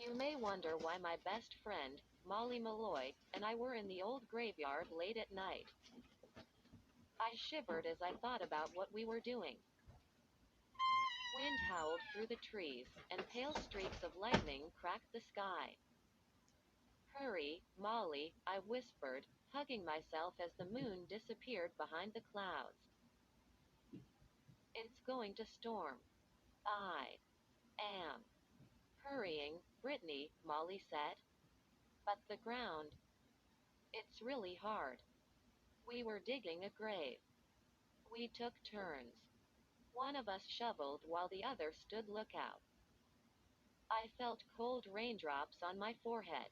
You may wonder why my best friend, Molly Malloy, and I were in the old graveyard late at night. I shivered as I thought about what we were doing. Wind howled through the trees, and pale streaks of lightning cracked the sky. Hurry, Molly, I whispered, hugging myself as the moon disappeared behind the clouds. It's going to storm. I am hurrying, Brittany, Molly said. But the ground, it's really hard. We were digging a grave. We took turns. One of us shoveled while the other stood lookout. I felt cold raindrops on my forehead.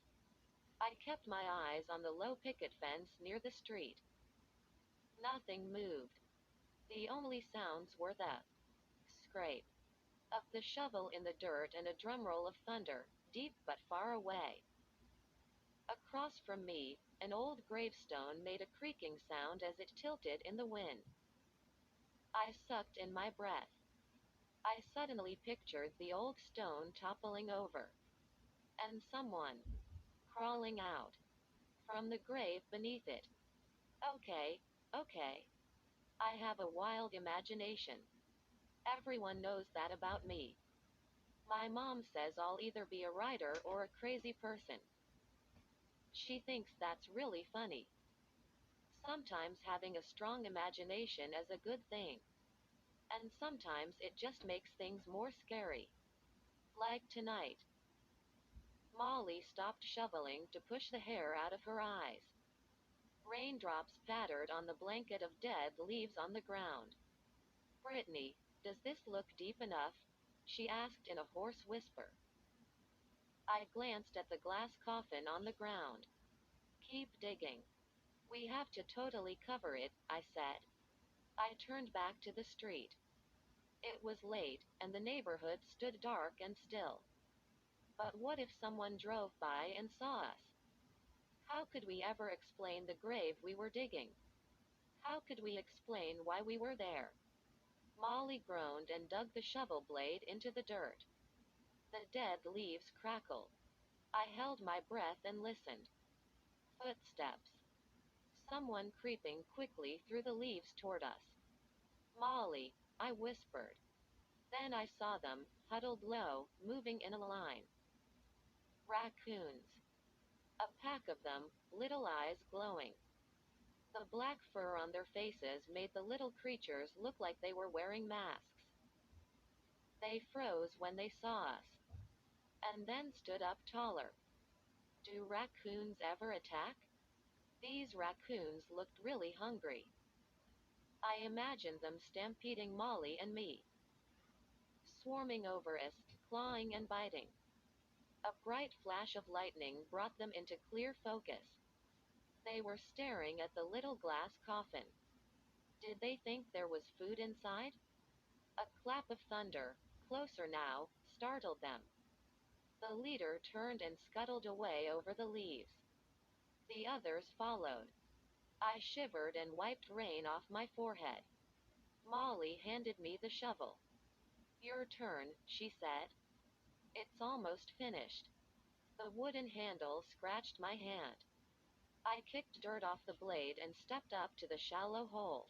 I kept my eyes on the low picket fence near the street. Nothing moved. The only sounds were the scrape of the shovel in the dirt and a drumroll of thunder, deep but far away. Across from me, an old gravestone made a creaking sound as it tilted in the wind. I sucked in my breath. I suddenly pictured the old stone toppling over, and someone crawling out from the grave beneath it. Okay, okay. I have a wild imagination. Everyone knows that about me. My mom says I'll either be a writer or a crazy person. She thinks that's really funny. Sometimes having a strong imagination is a good thing. And sometimes it just makes things more scary. Like tonight. Molly stopped shoveling to push the hair out of her eyes. Raindrops pattered on the blanket of dead leaves on the ground. Brittany, does this look deep enough? She asked in a hoarse whisper. I glanced at the glass coffin on the ground. Keep digging. We have to totally cover it, I said. I turned back to the street. It was late, and the neighborhood stood dark and still. But what if someone drove by and saw us? How could we ever explain the grave we were digging? How could we explain why we were there? Molly groaned and dug the shovel blade into the dirt. The dead leaves crackled. I held my breath and listened. Footsteps. Someone creeping quickly through the leaves toward us. Molly, I whispered. Then I saw them, huddled low, moving in a line. Raccoons. A pack of them, little eyes glowing. The black fur on their faces made the little creatures look like they were wearing masks. They froze when they saw us, and then stood up taller. Do raccoons ever attack? These raccoons looked really hungry. I imagined them stampeding Molly and me, swarming over us, clawing and biting. A bright flash of lightning brought them into clear focus. They were staring at the little glass coffin. Did they think there was food inside? A clap of thunder, closer now, startled them. The leader turned and scuttled away over the leaves. The others followed. I shivered and wiped rain off my forehead. Molly handed me the shovel. Your turn, she said. It's almost finished. The wooden handle scratched my hand. I kicked dirt off the blade and stepped up to the shallow hole.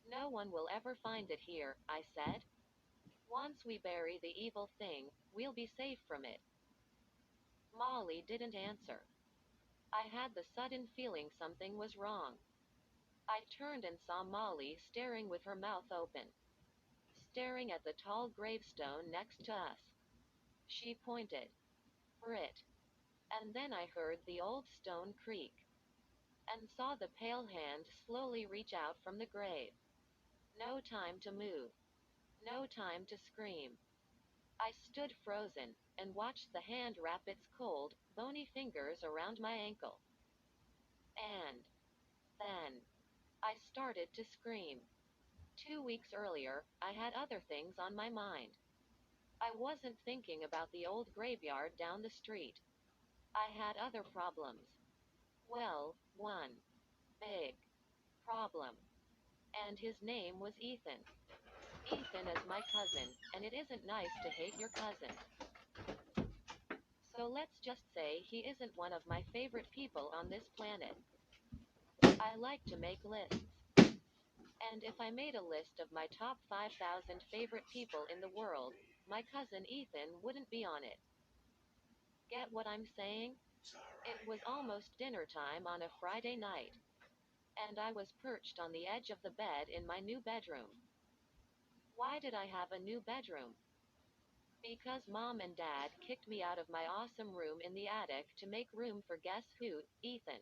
No one will ever find it here, I said. Once we bury the evil thing, we'll be safe from it. Molly didn't answer. I had the sudden feeling something was wrong. I turned and saw Molly staring with her mouth open, staring at the tall gravestone next to us. She pointed. Brit. And then I heard the old stone creak, and saw the pale hand slowly reach out from the grave. No time to move. No time to scream. I stood frozen, and watched the hand wrap its cold, bony fingers around my ankle. And then I started to scream. 2 weeks earlier, I had other things on my mind. I wasn't thinking about the old graveyard down the street. I had other problems. Well, one big problem. And his name was Ethan. Ethan is my cousin, and it isn't nice to hate your cousin. So let's just say he isn't one of my favorite people on this planet. I like to make lists. And if I made a list of my top 5,000 favorite people in the world, my cousin Ethan wouldn't be on it. Get what I'm saying? It was almost dinner time on a Friday night, and I was perched on the edge of the bed in my new bedroom. Why did I have a new bedroom? Because mom and dad kicked me out of my awesome room in the attic to make room for guess who, Ethan.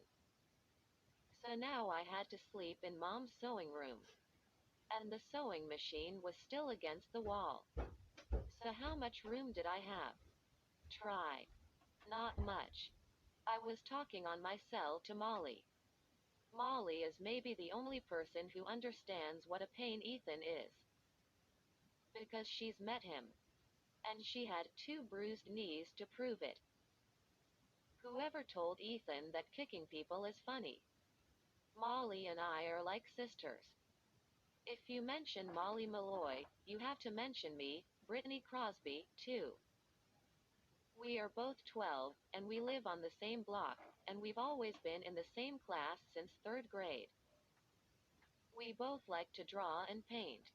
So now I had to sleep in mom's sewing room. And the sewing machine was still against the wall. So how much room did I have? Try. Not much. I was talking on my cell to Molly. Molly is maybe the only person who understands what a pain Ethan is. Because she's met him. And she had 2 bruised knees to prove it. Whoever told Ethan that kicking people is funny? Molly and I are like sisters. If you mention Molly Malloy, you have to mention me, Brittany Crosby, too. We are both 12, and we live on the same block, and we've always been in the same class since 3rd grade. We both like to draw and paint.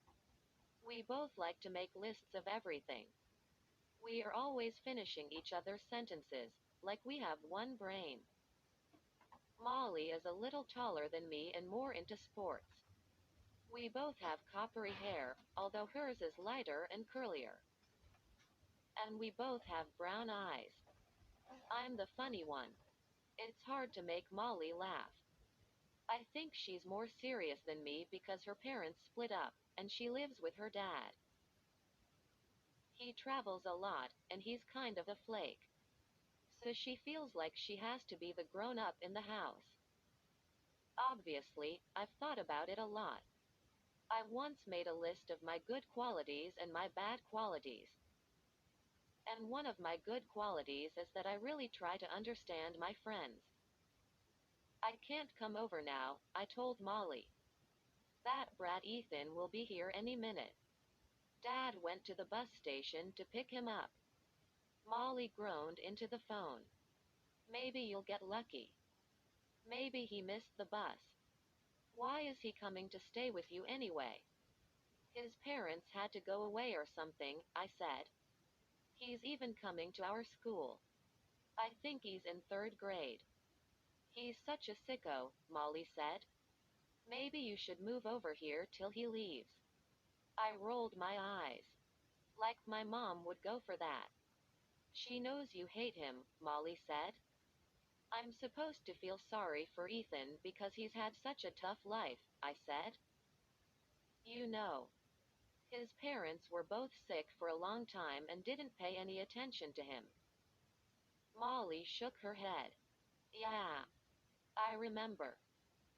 We both like to make lists of everything. We are always finishing each other's sentences, like we have one brain. Molly is a little taller than me and more into sports. We both have coppery hair, although hers is lighter and curlier. And we both have brown eyes. I'm the funny one. It's hard to make Molly laugh. I think she's more serious than me because her parents split up, and she lives with her dad. He travels a lot, and he's kind of a flake. So she feels like she has to be the grown-up in the house. Obviously, I've thought about it a lot. I once made a list of my good qualities and my bad qualities. And one of my good qualities is that I really try to understand my friends. I can't come over now, I told Molly. That brat Ethan will be here any minute. Dad went to the bus station to pick him up. Molly groaned into the phone. Maybe you'll get lucky. Maybe he missed the bus. Why is he coming to stay with you anyway? His parents had to go away or something, I said. He's even coming to our school. I think he's in 3rd grade. He's such a sicko, Molly said. Maybe you should move over here till he leaves. I rolled my eyes. Like my mom would go for that. She knows you hate him, Molly said. I'm supposed to feel sorry for Ethan because he's had such a tough life, I said. You know. His parents were both sick for a long time and didn't pay any attention to him. Molly shook her head. Yeah. I remember.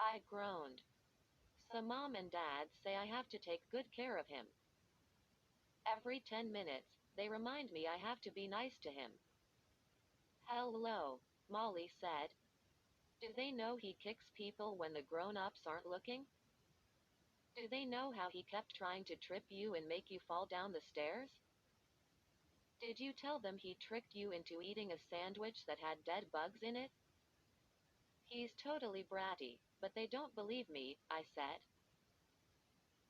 I groaned. So mom and dad say I have to take good care of him. Every 10 minutes, they remind me I have to be nice to him. Hello, Molly said. Do they know he kicks people when the grown-ups aren't looking? Do they know how he kept trying to trip you and make you fall down the stairs? Did you tell them he tricked you into eating a sandwich that had dead bugs in it? He's totally bratty, but they don't believe me, I said.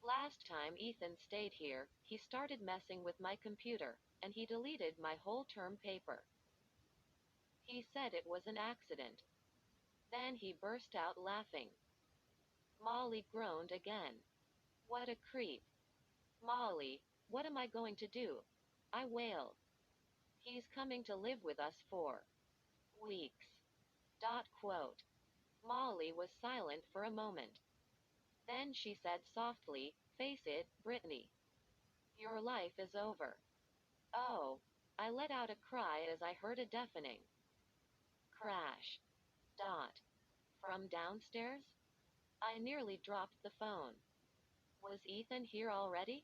Last time Ethan stayed here, he started messing with my computer, and he deleted my whole term paper. He said it was an accident. Then he burst out laughing. Molly groaned again. What a creep. Molly, what am I going to do? I wailed. He's coming to live with us for weeks. Quote. Molly was silent for a moment. Then she said softly, face it, Brittany. Your life is over. Oh. I let out a cry as I heard a deafening crash. From downstairs? I nearly dropped the phone. Was Ethan here already?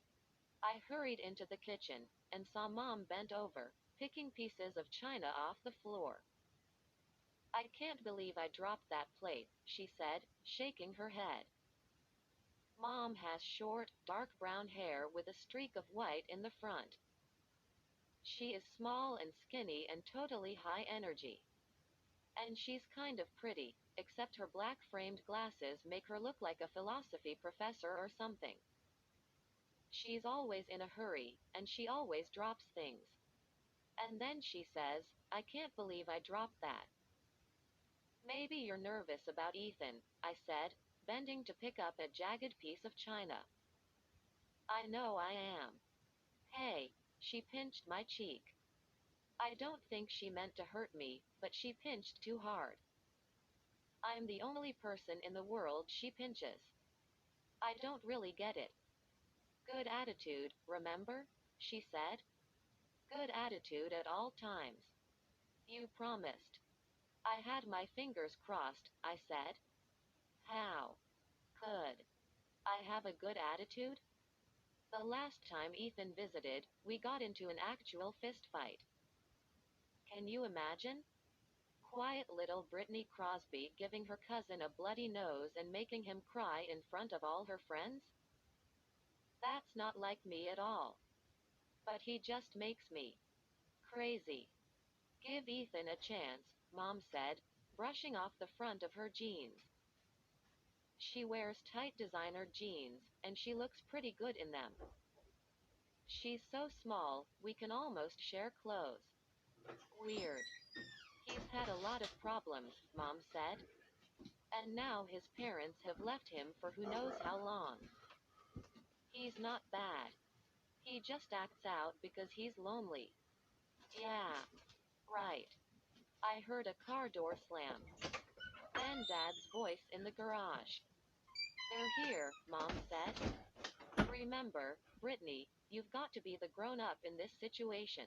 I hurried into the kitchen and saw Mom bent over, picking pieces of china off the floor. I can't believe I dropped that plate, she said, shaking her head. Mom has short, dark brown hair with a streak of white in the front. She is small and skinny and totally high energy. And she's kind of pretty, except her black framed glasses make her look like a philosophy professor or something. She's always in a hurry, and she always drops things. And then she says, I can't believe I dropped that. Maybe you're nervous about Ethan, I said, bending to pick up a jagged piece of china. I know I am. Hey, she pinched my cheek. I don't think she meant to hurt me, but she pinched too hard. I'm the only person in the world she pinches. I don't really get it. Good attitude, remember? She said. Good attitude at all times. You promised. I had my fingers crossed, I said. How could I have a good attitude? The last time Ethan visited, we got into an actual fist fight. Can you imagine? Quiet little Brittany Crosby giving her cousin a bloody nose and making him cry in front of all her friends? That's not like me at all. But he just makes me crazy. Give Ethan a chance, Mom said, brushing off the front of her jeans. She wears tight designer jeans, and she looks pretty good in them. She's so small, we can almost share clothes. Weird. He's had a lot of problems, Mom said. And now his parents have left him for who knows how long. He's not bad. He just acts out because he's lonely. Yeah. Right. I heard a car door slam. Then Dad's voice in the garage. They're here, Mom said. Remember, Brittany, you've got to be the grown-up in this situation.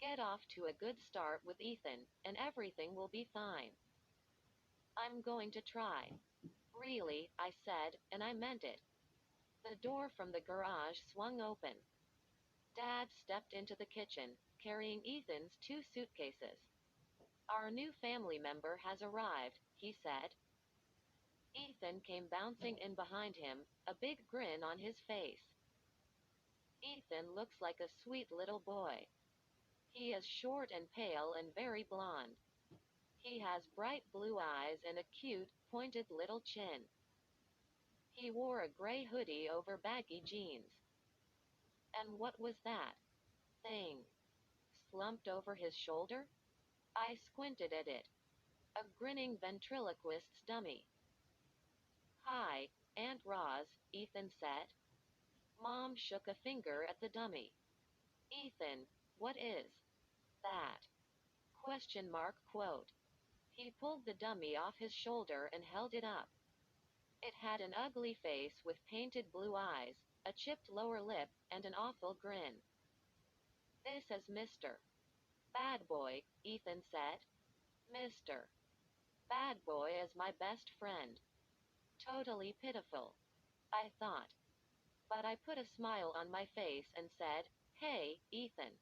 Get off to a good start with Ethan, and everything will be fine. I'm going to try. Really, I said, and I meant it. The door from the garage swung open. Dad stepped into the kitchen, carrying Ethan's 2 suitcases. Our new family member has arrived, he said. Ethan came bouncing in behind him, a big grin on his face. Ethan looks like a sweet little boy. He is short and pale and very blond. He has bright blue eyes and a cute, pointed little chin. He wore a gray hoodie over baggy jeans. And what was that thing slumped over his shoulder? I squinted at it. A grinning ventriloquist's dummy. Hi, Aunt Roz, Ethan said. Mom shook a finger at the dummy. Ethan, what is that? Question mark quote. He pulled the dummy off his shoulder and held it up. It had an ugly face with painted blue eyes, a chipped lower lip, and an awful grin. This is Mr. Bad Boy, Ethan said. Mr. Bad Boy is my best friend. Totally pitiful, I thought. But I put a smile on my face and said, Hey, Ethan.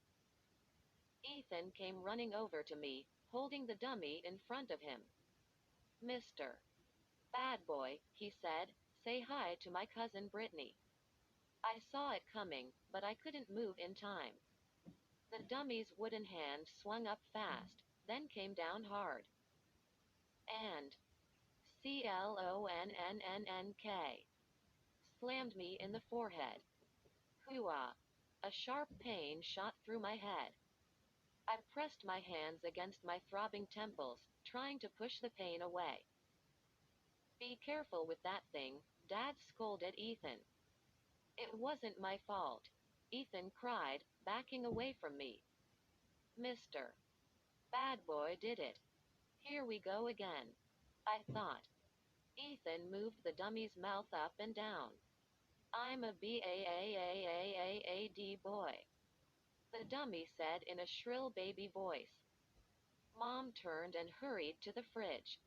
Ethan came running over to me, holding the dummy in front of him. Mr. Bad Boy, he said, say hi to my cousin Brittany. I saw it coming, but I couldn't move in time. The dummy's wooden hand swung up fast, then came down hard. And CLONNNNK slammed me in the forehead. Hooah! A sharp pain shot through my head. I pressed my hands against my throbbing temples, trying to push the pain away. Be careful with that thing, Dad scolded Ethan. It wasn't my fault. Ethan cried, backing away from me. Mr. Bad Boy did it. Here we go again, I thought. Ethan moved the dummy's mouth up and down. I'm a BAAAAAAD boy, the dummy said in a shrill baby voice. Mom turned and hurried to the fridge.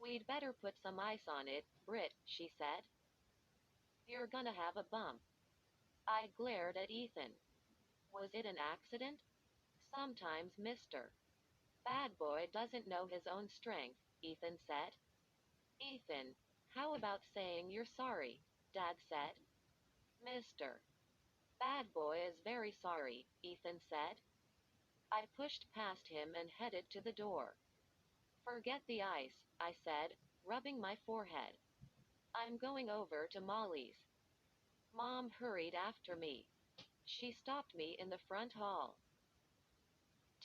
We'd better put some ice on it, Britt, she said. You're gonna have a bump. I glared at Ethan. Was it an accident? Sometimes Mr. Bad Boy doesn't know his own strength, Ethan said. Ethan, how about saying you're sorry? Dad said. Mr. Bad boy is very sorry, Ethan said. I pushed past him and headed to the door. Forget the ice, I said, rubbing my forehead. I'm going over to Molly's. Mom hurried after me. She stopped me in the front hall.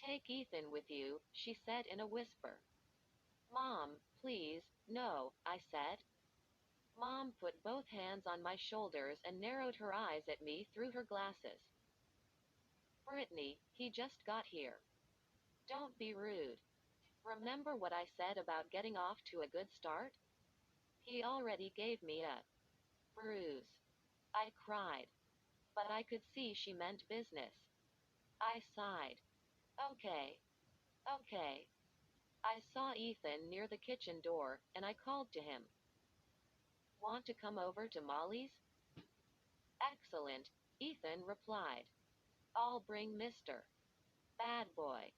Take Ethan with you, she said in a whisper. Mom, please, no, I said. Mom put both hands on my shoulders and narrowed her eyes at me through her glasses. Brittany, he just got here. Don't be rude. Remember what I said about getting off to a good start? He already gave me a bruise. I cried. But I could see she meant business. I sighed. Okay. Okay. I saw Ethan near the kitchen door, and I called to him. Want to come over to Molly's? Excellent, Ethan replied. I'll bring Mr. Bad Boy.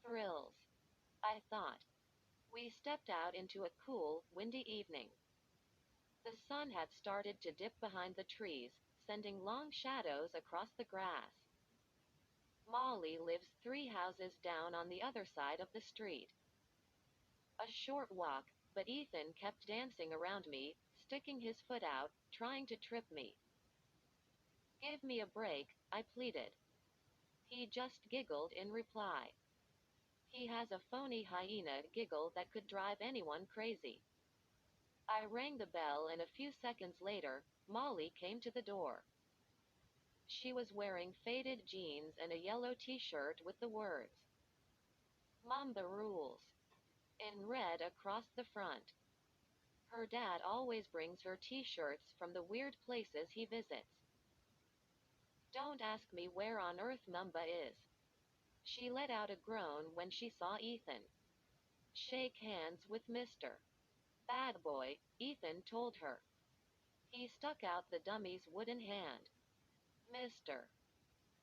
Thrills. I thought. We stepped out into a cool, windy evening. The sun had started to dip behind the trees, sending long shadows across the grass. Molly lives 3 houses down on the other side of the street. A short walk, but Ethan kept dancing around me, sticking his foot out, trying to trip me. Give me a break, I pleaded. He just giggled in reply. He has a phony hyena giggle that could drive anyone crazy. I rang the bell and a few seconds later, Molly came to the door. She was wearing faded jeans and a yellow t-shirt with the words, Mamba Rules, in red across the front. Her dad always brings her t-shirts from the weird places he visits. Don't ask me where on earth Mamba is. She let out a groan when she saw Ethan. Shake hands with Mr. Bad Boy, Ethan told her. He stuck out the dummy's wooden hand. Mr.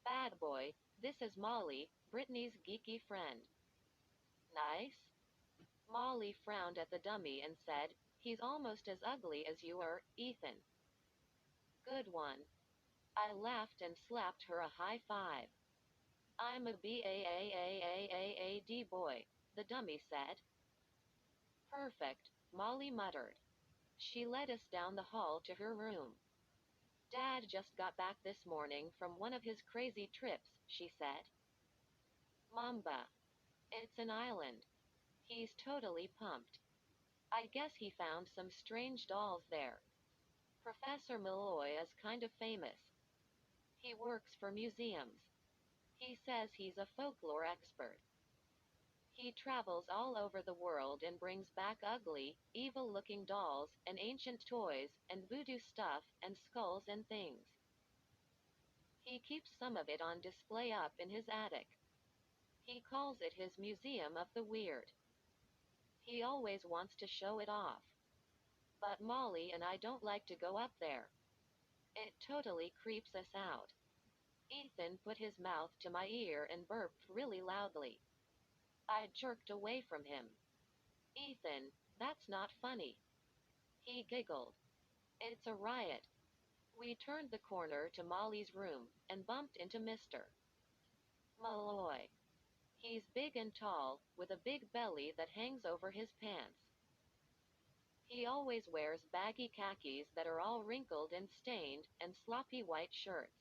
Bad Boy, this is Molly, Brittany's geeky friend. Nice? Molly frowned at the dummy and said, He's almost as ugly as you are, Ethan. Good one. I laughed and slapped her a high five. I'm a BAAAAAAD boy, the dummy said. Perfect, Molly muttered. She led us down the hall to her room. Dad just got back this morning from one of his crazy trips, she said. Mamba. It's an island. He's totally pumped. I guess he found some strange dolls there. Professor Malloy is kind of famous. He works for museums. He says he's a folklore expert. He travels all over the world and brings back ugly, evil-looking dolls, and ancient toys, and voodoo stuff, and skulls and things. He keeps some of it on display up in his attic. He calls it his Museum of the Weird. He always wants to show it off. But Molly and I don't like to go up there. It totally creeps us out. Ethan put his mouth to my ear and burped really loudly. I jerked away from him. Ethan, that's not funny. He giggled. It's a riot. We turned the corner to Molly's room and bumped into Mr. Malloy. He's big and tall, with a big belly that hangs over his pants. He always wears baggy khakis that are all wrinkled and stained, and sloppy white shirts.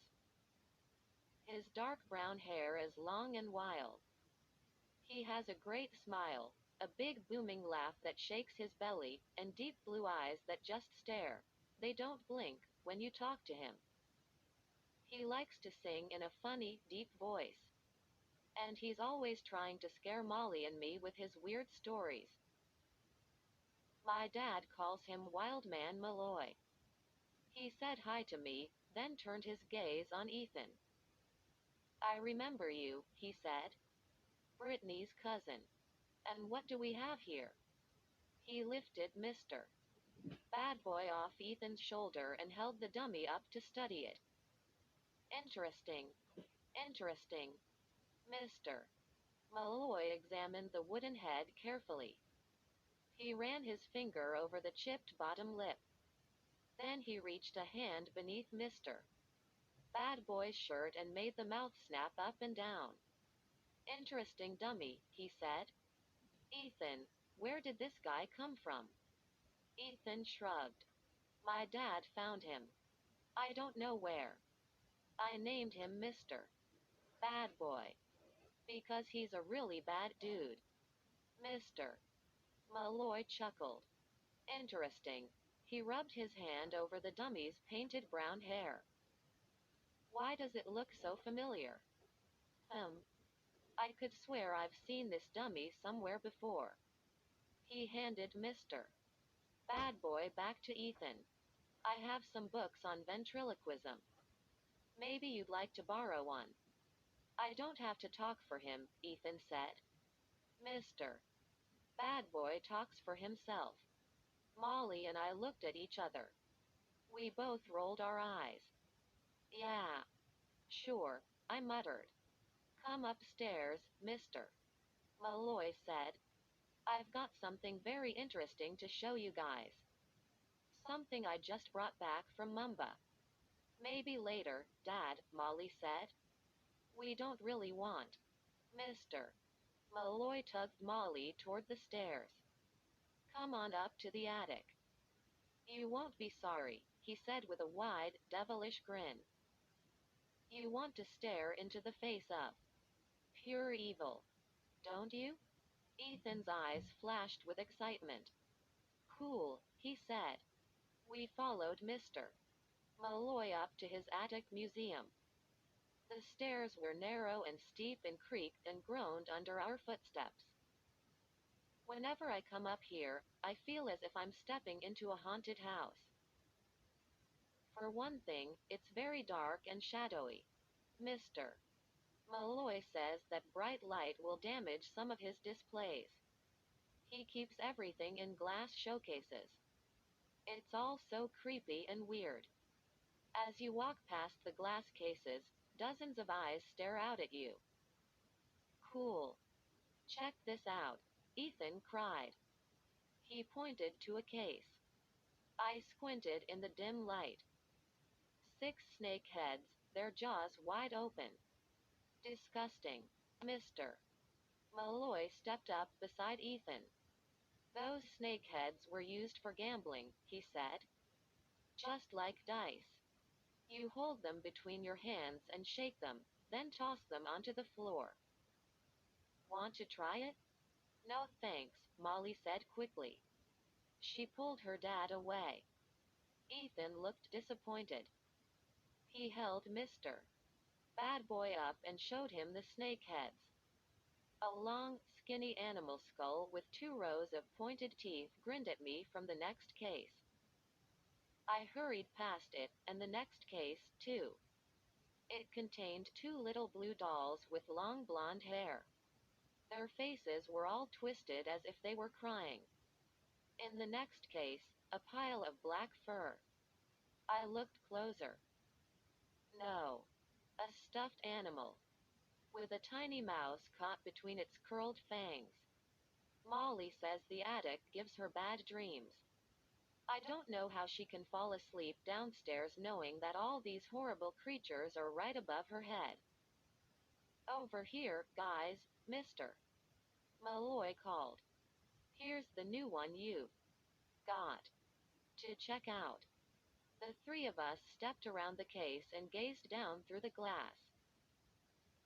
His dark brown hair is long and wild. He has a great smile, a big booming laugh that shakes his belly, and deep blue eyes that just stare. They don't blink when you talk to him. He likes to sing in a funny, deep voice. And he's always trying to scare Molly and me with his weird stories. My dad calls him Wild Man Malloy. He said hi to me, then turned his gaze on Ethan. I remember you, he said. Brittany's cousin. And what do we have here? He lifted Mr. Bad Boy off Ethan's shoulder and held the dummy up to study it. Interesting. Interesting. Mr. Malloy examined the wooden head carefully. He ran his finger over the chipped bottom lip. Then he reached a hand beneath Mr. Bad Boy's shirt and made the mouth snap up and down. Interesting dummy, he said. Ethan, where did this guy come from? Ethan shrugged. My dad found him. I don't know where. I named him Mr. Bad Boy. Because he's a really bad dude. Mr. Malloy chuckled. Interesting. He rubbed his hand over the dummy's painted brown hair. Why does it look so familiar? I could swear I've seen this dummy somewhere before. He handed Mr. Bad Boy back to Ethan. I have some books on ventriloquism. Maybe you'd like to borrow one. I don't have to talk for him, Ethan said. Mr. Bad Boy talks for himself. Molly and I looked at each other. We both rolled our eyes. Yeah. Sure, I muttered. Come upstairs, Mr. Malloy said. I've got something very interesting to show you guys. Something I just brought back from Mumba. Maybe later, Dad, Molly said. We don't really want. Mr. Malloy tugged Molly toward the stairs. Come on up to the attic. You won't be sorry, he said with a wide, devilish grin. You want to stare into the face of pure evil, don't you? Ethan's eyes flashed with excitement. Cool, he said. We followed Mr. Malloy up to his attic museum. The stairs were narrow and steep and creaked and groaned under our footsteps. Whenever I come up here, I feel as if I'm stepping into a haunted house. For one thing, it's very dark and shadowy. Mr. Malloy says that bright light will damage some of his displays. He keeps everything in glass showcases. It's all so creepy and weird. As you walk past the glass cases, dozens of eyes stare out at you. Cool. Check this out, Ethan cried. He pointed to a case. I squinted in the dim light. 6 snake heads, their jaws wide open. Disgusting. Mr. Malloy stepped up beside Ethan. Those snake heads were used for gambling, he said. Just like dice. You hold them between your hands and shake them, then toss them onto the floor. Want to try it? No thanks, Molly said quickly. She pulled her dad away. Ethan looked disappointed. He held Mr. Bad Boy up and showed him the snake heads. A long, skinny animal skull with 2 rows of pointed teeth grinned at me from the next case. I hurried past it, and the next case, too. It contained 2 little blue dolls with long blonde hair. Their faces were all twisted as if they were crying. In the next case, a pile of black fur. I looked closer. No. A stuffed animal. With a tiny mouse caught between its curled fangs. Molly says the attic gives her bad dreams. I don't know how she can fall asleep downstairs knowing that all these horrible creatures are right above her head. Over here, guys, Mr. Malloy called. Here's the new one you've got to check out. The 3 of us stepped around the case and gazed down through the glass.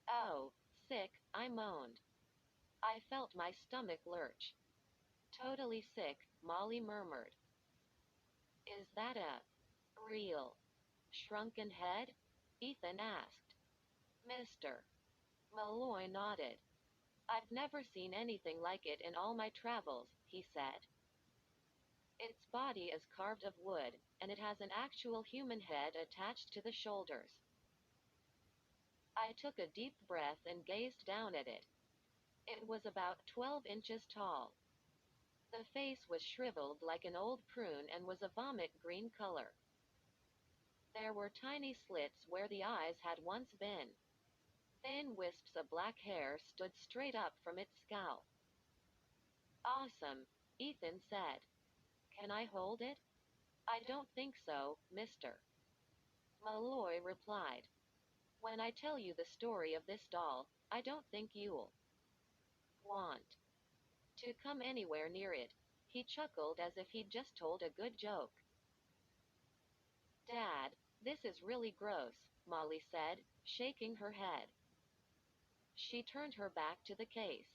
Oh, sick, I moaned. I felt my stomach lurch. Totally sick, Molly murmured. Is that a real shrunken head? Ethan asked. Mr. Malloy nodded. I've never seen anything like it in all my travels, he said. Its body is carved of wood, and it has an actual human head attached to the shoulders. I took a deep breath and gazed down at it. It was about 12 inches tall. The face was shriveled like an old prune and was a vomit green color. There were tiny slits where the eyes had once been. Thin wisps of black hair stood straight up from its scalp. Awesome, Ethan said. Can I hold it? I don't think so, Mr. Malloy replied. When I tell you the story of this doll, I don't think you'll want to come anywhere near it. He chuckled as if he'd just told a good joke. Dad, this is really gross, Molly said, shaking her head. She turned her back to the case.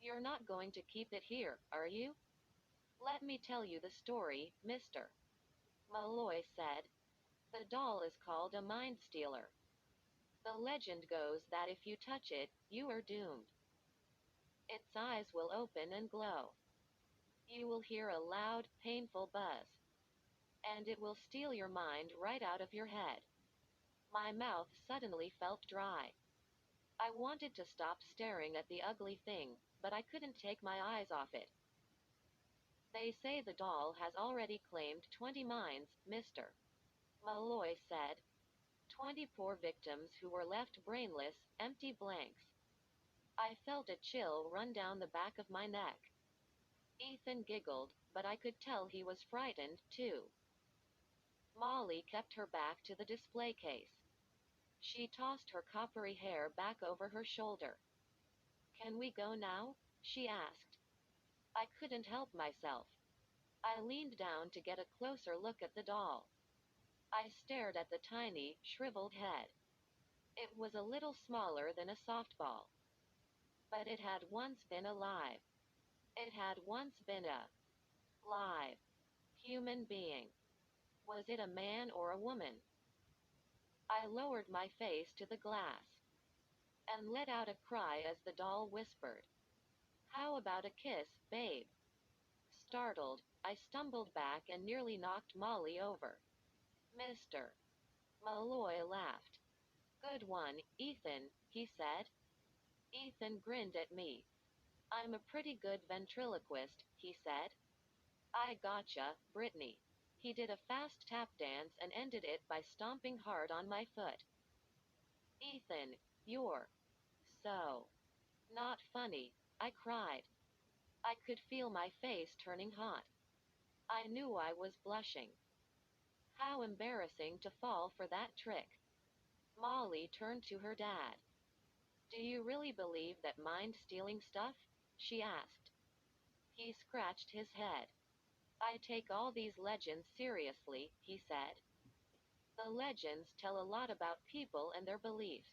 You're not going to keep it here, are you? Let me tell you the story, mister, Malloy said. The doll is called a mind stealer. The legend goes that if you touch it, you are doomed. Its eyes will open and glow. You will hear a loud, painful buzz. And it will steal your mind right out of your head. My mouth suddenly felt dry. I wanted to stop staring at the ugly thing, but I couldn't take my eyes off it. They say the doll has already claimed 20 minds, mister, Malloy said. 20 poor victims who were left brainless, empty blanks. I felt a chill run down the back of my neck. Ethan giggled, but I could tell he was frightened, too. Molly kept her back to the display case. She tossed her coppery hair back over her shoulder. Can we go now? She asked. I couldn't help myself. I leaned down to get a closer look at the doll. I stared at the tiny, shriveled head. It was a little smaller than a softball. But it had once been alive. It had once been a live human being. Was it a man or a woman? I lowered my face to the glass and let out a cry as the doll whispered, How about a kiss, babe? Startled, I stumbled back and nearly knocked Molly over. Mister Malloy laughed. Good one, Ethan, he said. Ethan grinned at me. I'm a pretty good ventriloquist, he said. I gotcha, Brittany. He did a fast tap dance and ended it by stomping hard on my foot. Ethan, you're so not funny, I cried. I could feel my face turning hot. I knew I was blushing. How embarrassing to fall for that trick. Molly turned to her dad. Do you really believe that mind-stealing stuff? She asked. He scratched his head. I take all these legends seriously, he said. The legends tell a lot about people and their beliefs.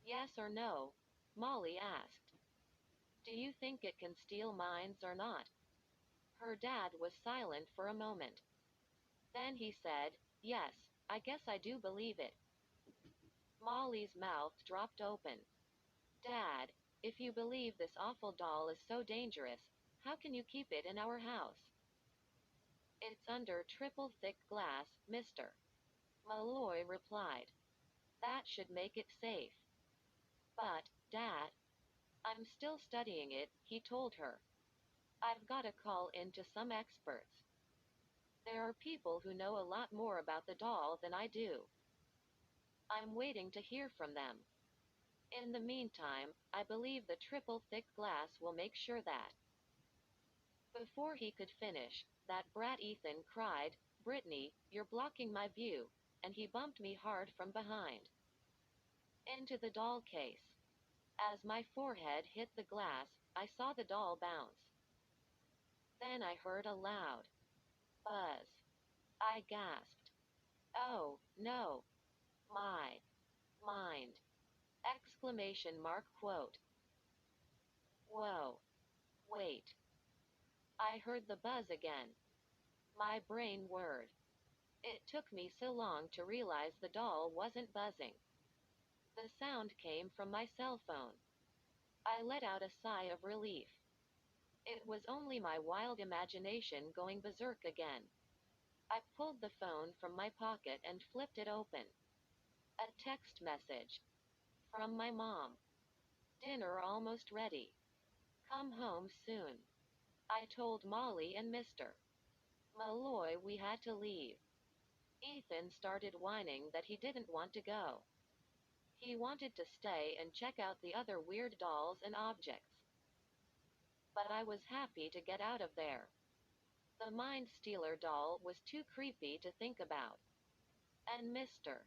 Yes or no? Molly asked. Do you think it can steal minds or not? Her dad was silent for a moment. Then he said, Yes, I guess I do believe it. Molly's mouth dropped open. Dad, if you believe this awful doll is so dangerous, how can you keep it in our house? It's under triple thick glass, mister, Malloy replied. That should make it safe. But, Dad, I'm still studying it, he told her. I've got to call in to some experts. There are people who know a lot more about the doll than I do. I'm waiting to hear from them. In the meantime, I believe the triple thick glass will make sure that. Before he could finish, that brat Ethan cried, Brittany, you're blocking my view, and he bumped me hard from behind. Into the doll case. As my forehead hit the glass, I saw the doll bounce. Then I heard a loud buzz. I gasped. Oh, no. My mind. Exclamation mark quote. Whoa. Wait. I heard the buzz again. My brain whirred. It took me so long to realize the doll wasn't buzzing. The sound came from my cell phone. I let out a sigh of relief. It was only my wild imagination going berserk again. I pulled the phone from my pocket and flipped it open. A text message. From my mom. Dinner almost ready. Come home soon. I told Molly and Mr. Malloy we had to leave. Ethan started whining that he didn't want to go. He wanted to stay and check out the other weird dolls and objects. But I was happy to get out of there. The Mind Stealer doll was too creepy to think about. And Mr.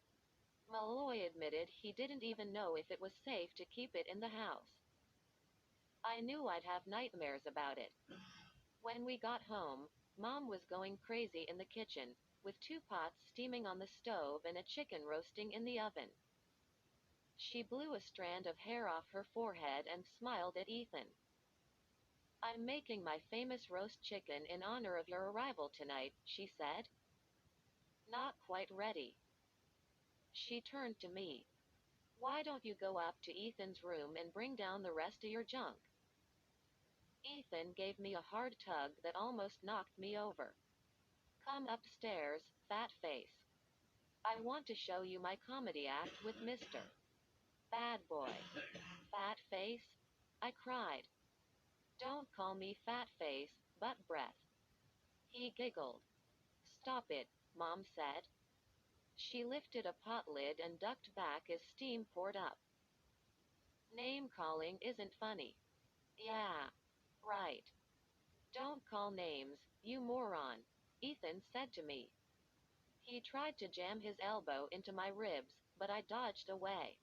Malloy admitted he didn't even know if it was safe to keep it in the house. I knew I'd have nightmares about it. When we got home, Mom was going crazy in the kitchen, with 2 pots steaming on the stove and a chicken roasting in the oven. She blew a strand of hair off her forehead and smiled at Ethan. "I'm making my famous roast chicken in honor of your arrival tonight," she said. "Not quite ready." She turned to me. "Why don't you go up to Ethan's room and bring down the rest of your junk?" Ethan gave me a hard tug that almost knocked me over. "Come upstairs, fat face. I want to show you my comedy act with Mr. Bad Boy." "Fat face?" I cried. "Don't call me fat face, butt breath." He giggled. "Stop it," Mom said. She lifted a pot lid and ducked back as steam poured up. "Name calling isn't funny." "Yeah. Right. Don't call names, you moron," Ethan said to me. He tried to jam his elbow into my ribs, but I dodged away.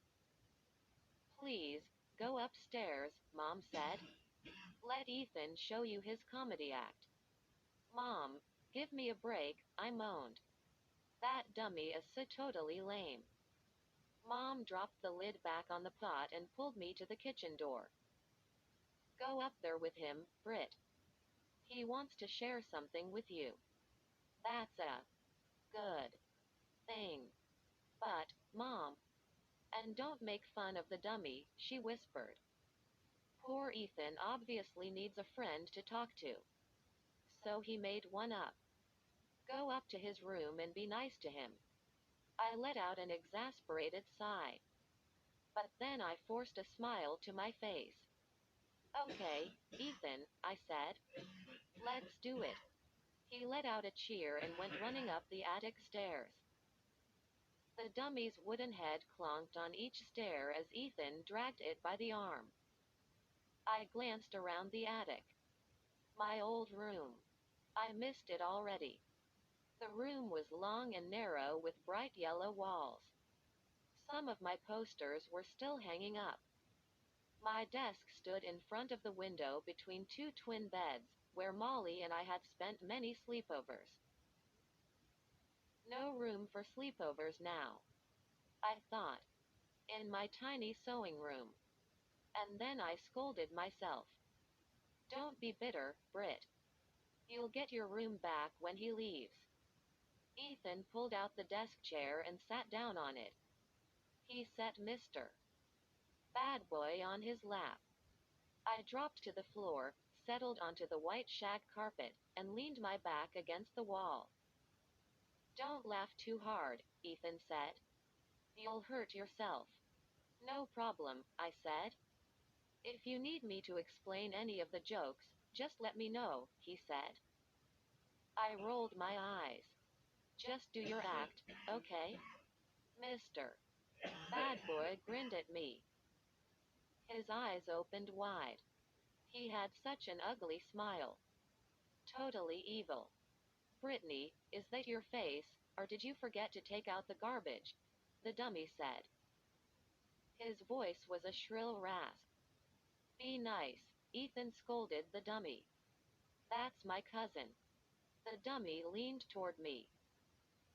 "Please, go upstairs," Mom said. "Let Ethan show you his comedy act." "Mom, give me a break," I moaned. "That dummy is so totally lame." Mom dropped the lid back on the pot and pulled me to the kitchen door. "Go up there with him, Britt. He wants to share something with you. That's a good thing." "But, Mom." "And don't make fun of the dummy," she whispered. "Poor Ethan obviously needs a friend to talk to. So he made one up. Go up to his room and be nice to him." I let out an exasperated sigh. But then I forced a smile to my face. "Okay, Ethan," I said. "Let's do it." He let out a cheer and went running up the attic stairs. The dummy's wooden head clonked on each stair as Ethan dragged it by the arm. I glanced around the attic. My old room. I missed it already. The room was long and narrow with bright yellow walls. Some of my posters were still hanging up. My desk stood in front of the window between 2 twin beds, where Molly and I had spent many sleepovers. No room for sleepovers now, I thought. In my tiny sewing room. And then I scolded myself. "Don't be bitter, Britt. You'll get your room back when he leaves." Ethan pulled out the desk chair and sat down on it. He set Mr. Bad Boy on his lap. I dropped to the floor, settled onto the white shag carpet, and leaned my back against the wall. "Don't laugh too hard," Ethan said. "You'll hurt yourself." "No problem," I said. "If you need me to explain any of the jokes, just let me know," he said. I rolled my eyes. "Just do your act, okay?" Mr. Bad Boy grinned at me. His eyes opened wide. He had such an ugly smile. Totally evil. "Brittany, is that your face, or did you forget to take out the garbage?" the dummy said. His voice was a shrill rasp. "Be nice," Ethan scolded the dummy. "That's my cousin." The dummy leaned toward me.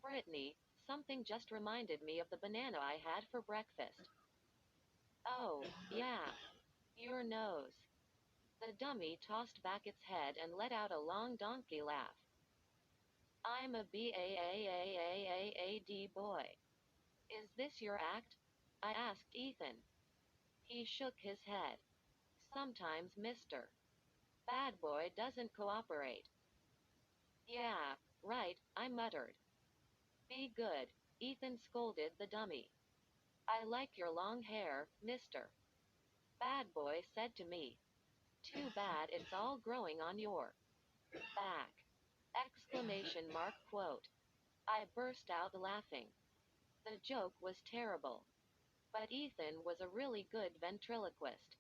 "Brittany, something just reminded me of the banana I had for breakfast." "Oh, yeah. Your nose." The dummy tossed back its head and let out a long donkey laugh. "I'm a BAAAAAAD boy." "Is this your act?" I asked Ethan. He shook his head. "Sometimes Mr. Bad Boy doesn't cooperate." "Yeah, right," I muttered. "Be good," Ethan scolded the dummy. "I like your long hair, Mr. Bad Boy said to me. "Too bad it's all growing on your back!" Exclamation mark quote. I burst out laughing. The joke was terrible. But Ethan was a really good ventriloquist.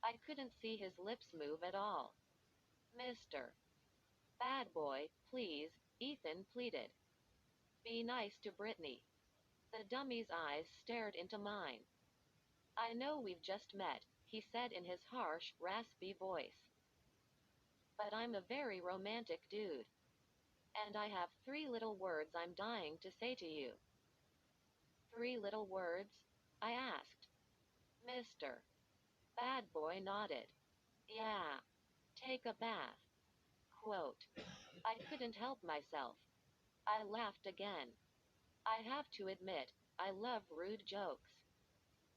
I couldn't see his lips move at all. "Mr. Bad Boy, please," Ethan pleaded. "Be nice to Brittany." The dummy's eyes stared into mine. I know we've just met, he said in his harsh, raspy voice. But I'm a very romantic dude. And I have 3 little words I'm dying to say to you. 3 little words? I asked. Mister. Bad boy nodded. Yeah. Take a bath. Quote. I couldn't help myself. I laughed again. I have to admit, I love rude jokes.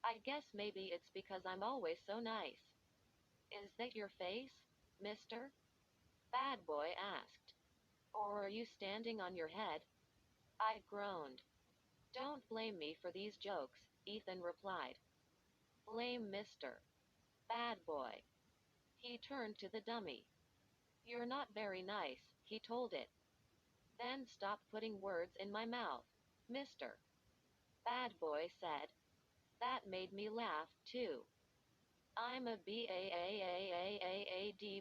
I guess maybe it's because I'm always so nice. Is that your face, mister? Bad boy asked. Or are you standing on your head? I groaned. Don't blame me for these jokes, Ethan replied. Blame Mr. Bad Boy. He turned to the dummy. You're not very nice, he told it. Then stop putting words in my mouth, Mr. Bad Boy said. That made me laugh, too. I'm a BAAAAAAD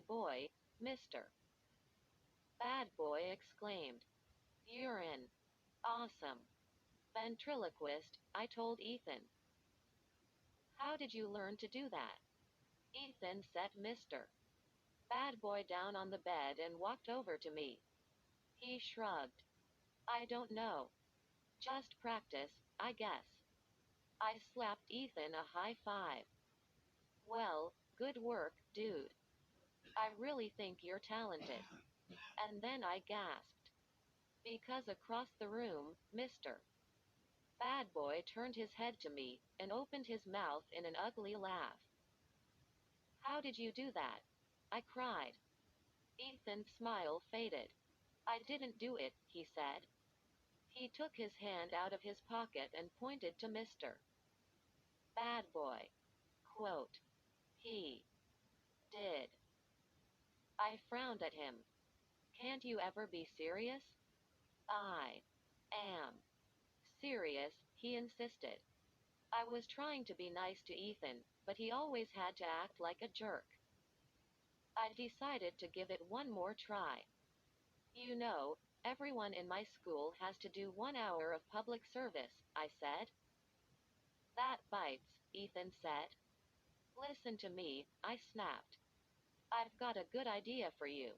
boy, Mr. Bad Boy exclaimed. You're an awesome ventriloquist, I told Ethan. How did you learn to do that? Ethan set Mr. Bad Boy down on the bed and walked over to me. He shrugged. I don't know. Just practice, I guess. I slapped Ethan a high five. Well, good work, dude. I really think you're talented. And then I gasped. Because across the room, Mr. Bad Boy turned his head to me and opened his mouth in an ugly laugh. How did you do that? I cried. Ethan's smile faded. I didn't do it, he said. He took his hand out of his pocket and pointed to Mr. Bad Boy. Quote. He did. I frowned at him. Can't you ever be serious? I am serious, he insisted. I was trying to be nice to Ethan, but he always had to act like a jerk. I decided to give it one more try. You know, everyone in my school has to do 1 hour of public service, I said. That bites, Ethan said. Listen to me, I snapped. I've got a good idea for you.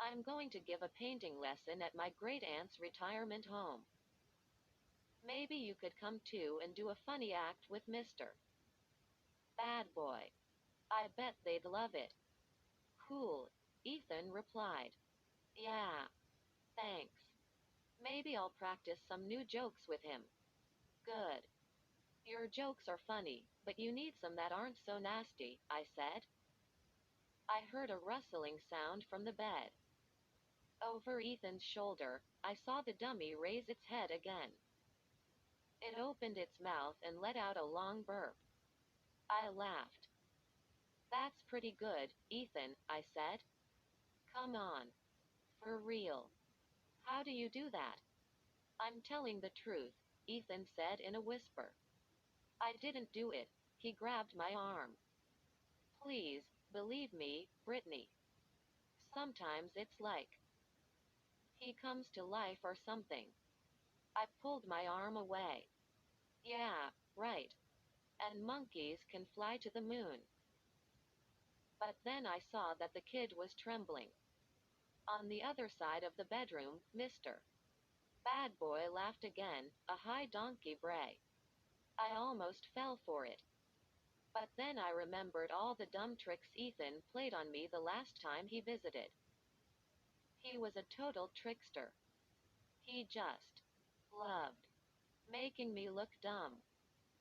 I'm going to give a painting lesson at my great aunt's retirement home. Maybe you could come too and do a funny act with Mr. Bad Boy. I bet they'd love it. Cool, Ethan replied. Yeah, thanks. Maybe I'll practice some new jokes with him. Good. Your jokes are funny, but you need some that aren't so nasty, I said. I heard a rustling sound from the bed. Over Ethan's shoulder, I saw the dummy raise its head again. It opened its mouth and let out a long burp. I laughed. That's pretty good, Ethan, I said. Come on. For real. How do you do that? I'm telling the truth, Ethan said in a whisper. I didn't do it, he grabbed my arm. Please, believe me, Brittany. Sometimes it's like he comes to life or something. I pulled my arm away. Yeah, right. And monkeys can fly to the moon. But then I saw that the kid was trembling. On the other side of the bedroom, Mr. Bad Boy laughed again, a high donkey bray. I almost fell for it. But then I remembered all the dumb tricks Ethan played on me the last time he visited. He was a total trickster. He just loved making me look dumb.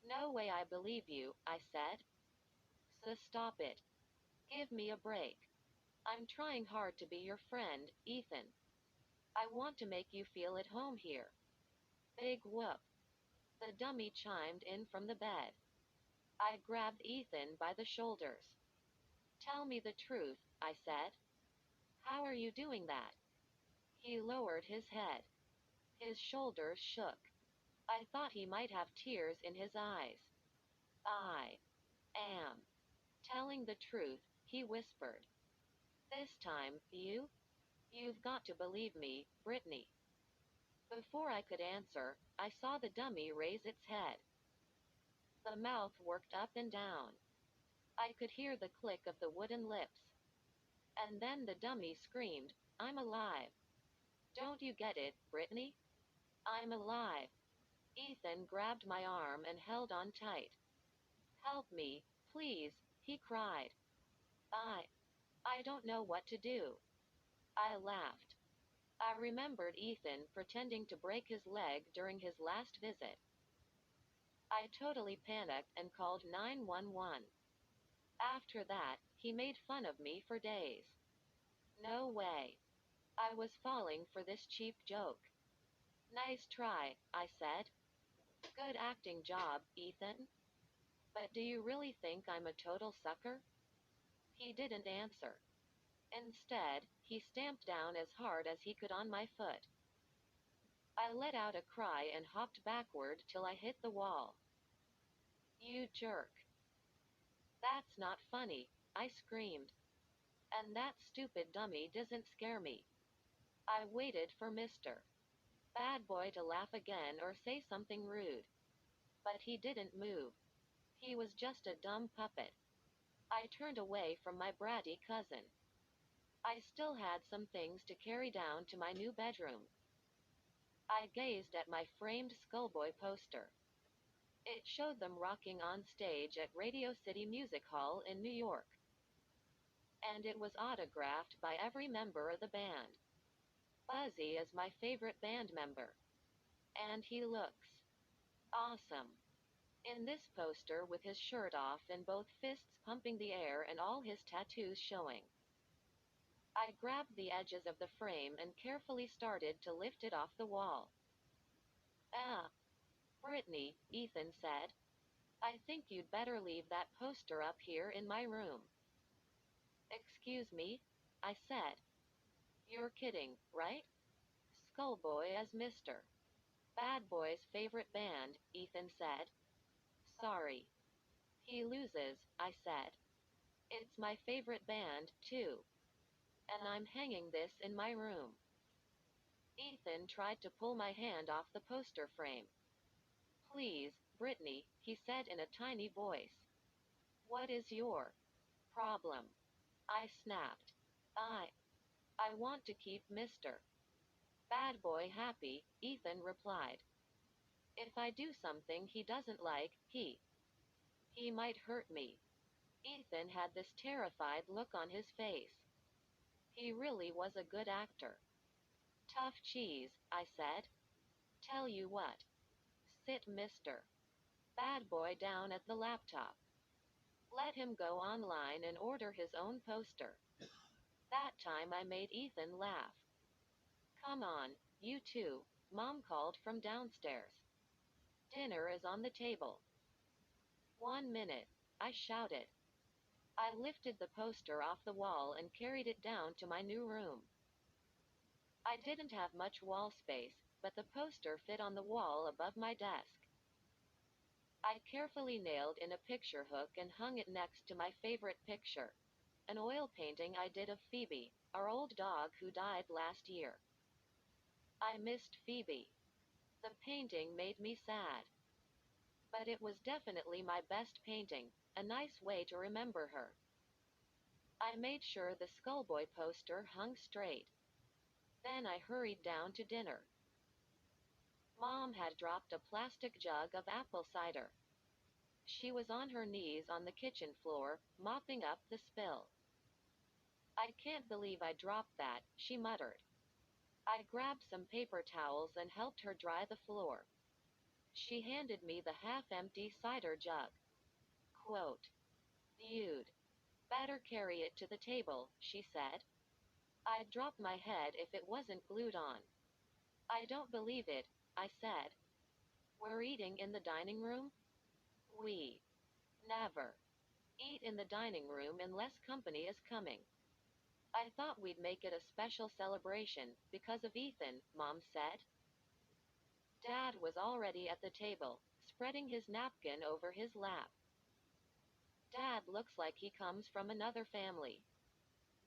No way I believe you, I said. So stop it. Give me a break. I'm trying hard to be your friend, Ethan. I want to make you feel at home here. Big whoop. The dummy chimed in from the bed. I grabbed Ethan by the shoulders. Tell me the truth, I said. How are you doing that? He lowered his head. His shoulders shook. I thought he might have tears in his eyes. I am telling the truth, he whispered. This time, you've got to believe me, Brittany. Before I could answer, I saw the dummy raise its head. The mouth worked up and down. I could hear the click of the wooden lips. And then the dummy screamed, "I'm alive. Don't you get it, Brittany? I'm alive." Ethan grabbed my arm and held on tight. "Help me, please," he cried. I, I don't know what to do." I laughed. I remembered Ethan pretending to break his leg during his last visit. I totally panicked and called 911. After that, he made fun of me for days. No way. I was falling for this cheap joke. "Nice try," I said. "Good acting job, Ethan. But do you really think I'm a total sucker?" He didn't answer. Instead, he stamped down as hard as he could on my foot. I let out a cry and hopped backward till I hit the wall. "You jerk." "That's not funny," I screamed. "And that stupid dummy doesn't scare me." I waited for Mr. Bad Boy to laugh again or say something rude. But he didn't move. He was just a dumb puppet. I turned away from my bratty cousin. I still had some things to carry down to my new bedroom. I gazed at my framed Skullboy poster. It showed them rocking on stage at Radio City Music Hall in New York. And it was autographed by every member of the band. Buzzy is my favorite band member. And he looks awesome. In this poster with his shirt off and both fists pumping the air and all his tattoos showing. I grabbed the edges of the frame and carefully started to lift it off the wall. "Ah, Brittany," Ethan said. "I think you'd better leave that poster up here in my room." "Excuse me?" I said. "You're kidding, right? Skullboy as Mr. Bad Boy's favorite band," Ethan said. "Sorry." "He loses," I said. "It's my favorite band, too. And I'm hanging this in my room." Ethan tried to pull my hand off the poster frame. "Please, Brittany," he said in a tiny voice. "What is your problem?" I snapped. I want to keep Mr. Bad Boy happy," Ethan replied. "If I do something he doesn't like, he might hurt me." Ethan had this terrified look on his face. He really was a good actor. "Tough cheese," I said. "Tell you what. Sit Mr. Bad Boy down at the laptop. Let him go online and order his own poster." That time I made Ethan laugh. "Come on, you two," Mom called from downstairs. "Dinner is on the table." "1 minute," I shouted. I lifted the poster off the wall and carried it down to my new room. I didn't have much wall space, but the poster fit on the wall above my desk. I carefully nailed in a picture hook and hung it next to my favorite picture, an oil painting I did of Phoebe, our old dog who died last year. I missed Phoebe. The painting made me sad. But it was definitely my best painting, a nice way to remember her. I made sure the Skullboy poster hung straight. Then I hurried down to dinner. Mom had dropped a plastic jug of apple cider. She was on her knees on the kitchen floor, mopping up the spill. "I can't believe I dropped that," she muttered. I grabbed some paper towels and helped her dry the floor. She handed me the half-empty cider jug. Quote, "You'd better carry it to the table," she said. "I'd drop my head if it wasn't glued on." "I don't believe it," I said. "We're eating in the dining room?" "We never eat in the dining room unless company is coming." "I thought we'd make it a special celebration, because of Ethan," Mom said. Dad was already at the table, spreading his napkin over his lap. Dad looks like he comes from another family.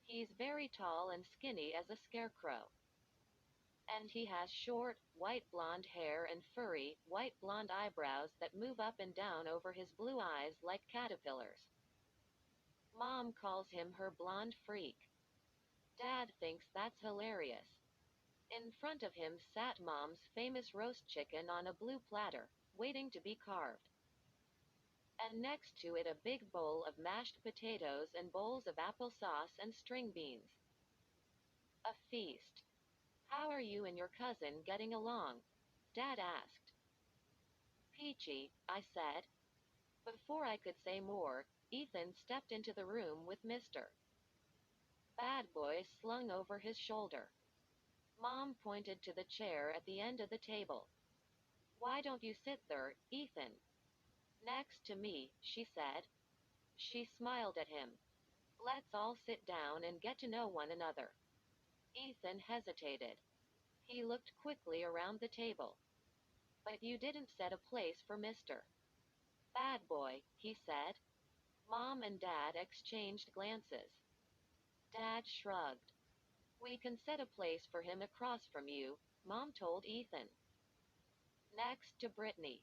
He's very tall and skinny as a scarecrow. And he has short, white blonde hair and furry, white blonde eyebrows that move up and down over his blue eyes like caterpillars. Mom calls him her blonde freak. Dad thinks that's hilarious. In front of him sat Mom's famous roast chicken on a blue platter, waiting to be carved. And next to it a big bowl of mashed potatoes and bowls of applesauce and string beans. A feast. How are you and your cousin getting along? Dad asked. Peachy, I said. Before I could say more, Ethan stepped into the room with Mr. Bad Boy slung over his shoulder. Mom pointed to the chair at the end of the table. Why don't you sit there, Ethan? Next to me, she said. She smiled at him. Let's all sit down and get to know one another. Ethan hesitated. He looked quickly around the table. But you didn't set a place for Mr. Bad Boy, he said. Mom and Dad exchanged glances. Dad shrugged. We can set a place for him across from you, Mom told Ethan. Next to Brittany.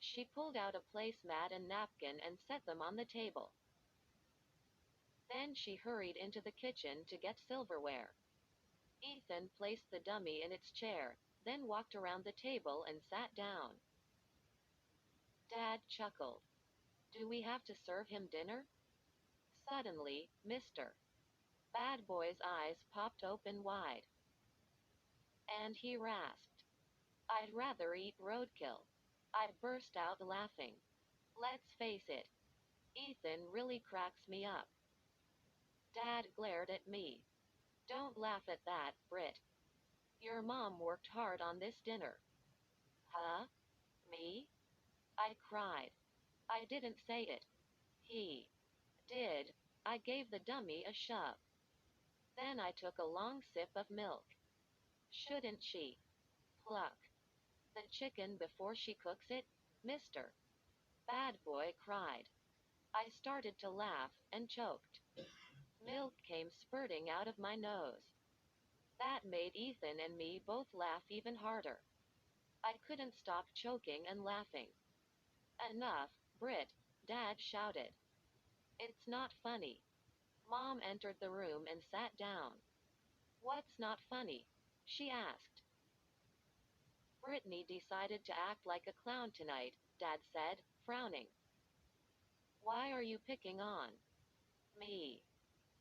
She pulled out a placemat and napkin and set them on the table. Then she hurried into the kitchen to get silverware. Ethan placed the dummy in its chair, then walked around the table and sat down. Dad chuckled. Do we have to serve him dinner? Suddenly, Mr. Bad Boy's eyes popped open wide. And he rasped. I'd rather eat roadkill. I burst out laughing. Let's face it. Ethan really cracks me up. Dad glared at me. Don't laugh at that, Britt. Your mom worked hard on this dinner. Huh? Me? I cried. I didn't say it. He did. I gave the dummy a shove. Then I took a long sip of milk. Shouldn't she pluck the chicken before she cooks it? Mr. Bad Boy cried. I started to laugh and choked. Milk came spurting out of my nose. That made Ethan and me both laugh even harder. I couldn't stop choking and laughing. Enough, Britt, Dad shouted. It's not funny. Mom entered the room and sat down. What's not funny? She asked. Brittany decided to act like a clown tonight, Dad said, frowning. Why are you picking on me?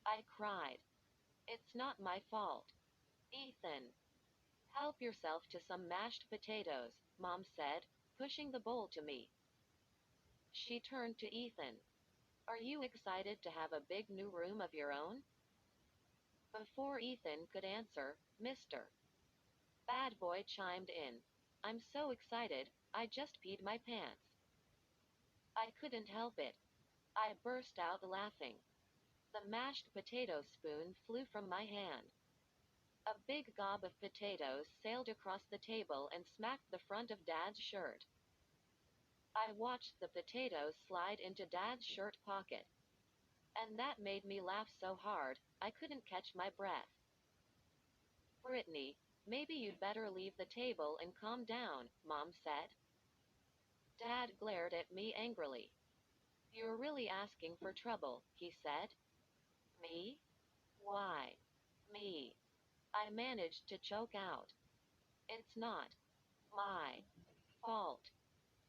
I cried. It's not my fault. Ethan. Help yourself to some mashed potatoes, Mom said, pushing the bowl to me. She turned to Ethan. Are you excited to have a big new room of your own? Before Ethan could answer, Mr. Bad Boy chimed in. I'm so excited, I just peed my pants. I couldn't help it. I burst out laughing. The mashed potato spoon flew from my hand. A big gob of potatoes sailed across the table and smacked the front of Dad's shirt. I watched the potatoes slide into Dad's shirt pocket. And that made me laugh so hard, I couldn't catch my breath. Brittany, maybe you'd better leave the table and calm down, Mom said. Dad glared at me angrily. You're really asking for trouble, he said. Me? Why? Me. I managed to choke out. It's not my fault.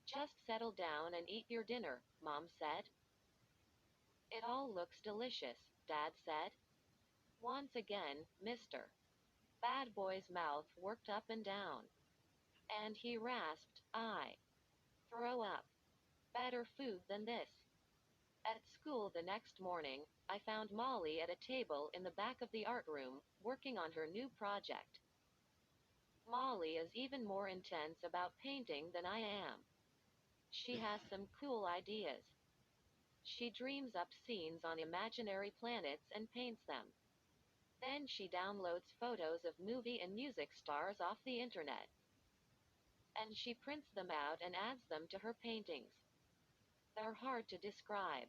Just settle down and eat your dinner, Mom said. It all looks delicious, Dad said. Once again, Mr. Bad Boy's mouth worked up and down. And he rasped, I throw up. Better food than this. At school the next morning, I found Molly at a table in the back of the art room, working on her new project. Molly is even more intense about painting than I am. She has some cool ideas. She dreams up scenes on imaginary planets and paints them. Then she downloads photos of movie and music stars off the internet. And she prints them out and adds them to her paintings. They're hard to describe.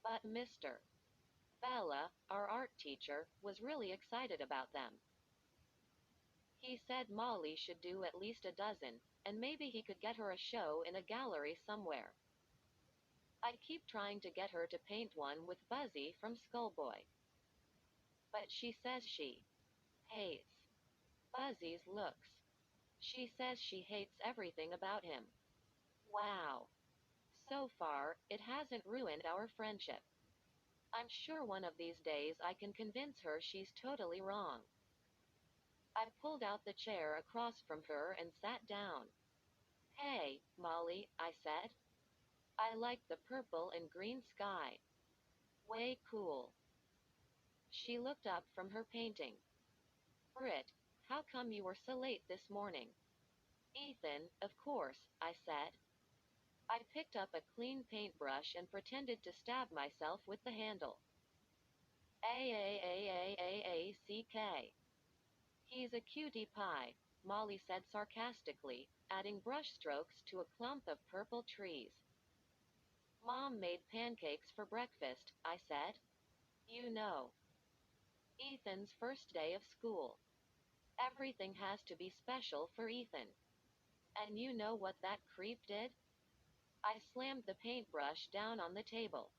But Mr. Bella, our art teacher, was really excited about them. He said Molly should do at least a dozen, and maybe he could get her a show in a gallery somewhere. I keep trying to get her to paint one with Buzzy from Skullboy. But she says she hates Buzzy's looks. She says she hates everything about him. Wow. So far, it hasn't ruined our friendship. I'm sure one of these days I can convince her she's totally wrong. I pulled out the chair across from her and sat down. Hey, Molly, I said. I like the purple and green sky. Way cool. She looked up from her painting. Britt, how come you were so late this morning? Ethan, of course, I said. I picked up a clean paintbrush and pretended to stab myself with the handle. A-A-A-A-A-A-C-K. He's a cutie pie, Molly said sarcastically, adding brushstrokes to a clump of purple trees. Mom made pancakes for breakfast, I said. You know. Ethan's first day of school. Everything has to be special for Ethan. And you know what that creep did? I slammed the paintbrush down on the table.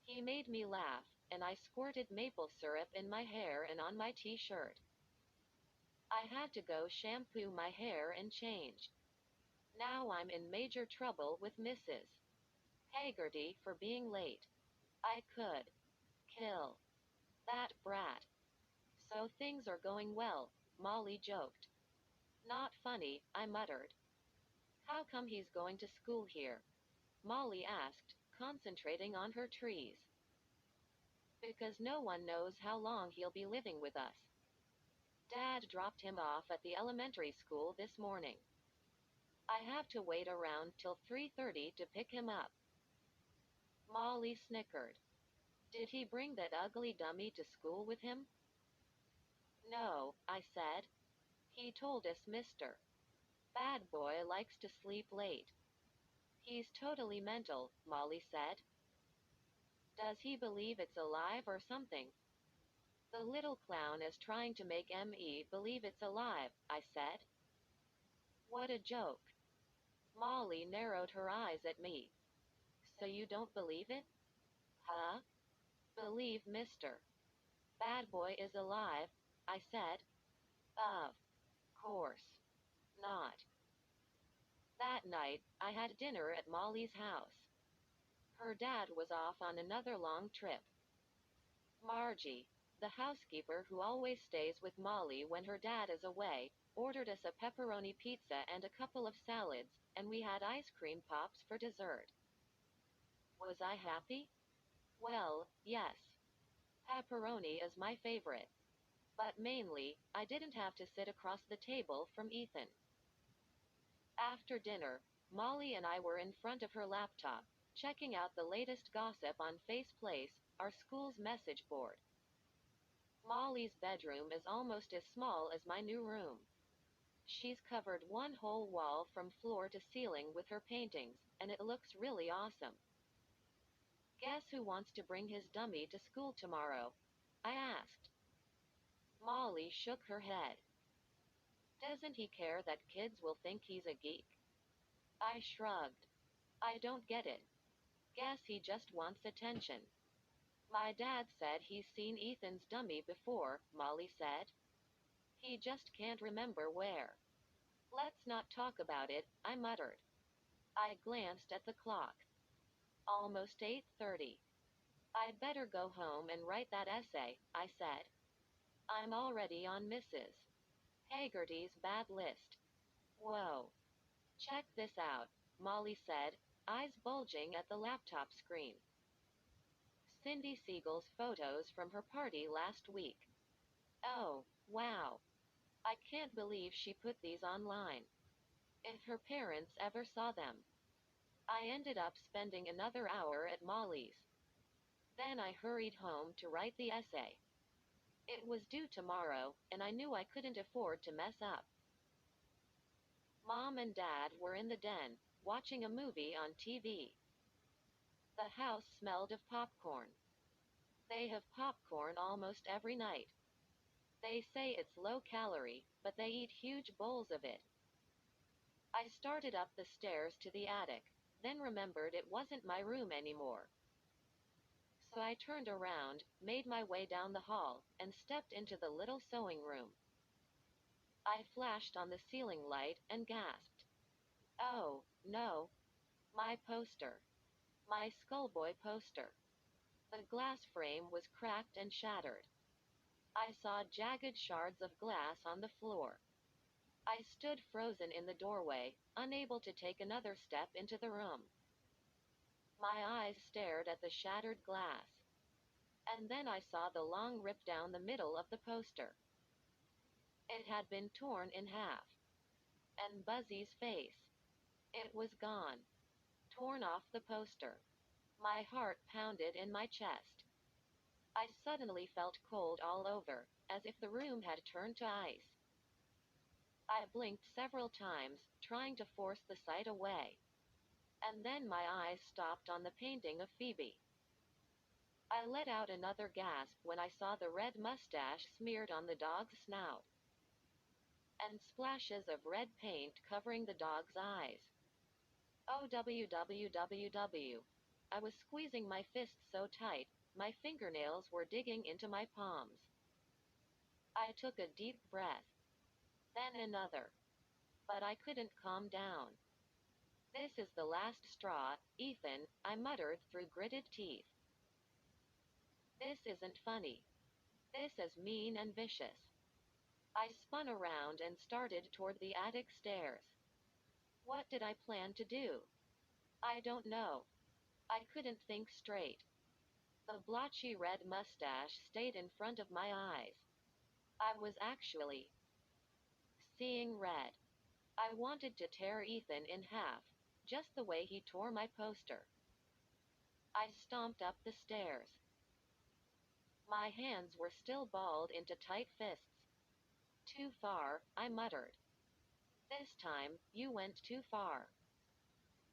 He made me laugh, and I squirted maple syrup in my hair and on my t-shirt. I had to go shampoo my hair and change. Now I'm in major trouble with Mrs. Haggerty for being late. I could kill that brat. So things are going well, Molly joked. Not funny, I muttered. How come he's going to school here? Molly asked, concentrating on her trees. Because no one knows how long he'll be living with us. Dad dropped him off at the elementary school this morning. I have to wait around till 3:30 to pick him up. Molly snickered. Did he bring that ugly dummy to school with him? No, I said. He told us Mr. Bad Boy likes to sleep late. He's totally mental, Molly said. Does he believe it's alive or something? The little clown is trying to make me believe it's alive, I said. What a joke. Molly narrowed her eyes at me. So you don't believe it? Huh? Believe Mr. Bad Boy is alive, I said. Of course not. That night, I had dinner at Molly's house. Her dad was off on another long trip. Margie, the housekeeper who always stays with Molly when her dad is away, ordered us a pepperoni pizza and a couple of salads, and we had ice cream pops for dessert. Was I happy? Well, yes. Pepperoni is my favorite. But mainly, I didn't have to sit across the table from Ethan. After dinner, Molly and I were in front of her laptop, checking out the latest gossip on Faceplace, our school's message board. Molly's bedroom is almost as small as my new room. She's covered one whole wall from floor to ceiling with her paintings, and it looks really awesome. Guess who wants to bring his dummy to school tomorrow? I asked. Molly shook her head. Doesn't he care that kids will think he's a geek? I shrugged. I don't get it. Guess he just wants attention. My dad said he's seen Ethan's dummy before, Molly said. He just can't remember where. Let's not talk about it, I muttered. I glanced at the clock. Almost 8:30. I'd better go home and write that essay, I said. I'm already on Mrs. Haggerty's bad list. Whoa. Check this out, Molly said, eyes bulging at the laptop screen. Cindy Siegel's photos from her party last week. Oh, wow. I can't believe she put these online. If her parents ever saw them. I ended up spending another hour at Molly's. Then I hurried home to write the essay. It was due tomorrow, and I knew I couldn't afford to mess up. Mom and Dad were in the den, watching a movie on TV. The house smelled of popcorn. They have popcorn almost every night. They say it's low calorie, but they eat huge bowls of it. I started up the stairs to the attic, then remembered it wasn't my room anymore. So I turned around, made my way down the hall, and stepped into the little sewing room. I flashed on the ceiling light and gasped. Oh, no. My poster. My Skullboy poster. The glass frame was cracked and shattered. I saw jagged shards of glass on the floor. I stood frozen in the doorway, unable to take another step into the room. My eyes stared at the shattered glass. And then I saw the long rip down the middle of the poster. It had been torn in half. And Buzzy's face. It was gone. Torn off the poster. My heart pounded in my chest. I suddenly felt cold all over, as if the room had turned to ice. I blinked several times, trying to force the sight away. And then my eyes stopped on the painting of Phoebe. I let out another gasp when I saw the red mustache smeared on the dog's snout, and splashes of red paint covering the dog's eyes. Oh, www. I was squeezing my fists so tight, my fingernails were digging into my palms. I took a deep breath. Then another. But I couldn't calm down. This is the last straw, Ethan, I muttered through gritted teeth. This isn't funny. This is mean and vicious. I spun around and started toward the attic stairs. What did I plan to do? I don't know. I couldn't think straight. The blotchy red mustache stayed in front of my eyes. I was actually seeing red. I wanted to tear Ethan in half, just the way he tore my poster. I stomped up the stairs. My hands were still balled into tight fists. Too far, I muttered. This time, you went too far.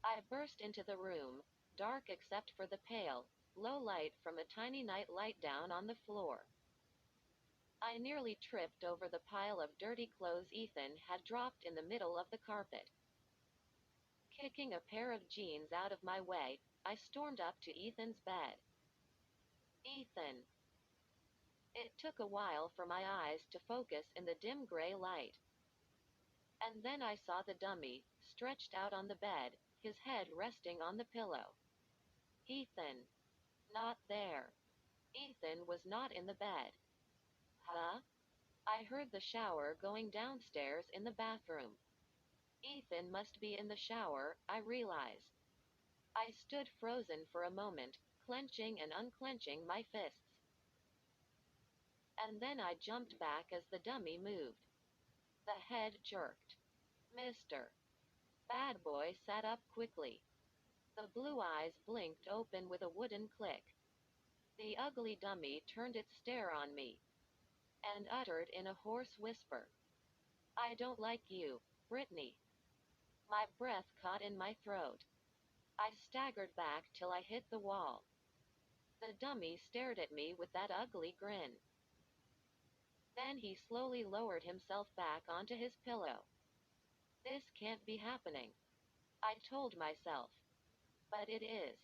I burst into the room, dark except for the pale, low light from a tiny night light down on the floor. I nearly tripped over the pile of dirty clothes Ethan had dropped in the middle of the carpet. Kicking a pair of jeans out of my way, I stormed up to Ethan's bed. Ethan. It took a while for my eyes to focus in the dim gray light. And then I saw the dummy, stretched out on the bed, his head resting on the pillow. Ethan. Not there. Ethan was not in the bed. Huh? I heard the shower going downstairs in the bathroom. Ethan must be in the shower, I realized. I stood frozen for a moment, clenching and unclenching my fists. And then I jumped back as the dummy moved. The head jerked. Mr. Bad Boy sat up quickly. The blue eyes blinked open with a wooden click. The ugly dummy turned its stare on me, and uttered in a hoarse whisper, I don't like you, Brittany. My breath caught in my throat. I staggered back till I hit the wall. The dummy stared at me with that ugly grin. Then he slowly lowered himself back onto his pillow. This can't be happening, I told myself. But it is.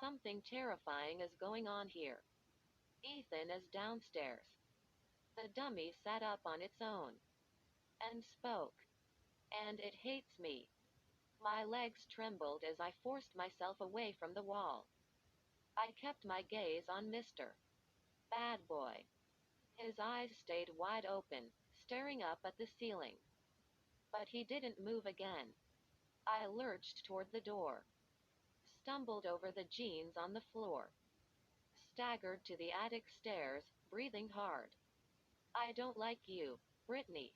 Something terrifying is going on here. Ethan is downstairs. The dummy sat up on its own. And spoke. And it hates me. My legs trembled as I forced myself away from the wall. I kept my gaze on Mr. Bad Boy. His eyes stayed wide open, staring up at the ceiling. But he didn't move again. I lurched toward the door. Stumbled over the jeans on the floor. Staggered to the attic stairs, breathing hard. I don't like you, Brittany.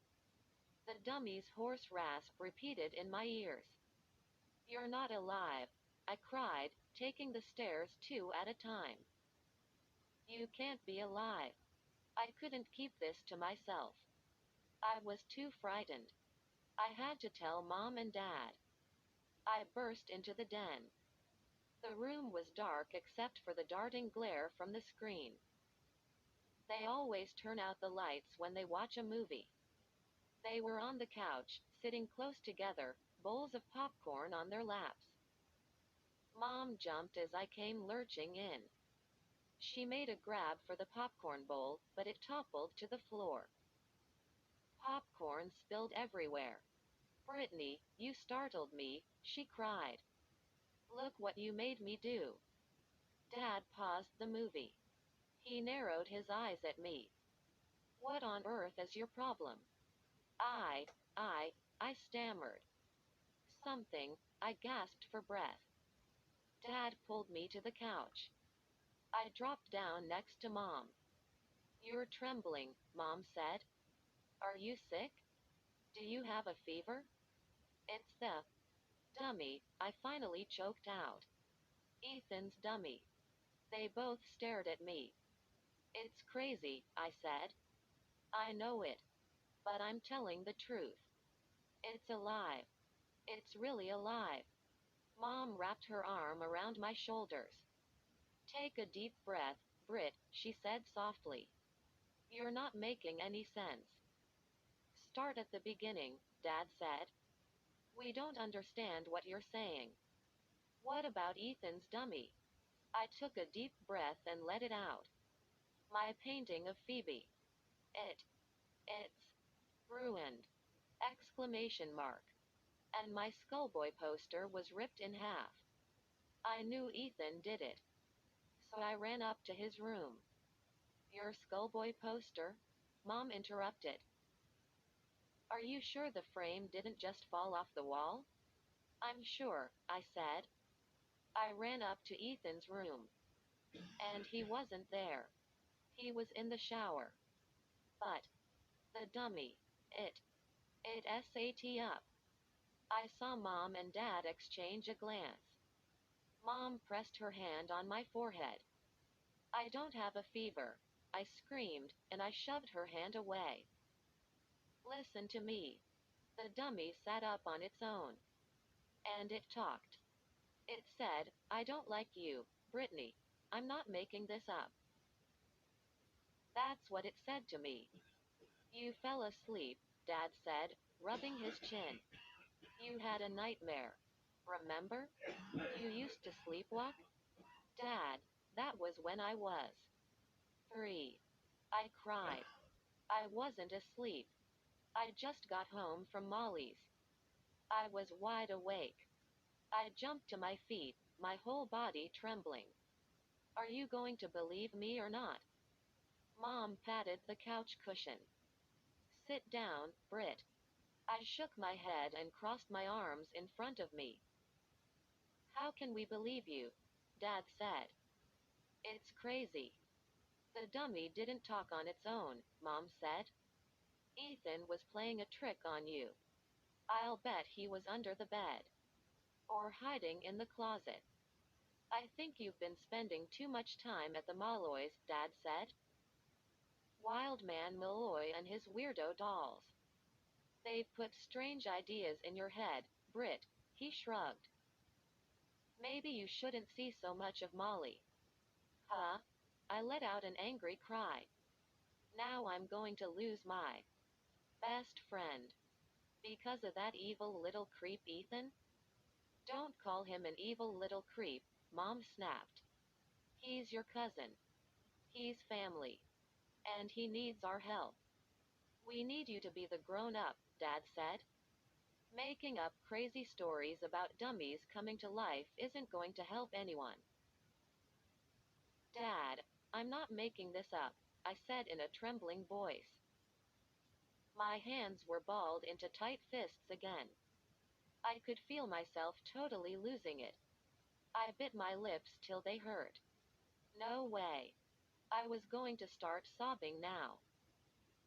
The dummy's hoarse rasp repeated in my ears. You're not alive, I cried, taking the stairs two at a time. You can't be alive. I couldn't keep this to myself. I was too frightened. I had to tell Mom and Dad. I burst into the den. The room was dark except for the darting glare from the screen. They always turn out the lights when they watch a movie. They were on the couch, sitting close together, bowls of popcorn on their laps. Mom jumped as I came lurching in. She made a grab for the popcorn bowl, but it toppled to the floor. Popcorn spilled everywhere. Brittany, you startled me, she cried. Look what you made me do. Dad paused the movie. He narrowed his eyes at me. What on earth is your problem? I, I, I stammered. Something, I gasped for breath. Dad pulled me to the couch. I dropped down next to Mom. You're trembling, Mom said. Are you sick? Do you have a fever? It's the dummy, I finally choked out. Ethan's dummy. They both stared at me. It's crazy, I said. I know it. But I'm telling the truth. It's alive. It's really alive. Mom wrapped her arm around my shoulders. Take a deep breath, Britt, she said softly. You're not making any sense. Start at the beginning, Dad said. We don't understand what you're saying. What about Ethan's dummy? I took a deep breath and let it out. My painting of Phoebe. It's ruined. Exclamation mark. And my Skullboy poster was ripped in half. I knew Ethan did it. So I ran up to his room. Your Skullboy poster? Mom interrupted. Are you sure the frame didn't just fall off the wall? I'm sure, I said. I ran up to Ethan's room. And he wasn't there. He was in the shower. But the dummy, it sat up. I saw Mom and Dad exchange a glance. Mom pressed her hand on my forehead. I don't have a fever, I screamed, and I shoved her hand away. Listen to me. The dummy sat up on its own. And it talked. It said, I don't like you, Brittany. I'm not making this up. That's what it said to me. You fell asleep, Dad said, rubbing his chin. You had a nightmare. Remember? You used to sleepwalk? Dad, that was when I was 3. I cried. I wasn't asleep. I just got home from Molly's. I was wide awake. I jumped to my feet, my whole body trembling. Are you going to believe me or not? Mom patted the couch cushion. Sit down, Britt. I shook my head and crossed my arms in front of me. How can we believe you? Dad said. It's crazy. The dummy didn't talk on its own, Mom said. Ethan was playing a trick on you. I'll bet he was under the bed. Or hiding in the closet. I think you've been spending too much time at the Malloys, Dad said. Wildman Malloy and his weirdo dolls. They've put strange ideas in your head, Britt, he shrugged. Maybe you shouldn't see so much of Molly. Huh? I let out an angry cry. Now I'm going to lose my best friend. Because of that evil little creep Ethan? Don't call him an evil little creep, Mom snapped. He's your cousin. He's family. And he needs our help. We need you to be the grown-up, Dad said. Making up crazy stories about dummies coming to life isn't going to help anyone. Dad, I'm not making this up, I said in a trembling voice. My hands were balled into tight fists again. I could feel myself totally losing it. I bit my lips till they hurt. No way. I was going to start sobbing now.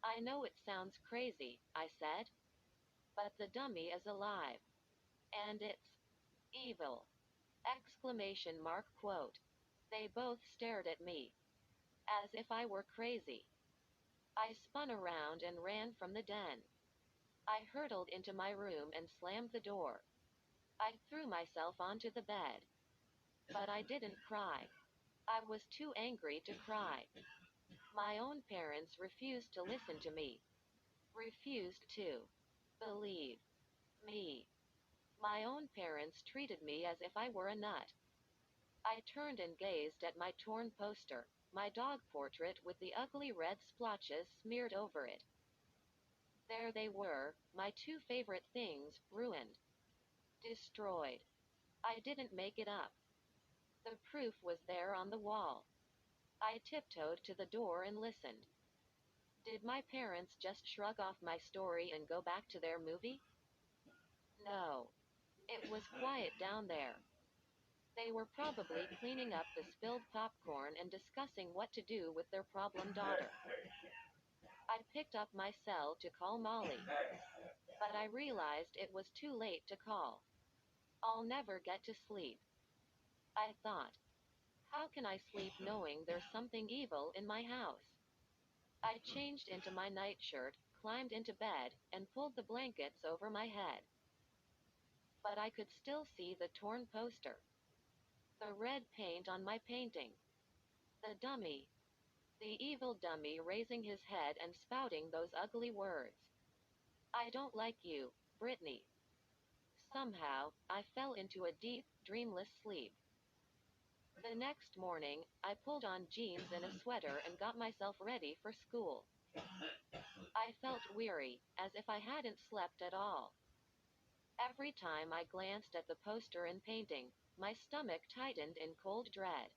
I know it sounds crazy, I said. But the dummy is alive. And it's evil. Exclamation mark quote. They both stared at me. As if I were crazy. I spun around and ran from the den. I hurtled into my room and slammed the door. I threw myself onto the bed. But I didn't cry. I was too angry to cry. My own parents refused to listen to me, refused to believe me. My own parents treated me as if I were a nut. I turned and gazed at my torn poster, my dog portrait with the ugly red splotches smeared over it. There they were, my two favorite things, ruined, destroyed. I didn't make it up. The proof was there on the wall. I tiptoed to the door and listened. Did my parents just shrug off my story and go back to their movie? No. It was quiet down there. They were probably cleaning up the spilled popcorn and discussing what to do with their problem daughter. I picked up my cell to call Molly, but I realized it was too late to call. I'll never get to sleep. I thought. How can I sleep knowing there's something evil in my house? I changed into my nightshirt, climbed into bed, and pulled the blankets over my head. But I could still see the torn poster, the red paint on my painting, the dummy, the evil dummy raising his head and spouting those ugly words. I don't like you, Brittany. Somehow, I fell into a deep, dreamless sleep. The next morning, I pulled on jeans and a sweater and got myself ready for school. I felt weary, as if I hadn't slept at all. Every time I glanced at the poster and painting, my stomach tightened in cold dread.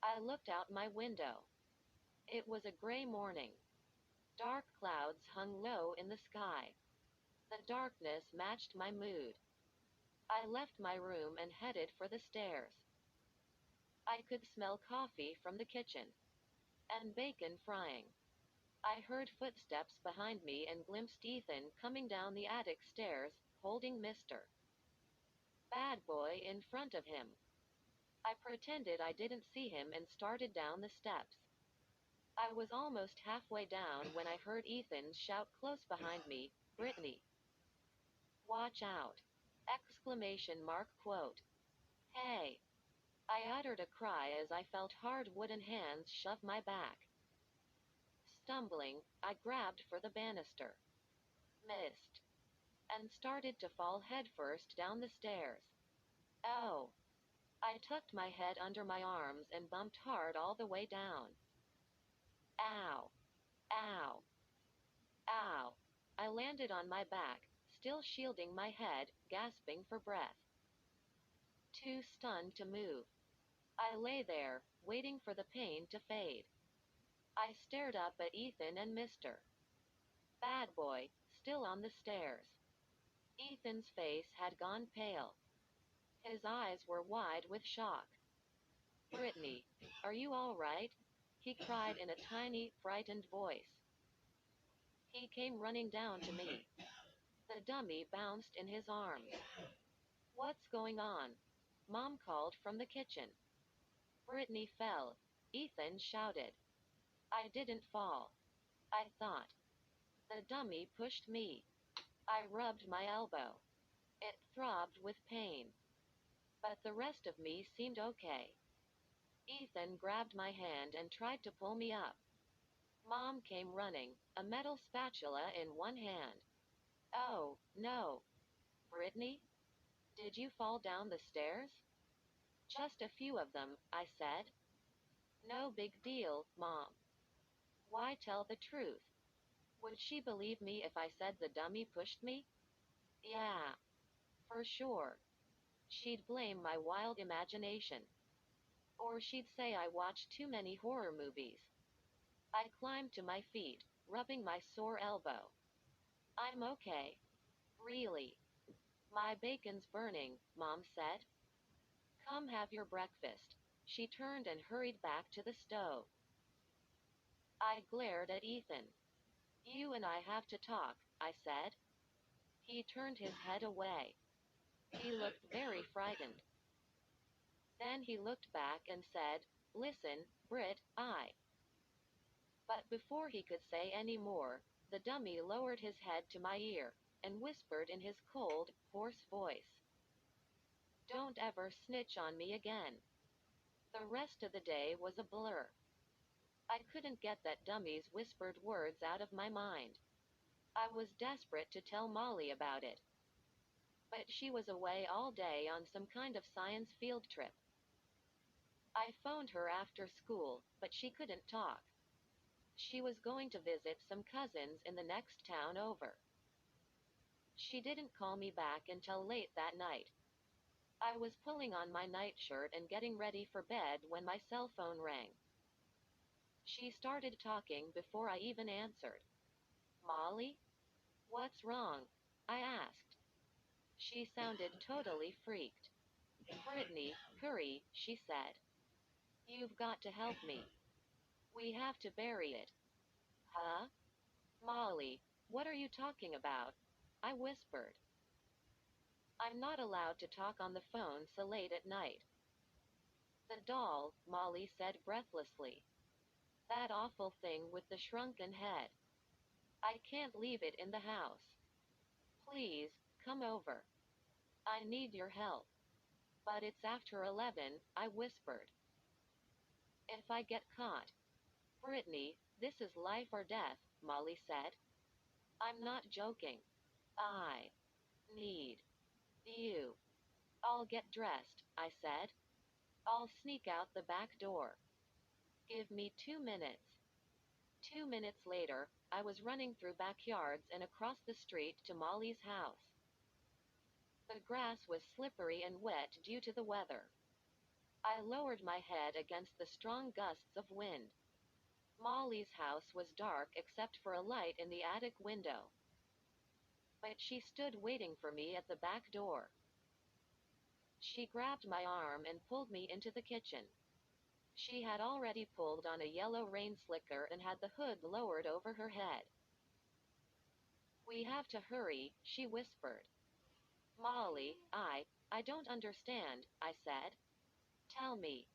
I looked out my window. It was a gray morning. Dark clouds hung low in the sky. The darkness matched my mood. I left my room and headed for the stairs. I could smell coffee from the kitchen, and bacon frying. I heard footsteps behind me and glimpsed Ethan coming down the attic stairs, holding Mr. Bad Boy in front of him. I pretended I didn't see him and started down the steps. I was almost halfway down when I heard Ethan shout close behind me, "Brittany, watch out!" Exclamation mark quote. Hey! I uttered a cry as I felt hard wooden hands shove my back. Stumbling, I grabbed for the banister, missed, and started to fall headfirst down the stairs. Oh! I tucked my head under my arms and bumped hard all the way down. Ow! Ow! Ow! I landed on my back, still shielding my head, gasping for breath. Too stunned to move. I lay there, waiting for the pain to fade. I stared up at Ethan and Mr. Bad Boy, still on the stairs. Ethan's face had gone pale. His eyes were wide with shock. "Brittany, are you all right?" he cried in a tiny, frightened voice. He came running down to me. The dummy bounced in his arms. "What's going on?" Mom called from the kitchen. "Brittany fell," Ethan shouted. "I didn't fall," I thought. "The dummy pushed me." I rubbed my elbow. It throbbed with pain. But the rest of me seemed okay. Ethan grabbed my hand and tried to pull me up. Mom came running, a metal spatula in one hand. "Oh, no. Brittany? Did you fall down the stairs?" "Just a few of them," I said. "No big deal, Mom." Why tell the truth? Would she believe me if I said the dummy pushed me? Yeah, for sure. She'd blame my wild imagination. Or she'd say I watched too many horror movies. I climbed to my feet, rubbing my sore elbow. "I'm okay. Really. My bacon's burning," Mom said. "Come have your breakfast." She turned and hurried back to the stove. I glared at Ethan. "You and I have to talk," I said. He turned his head away. He looked very frightened. Then he looked back and said, "Listen, Britt, But before he could say any more, the dummy lowered his head to my ear and whispered in his cold, hoarse voice, "Don't ever snitch on me again." The rest of the day was a blur. I couldn't get that dummy's whispered words out of my mind. I was desperate to tell Molly about it. But she was away all day on some kind of science field trip. I phoned her after school, but she couldn't talk. She was going to visit some cousins in the next town over. She didn't call me back until late that night. I was pulling on my nightshirt and getting ready for bed when my cell phone rang. She started talking before I even answered. Molly? What's wrong? I asked. She sounded totally freaked. Brittany, hurry, she said. You've got to help me. We have to bury it. Huh? Molly, what are you talking about? I whispered. I'm not allowed to talk on the phone so late at night. The doll, Molly said breathlessly. That awful thing with the shrunken head. I can't leave it in the house. Please, come over. I need your help. But it's after 11, I whispered. If I get caught. Brittany, this is life or death, Molly said. I'm not joking. I need you. I'll get dressed, I said. I'll sneak out the back door. Give me 2 minutes. 2 minutes later, I was running through backyards and across the street to Molly's house. The grass was slippery and wet due to the weather. I lowered my head against the strong gusts of wind. Molly's house was dark except for a light in the attic window. But she stood waiting for me at the back door. She grabbed my arm and pulled me into the kitchen. She had already pulled on a yellow rain slicker and had the hood lowered over her head. We have to hurry, she whispered. Molly, I don't understand, I said. Tell me,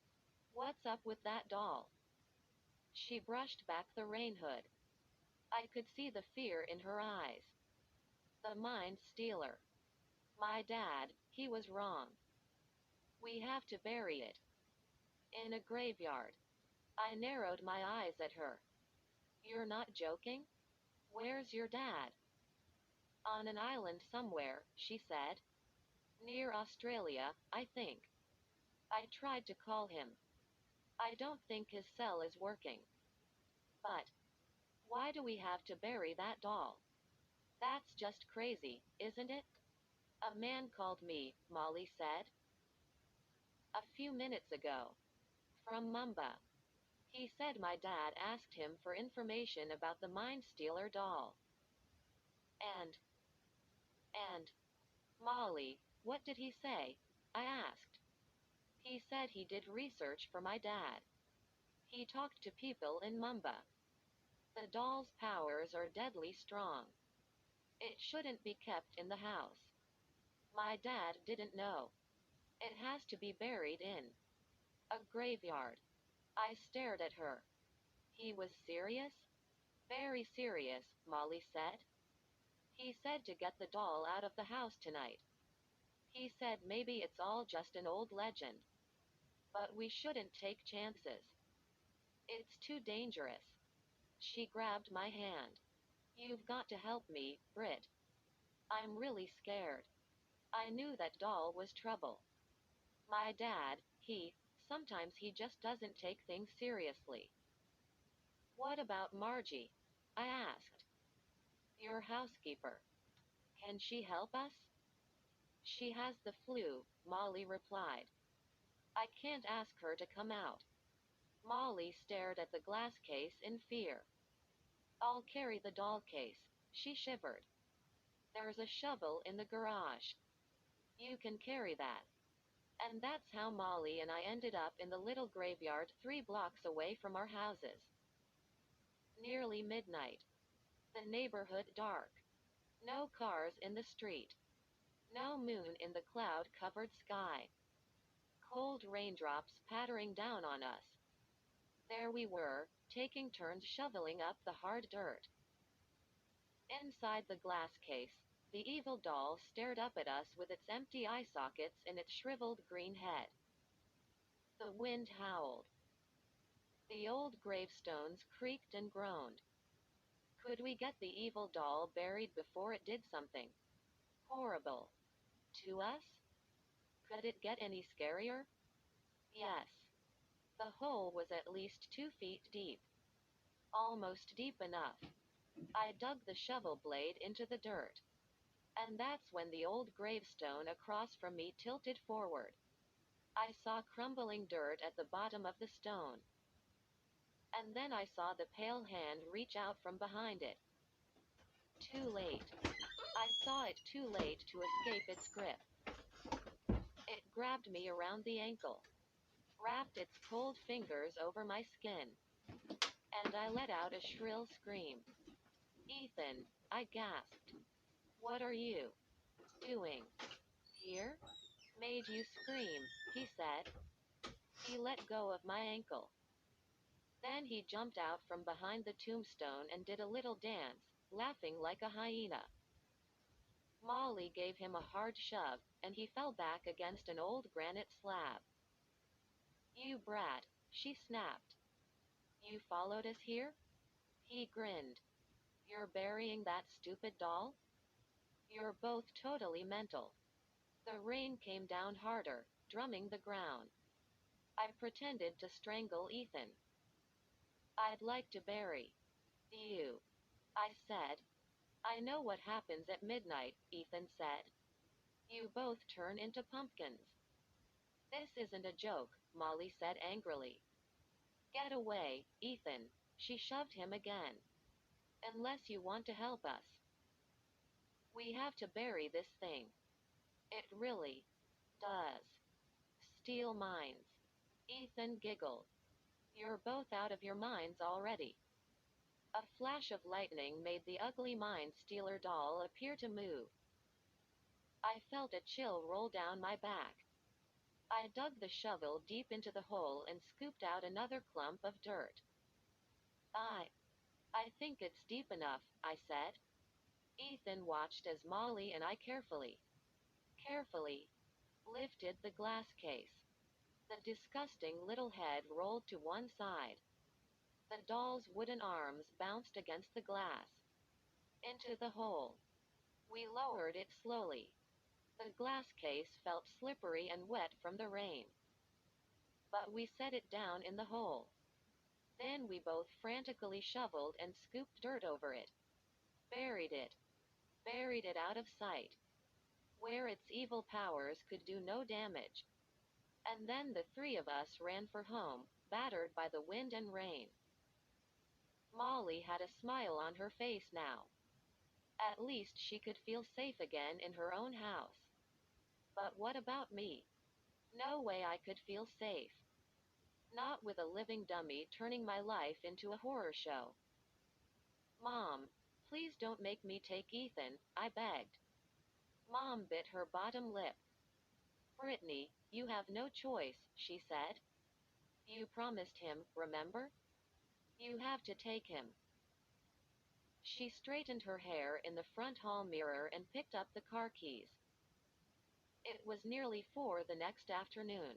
what's up with that doll? She brushed back the rain hood. I could see the fear in her eyes. The mind stealer. My dad, he was wrong. We have to bury it. In a graveyard. I narrowed my eyes at her. You're not joking? Where's your dad? On an island somewhere, she said. Near Australia, I think. I tried to call him. I don't think his cell is working. But why do we have to bury that doll? That's just crazy, isn't it? A man called me, Molly said. A few minutes ago. From Mumba. He said my dad asked him for information about the Mind Stealer doll. And, and, Molly, what did he say? I asked. He said he did research for my dad. He talked to people in Mumba. The doll's powers are deadly strong. It shouldn't be kept in the house. My dad didn't know. It has to be buried in a graveyard. I stared at her. He was serious? Very serious, Molly said. He said to get the doll out of the house tonight. He said maybe it's all just an old legend. But we shouldn't take chances. It's too dangerous. She grabbed my hand. You've got to help me, Britt. I'm really scared. I knew that doll was trouble. My dad, sometimes he just doesn't take things seriously. What about Margie? I asked. Your housekeeper. Can she help us? She has the flu, Molly replied. I can't ask her to come out. Molly stared at the glass case in fear. I'll carry the doll case, she shivered. There's a shovel in the garage. You can carry that. And that's how Molly and I ended up in the little graveyard 3 blocks away from our houses. Nearly midnight. The neighborhood dark. No cars in the street. No moon in the cloud-covered sky. Cold raindrops pattering down on us. There we were, taking turns shoveling up the hard dirt. Inside the glass case, the evil doll stared up at us with its empty eye sockets and its shriveled green head. The wind howled. The old gravestones creaked and groaned. Could we get the evil doll buried before it did something horrible to us? Could it get any scarier? Yes. The hole was at least 2 feet deep. Almost deep enough. I dug the shovel blade into the dirt. And that's when the old gravestone across from me tilted forward. I saw crumbling dirt at the bottom of the stone. And then I saw the pale hand reach out from behind it. Too late. I saw it too late to escape its grip. It grabbed me around the ankle, wrapped its cold fingers over my skin, and I let out a shrill scream. Ethan, I gasped. What are you doing here? Made you scream, he said. He let go of my ankle. Then he jumped out from behind the tombstone and did a little dance, laughing like a hyena. Molly gave him a hard shove, and he fell back against an old granite slab. You brat, she snapped. You followed us here? He grinned. You're burying that stupid doll? You're both totally mental. The rain came down harder, drumming the ground. I pretended to strangle Ethan. I'd like to bury you, I said. I know what happens at midnight, Ethan said. You both turn into pumpkins. This isn't a joke, Molly said angrily. Get away, Ethan. She shoved him again. Unless you want to help us. We have to bury this thing. It really does. Steal minds. Ethan giggled. You're both out of your minds already. A flash of lightning made the ugly mind stealer doll appear to move. I felt a chill roll down my back. I dug the shovel deep into the hole and scooped out another clump of dirt. I think it's deep enough, I said. Ethan watched as Molly and I carefully lifted the glass case. The disgusting little head rolled to one side. The doll's wooden arms bounced against the glass. Into the hole. We lowered it slowly. The glass case felt slippery and wet from the rain. But we set it down in the hole. Then we both frantically shoveled and scooped dirt over it. Buried it. Buried it out of sight. Where its evil powers could do no damage. And then the three of us ran for home, battered by the wind and rain. Molly had a smile on her face now. At least she could feel safe again in her own house. But what about me? No way I could feel safe. Not with a living dummy turning my life into a horror show. Mom, please don't make me take Ethan, I begged. Mom bit her bottom lip. Brittany, you have no choice, she said. You promised him, remember? You have to take him. She straightened her hair in the front hall mirror and picked up the car keys. It was nearly 4 the next afternoon.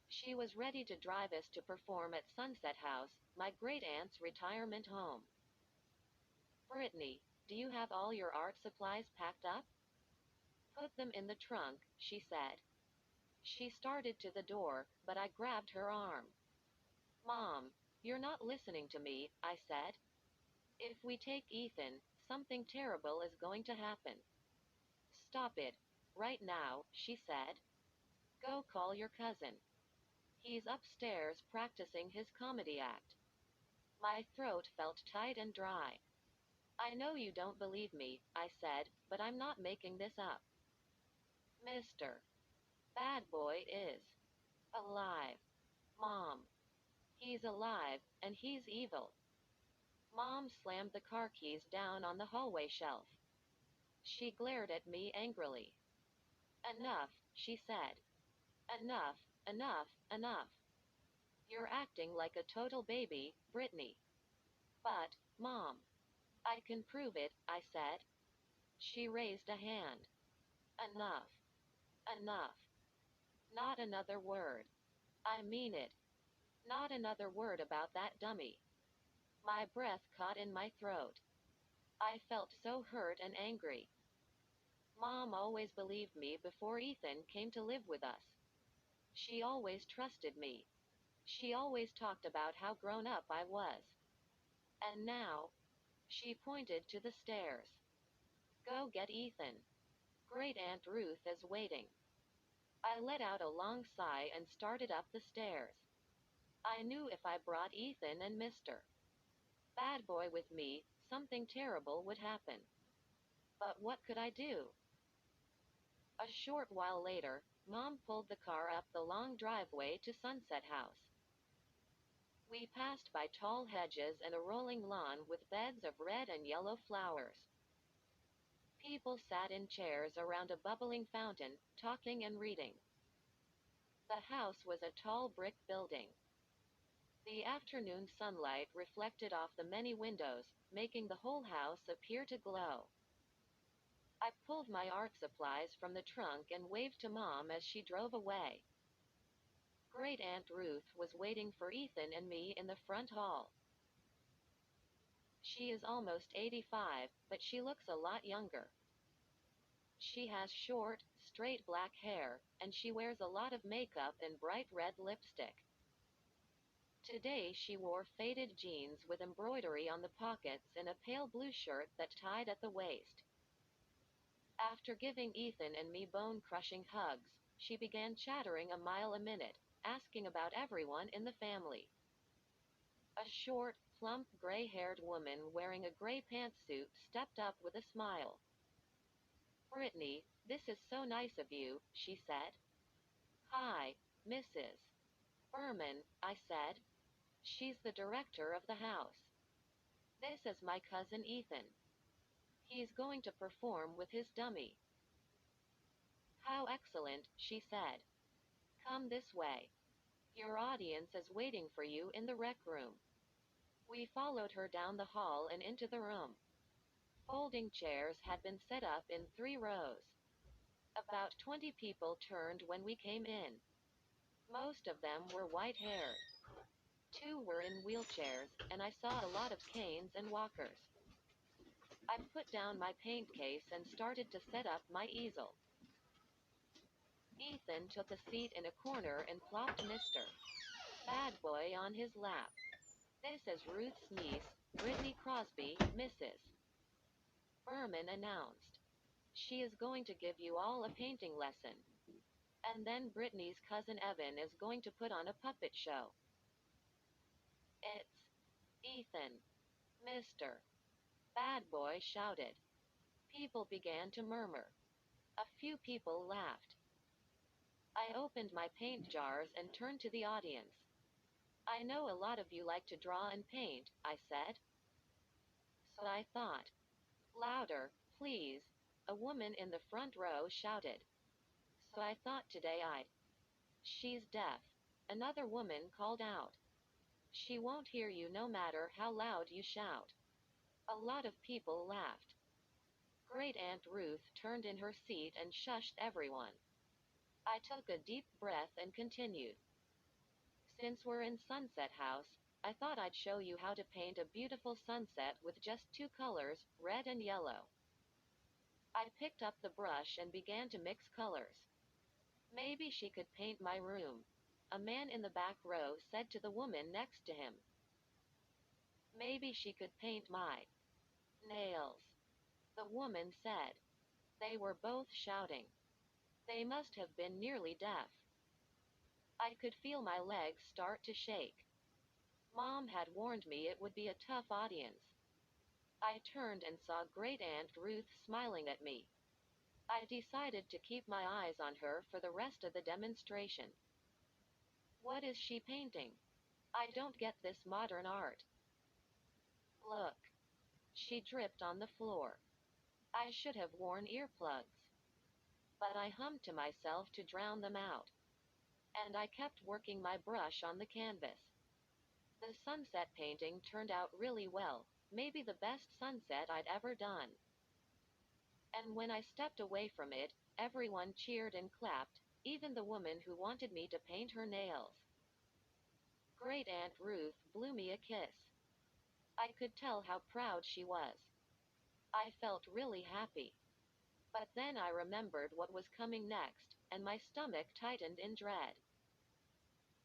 She was ready to drive us to perform at Sunset House, my great-aunt's retirement home. Brittany, do you have all your art supplies packed up? Put them in the trunk, she said. She started to the door, but I grabbed her arm. Mom, you're not listening to me, I said. If we take Ethan, something terrible is going to happen. Stop it. Right now, she said. Go call your cousin. He's upstairs practicing his comedy act. My throat felt tight and dry. I know you don't believe me, I said, but I'm not making this up. Mr. Bad Boy is alive. Mom. He's alive, and he's evil. Mom slammed the car keys down on the hallway shelf. She glared at me angrily. Enough, she said. Enough, enough, enough. You're acting like a total baby, Brittany. But, Mom. I can prove it, I said. She raised a hand. Enough. Enough. Not another word. I mean it. Not another word about that dummy. My breath caught in my throat. I felt so hurt and angry. Mom always believed me before Ethan came to live with us. She always trusted me. She always talked about how grown up I was. And now, she pointed to the stairs. Go get Ethan. Great Aunt Ruth is waiting. I let out a long sigh and started up the stairs. I knew if I brought Ethan and Mr. Bad Boy with me, something terrible would happen. But what could I do? A short while later, Mom pulled the car up the long driveway to Sunset House. We passed by tall hedges and a rolling lawn with beds of red and yellow flowers. People sat in chairs around a bubbling fountain, talking and reading. The house was a tall brick building. The afternoon sunlight reflected off the many windows, making the whole house appear to glow. I pulled my art supplies from the trunk and waved to Mom as she drove away. Great Aunt Ruth was waiting for Ethan and me in the front hall. She is almost 85, but she looks a lot younger. She has short, straight black hair, and she wears a lot of makeup and bright red lipstick. Today she wore faded jeans with embroidery on the pockets and a pale blue shirt that tied at the waist. After giving Ethan and me bone-crushing hugs, she began chattering a mile a minute, asking about everyone in the family. A short, plump, gray-haired woman wearing a gray pantsuit stepped up with a smile. Brittany, this is so nice of you, she said. Hi, Mrs. Berman, I said. She's the director of the house. This is my cousin Ethan. He's going to perform with his dummy. How excellent, she said. Come this way. Your audience is waiting for you in the rec room. We followed her down the hall and into the room. Folding chairs had been set up in 3 rows. About 20 people turned when we came in. Most of them were white-haired. 2 were in wheelchairs, and I saw a lot of canes and walkers. I put down my paint case and started to set up my easel. Ethan took a seat in a corner and plopped Mr. Bad Boy on his lap. This is Ruth's niece, Brittany Crosby, Mrs. Berman announced. She is going to give you all a painting lesson. And then Brittany's cousin Evan is going to put on a puppet show. It's Ethan. Mr. Bad Boy shouted. People began to murmur. A few people laughed. I opened my paint jars and turned to the audience. I know a lot of you like to draw and paint, I said. So I thought. Louder, please, a woman in the front row shouted. So I thought today I'd. She's deaf, another woman called out. She won't hear you no matter how loud you shout. A lot of people laughed. Great Aunt Ruth turned in her seat and shushed everyone. I took a deep breath and continued. Since we're in Sunset House, I thought I'd show you how to paint a beautiful sunset with just 2 colors, red and yellow. I picked up the brush and began to mix colors. Maybe she could paint my room, a man in the back row said to the woman next to him. Maybe she could paint my nails, the woman said. They were both shouting. They must have been nearly deaf. I could feel my legs start to shake. Mom had warned me it would be a tough audience. I turned and saw Great Aunt Ruth smiling at me. I decided to keep my eyes on her for the rest of the demonstration. What is she painting? I don't get this modern art. Look. She dripped on the floor. I should have worn earplugs. But I hummed to myself to drown them out. And I kept working my brush on the canvas. The sunset painting turned out really well, maybe the best sunset I'd ever done. And when I stepped away from it, everyone cheered and clapped, even the woman who wanted me to paint her nails. Great Aunt Ruth blew me a kiss. I could tell how proud she was. I felt really happy. But then I remembered what was coming next, and my stomach tightened in dread.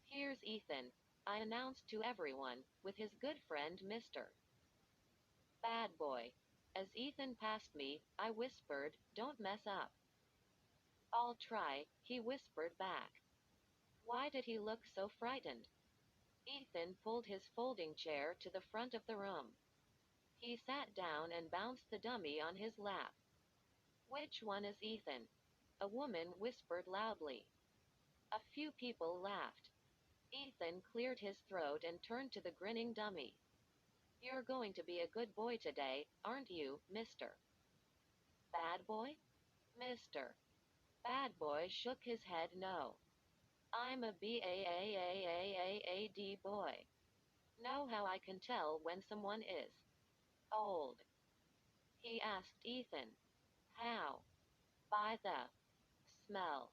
Here's Ethan, I announced to everyone, with his good friend Mr. Bad Boy. As Ethan passed me, I whispered, "Don't mess up." "I'll try," he whispered back. Why did he look so frightened? Ethan pulled his folding chair to the front of the room. He sat down and bounced the dummy on his lap. "Which one is Ethan?" a woman whispered loudly. A few people laughed. Ethan cleared his throat and turned to the grinning dummy. "You're going to be a good boy today, aren't you, Mr. Bad Boy?" Mr. Bad Boy shook his head no. "I'm a BAAAAAAD boy. Know how I can tell when someone is old?" he asked Ethan. "How?" "By the smell."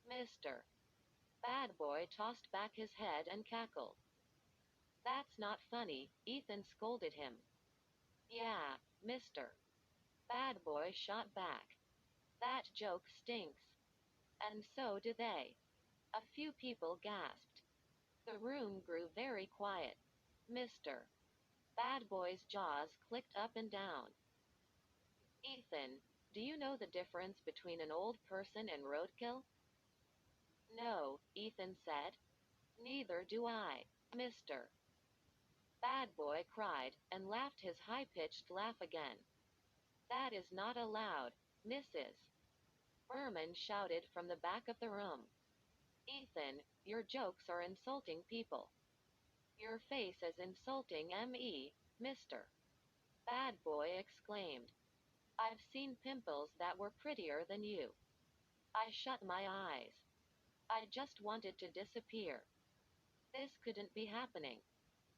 Mr. Bad Boy tossed back his head and cackled. "That's not funny," Ethan scolded him. "Yeah, Mr. Bad Boy shot back. "That joke stinks." And so do they. A few people gasped. The room grew very quiet. Mr. Bad Boy's jaws clicked up and down. "Ethan, do you know the difference between an old person and roadkill?" "No," Ethan said. "Neither do I, Mr. Bad Boy cried, and laughed his high-pitched laugh again. "That is not allowed, Mrs. Berman shouted from the back of the room. "Ethan, your jokes are insulting people. Your face is insulting me, Mr. Bad Boy exclaimed. "I've seen pimples that were prettier than you." I shut my eyes. I just wanted to disappear. This couldn't be happening.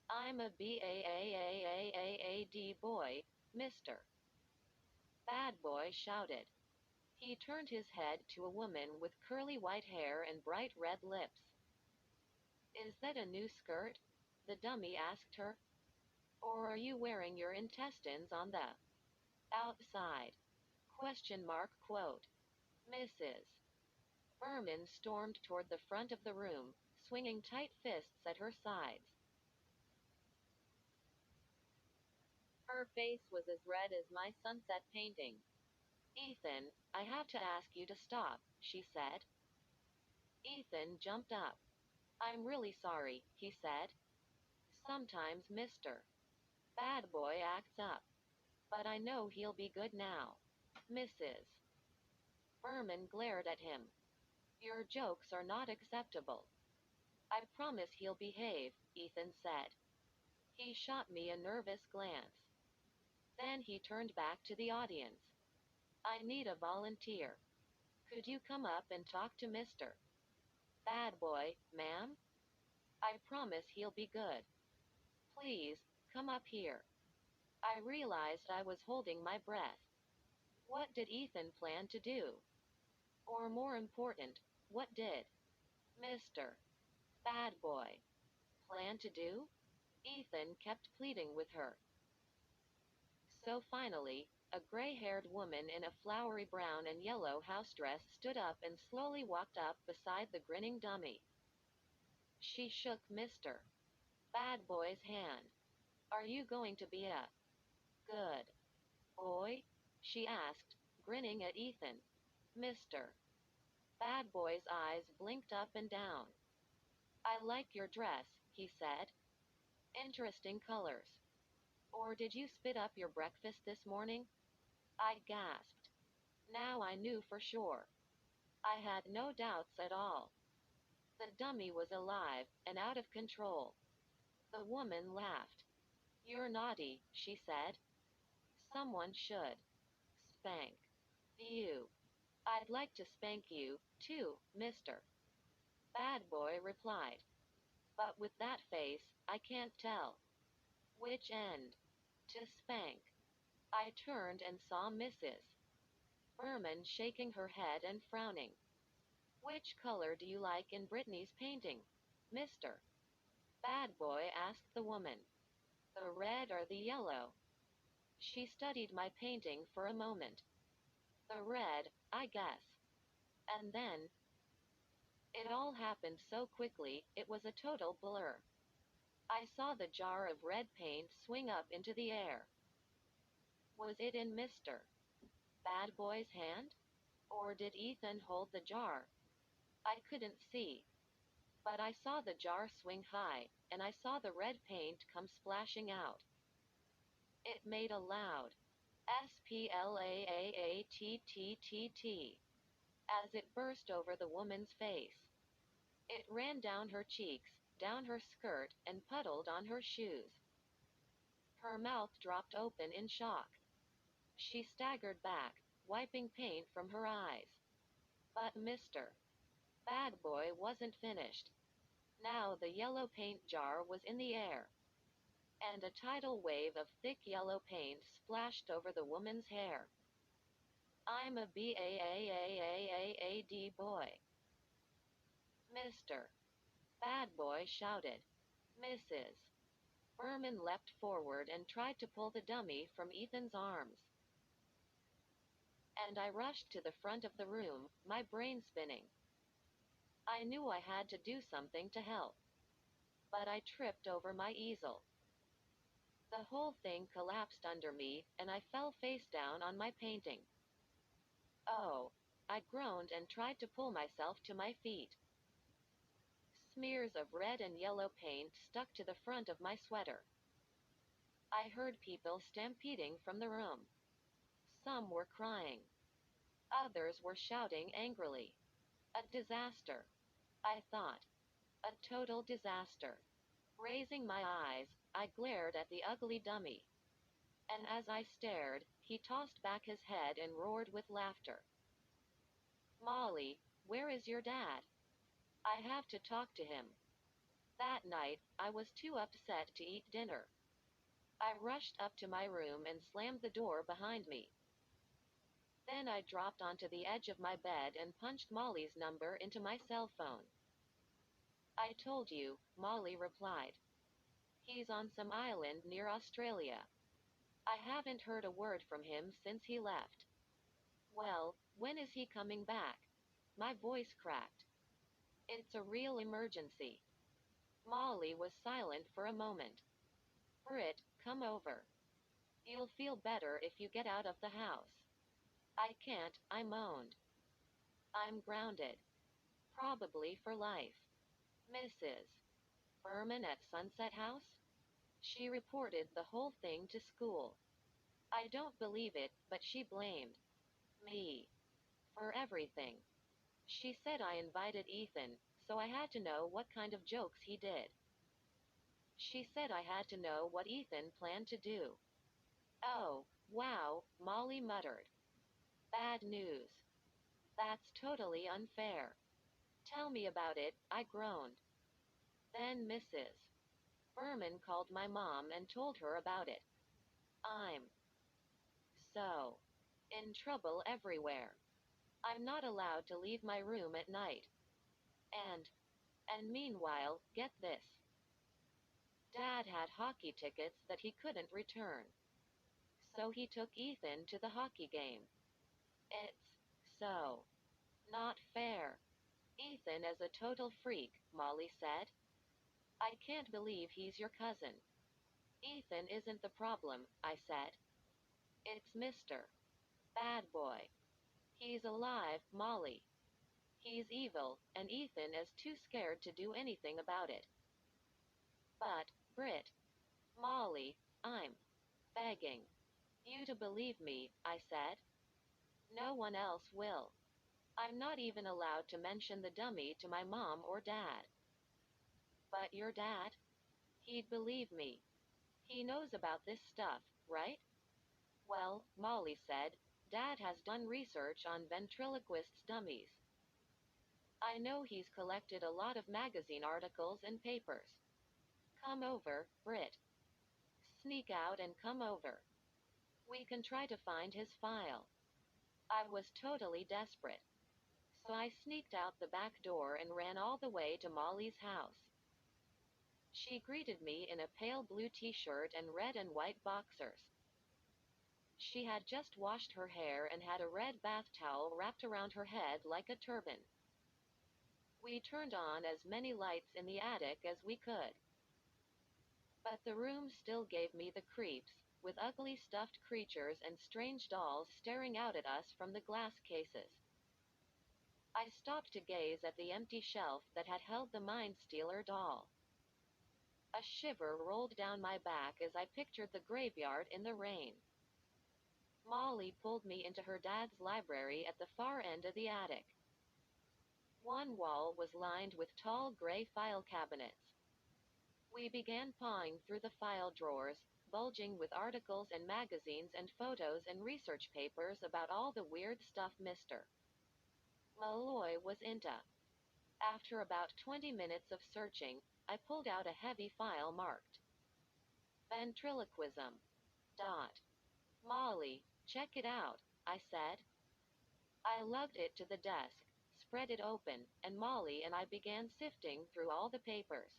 "I'm a BAAAAAD boy, Mr. Bad Boy shouted. He turned his head to a woman with curly white hair and bright red lips. "Is that a new skirt?" the dummy asked her. "Or are you wearing your intestines on the outside?" Question mark quote. Mrs. Berman stormed toward the front of the room, swinging tight fists at her sides. Her face was as red as my sunset painting. "Ethan, I have to ask you to stop," she said. Ethan jumped up. "I'm really sorry," he said. "Sometimes Mr. Bad Boy acts up. But I know he'll be good now." Mrs. Berman glared at him. "Your jokes are not acceptable." "I promise he'll behave," Ethan said. He shot me a nervous glance. Then he turned back to the audience. "I need a volunteer. Could you come up and talk to Mr. Bad Boy, ma'am? I promise he'll be good. Please, come up here." I realized I was holding my breath. What did Ethan plan to do? Or more important, what did Mr. Bad Boy plan to do? Ethan kept pleading with her. So finally, a gray-haired woman in a flowery brown and yellow house dress stood up and slowly walked up beside the grinning dummy. She shook Mr. Bad Boy's hand. "Are you going to be a good boy?" she asked, grinning at Ethan. Mr. Bad Boy's eyes blinked up and down. "I like your dress," he said. "Interesting colors. Or did you spit up your breakfast this morning?" I gasped. Now I knew for sure. I had no doubts at all. The dummy was alive, and out of control. The woman laughed. "You're naughty," she said. "Someone should spank you." "I'd like to spank you, too, Mr. Bad Boy replied. "But with that face, I can't tell which end to spank." I turned and saw Mrs. Berman shaking her head and frowning. "Which color do you like in Brittany's painting, Mr. Bad boy asked the woman. The red or the yellow? She studied my painting for a moment. The red, I guess. And then, it all happened so quickly, it was a total blur. I saw the jar of red paint swing up into the air. Was it in Mr. Bad Boy's hand? Or did Ethan hold the jar? I couldn't see. But I saw the jar swing high, and I saw the red paint come splashing out. It made a loud splaattt as it burst over the woman's face. It ran down her cheeks, down her skirt, and puddled on her shoes. Her mouth dropped open in shock. She staggered back, wiping paint from her eyes. But Mr. Bad Boy wasn't finished. Now the yellow paint jar was in the air, and a tidal wave of thick yellow paint splashed over the woman's hair. I'm a BAAAAAAD boy. Mr. Bad Boy shouted. Mrs. Berman leapt forward and tried to pull the dummy from Ethan's arms. And I rushed to the front of the room, my brain spinning. I knew I had to do something to help. But I tripped over my easel. The whole thing collapsed under me, and I fell face down on my painting. Oh! I groaned and tried to pull myself to my feet. Smears of red and yellow paint stuck to the front of my sweater. I heard people stampeding from the room. Some were crying. Others were shouting angrily. A disaster, I thought. A total disaster. Raising my eyes, I glared at the ugly dummy. And as I stared, he tossed back his head and roared with laughter. Molly, where is your dad? I have to talk to him. That night, I was too upset to eat dinner. I rushed up to my room and slammed the door behind me. Then I dropped onto the edge of my bed and punched Molly's number into my cell phone. I told you, Molly replied. He's on some island near Australia. I haven't heard a word from him since he left. Well, when is he coming back? My voice cracked. It's a real emergency. Molly was silent for a moment. Britt, come over. You'll feel better if you get out of the house. I can't, I moaned. I'm grounded. Probably for life. Mrs. Berman at Sunset House? She reported the whole thing to school. I don't believe it, but she blamed me for everything. She said I invited Ethan, so I had to know what kind of jokes he did. She said I had to know what Ethan planned to do. Oh, wow, Molly muttered. Bad news. That's totally unfair. Tell me about it, I groaned. Then Mrs. Berman called my mom and told her about it. I'm so in trouble everywhere. I'm not allowed to leave my room at night. And, and meanwhile, get this. Dad had hockey tickets that he couldn't return. So he took Ethan to the hockey game. It's so not fair. Ethan is a total freak, Molly said. I can't believe he's your cousin. Ethan isn't the problem, I said. It's Mr. Bad Boy. He's alive, Molly. He's evil, and Ethan is too scared to do anything about it. But, Britt, Molly, I'm begging you to believe me, I said. No one else will. I'm not even allowed to mention the dummy to my mom or dad. But your dad? He'd believe me. He knows about this stuff, right? Well, Molly said, Dad has done research on ventriloquists dummies. I know he's collected a lot of magazine articles and papers. Come over, Britt. Sneak out and come over. We can try to find his file. I was totally desperate. So I sneaked out the back door and ran all the way to Molly's house. She greeted me in a pale blue t-shirt and red and white boxers. She had just washed her hair and had a red bath towel wrapped around her head like a turban. We turned on as many lights in the attic as we could. But the room still gave me the creeps, with ugly stuffed creatures and strange dolls staring out at us from the glass cases. I stopped to gaze at the empty shelf that had held the Mind Stealer doll. A shiver rolled down my back as I pictured the graveyard in the rain. Molly pulled me into her dad's library at the far end of the attic. One wall was lined with tall gray file cabinets. We began pawing through the file drawers, bulging with articles and magazines and photos and research papers about all the weird stuff Mr. Malloy was into. After about 20 minutes of searching, I pulled out a heavy file marked ventriloquism. Molly, check it out, I said. I lugged it to the desk, spread it open, and Molly and I began sifting through all the papers.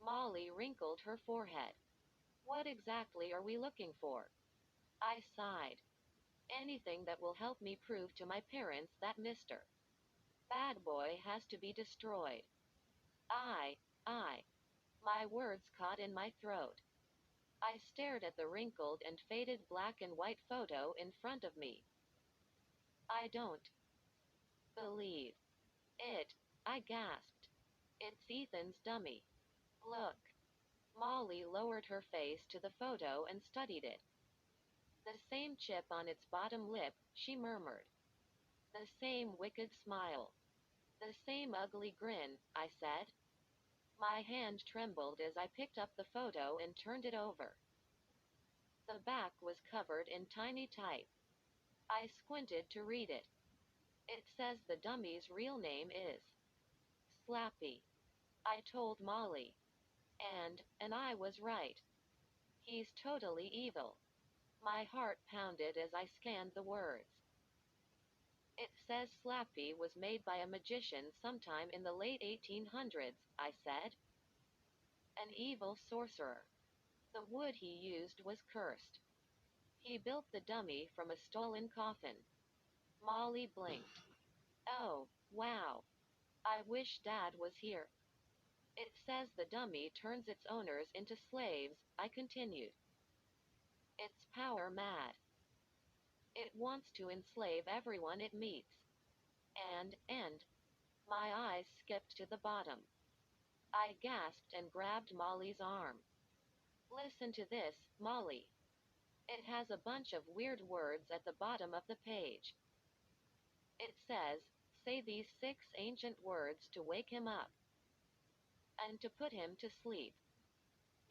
Molly wrinkled her forehead. What exactly are we looking for? I sighed. Anything that will help me prove to my parents that Mr. Bad Boy has to be destroyed. I, my words caught in my throat. I stared at the wrinkled and faded black and white photo in front of me. I don't believe it, I gasped. It's Ethan's dummy. Look. Molly lowered her face to the photo and studied it. The same chip on its bottom lip, she murmured. The same wicked smile. The same ugly grin, I said. My hand trembled as I picked up the photo and turned it over. The back was covered in tiny type. I squinted to read it. It says the dummy's real name is Slappy. I told Molly. And I was right. He's totally evil. My heart pounded as I scanned the words. It says Slappy was made by a magician sometime in the late 1800s, I said. An evil sorcerer. The wood he used was cursed. He built the dummy from a stolen coffin. Molly blinked. Oh, wow. I wish Dad was here. It says the dummy turns its owners into slaves, I continued. It's power mad. It wants to enslave everyone it meets. And, my eyes skipped to the bottom. I gasped and grabbed Molly's arm. Listen to this, Molly. It has a bunch of weird words at the bottom of the page. It says, say these 6 ancient words to wake him up. And to put him to sleep.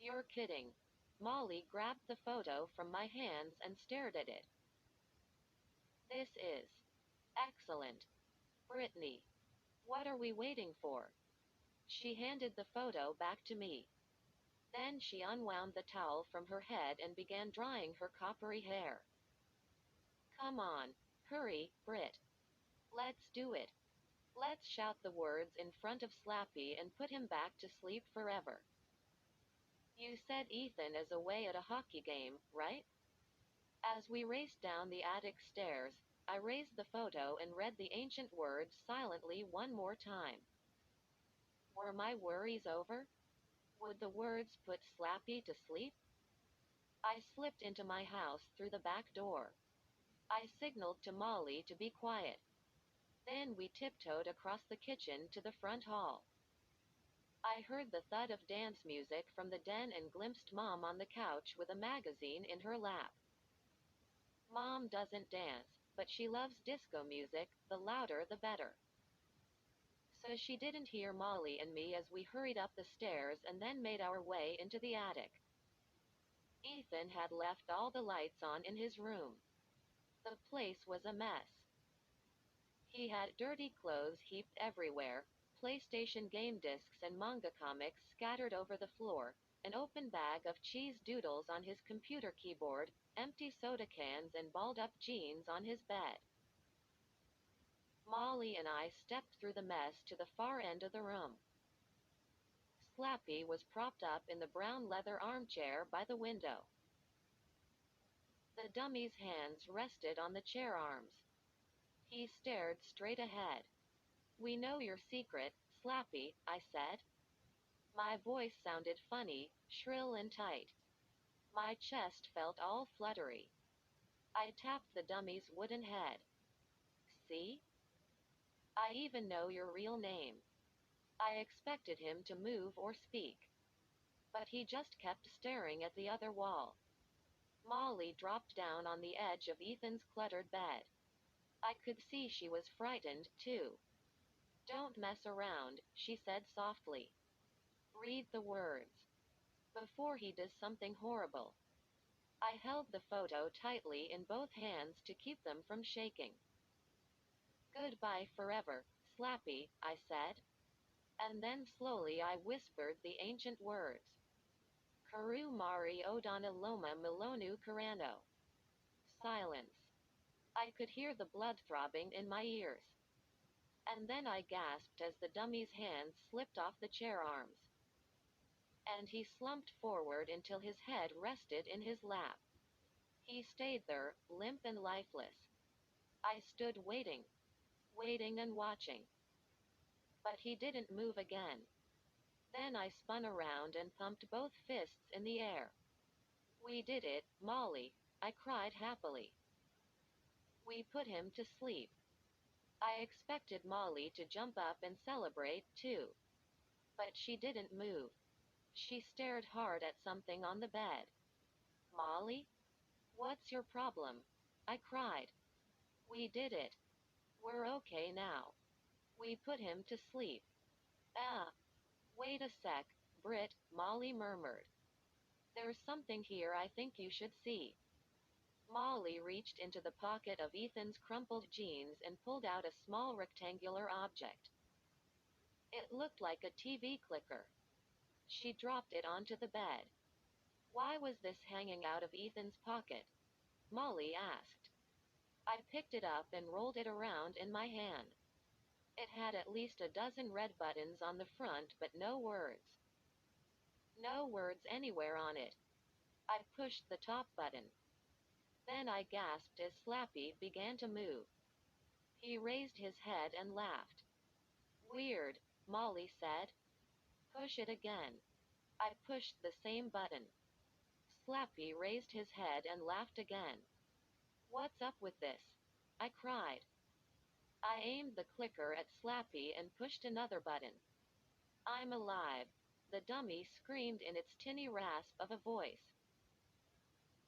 You're kidding. Molly grabbed the photo from my hands and stared at it. This is excellent. Brittany. What are we waiting for? She handed the photo back to me. Then she unwound the towel from her head and began drying her coppery hair. Come on, hurry, Britt. Let's do it. Let's shout the words in front of Slappy and put him back to sleep forever. You said Ethan is away at a hockey game, right? As we raced down the attic stairs, I raised the photo and read the ancient words silently one more time. Were my worries over? Would the words put Slappy to sleep? I slipped into my house through the back door. I signaled to Molly to be quiet. Then we tiptoed across the kitchen to the front hall. I heard the thud of dance music from the den and glimpsed Mom on the couch with a magazine in her lap. Mom doesn't dance, but she loves disco music, the louder the better. So she didn't hear Molly and me as we hurried up the stairs and then made our way into the attic. Ethan had left all the lights on in his room. The place was a mess. He had dirty clothes heaped everywhere, PlayStation game discs and manga comics scattered over the floor, an open bag of cheese doodles on his computer keyboard, empty soda cans and balled-up jeans on his bed. Molly and I stepped through the mess to the far end of the room. Slappy was propped up in the brown leather armchair by the window. The dummy's hands rested on the chair arms. He stared straight ahead. "We know your secret, Slappy," I said. My voice sounded funny, shrill and tight. My chest felt all fluttery. I tapped the dummy's wooden head. "See? I even know your real name." I expected him to move or speak. But he just kept staring at the other wall. Molly dropped down on the edge of Ethan's cluttered bed. I could see she was frightened, too. "Don't mess around," she said softly. "Read the words. Before he does something horrible." I held the photo tightly in both hands to keep them from shaking. "Goodbye forever, Slappy," I said. And then slowly I whispered the ancient words. "Karu Mari Odana Loma Milonu Karano." Silence. I could hear the blood throbbing in my ears. And then I gasped as the dummy's hands slipped off the chair arms. And he slumped forward until his head rested in his lap. He stayed there, limp and lifeless. I stood waiting and watching. But he didn't move again. Then I spun around and pumped both fists in the air. "We did it, Molly," I cried happily. "We put him to sleep." I expected Molly to jump up and celebrate, too. But she didn't move. She stared hard at something on the bed. "Molly? What's your problem?" I cried. "We did it. We're okay now. We put him to sleep." Wait a sec, Britt," Molly murmured. "There's something here I think you should see." Molly reached into the pocket of Ethan's crumpled jeans and pulled out a small rectangular object. It looked like a TV clicker. She dropped it onto the bed. "Why was this hanging out of Ethan's pocket?" Molly asked. I picked it up and rolled it around in my hand. It had at least a dozen red buttons on the front but no words. No words anywhere on it. I pushed the top button. Then I gasped as Slappy began to move. He raised his head and laughed. "Weird," Molly said. "Push it again." I pushed the same button. Slappy raised his head and laughed again. "What's up with this?" I cried. I aimed the clicker at Slappy and pushed another button. "I'm alive," the dummy screamed in its tinny rasp of a voice.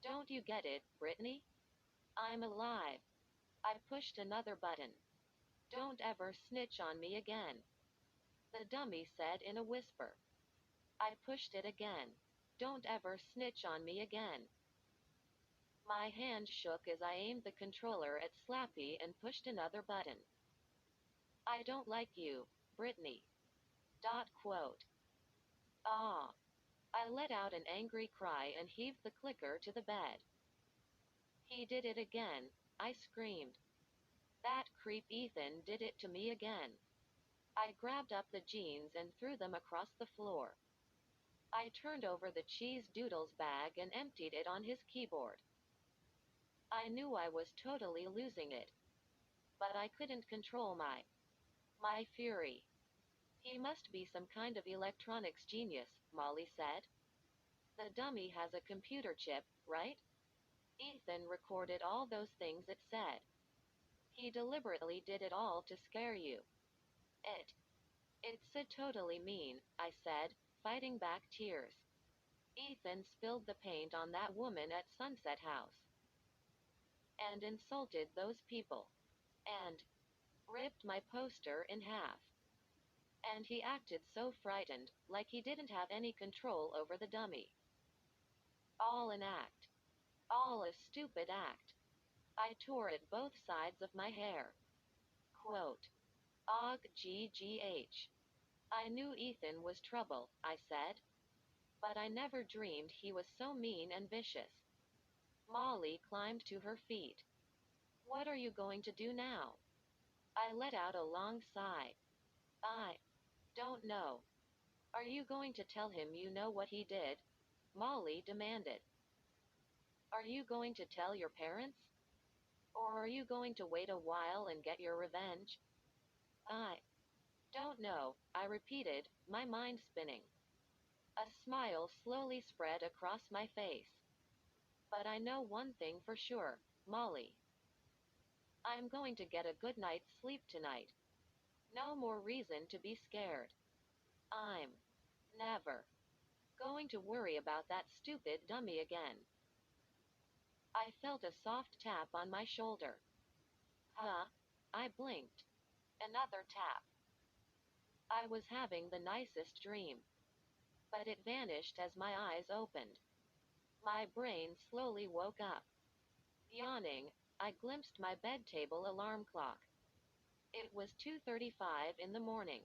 "Don't you get it, Brittany? I'm alive." I pushed another button. "Don't ever snitch on me again," the dummy said in a whisper. I pushed it again. "Don't ever snitch on me again." My hand shook as I aimed the controller at Slappy and pushed another button. "I don't like you, Brittany." Quote. "Ah." I let out an angry cry and heaved the clicker to the bed. "He did it again," I screamed. "That creep Ethan did it to me again." I grabbed up the jeans and threw them across the floor. I turned over the cheese doodles bag and emptied it on his keyboard. I knew I was totally losing it. But I couldn't control my fury. "He must be some kind of electronics genius," Molly said. "The dummy has a computer chip, right? Ethan recorded all those things it said. He deliberately did it all to scare you." It's so totally mean," I said, fighting back tears. "Ethan spilled the paint on that woman at Sunset House. And insulted those people. And ripped my poster in half. And he acted so frightened, like he didn't have any control over the dummy. All an act. All a stupid act." I tore at both sides of my hair. Quote. "GGH. I knew Ethan was trouble," I said. "But I never dreamed he was so mean and vicious." Molly climbed to her feet. "What are you going to do now?" I let out a long sigh. "I don't know." Are you going to tell him you know what he did? Molly demanded. Are you going to tell your parents? Or are you going to wait a while and get your revenge? I don't know, I repeated, my mind spinning. A smile slowly spread across my face. But I know one thing for sure, Molly. I'm going to get a good night's sleep tonight. No more reason to be scared. I'm never going to worry about that stupid dummy again. I felt a soft tap on my shoulder. Huh? I blinked. Another tap. I was having the nicest dream. But it vanished as my eyes opened. My brain slowly woke up. Yawning, I glimpsed my bed table alarm clock. It was 2:35 in the morning.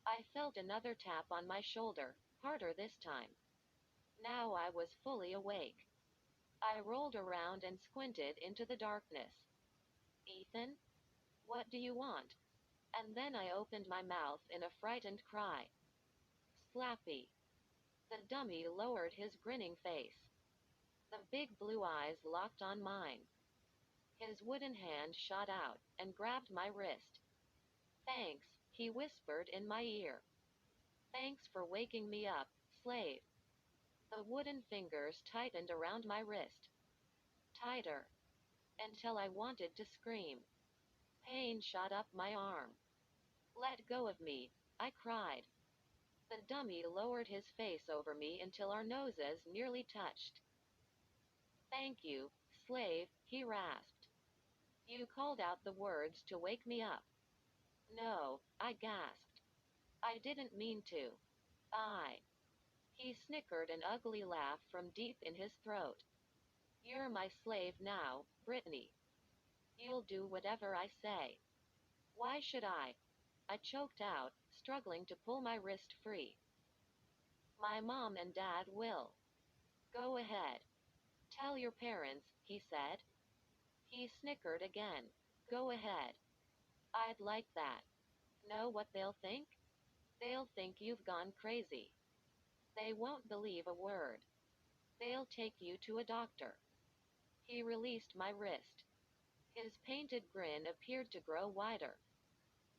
I felt another tap on my shoulder, harder this time. Now I was fully awake. I rolled around and squinted into the darkness. Ethan? What do you want? And then I opened my mouth in a frightened cry. Slappy. The dummy lowered his grinning face. The big blue eyes locked on mine. His wooden hand shot out and grabbed my wrist. Thanks, he whispered in my ear. Thanks for waking me up, slave. The wooden fingers tightened around my wrist. Tighter. Until I wanted to scream. Pain shot up my arm. Let go of me, I cried. The dummy lowered his face over me until our noses nearly touched. Thank you, slave, he rasped. You called out the words to wake me up. No, I gasped. I didn't mean to. I. He snickered an ugly laugh from deep in his throat. You're my slave now, Brittany. You'll do whatever I say. Why should I? I choked out, struggling to pull my wrist free. My mom and dad will. Go ahead. Tell your parents, he said. He snickered again. Go ahead. I'd like that. Know what they'll think? They'll think you've gone crazy. They won't believe a word. They'll take you to a doctor. He released my wrist. His painted grin appeared to grow wider.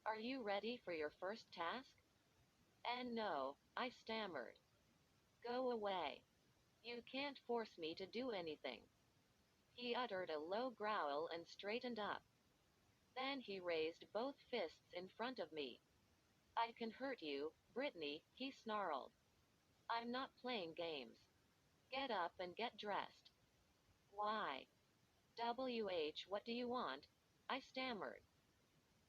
Are you ready for your first task? And no, I stammered. Go away. You can't force me to do anything. He uttered a low growl and straightened up. Then he raised both fists in front of me. I can hurt you, Brittany, he snarled. I'm not playing games. Get up and get dressed. Why? What do you want? I stammered.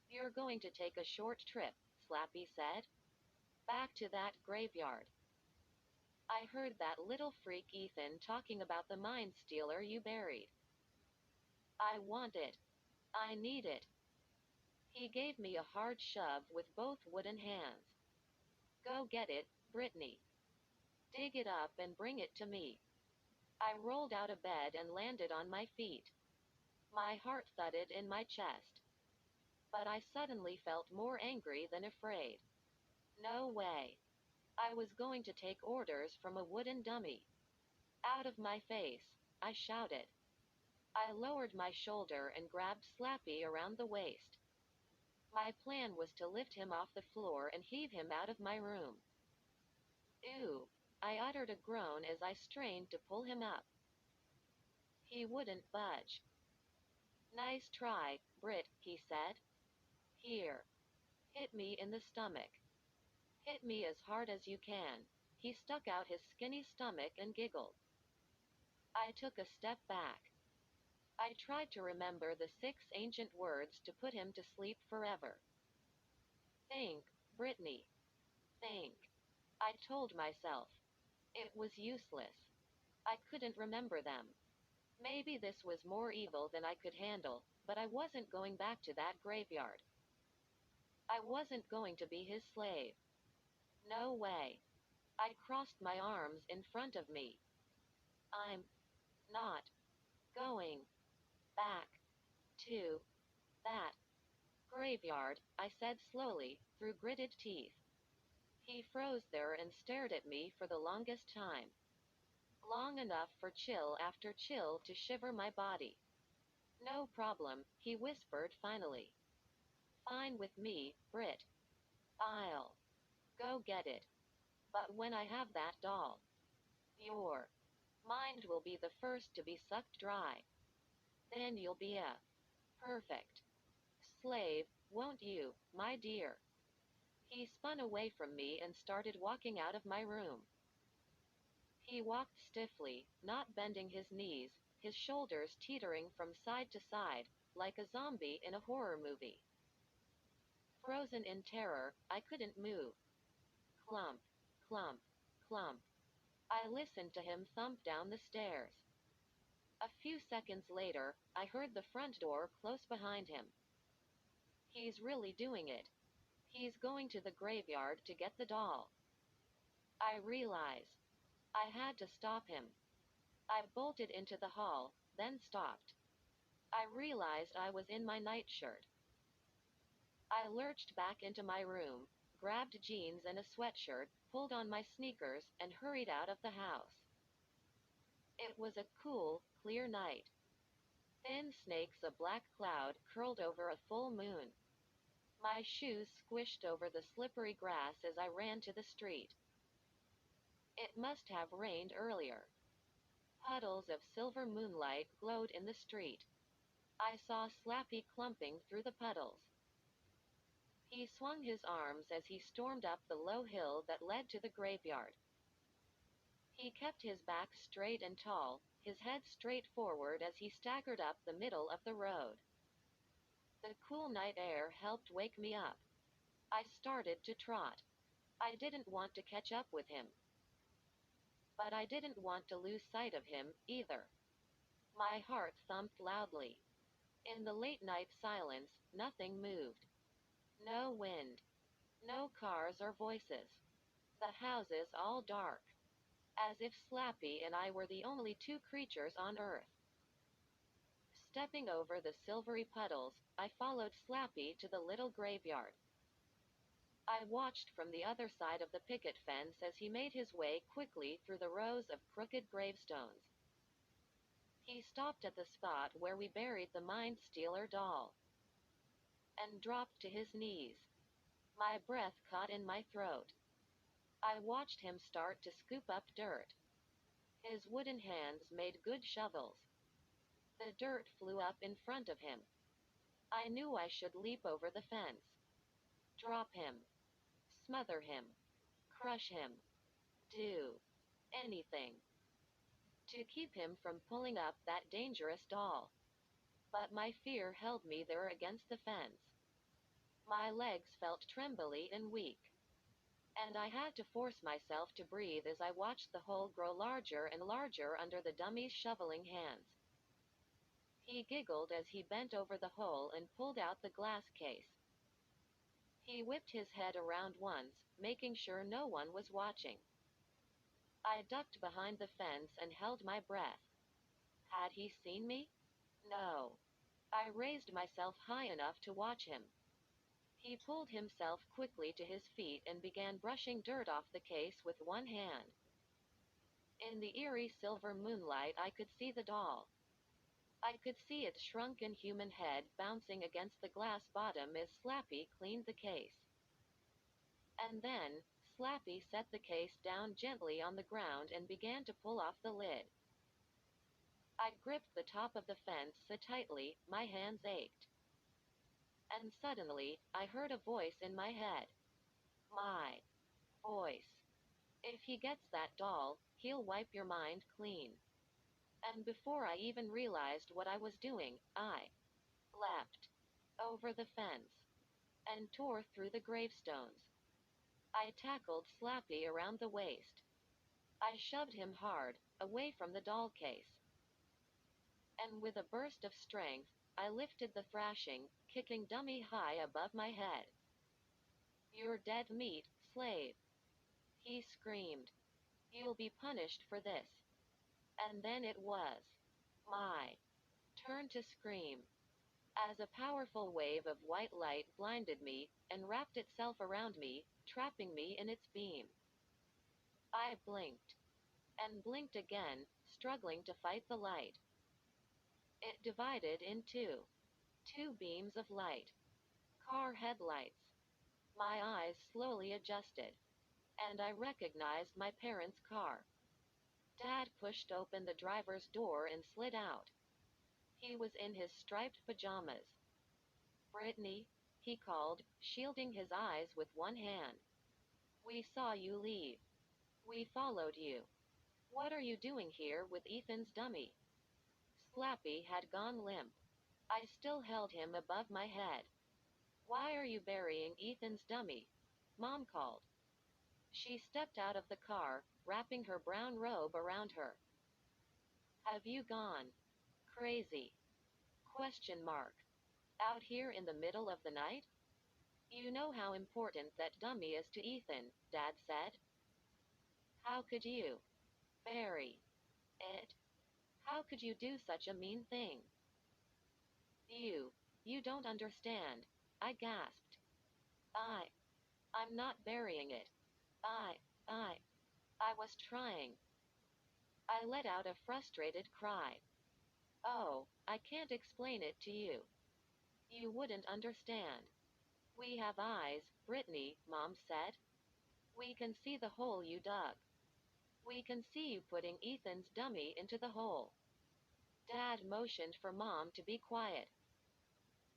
You're going to take a short trip, Slappy said. Back to that graveyard. I heard that little freak Ethan talking about the mind stealer you buried. I want it. I need it. He gave me a hard shove with both wooden hands. Go get it, Brittany. Dig it up and bring it to me. I rolled out of bed and landed on my feet. My heart thudded in my chest. But I suddenly felt more angry than afraid. No way. I was going to take orders from a wooden dummy. Out of my face, I shouted. I lowered my shoulder and grabbed Slappy around the waist. My plan was to lift him off the floor and heave him out of my room. Ew! I uttered a groan as I strained to pull him up. He wouldn't budge. Nice try, Brit, he said. Here. Hit me in the stomach. Hit me as hard as you can. He stuck out his skinny stomach and giggled. I took a step back. I tried to remember the 6 ancient words to put him to sleep forever. Think, Brittany. Think. I told myself. It was useless. I couldn't remember them. Maybe this was more evil than I could handle, but I wasn't going back to that graveyard. I wasn't going to be his slave. No way. I crossed my arms in front of me. I'm not going back to that graveyard, I said slowly, through gritted teeth. He froze there and stared at me for the longest time. Long enough for chill after chill to shiver my body. No problem, he whispered finally. Fine with me, Brit. I'll go get it. But when I have that doll, your mind will be the first to be sucked dry. Then you'll be a perfect slave, won't you, my dear? He spun away from me and started walking out of my room. He walked stiffly, not bending his knees, his shoulders teetering from side to side, like a zombie in a horror movie. Frozen in terror, I couldn't move. Clump, clump, clump. I listened to him thump down the stairs. A few seconds later, I heard the front door close behind him. He's really doing it. He's going to the graveyard to get the doll. I realized I had to stop him. I bolted into the hall, then stopped. I realized I was in my nightshirt. I lurched back into my room, grabbed jeans and a sweatshirt, pulled on my sneakers, and hurried out of the house. It was a cool, clear night. Thin snakes of black cloud curled over a full moon. My shoes squished over the slippery grass as I ran to the street. It must have rained earlier. Puddles of silver moonlight glowed in the street. I saw Slappy clumping through the puddles. He swung his arms as he stormed up the low hill that led to the graveyard. He kept his back straight and tall, his head straight forward as he staggered up the middle of the road. The cool night air helped wake me up. I started to trot. I didn't want to catch up with him. But I didn't want to lose sight of him, either. My heart thumped loudly. In the late night silence, nothing moved. No wind. No cars or voices. The houses all dark. As if Slappy and I were the only two creatures on Earth. Stepping over the silvery puddles, I followed Slappy to the little graveyard. I watched from the other side of the picket fence as he made his way quickly through the rows of crooked gravestones. He stopped at the spot where we buried the Mind Stealer doll and dropped to his knees. My breath caught in my throat. I watched him start to scoop up dirt. His wooden hands made good shovels. The dirt flew up in front of him. I knew I should leap over the fence. Drop him. Smother him. Crush him. Do anything to keep him from pulling up that dangerous doll. But my fear held me there against the fence. My legs felt trembly and weak. And I had to force myself to breathe as I watched the hole grow larger and larger under the dummy's shoveling hands. He giggled as he bent over the hole and pulled out the glass case. He whipped his head around once, making sure no one was watching. I ducked behind the fence and held my breath. Had he seen me? No. I raised myself high enough to watch him. He pulled himself quickly to his feet and began brushing dirt off the case with one hand. In the eerie silver moonlight, I could see the doll. I could see its shrunken human head bouncing against the glass bottom as Slappy cleaned the case. And then, Slappy set the case down gently on the ground and began to pull off the lid. I gripped the top of the fence so tightly, my hands ached. And suddenly, I heard a voice in my head. My voice. If he gets that doll, he'll wipe your mind clean. And before I even realized what I was doing, I leapt over the fence and tore through the gravestones. I tackled Slappy around the waist. I shoved him hard, away from the doll case. And with a burst of strength, I lifted the thrashing, kicking dummy high above my head. You're dead meat, slave. He screamed. You'll be punished for this. And then it was my turn to scream. As a powerful wave of white light blinded me and wrapped itself around me, trapping me in its beam. I blinked, and blinked again, struggling to fight the light. It divided in two. Two beams of light. Car headlights. My eyes slowly adjusted, and I recognized my parents' car. Dad pushed open the driver's door and slid out. He was in his striped pajamas. "Brittany," he called, shielding his eyes with one hand. "We saw you leave. We followed you. What are you doing here with Ethan's dummy?" Slappy had gone limp. I still held him above my head. "Why are you burying Ethan's dummy?" Mom called. She stepped out of the car, wrapping her brown robe around her. "Have you gone crazy? Question mark. Out here in the middle of the night? You know how important that dummy is to Ethan," Dad said. "How could you bury it? How could you do such a mean thing?" You don't understand," I gasped. I'm not burying it. I, I, I was trying." I let out a frustrated cry. "Oh, I can't explain it to you. You wouldn't understand. We have eyes, Brittany," Mom said. "We can see the hole you dug. We can see you putting Ethan's dummy into the hole." Dad motioned for Mom to be quiet.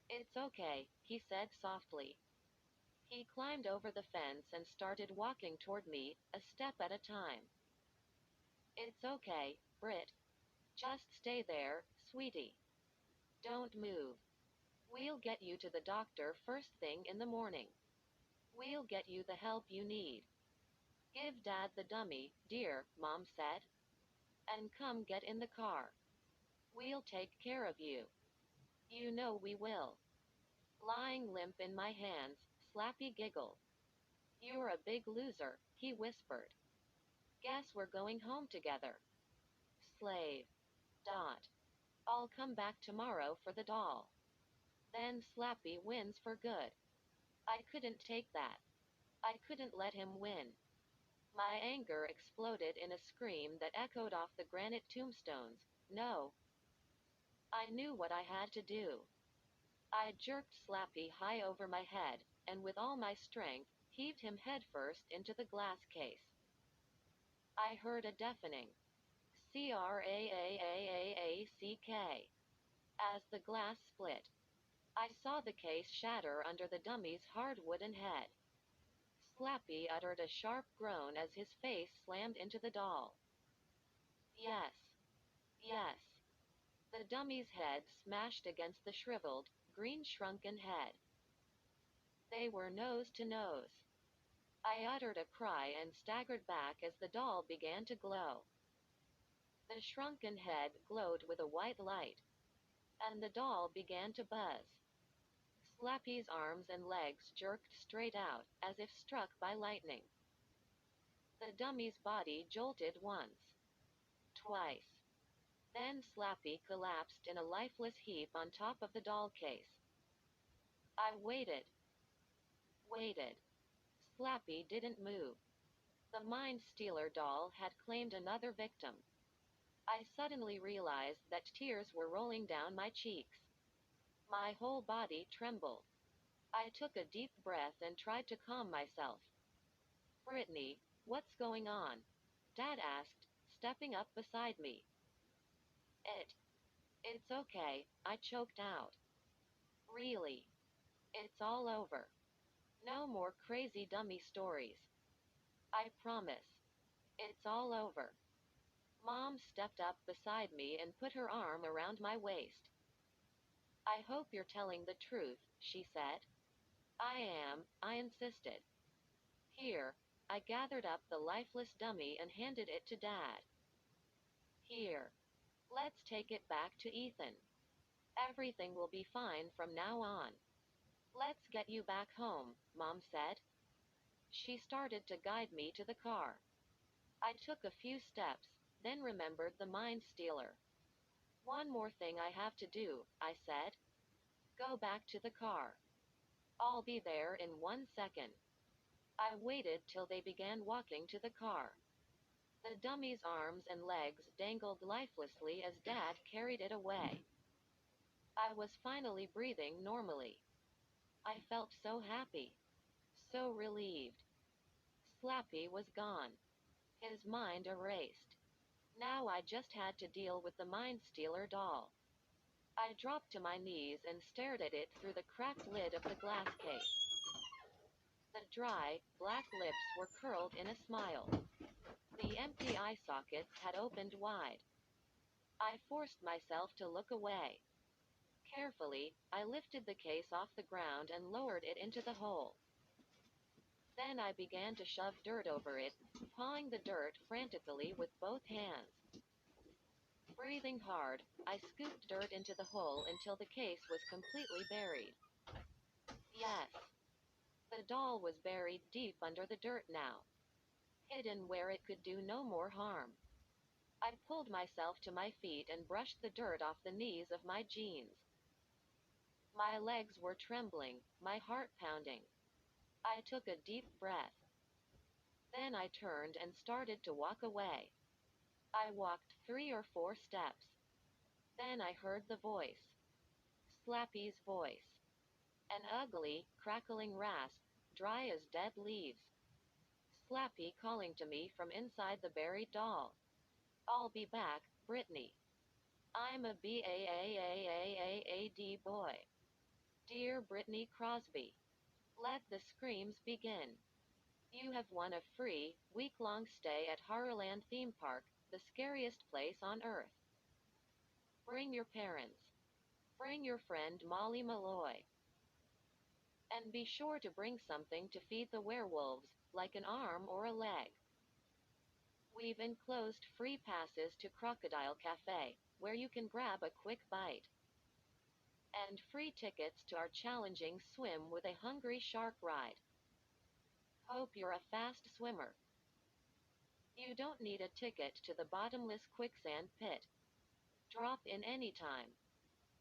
"It's okay," he said softly. He climbed over the fence and started walking toward me, a step at a time. "It's okay, Britt. Just stay there, sweetie. Don't move. We'll get you to the doctor first thing in the morning. We'll get you the help you need. Give Dad the dummy, dear," Mom said. "And come get in the car. We'll take care of you. You know we will." Lying limp in my hands, Slappy giggled. "You're a big loser," he whispered. "Guess we're going home together." Slave. Dot. "I'll come back tomorrow for the doll. Then Slappy wins for good." I couldn't take that. I couldn't let him win. My anger exploded in a scream that echoed off the granite tombstones. "No." I knew what I had to do. I jerked Slappy high over my head, and with all my strength, heaved him headfirst into the glass case. I heard a deafening "Craack" as the glass split. I saw the case shatter under the dummy's hard wooden head. Slappy uttered a sharp groan as his face slammed into the doll. Yes. Yes. The dummy's head smashed against the shriveled, green shrunken head. They were nose to nose. I uttered a cry and staggered back as the doll began to glow. The shrunken head glowed with a white light, and the doll began to buzz. Slappy's arms and legs jerked straight out, as if struck by lightning. The dummy's body jolted once. Twice. Then Slappy collapsed in a lifeless heap on top of the doll case. I waited. Waited. Slappy didn't move. The Mind Stealer doll had claimed another victim. I suddenly realized that tears were rolling down my cheeks. My whole body trembled. I took a deep breath and tried to calm myself. "Brittany, what's going on?" Dad asked, stepping up beside me. It. It's okay," I choked out. "Really. It's all over. No more crazy dummy stories. I promise. It's all over." Mom stepped up beside me and put her arm around my waist. "I hope you're telling the truth," she said. "I am," I insisted. "Here." I gathered up the lifeless dummy and handed it to Dad. "Here. Let's take it back to Ethan. Everything will be fine from now on. Let's get you back home," Mom said. She started to guide me to the car. I took a few steps, then remembered the Mind Stealer. "One more thing I have to do," I said. "Go back to the car. I'll be there in 1 second." I waited till they began walking to the car. The dummy's arms and legs dangled lifelessly as Dad carried it away. I was finally breathing normally. I felt so happy. So relieved. Slappy was gone. His mind erased. Now I just had to deal with the Mind Stealer doll. I dropped to my knees and stared at it through the cracked lid of the glass case. The dry, black lips were curled in a smile. The empty eye sockets had opened wide. I forced myself to look away. Carefully, I lifted the case off the ground and lowered it into the hole. Then I began to shove dirt over it, pawing the dirt frantically with both hands. Breathing hard, I scooped dirt into the hole until the case was completely buried. Yes, the doll was buried deep under the dirt now, hidden where it could do no more harm. I pulled myself to my feet and brushed the dirt off the knees of my jeans. My legs were trembling, my heart pounding. I took a deep breath. Then I turned and started to walk away. I walked 3 or 4 steps. Then I heard the voice. Slappy's voice. An ugly, crackling rasp, dry as dead leaves. Slappy calling to me from inside the buried doll. I'll be back, Brittany. I'm a BAAAAAAD boy. Dear Brittany Crosby. Let the screams begin. You have won a free, week-long stay at Horrorland Theme Park, the scariest place on Earth. Bring your parents. Bring your friend Molly Malloy. And be sure to bring something to feed the werewolves, like an arm or a leg. We've enclosed free passes to Crocodile Cafe, where you can grab a quick bite. And free tickets to our challenging Swim with a Hungry Shark ride. Hope you're a fast swimmer. You don't need a ticket to the bottomless quicksand pit. Drop in anytime.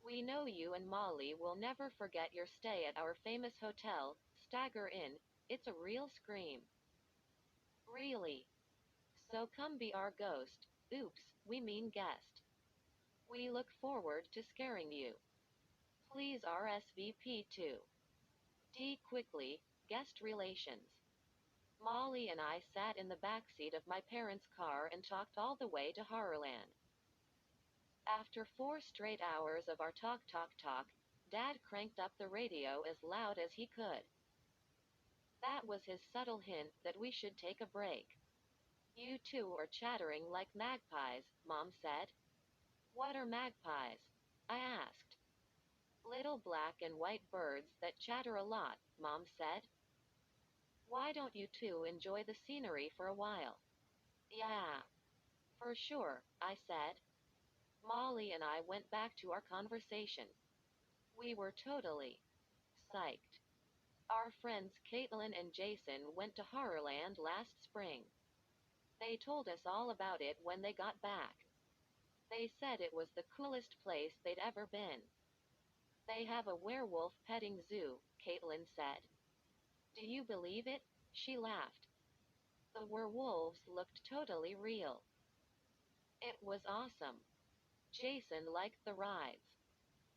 We know you and Molly will never forget your stay at our famous hotel, Stagger Inn. It's a real scream. Really. So come be our ghost. Oops, we mean guest. We look forward to scaring you. Please RSVP to D. Quickly, Guest Relations. Molly and I sat in the backseat of my parents' car and talked all the way to Horrorland. After 4 straight hours of our talk, Dad cranked up the radio as loud as he could. That was his subtle hint that we should take a break. You two are chattering like magpies, Mom said. What are magpies? I asked. Little black and white birds that chatter a lot, Mom said. Why don't you two enjoy the scenery for a while? Yeah. For sure, I said. Molly and I went back to our conversation. We were totally psyched. Our friends Caitlin and Jason went to Horrorland last spring. They told us all about it when they got back. They said it was the coolest place they'd ever been. They have a werewolf petting zoo, Caitlin said. Do you believe it? She laughed. The werewolves looked totally real. It was awesome. Jason liked the rides.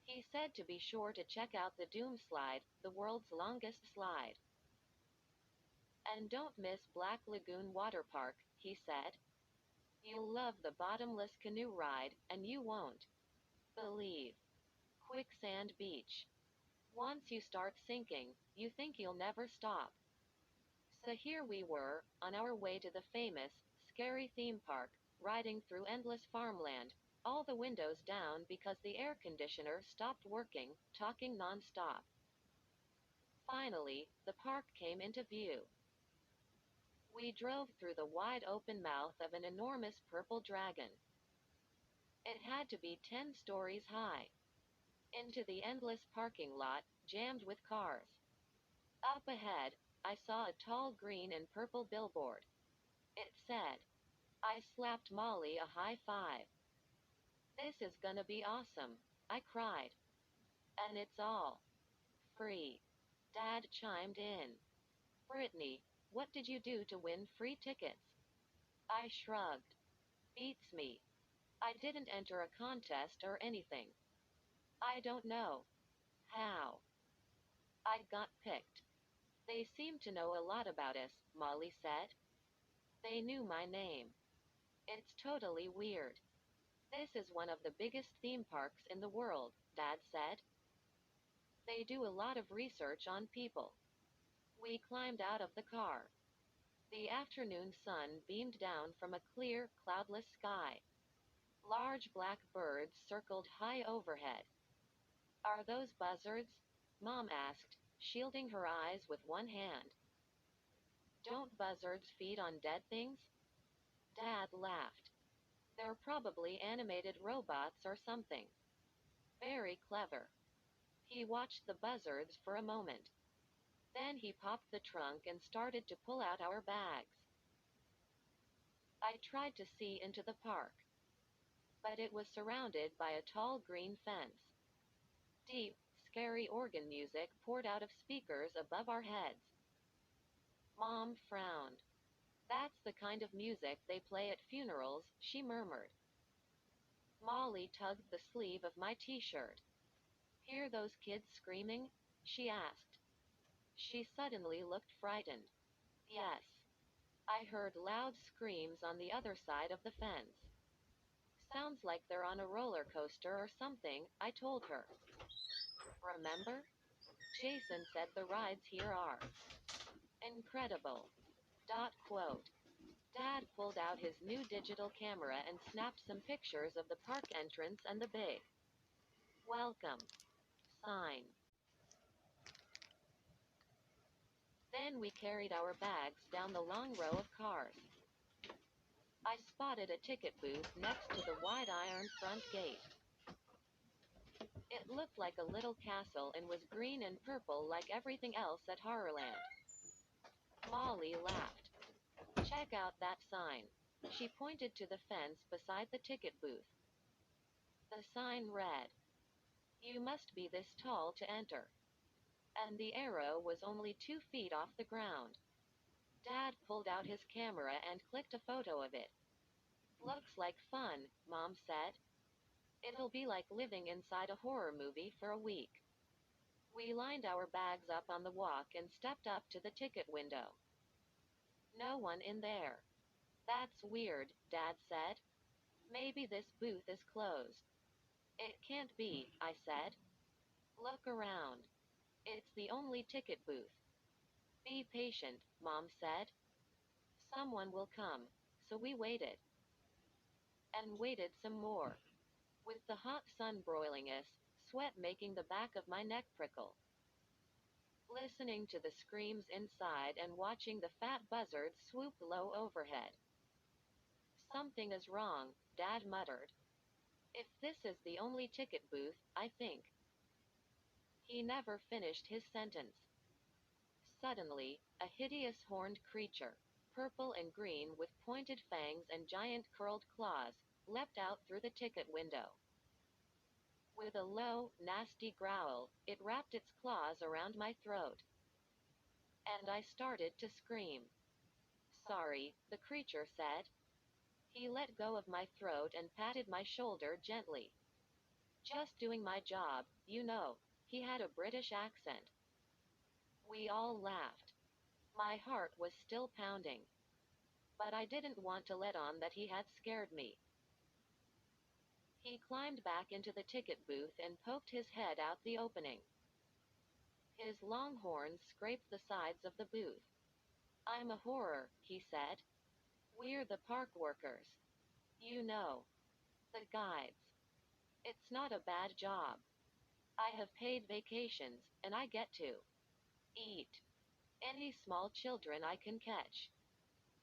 He said to be sure to check out the Doom Slide, the world's longest slide. And don't miss Black Lagoon Water Park, he said. You'll love the bottomless canoe ride, and you won't believe Quicksand Beach. Once you start sinking, you think you'll never stop. So here we were, on our way to the famous, scary theme park, riding through endless farmland, all the windows down because the air conditioner stopped working, talking non-stop. Finally, the park came into view. We drove through the wide open mouth of an enormous purple dragon. It had to be 10 stories high. Into the endless parking lot, jammed with cars. Up ahead, I saw a tall green and purple billboard. It said, I slapped Molly a high five. This is gonna be awesome, I cried. And it's all free. Dad chimed in. Brittany, What did you do to win free tickets? I shrugged. Beats me. I didn't enter a contest or anything. I don't know. How? I got picked. They seem to know a lot about us, Molly said. They knew my name. It's totally weird. This is one of the biggest theme parks in the world, Dad said. They do a lot of research on people. We climbed out of the car. The afternoon sun beamed down from a clear, cloudless sky. Large black birds circled high overhead. Are those buzzards? Mom asked, shielding her eyes with one hand. Don't buzzards feed on dead things? Dad laughed. They're probably animated robots or something. Very clever. He watched the buzzards for a moment. Then he popped the trunk and started to pull out our bags. I tried to see into the park, but it was surrounded by a tall green fence. Deep, scary organ music poured out of speakers above our heads. Mom frowned. That's the kind of music they play at funerals, she murmured. Molly tugged the sleeve of my t-shirt. Hear those kids screaming? She asked. She suddenly looked frightened. Yes. I heard loud screams on the other side of the fence. Sounds like they're on a roller coaster or something, I told her. Remember? Jason said the rides here are incredible. Quote. Dad pulled out his new digital camera and snapped some pictures of the park entrance and the big welcome sign. Then we carried our bags down the long row of cars. I spotted a ticket booth next to the wide iron front gate. It looked like a little castle and was green and purple like everything else at Horrorland. Molly laughed. Check out that sign. She pointed to the fence beside the ticket booth. The sign read, You must be this tall to enter. And the arrow was only 2 feet off the ground. Dad pulled out his camera and clicked a photo of it. Looks like fun, Mom said. It'll be like living inside a horror movie for a week. We lined our bags up on the walk and stepped up to the ticket window. No one in there. That's weird, Dad said. Maybe this booth is closed. It can't be, I said. Look around. It's the only ticket booth. Be patient, Mom said. Someone will come. So we waited. And waited some more. With the hot sun broiling us, sweat making the back of my neck prickle. Listening to the screams inside and watching the fat buzzards swoop low overhead. Something is wrong, Dad muttered. If this is the only ticket booth, I think. He never finished his sentence. Suddenly, a hideous horned creature, purple and green with pointed fangs and giant curled claws, leapt out through the ticket window. With a low, nasty growl, it wrapped its claws around my throat. And I started to scream. Sorry, the creature said. He let go of my throat and patted my shoulder gently. Just doing my job, you know. He had a British accent. We all laughed. My heart was still pounding. But I didn't want to let on that he had scared me. He climbed back into the ticket booth and poked his head out the opening. His long horns scraped the sides of the booth. I'm a horror, he said. We're the park workers. You know. The guides. It's not a bad job. I have paid vacations, and I get to eat any small children I can catch.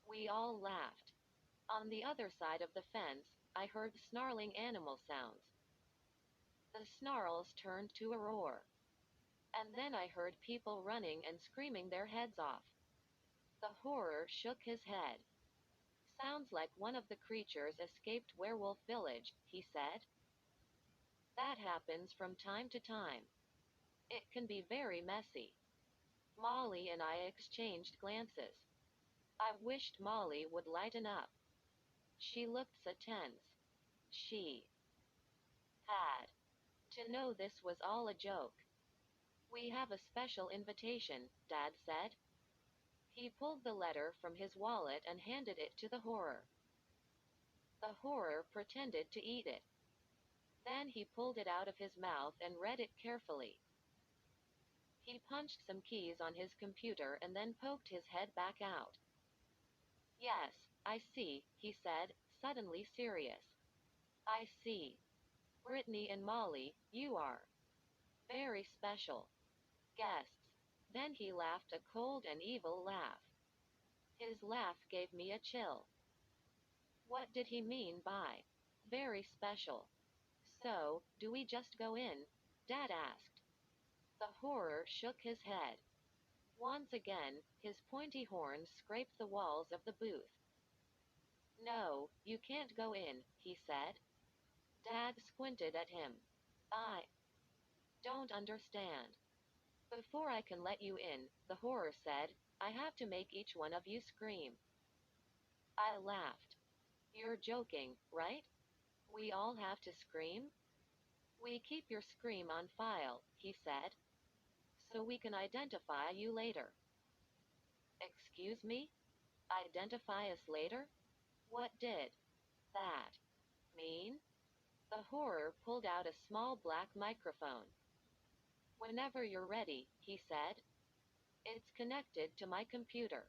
We all laughed. On the other side of the fence, I heard snarling animal sounds. The snarls turned to a roar. And then I heard people running and screaming their heads off. The horror shook his head. Sounds like one of the creatures escaped Werewolf Village, he said. That happens from time to time. It can be very messy. Molly and I exchanged glances. I wished Molly would lighten up. She looked so tense. She had to know this was all a joke. We have a special invitation, Dad said. He pulled the letter from his wallet and handed it to the horror. The horror pretended to eat it. Then he pulled it out of his mouth and read it carefully. He punched some keys on his computer and then poked his head back out. Yes, I see, he said, suddenly serious. I see. Brittany and Molly, you are very special guests. Then he laughed a cold and evil laugh. His laugh gave me a chill. What did he mean by very special? So, do we just go in? Dad asked. The horror shook his head. Once again, his pointy horns scraped the walls of the booth. No, you can't go in, he said. Dad squinted at him. I don't understand. Before I can let you in, the horror said, I have to make each one of you scream. I laughed. You're joking, right? We all have to scream? We keep your scream on file, he said, so we can identify you later. Excuse me? Identify us later? What did that mean? The horror pulled out a small black microphone. Whenever you're ready, he said. It's connected to my computer.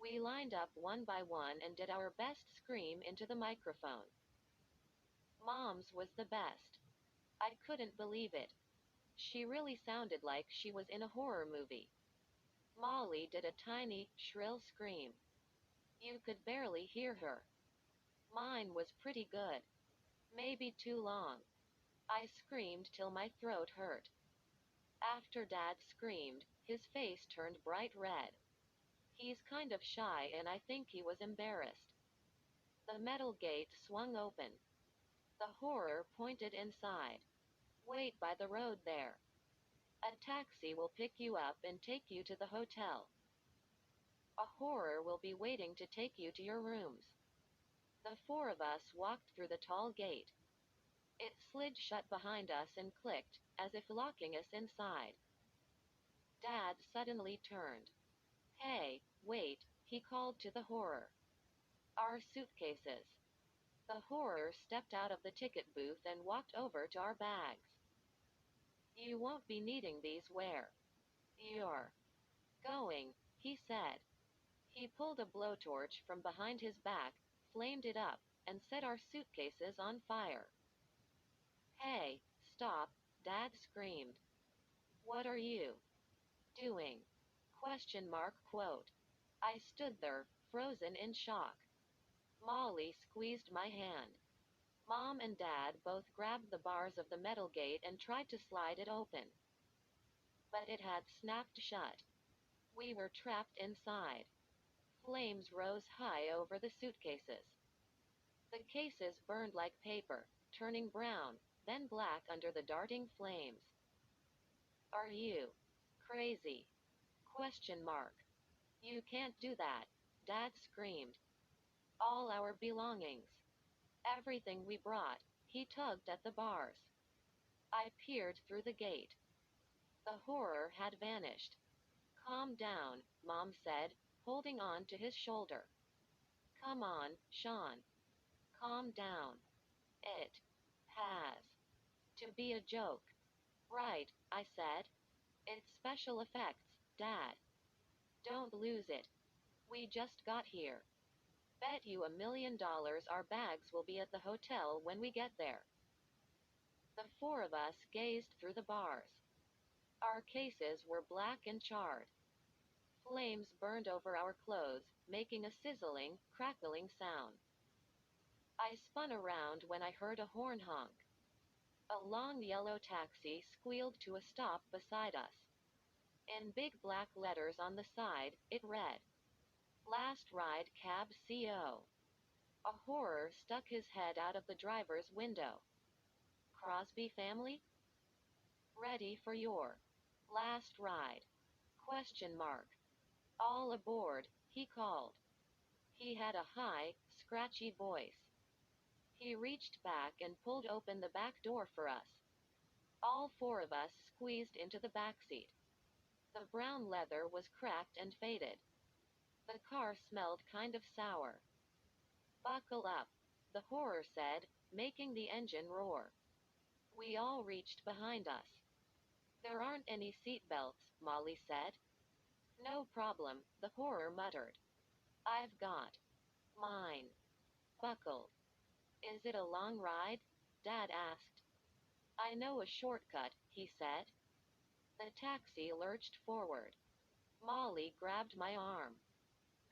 We lined up one by one and did our best scream into the microphone. Mom's was the best. I couldn't believe it. She really sounded like she was in a horror movie. Molly did a tiny, shrill scream. You could barely hear her. Mine was pretty good. Maybe too long. I screamed till my throat hurt. After Dad screamed, his face turned bright red. He's kind of shy and I think he was embarrassed. The metal gate swung open. The horror pointed inside. Wait by the road there. A taxi will pick you up and take you to the hotel. A horror will be waiting to take you to your rooms. The four of us walked through the tall gate. It slid shut behind us and clicked, as if locking us inside. Dad suddenly turned. Hey, wait, he called to the horror. Our suitcases. The horror stepped out of the ticket booth and walked over to our bags. You won't be needing these where you're going, he said. He pulled a blowtorch from behind his back, flamed it up, and set our suitcases on fire. Hey, stop, Dad screamed. What are you doing? Question mark quote. I stood there, frozen in shock. Molly squeezed my hand. Mom and Dad both grabbed the bars of the metal gate and tried to slide it open. But it had snapped shut. We were trapped inside. Flames rose high over the suitcases. The cases burned like paper, turning brown, then black under the darting flames. Are you crazy? Question mark. You can't do that, Dad screamed. All our belongings. Everything we brought. He tugged at the bars. I peered through the gate. The horror had vanished. Calm down, Mom said, holding on to his shoulder. Come on, Sean. Calm down. It has to be a joke. Right, I said. It's special effects, Dad. Don't lose it. We just got here. Bet you $1 million our bags will be at the hotel when we get there. The four of us gazed through the bars. Our cases were black and charred. Flames burned over our clothes, making a sizzling, crackling sound. I spun around when I heard a horn honk. A long yellow taxi squealed to a stop beside us. In big black letters on the side, it read, Last Ride Cab CO. A horror stuck his head out of the driver's window. Crosby family? Ready for your last ride? Question mark. All aboard, he called. He had a high, scratchy voice. He reached back and pulled open the back door for us. All four of us squeezed into the back seat. The brown leather was cracked and faded. The car smelled kind of sour. Buckle up, the horror said, making the engine roar. We all reached behind us. There aren't any seat belts, Molly said. No problem, the horror muttered. I've got mine. Buckled. Is it a long ride? Dad asked. I know a shortcut, he said. The taxi lurched forward. Molly grabbed my arm.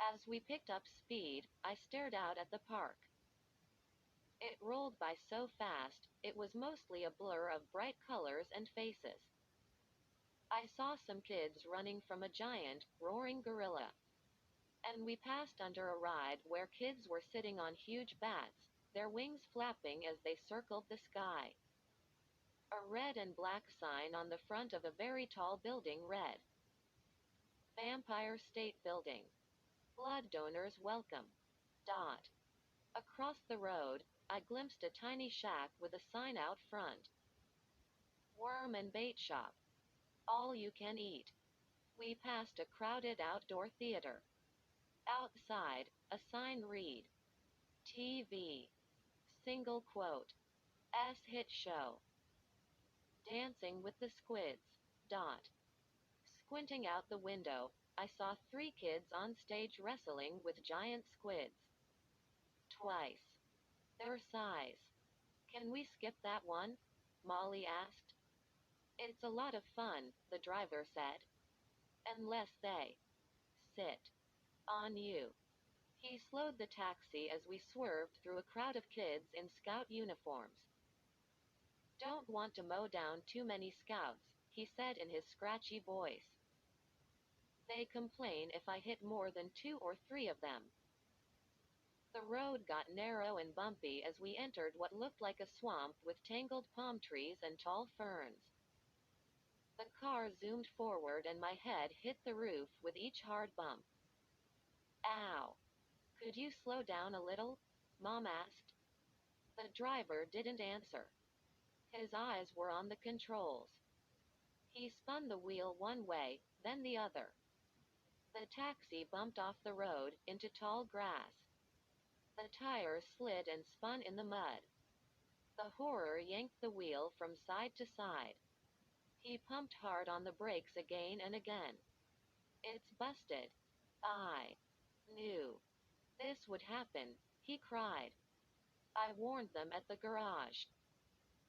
As we picked up speed, I stared out at the park. It rolled by so fast, it was mostly a blur of bright colors and faces. I saw some kids running from a giant, roaring gorilla. And we passed under a ride where kids were sitting on huge bats, their wings flapping as they circled the sky. A red and black sign on the front of a very tall building read, Vampire State Building. Blood donors welcome. Dot. Across the road, I glimpsed a tiny shack with a sign out front. Worm and bait shop. All you can eat. We passed a crowded outdoor theater. Outside, a sign read, TV. Single quote. S-hit show. Dancing with the Squids. Dot. Squinting out the window, I saw 3 kids on stage wrestling with giant squids. Twice. Their size. Can we skip that one? Molly asked. It's a lot of fun, the driver said. Unless they sit on you. He slowed the taxi as we swerved through a crowd of kids in scout uniforms. Don't want to mow down too many scouts, he said in his scratchy voice. They complain if I hit more than 2 or 3 of them. The road got narrow and bumpy as we entered what looked like a swamp with tangled palm trees and tall ferns. The car zoomed forward and my head hit the roof with each hard bump. Ow! Could you slow down a little? Mom asked. The driver didn't answer. His eyes were on the controls. He spun the wheel one way, then the other. The taxi bumped off the road, into tall grass. The tires slid and spun in the mud. The horror yanked the wheel from side to side. He pumped hard on the brakes again and again. It's busted. I knew this would happen, he cried. I warned them at the garage.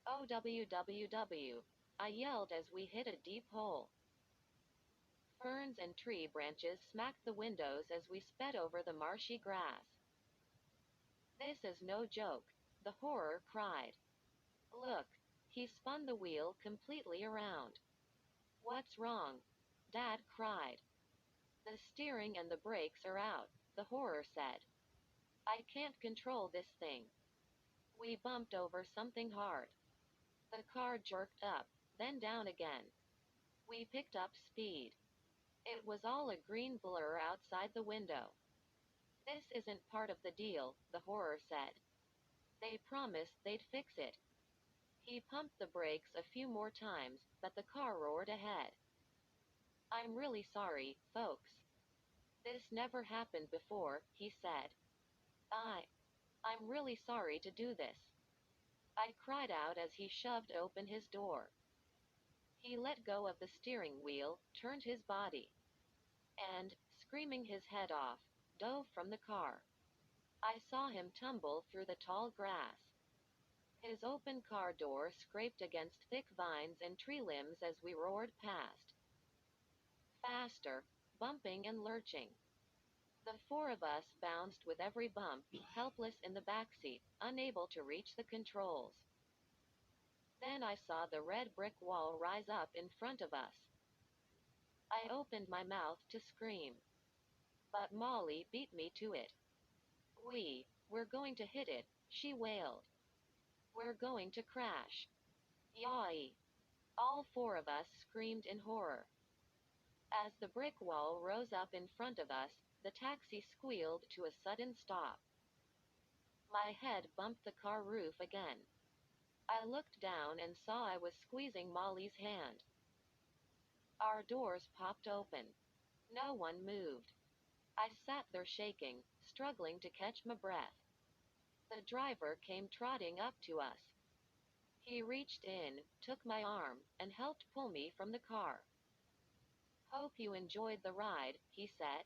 OWWW, I yelled as we hit a deep hole. Ferns and tree branches smacked the windows as we sped over the marshy grass. This is no joke, the horror cried. Look, he spun the wheel completely around. What's wrong? Dad cried. The steering and the brakes are out, the horror said. I can't control this thing. We bumped over something hard. The car jerked up, then down again. We picked up speed. It was all a green blur outside the window. This isn't part of the deal, the horror said. They promised they'd fix it. He pumped the brakes a few more times, but the car roared ahead. I'm really sorry, folks. This never happened before, he said. I'm really sorry to do this. I cried out as he shoved open his door. He let go of the steering wheel, turned his body, and, screaming his head off, dove from the car. I saw him tumble through the tall grass. His open car door scraped against thick vines and tree limbs as we roared past. Faster, bumping and lurching. The 4 of us bounced with every bump, helpless in the back seat, unable to reach the controls. Then I saw the red brick wall rise up in front of us. I opened my mouth to scream. But Molly beat me to it. We're going to hit it, she wailed. We're going to crash. Yawee! All 4 of us screamed in horror. As the brick wall rose up in front of us, the taxi squealed to a sudden stop. My head bumped the car roof again. I looked down and saw I was squeezing Molly's hand. Our doors popped open. No one moved. I sat there shaking, struggling to catch my breath. The driver came trotting up to us. He reached in, took my arm, and helped pull me from the car. "Hope you enjoyed the ride," he said.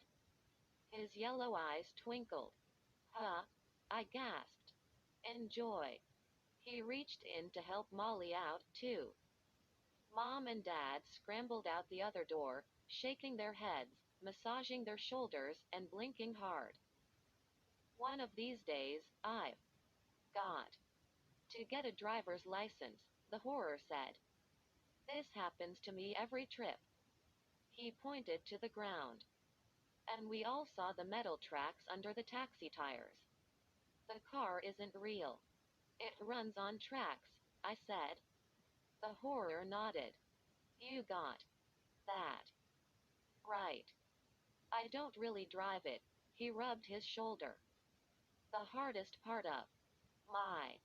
His yellow eyes twinkled. "Huh?" I gasped. "Enjoy." He reached in to help Molly out, too. Mom and Dad scrambled out the other door, shaking their heads, massaging their shoulders, and blinking hard. "One of these days, I've got to get a driver's license," the horror said. "This happens to me every trip." He pointed to the ground. And we all saw the metal tracks under the taxi tires. "The car isn't real. It runs on tracks," I said. The horror nodded. "You got that right. I don't really drive it." He rubbed his shoulder. "The hardest part of my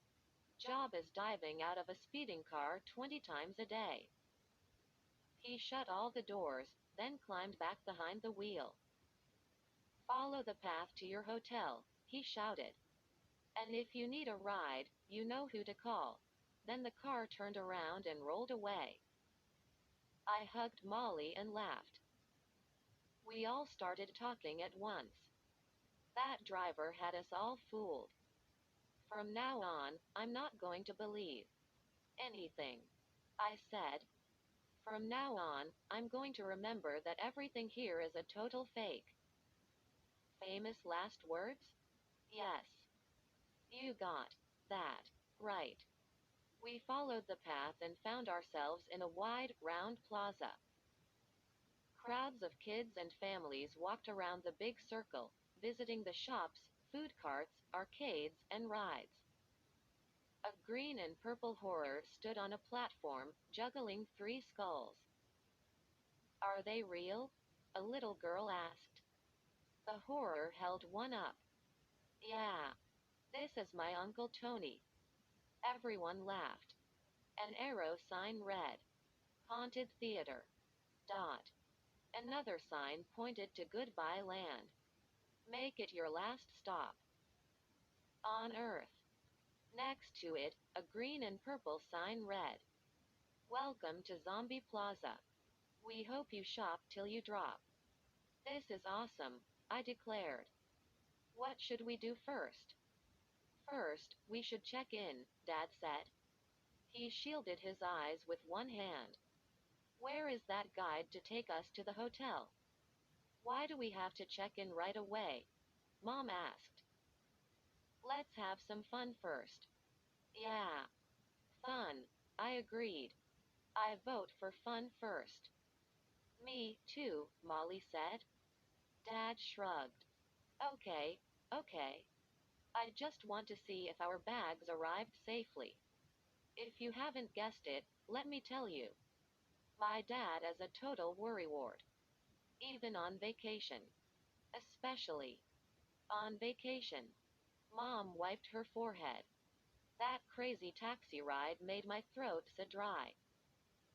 job is diving out of a speeding car 20 times a day." He shut all the doors, then climbed back behind the wheel. "Follow the path to your hotel," he shouted. "And if you need a ride, you know who to call." Then the car turned around and rolled away. I hugged Molly and laughed. We all started talking at once. That driver had us all fooled. "From now on, I'm not going to believe anything," I said. "From now on, I'm going to remember that everything here is a total fake." Famous last words? Yes. You got that right. We followed the path and found ourselves in a wide, round plaza. Crowds of kids and families walked around the big circle, visiting the shops, food carts, arcades, and rides. A green and purple horror stood on a platform, juggling 3 skulls. "Are they real?" a little girl asked. The horror held one up. "Yeah. This is my Uncle Tony." Everyone laughed. An arrow sign read, "Haunted Theater." Another sign pointed to Goodbye Land. "Make it your last stop on Earth." Next to it, a green and purple sign read, "Welcome to Zombie Plaza. We hope you shop till you drop." "This is awesome," I declared. "What should we do first?" "First, we should check in," Dad said. He shielded his eyes with one hand. "Where is that guide to take us to the hotel?" "Why do we have to check in right away?" Mom asked. "Let's have some fun first." "Yeah. Fun," I agreed. "I vote for fun first." "Me, too," Molly said. Dad shrugged. "Okay, okay. I just want to see if our bags arrived safely." If you haven't guessed it, let me tell you. My dad is a total worrywart. Even on vacation. Especially on vacation. Mom wiped her forehead. "That crazy taxi ride made my throat so dry.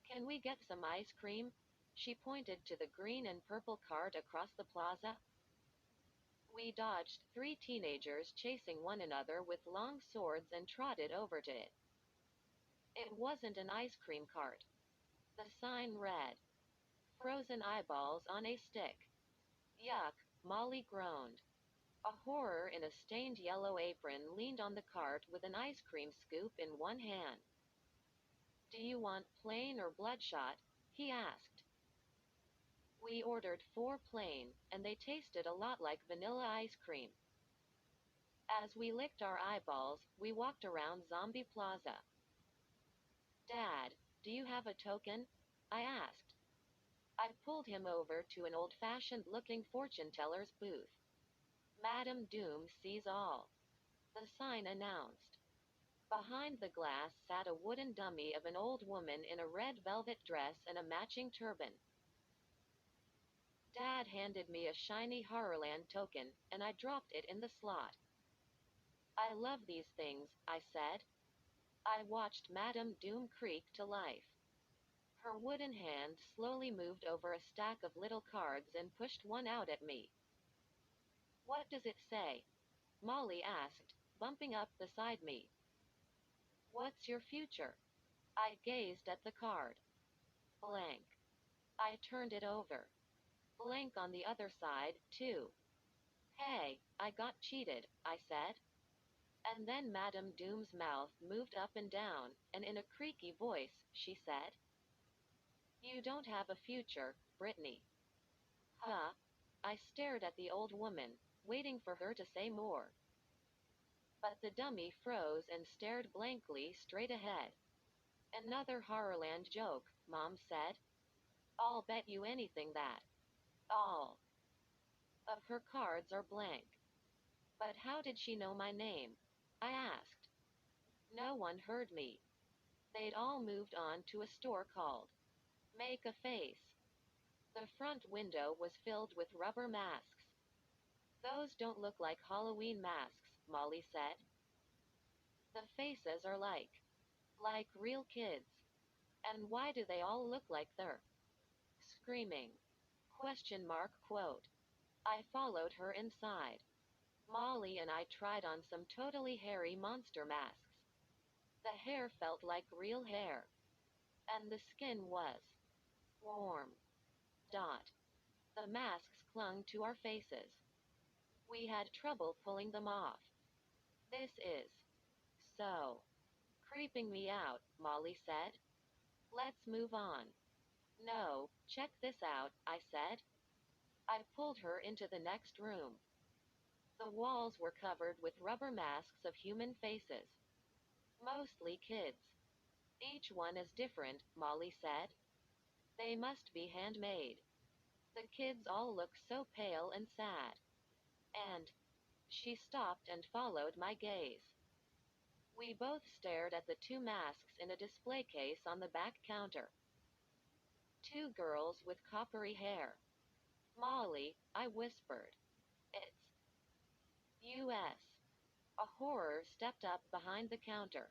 Can we get some ice cream?" She pointed to the green and purple cart across the plaza. We dodged 3 teenagers chasing one another with long swords and trotted over to it. It wasn't an ice cream cart. The sign read, "Frozen eyeballs on a stick." "Yuck," Molly groaned. A horror in a stained yellow apron leaned on the cart with an ice cream scoop in one hand. "Do you want plain or bloodshot?" he asked. We ordered 4 plain, and they tasted a lot like vanilla ice cream. As we licked our eyeballs, we walked around Zombie Plaza. "Dad, do you have a token?" I asked. I pulled him over to an old-fashioned looking fortune teller's booth. "Madam Doom sees all," the sign announced. Behind the glass sat a wooden dummy of an old woman in a red velvet dress and a matching turban. Dad handed me a shiny Horrorland token, and I dropped it in the slot. I love these things, I said. I watched Madame Doom creak to life. Her wooden hand slowly moved over a stack of little cards and pushed one out at me. What does it say? Molly asked, bumping up beside me. What's your future? I gazed at the card. Blank. I turned it over. Blank on the other side, too. Hey, I got cheated, I said. And then Madame Doom's mouth moved up and down, and in a creaky voice, she said, You don't have a future, Brittany. Huh? I stared at the old woman, waiting for her to say more. But the dummy froze and stared blankly straight ahead. Another Horrorland joke, Mom said. I'll bet you anything that all of her cards are blank. But how did she know my name? I asked. No one heard me. They'd all moved on to a store called Make a Face. The front window was filled with rubber masks. Those don't look like Halloween masks, Molly said. The faces are like real kids. And why do they all look like they're screaming? Question mark quote. I followed her inside. Molly and I tried on some totally hairy monster masks. The hair felt like real hair. And the skin was warm. Dot. The masks clung to our faces. We had trouble pulling them off. This is so creeping me out, Molly said. Let's move on. No, check this out, I said. I pulled her into the next room. The walls were covered with rubber masks of human faces. Mostly kids. Each one is different, Molly said. They must be handmade. The kids all look so pale and sad. And she stopped and followed my gaze. We both stared at the two masks in a display case on the back counter. Two girls with coppery hair. Molly, I whispered. It's US. A horror stepped up behind the counter.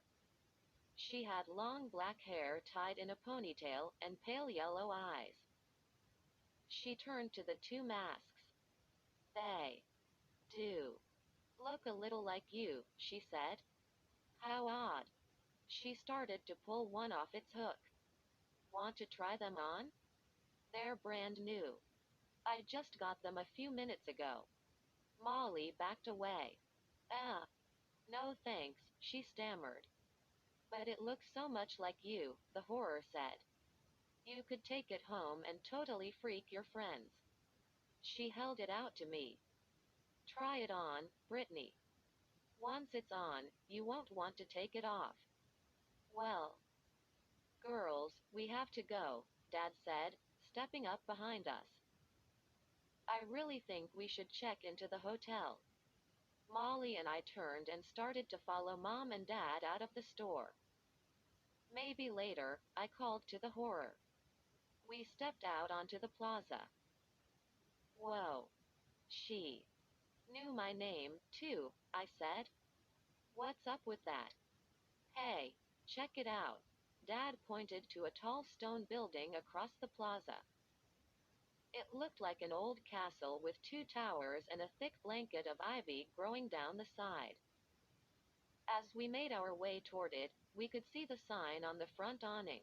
She had long black hair tied in a ponytail and pale yellow eyes. She turned to the two masks. They do look a little like you, she said. How odd. She started to pull one off its hook. Want to try them on? They're brand new. I just got them a few minutes ago. Molly backed away. No thanks, she stammered. But it looks so much like you, the horror said. You could take it home and totally freak your friends. She held it out to me. Try it on, Brittany. Once it's on, you won't want to take it off. Well, girls, we have to go, Dad said, stepping up behind us. I really think we should check into the hotel. Molly and I turned and started to follow Mom and Dad out of the store. Maybe later, I called to the horror. We stepped out onto the plaza. Whoa. She knew my name, too, I said. What's up with that? Hey, check it out. Dad pointed to a tall stone building across the plaza. It looked like an old castle with two towers and a thick blanket of ivy growing down the side. As we made our way toward it, we could see the sign on the front awning.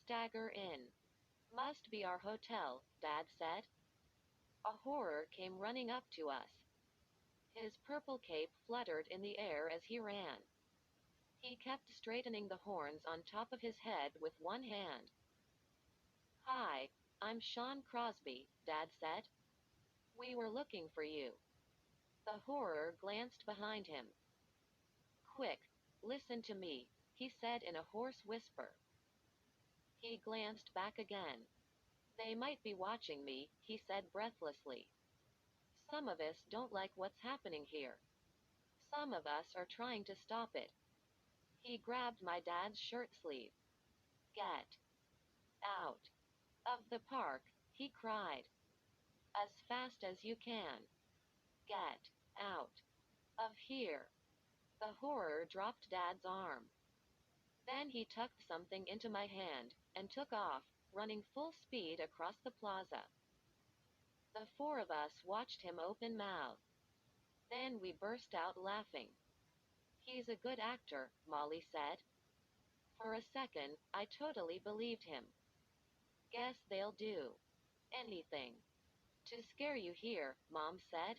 Stagger Inn. Must be our hotel, Dad said. A horror came running up to us. His purple cape fluttered in the air as he ran. He kept straightening the horns on top of his head with one hand. Hi, I'm Sean Crosby, Dad said. We were looking for you. The horror glanced behind him. Quick, listen to me, he said in a hoarse whisper. He glanced back again. They might be watching me, he said breathlessly. Some of us don't like what's happening here. Some of us are trying to stop it. He grabbed my dad's shirt sleeve. Get out of the park, he cried. As fast as you can. Get out of here. The horror dropped Dad's arm. Then he tucked something into my hand and took off, running full speed across the plaza. The four of us watched him open mouthed. Then we burst out laughing. He's a good actor, Molly said. For a second, I totally believed him. Guess they'll do anything to scare you here, Mom said.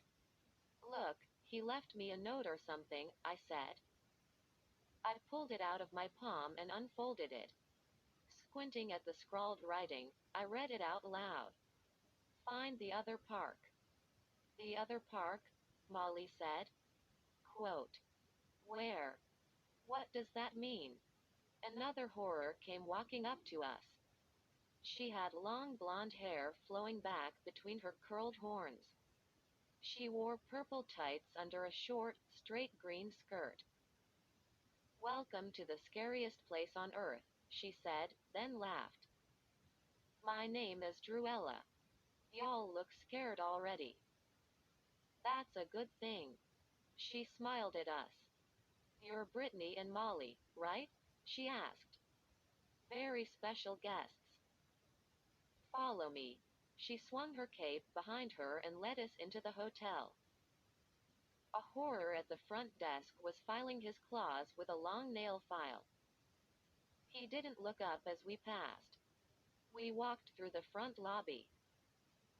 Look, he left me a note or something, I said. I pulled it out of my palm and unfolded it. Squinting at the scrawled writing, I read it out loud. Find the other park. The other park? Molly said. Quote. Where? What does that mean? Another horror came walking up to us. She had long blonde hair flowing back between her curled horns. She wore purple tights under a short, straight green skirt. Welcome to the scariest place on earth, she said, then laughed. My name is Druella. Y'all look scared already. That's a good thing. She smiled at us. You're Brittany and Molly, right? She asked. Very special guests. Follow me. She swung her cape behind her and led us into the hotel. A horror at the front desk was filing his claws with a long nail file. He didn't look up as we passed. We walked through the front lobby.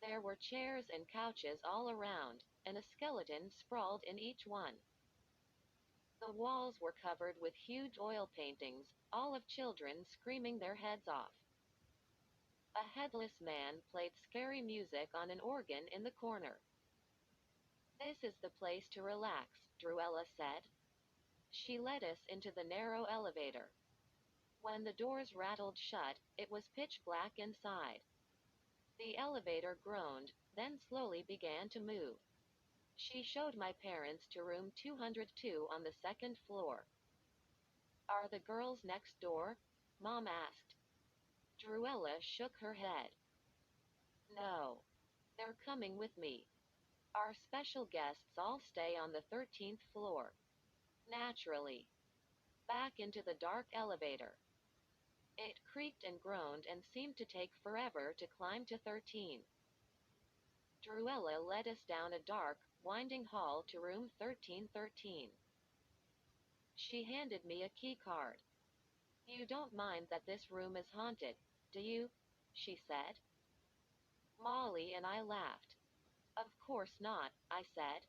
There were chairs and couches all around, and a skeleton sprawled in each one. The walls were covered with huge oil paintings, all of children screaming their heads off. A headless man played scary music on an organ in the corner. This is the place to relax, Druella said. She led us into the narrow elevator. When the doors rattled shut, it was pitch black inside. The elevator groaned, then slowly began to move. She showed my parents to room 202 on the second floor. Are the girls next door? Mom asked. Druella shook her head. No. They're coming with me. Our special guests all stay on the 13th floor. Naturally. Back into the dark elevator. It creaked and groaned and seemed to take forever to climb to 13. Druella led us down a dark, winding hall to room 1313. She handed me a key card. You don't mind that this room is haunted, do you? She said. Molly and I laughed. Of course not, I said.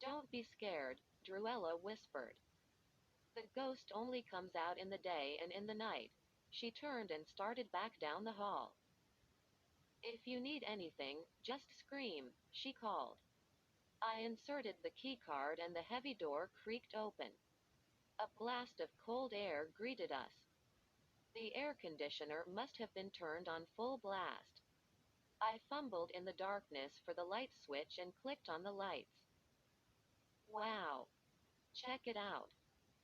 Don't be scared, Druella whispered. The ghost only comes out in the day and in the night. She turned and started back down the hall. If you need anything, just scream, she called. I inserted the key card and the heavy door creaked open. A blast of cold air greeted us. The air conditioner must have been turned on full blast. I fumbled in the darkness for the light switch and clicked on the lights. Wow! Check it out.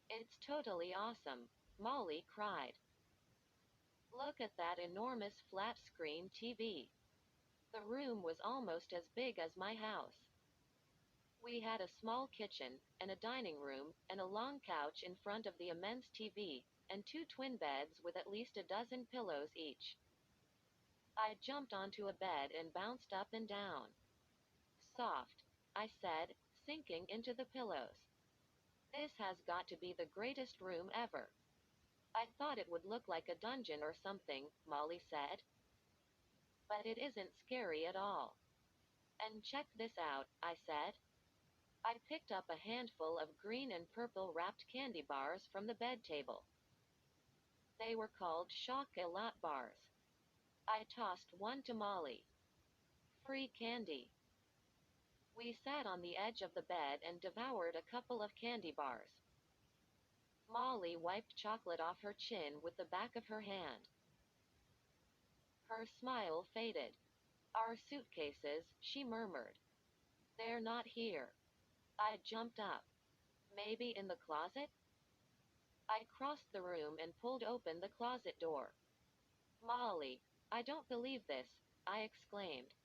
It's totally awesome, Molly cried. Look at that enormous flat-screen TV. The room was almost as big as my house. We had a small kitchen, and a dining room, and a long couch in front of the immense TV, and two twin beds with at least a dozen pillows each. I jumped onto a bed and bounced up and down. Soft, I said, sinking into the pillows. This has got to be the greatest room ever. I thought it would look like a dungeon or something, Molly said. But it isn't scary at all. And check this out, I said. I picked up a handful of green and purple wrapped candy bars from the bed table. They were called Chocolat bars. I tossed one to Molly. Free candy. We sat on the edge of the bed and devoured a couple of candy bars. Molly wiped chocolate off her chin with the back of her hand. Her smile faded. Our suitcases, she murmured. They're not here. I jumped up. Maybe in the closet? I crossed the room and pulled open the closet door. Molly, I don't believe this. I exclaimed.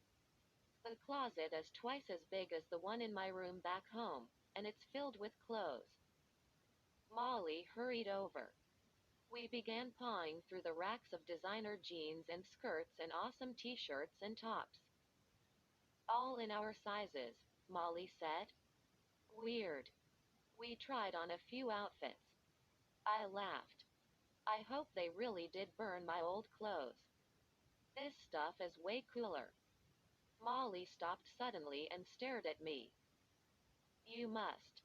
The closet is twice as big as the one in my room back home, and it's filled with clothes. Molly hurried over. We began pawing through the racks of designer jeans and skirts and awesome t-shirts and tops. All in our sizes, Molly said. Weird. We tried on a few outfits. I laughed. I hope they really did burn my old clothes. This stuff is way cooler. Molly stopped suddenly and stared at me. You must.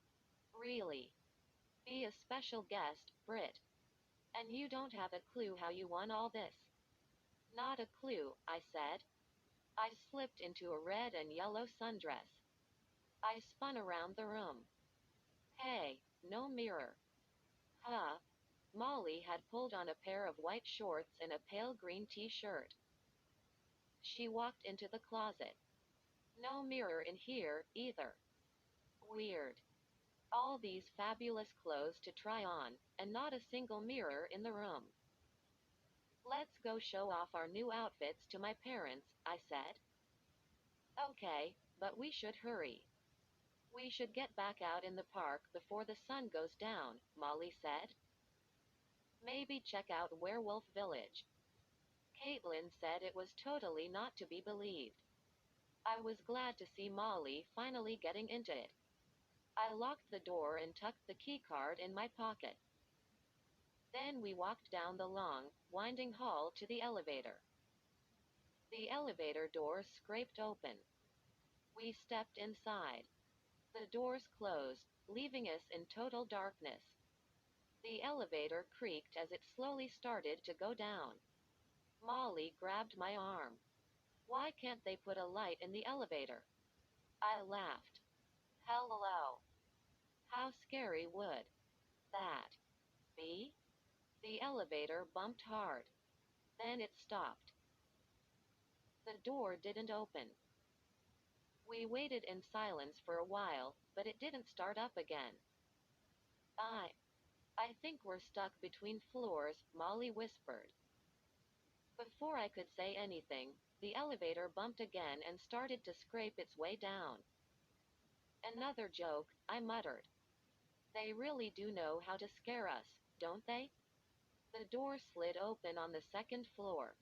Really. Be a special guest, Brit. And you don't have a clue how you won all this. Not a clue, I said. I slipped into a red and yellow sundress. I spun around the room. Hey, no mirror. Huh? Molly had pulled on a pair of white shorts and a pale green t-shirt. She walked into the closet. No mirror in here, either. Weird. All these fabulous clothes to try on, and not a single mirror in the room. Let's go show off our new outfits to my parents, I said. Okay, but we should hurry. We should get back out in the park before the sun goes down, Molly said. Maybe check out Werewolf Village. Caitlin said it was totally not to be believed. I was glad to see Molly finally getting into it. I locked the door and tucked the keycard in my pocket. Then we walked down the long, winding hall to the elevator. The elevator door scraped open. We stepped inside. The doors closed, leaving us in total darkness. The elevator creaked as it slowly started to go down. Molly grabbed my arm. Why can't they put a light in the elevator? I laughed. Hello. How scary would that be? The elevator bumped hard. Then it stopped. The door didn't open. We waited in silence for a while, but it didn't start up again. I think we're stuck between floors, Molly whispered. Before I could say anything, the elevator bumped again and started to scrape its way down. Another joke, I muttered. They really do know how to scare us, don't they? The door slid open on the second floor.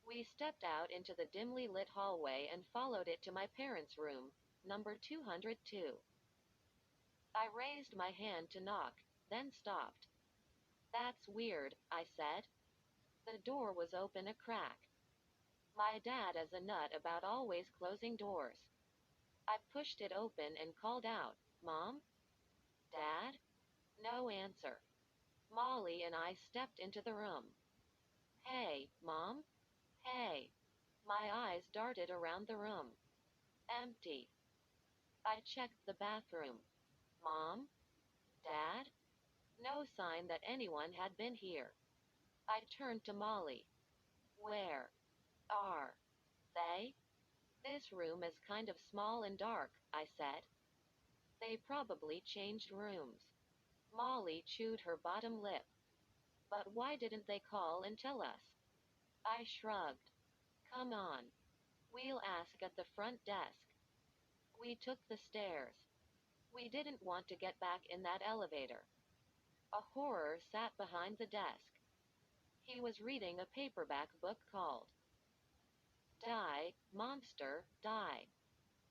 We stepped out into the dimly lit hallway and followed it to my parents' room, number 202. I raised my hand to knock, then stopped. That's weird, I said. The door was open a crack. My dad is a nut about always closing doors. I pushed it open and called out, Mom? Dad? No answer. Molly and I stepped into the room. Hey, Mom? Hey. My eyes darted around the room. Empty. I checked the bathroom. Mom? Dad? No sign that anyone had been here. I turned to Molly. Where are they? This room is kind of small and dark, I said. They probably changed rooms. Molly chewed her bottom lip. But why didn't they call and tell us? I shrugged. Come on. We'll ask at the front desk. We took the stairs. We didn't want to get back in that elevator. A horror sat behind the desk. He was reading a paperback book called Die, Monster, Die.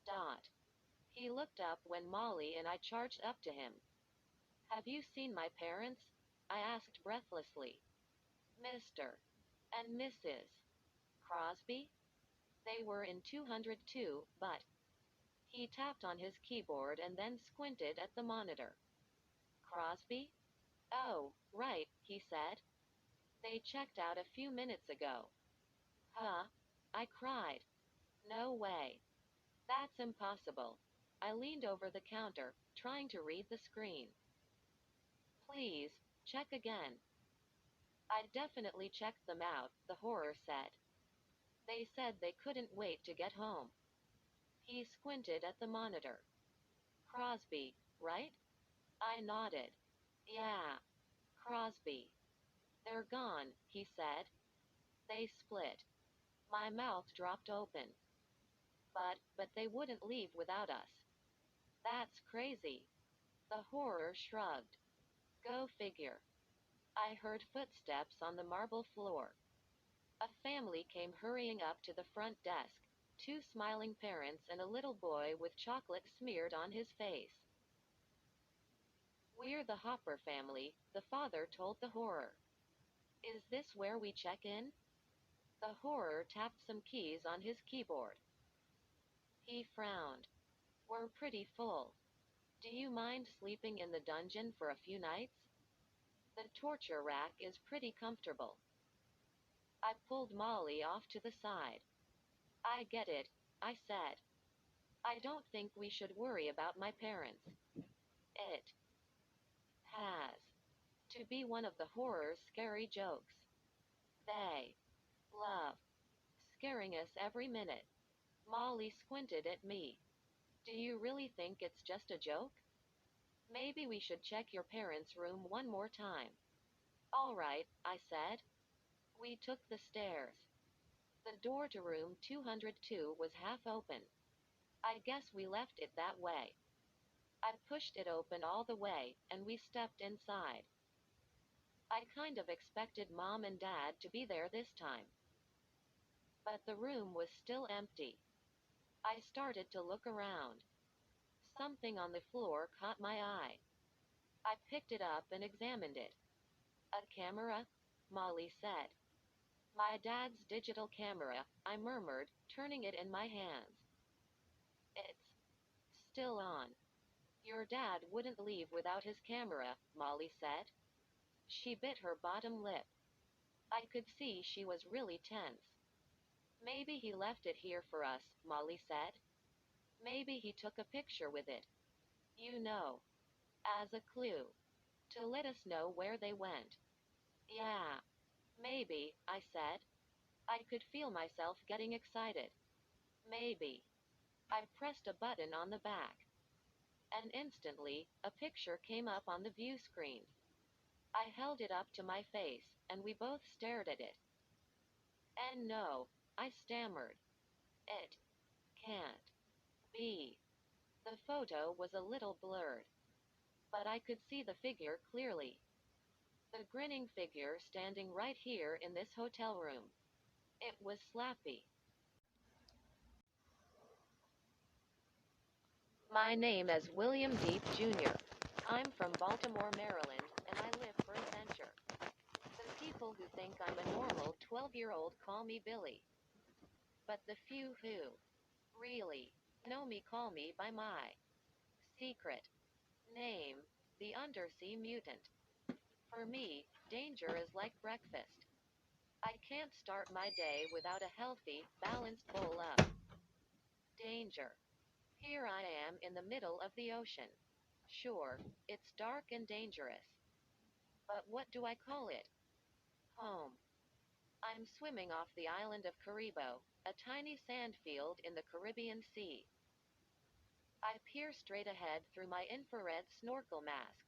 Dot. He looked up when Molly and I charged up to him. Have you seen my parents? I asked breathlessly. Mr. and Mrs. Crosby? They were in 202, but... He tapped on his keyboard and then squinted at the monitor. Crosby? Oh, right, he said. They checked out a few minutes ago. Huh? I cried. No way. That's impossible. I leaned over the counter, trying to read the screen. Please, check again. I definitely checked them out, the horror said. They said they couldn't wait to get home. He squinted at the monitor. Crosby, right? I nodded. Yeah. Crosby. They're gone, he said. They split. My mouth dropped open. But they wouldn't leave without us. That's crazy. The horror shrugged. Go figure. I heard footsteps on the marble floor. A family came hurrying up to the front desk, two smiling parents and a little boy with chocolate smeared on his face. We're the Hopper family, the father told the horror. Is this where we check in? The horror tapped some keys on his keyboard. He frowned. We're pretty full. Do you mind sleeping in the dungeon for a few nights? The torture rack is pretty comfortable. I pulled Molly off to the side. I get it, I said. I don't think we should worry about my parents. It has to be one of the horror's scary jokes. They love scaring us every minute. Molly squinted at me. Do you really think it's just a joke? Maybe we should check your parents' room one more time. All right, I said. We took the stairs. The door to room 202 was half open. I guess we left it that way. I pushed it open all the way, and we stepped inside. I kind of expected Mom and Dad to be there this time. But the room was still empty. I started to look around. Something on the floor caught my eye. I picked it up and examined it. A camera? Molly said. My dad's digital camera, I murmured, turning it in my hands. It's still on. Your dad wouldn't leave without his camera, Molly said. She bit her bottom lip. I could see she was really tense. Maybe he left it here for us, Molly said. Maybe he took a picture with it. You know, as a clue. To let us know where they went. Yeah. Maybe, I said. I could feel myself getting excited. Maybe. I pressed a button on the back. And instantly, a picture came up on the view screen. I held it up to my face, and we both stared at it. And no, I stammered. It can't be. The photo was a little blurred, but I could see the figure clearly. The grinning figure standing right here in this hotel room. It was Slappy. My name is William Deep Jr. I'm from Baltimore, Maryland, and I live for adventure. The people who think I'm a normal 12-year-old call me Billy. But the few who really know me call me by my secret name, the Undersea Mutant. For me, danger is like breakfast. I can't start my day without a healthy, balanced bowl of danger. Here I am in the middle of the ocean. Sure, it's dark and dangerous. But what do I call it? Home. I'm swimming off the island of Caribo, a tiny sandfield in the Caribbean Sea. I peer straight ahead through my infrared snorkel mask.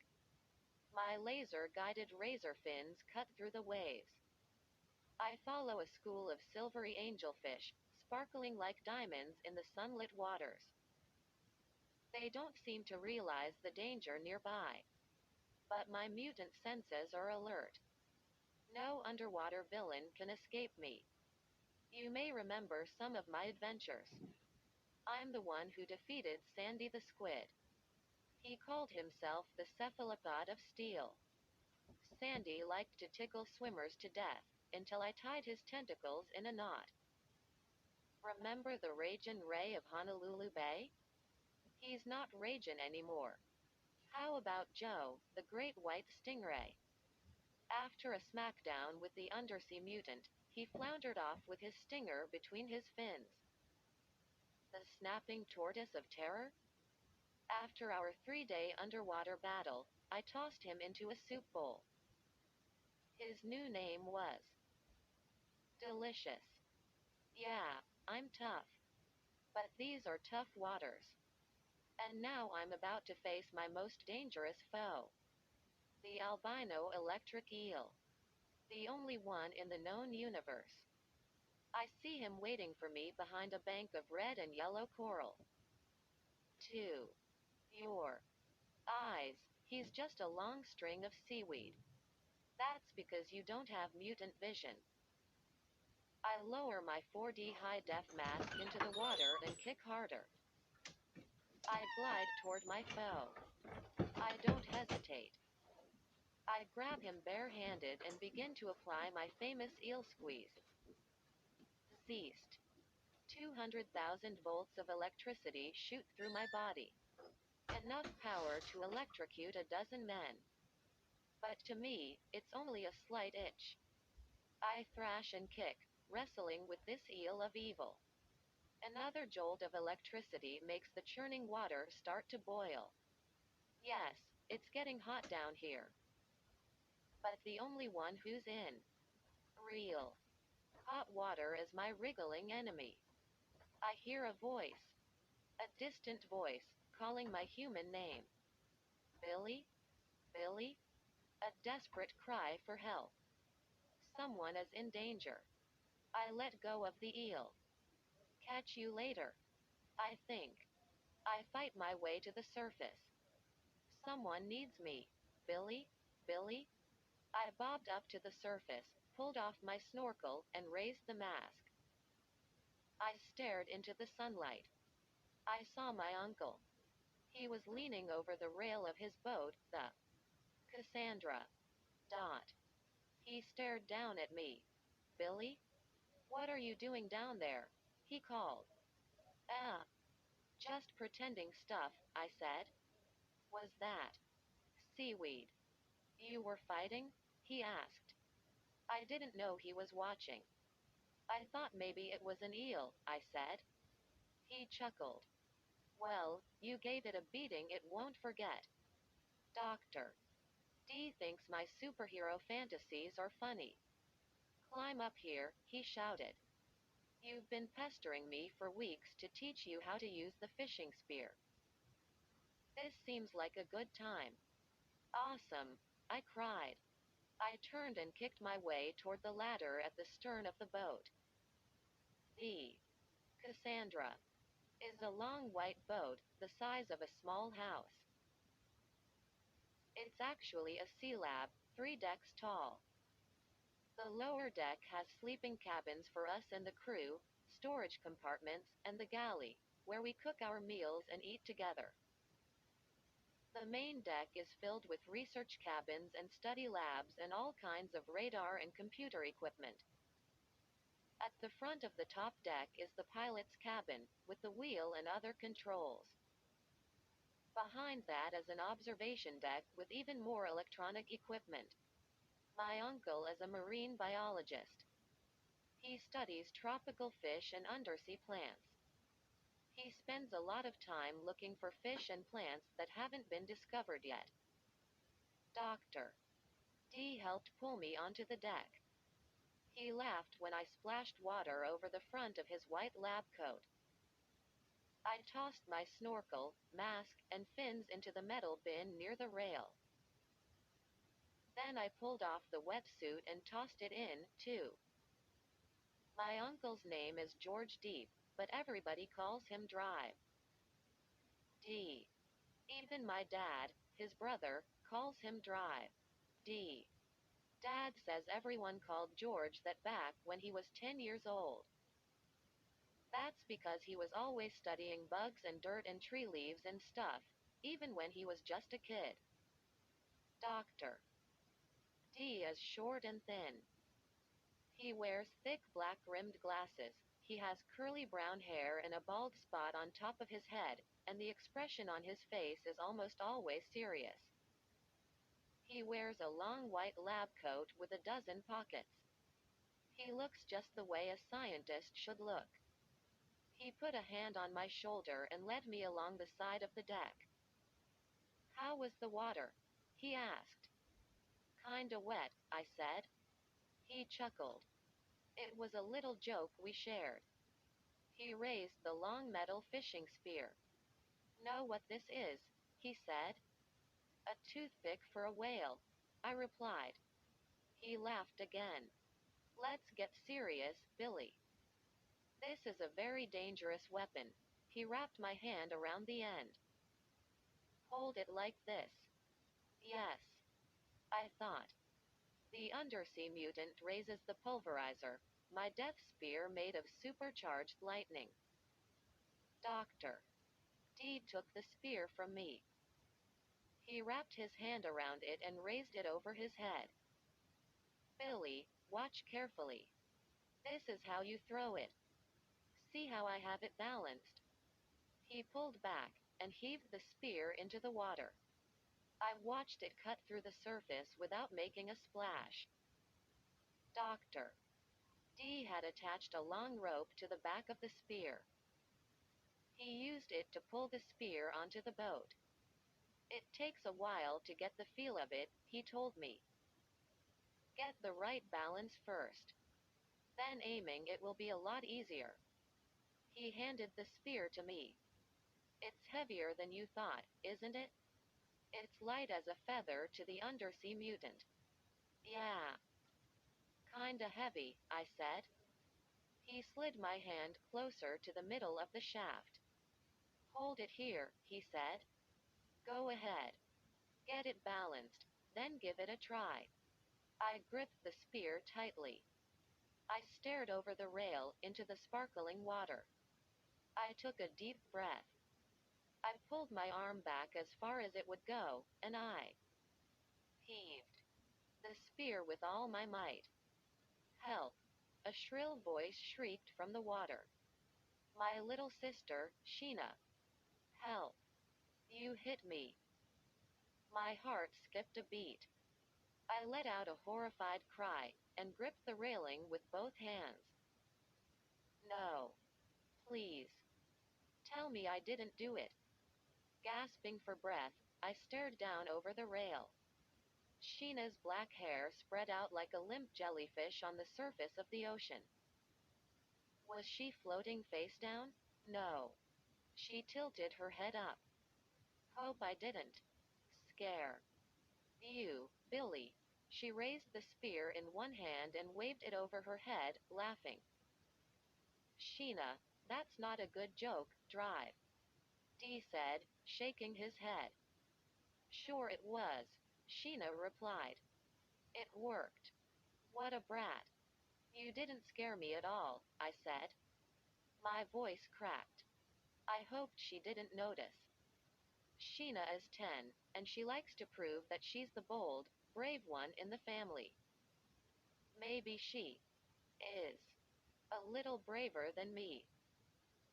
My laser-guided razor fins cut through the waves. I follow a school of silvery angelfish, sparkling like diamonds in the sunlit waters. They don't seem to realize the danger nearby. But my mutant senses are alert. No underwater villain can escape me. You may remember some of my adventures. I'm the one who defeated Sandy the Squid. He called himself the cephalopod of steel. Sandy liked to tickle swimmers to death, until I tied his tentacles in a knot. Remember the Ragin' Ray of Honolulu Bay? He's not Ragin' anymore. How about Joe, the great white stingray? After a smackdown with the undersea mutant, he floundered off with his stinger between his fins. The snapping tortoise of terror? After our 3-day underwater battle, I tossed him into a soup bowl. His new name was Delicious. Yeah, I'm tough. But these are tough waters. And now I'm about to face my most dangerous foe. The albino electric eel. The only one in the known universe. I see him waiting for me behind a bank of red and yellow coral. 2. Your eyes. He's just a long string of seaweed. That's because you don't have mutant vision. I lower my 4D high-def mask into the water and kick harder. I glide toward my foe. I don't hesitate. I grab him bare-handed and begin to apply my famous eel squeeze. Zeest. 200,000 volts of electricity shoot through my body. Enough power to electrocute a dozen men. But to me, it's only a slight itch. I thrash and kick, wrestling with this eel of evil. Another jolt of electricity makes the churning water start to boil. Yes, it's getting hot down here. But the only one who's in real hot water is my wriggling enemy. I hear a voice, a distant voice, calling my human name. Billy? Billy? A desperate cry for help. Someone is in danger. I let go of the eel. Catch you later. I think. I fight my way to the surface. Someone needs me. Billy? Billy? I bobbed up to the surface, pulled off my snorkel, and raised the mask. I stared into the sunlight. I saw my uncle. He was leaning over the rail of his boat, the Cassandra. He stared down at me. Billy? What are you doing down there? He called. Just pretending stuff, I said. Was that seaweed you were fighting? He asked. I didn't know he was watching. I thought maybe it was an eel, I said. He chuckled. Well, you gave it a beating it won't forget. Doctor. D thinks my superhero fantasies are funny. Climb up here, he shouted. You've been pestering me for weeks to teach you how to use the fishing spear. This seems like a good time. Awesome, I cried. I turned and kicked my way toward the ladder at the stern of the boat. The Cassandra is a long white boat, the size of a small house. It's actually a sea lab, 3 decks tall. The lower deck has sleeping cabins for us and the crew, storage compartments, and the galley, where we cook our meals and eat together. The main deck is filled with research cabins and study labs and all kinds of radar and computer equipment. At the front of the top deck is the pilot's cabin, with the wheel and other controls. Behind that is an observation deck with even more electronic equipment. My uncle is a marine biologist. He studies tropical fish and undersea plants. He spends a lot of time looking for fish and plants that haven't been discovered yet. Doctor. D helped pull me onto the deck. He laughed when I splashed water over the front of his white lab coat. I tossed my snorkel, mask, and fins into the metal bin near the rail. Then I pulled off the wetsuit and tossed it in, too. My uncle's name is George Deep, but everybody calls him Dry. D. Even my dad, his brother, calls him Dry. D. Dad says everyone called George that back when he was 10 years old. That's because he was always studying bugs and dirt and tree leaves and stuff, even when he was just a kid. Doctor. D is short and thin. He wears thick black-rimmed glasses, he has curly brown hair and a bald spot on top of his head, and the expression on his face is almost always serious. He wears a long white lab coat with a dozen pockets. He looks just the way a scientist should look. He put a hand on my shoulder and led me along the side of the deck. How was the water? He asked. Kinda wet, I said. He chuckled. It was a little joke we shared. He raised the long metal fishing spear. Know what this is? He said. A toothpick for a whale, I replied. He laughed again. Let's get serious, Billy. This is a very dangerous weapon. He wrapped my hand around the end. Hold it like this. Yes, I thought. The undersea mutant raises the pulverizer, my death spear made of supercharged lightning. Doctor. D took the spear from me. He wrapped his hand around it and raised it over his head. Billy, watch carefully. This is how you throw it. See how I have it balanced. He pulled back and heaved the spear into the water. I watched it cut through the surface without making a splash. Doctor. D had attached a long rope to the back of the spear. He used it to pull the spear onto the boat. It takes a while to get the feel of it, he told me. Get the right balance first. Then aiming it will be a lot easier. He handed the spear to me. It's heavier than you thought, isn't it? It's light as a feather to the undersea mutant. Yeah. Kinda heavy, I said. He slid my hand closer to the middle of the shaft. Hold it here, he said. Go ahead. Get it balanced, then give it a try. I gripped the spear tightly. I stared over the rail into the sparkling water. I took a deep breath. I pulled my arm back as far as it would go, and I heaved the spear with all my might. Help! A shrill voice shrieked from the water. My little sister, Sheena. Help! You hit me. My heart skipped a beat. I let out a horrified cry and gripped the railing with both hands. No. Please. Tell me I didn't do it. Gasping for breath, I stared down over the rail. Sheena's black hair spread out like a limp jellyfish on the surface of the ocean. Was she floating face down? No. She tilted her head up. Hope I didn't scare you, Billy. She raised the spear in one hand and waved it over her head, laughing. Sheena, that's not a good joke, drive. D said, shaking his head. Sure it was, Sheena replied. It worked. What a brat. You didn't scare me at all, I said. My voice cracked. I hoped she didn't notice. Sheena is 10, and she likes to prove that she's the bold, brave one in the family. Maybe she is a little braver than me.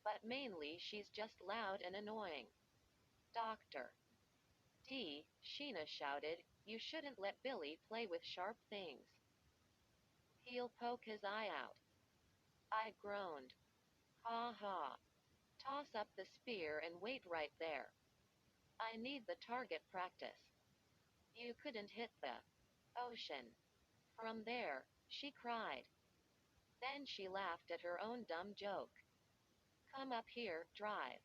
But mainly she's just loud and annoying. Doctor. D, Sheena shouted, you shouldn't let Billy play with sharp things. He'll poke his eye out. I groaned. Ha ha. Toss up the spear and wait right there. I need the target practice. You couldn't hit the ocean from there, she cried. Then she laughed at her own dumb joke. Come up here, drive.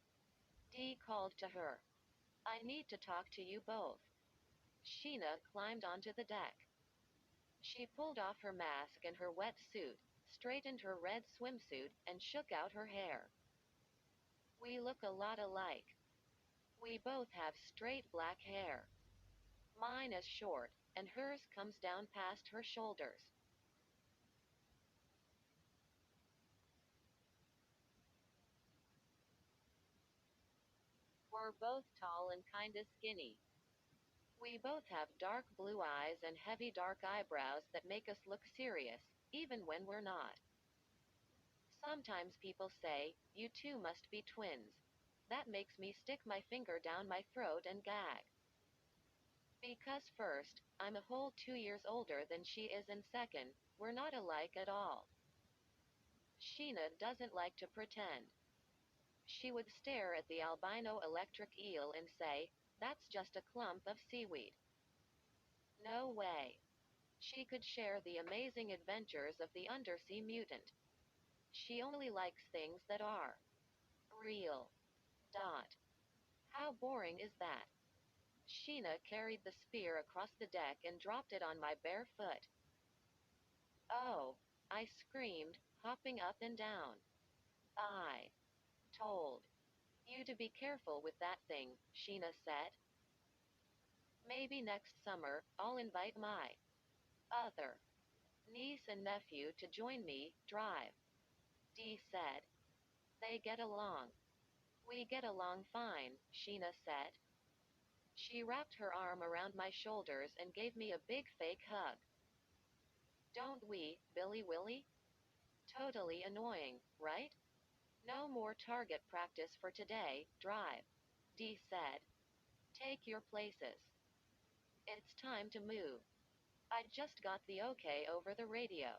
D called to her. I need to talk to you both. Sheena climbed onto the deck. She pulled off her mask and her wet suit, straightened her red swimsuit, and shook out her hair. We look a lot alike. We both have straight black hair. Mine is short, and hers comes down past her shoulders. We're both tall and kinda skinny. We both have dark blue eyes and heavy dark eyebrows that make us look serious, even when we're not. Sometimes people say, you two must be twins. That makes me stick my finger down my throat and gag. Because first, I'm a whole 2 years older than she is, and second, we're not alike at all. Sheena doesn't like to pretend. She would stare at the albino electric eel and say, that's just a clump of seaweed. No way. She could share the amazing adventures of the undersea mutant. She only likes things that are real. Dot. How boring is that? Sheena carried the spear across the deck and dropped it on my bare foot. Oh, I screamed, hopping up and down. I told you to be careful with that thing, Sheena said. Maybe next summer, I'll invite my other niece and nephew to join me, drive. Dee said. They get along. We get along fine, Sheena said. She wrapped her arm around my shoulders and gave me a big fake hug. Don't we, Billy Willie? Totally annoying, right? No more target practice for today, drive. Dee said. Take your places. It's time to move. I just got the okay over the radio.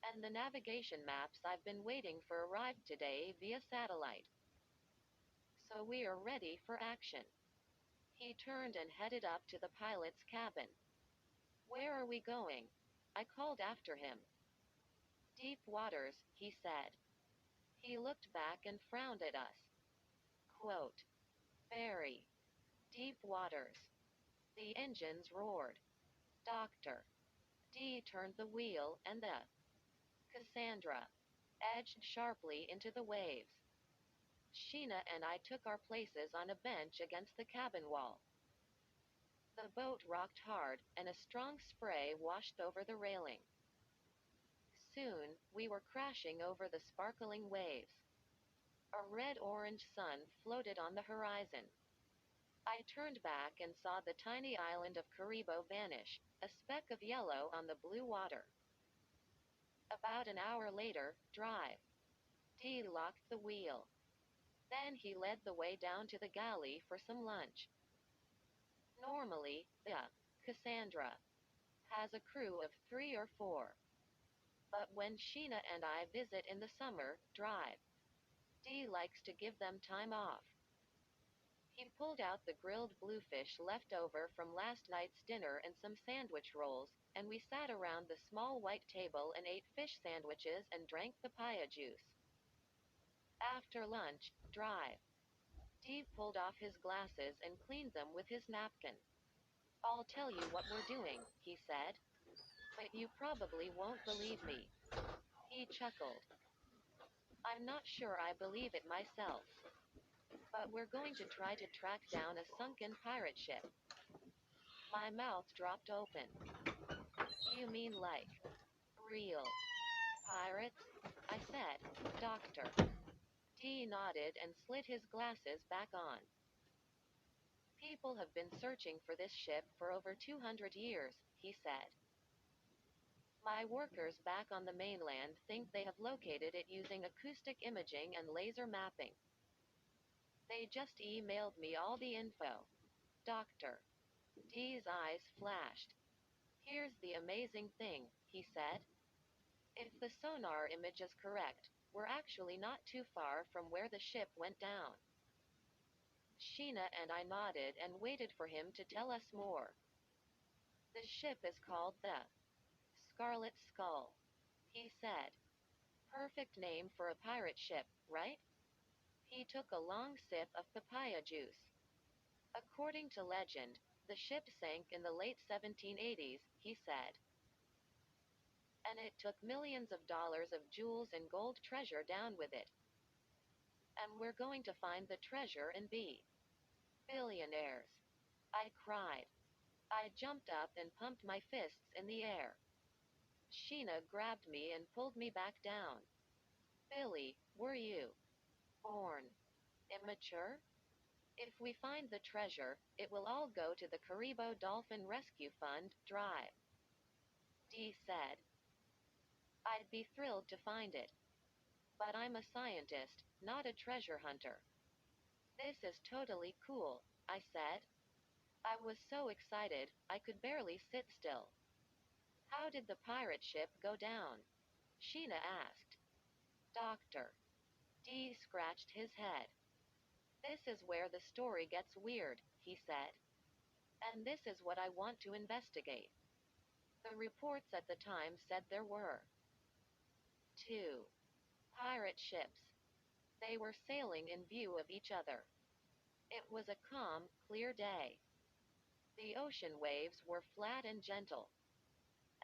And the navigation maps I've been waiting for arrived today via satellite. So we are ready for action. He turned and headed up to the pilot's cabin. Where are we going? I called after him. Deep waters, he said. He looked back and frowned at us. Quote, very deep waters. The engines roared. Doctor. D turned the wheel and the Cassandra edged sharply into the waves. Sheena and I took our places on a bench against the cabin wall. The boat rocked hard, and a strong spray washed over the railing. Soon, we were crashing over the sparkling waves. A red-orange sun floated on the horizon. I turned back and saw the tiny island of Caribo vanish, a speck of yellow on the blue water. About an hour later, drive. T locked the wheel. Then he led the way down to the galley for some lunch. Normally, the Cassandra has a crew of 3 or 4. But when Sheena and I visit in the summer, drive. D likes to give them time off. He pulled out the grilled bluefish left over from last night's dinner and some sandwich rolls, and we sat around the small white table and ate fish sandwiches and drank papaya juice. After lunch, drive. D pulled off his glasses and cleaned them with his napkin. I'll tell you what we're doing, he said. But you probably won't believe me. He chuckled. I'm not sure I believe it myself. But we're going to try to track down a sunken pirate ship. My mouth dropped open. You mean like real pirates? I said, Doctor. T nodded and slid his glasses back on. People have been searching for this ship for over 200 years, he said. My workers back on the mainland think they have located it using acoustic imaging and laser mapping. They just emailed me all the info. Doctor. D's eyes flashed. Here's the amazing thing, he said. If the sonar image is correct, we're actually not too far from where the ship went down. Sheena and I nodded and waited for him to tell us more. The ship is called the Scarlet Skull, he said. Perfect name for a pirate ship, right? He took a long sip of papaya juice. According to legend, the ship sank in the late 1780s, he said. And it took millions of dollars of jewels and gold treasure down with it. And we're going to find the treasure and be billionaires. I cried. I jumped up and pumped my fists in the air. Sheena grabbed me and pulled me back down. Billy, were you born immature? If we find the treasure, it will all go to the Caribo Dolphin Rescue Fund, drive. Dee said. I'd be thrilled to find it. But I'm a scientist, not a treasure hunter. This is totally cool, I said. I was so excited, I could barely sit still. How did the pirate ship go down? Sheena asked. Doctor. Dee scratched his head. This is where the story gets weird, he said. And this is what I want to investigate. The reports at the time said there were 2 pirate ships. They were sailing in view of each other. It was a calm, clear day. The ocean waves were flat and gentle.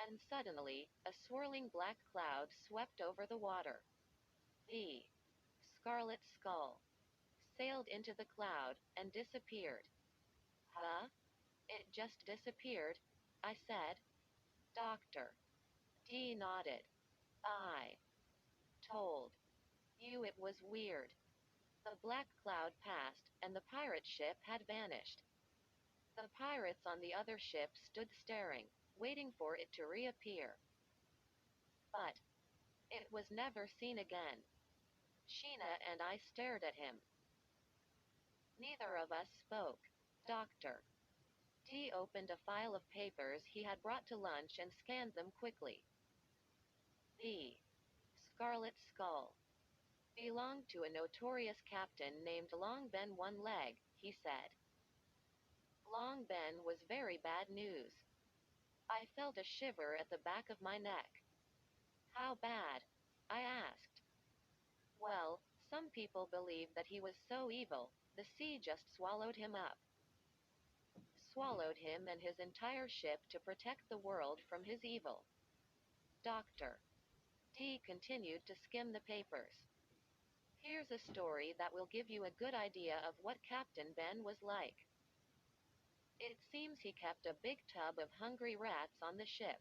And suddenly, a swirling black cloud swept over the water. The scarlet skull, sailed into the cloud, and disappeared. Huh? It just disappeared, I said. Doctor D nodded. I told you it was weird. The black cloud passed, and the pirate ship had vanished. The pirates on the other ship stood staring, waiting for it to reappear. But it was never seen again. Sheena and I stared at him. Neither of us spoke. Doctor D opened a file of papers he had brought to lunch and scanned them quickly. The Scarlet Skull belonged to a notorious captain named Long Ben One Leg, he said. Long Ben was very bad news. I felt a shiver at the back of my neck. How bad? I asked. Well, some people believe that he was so evil, the sea just swallowed him up. Swallowed him and his entire ship to protect the world from his evil. Dr. D continued to skim the papers. Here's a story that will give you a good idea of what Captain Ben was like. It seems he kept a big tub of hungry rats on the ship.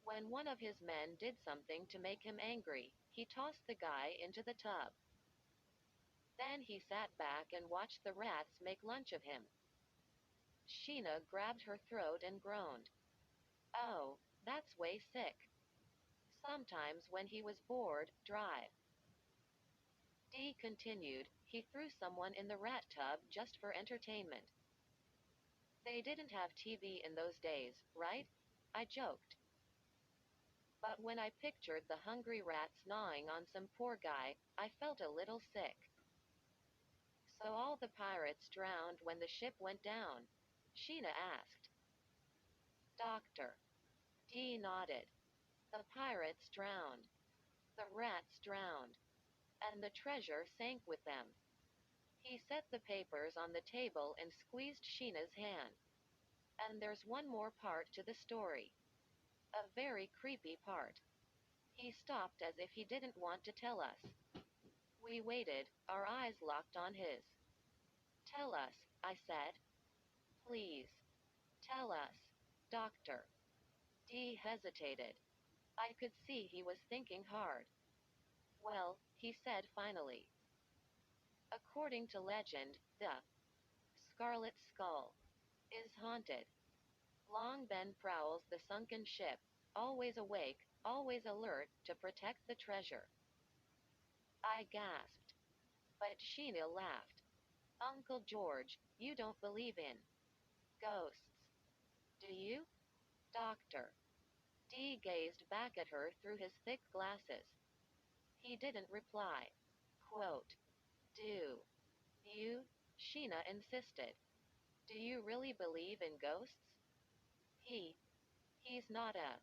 When one of his men did something to make him angry, he tossed the guy into the tub. Then he sat back and watched the rats make lunch of him. Sheena grabbed her throat and groaned. Oh, that's way sick. Sometimes when he was bored, drive. D continued, he threw someone in the rat tub just for entertainment. They didn't have TV in those days, right? I joked. But when I pictured the hungry rats gnawing on some poor guy, I felt a little sick. So all the pirates drowned when the ship went down? Sheena asked. Doctor D nodded. The pirates drowned. The rats drowned. And the treasure sank with them. He set the papers on the table and squeezed Sheena's hand. And there's one more part to the story. A very creepy part. He stopped as if he didn't want to tell us. We waited, our eyes locked on his. Tell us, I said. Please. Tell us. Doctor D hesitated. I could see he was thinking hard. Well, he said finally. According to legend, the Scarlet Skull is haunted. Long Ben prowls the sunken ship, always awake, always alert to protect the treasure. I gasped. But Sheena laughed. Uncle George, you don't believe in ghosts, do you? Doctor D gazed back at her through his thick glasses. He didn't reply. Quote, do you? Sheena insisted. Do you really believe in ghosts? He's not a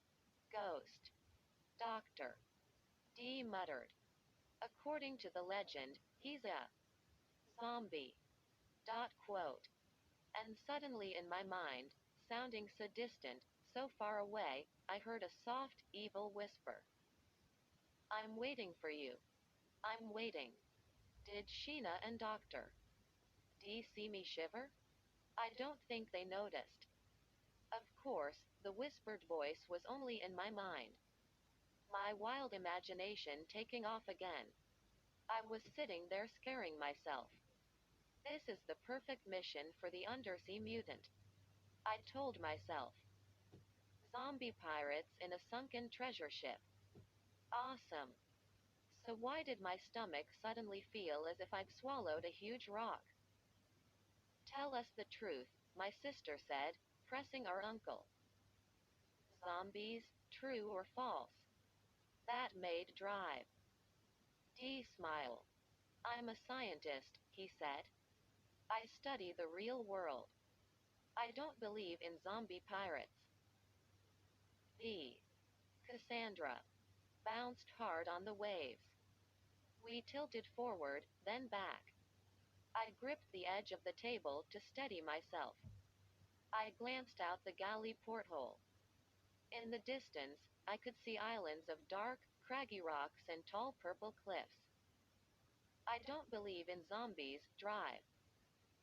ghost. Doctor D muttered. According to the legend, he's a zombie. Quote. And suddenly in my mind, sounding so distant, so far away, I heard a soft, evil whisper. I'm waiting for you. I'm waiting. Did Sheena and Dr. D see me shiver? I don't think they noticed. Of course, the whispered voice was only in my mind. My wild imagination taking off again. I was sitting there scaring myself. This is the perfect mission for the undersea mutant, I told myself. Zombie pirates in a sunken treasure ship. Awesome. So why did my stomach suddenly feel as if I'd swallowed a huge rock? Tell us the truth, my sister said, pressing our uncle. Zombies, true or false? That made drive. D smiled. I'm a scientist, he said. I study the real world. I don't believe in zombie pirates. D. Cassandra bounced hard on the waves. We tilted forward, then back. I gripped the edge of the table to steady myself. I glanced out the galley porthole. In the distance, I could see islands of dark, craggy rocks and tall purple cliffs. I don't believe in zombies, drive.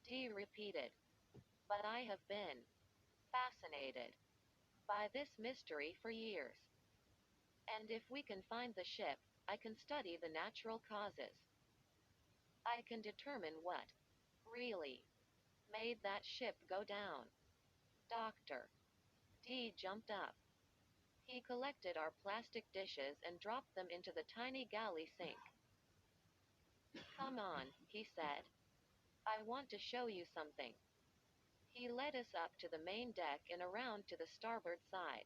Dee repeated. But I have been fascinated by this mystery for years. And if we can find the ship, I can study the natural causes. I can determine what really made that ship go down. Doctor. Dee jumped up. He collected our plastic dishes and dropped them into the tiny galley sink. Come on, he said. I want to show you something. He led us up to the main deck and around to the starboard side.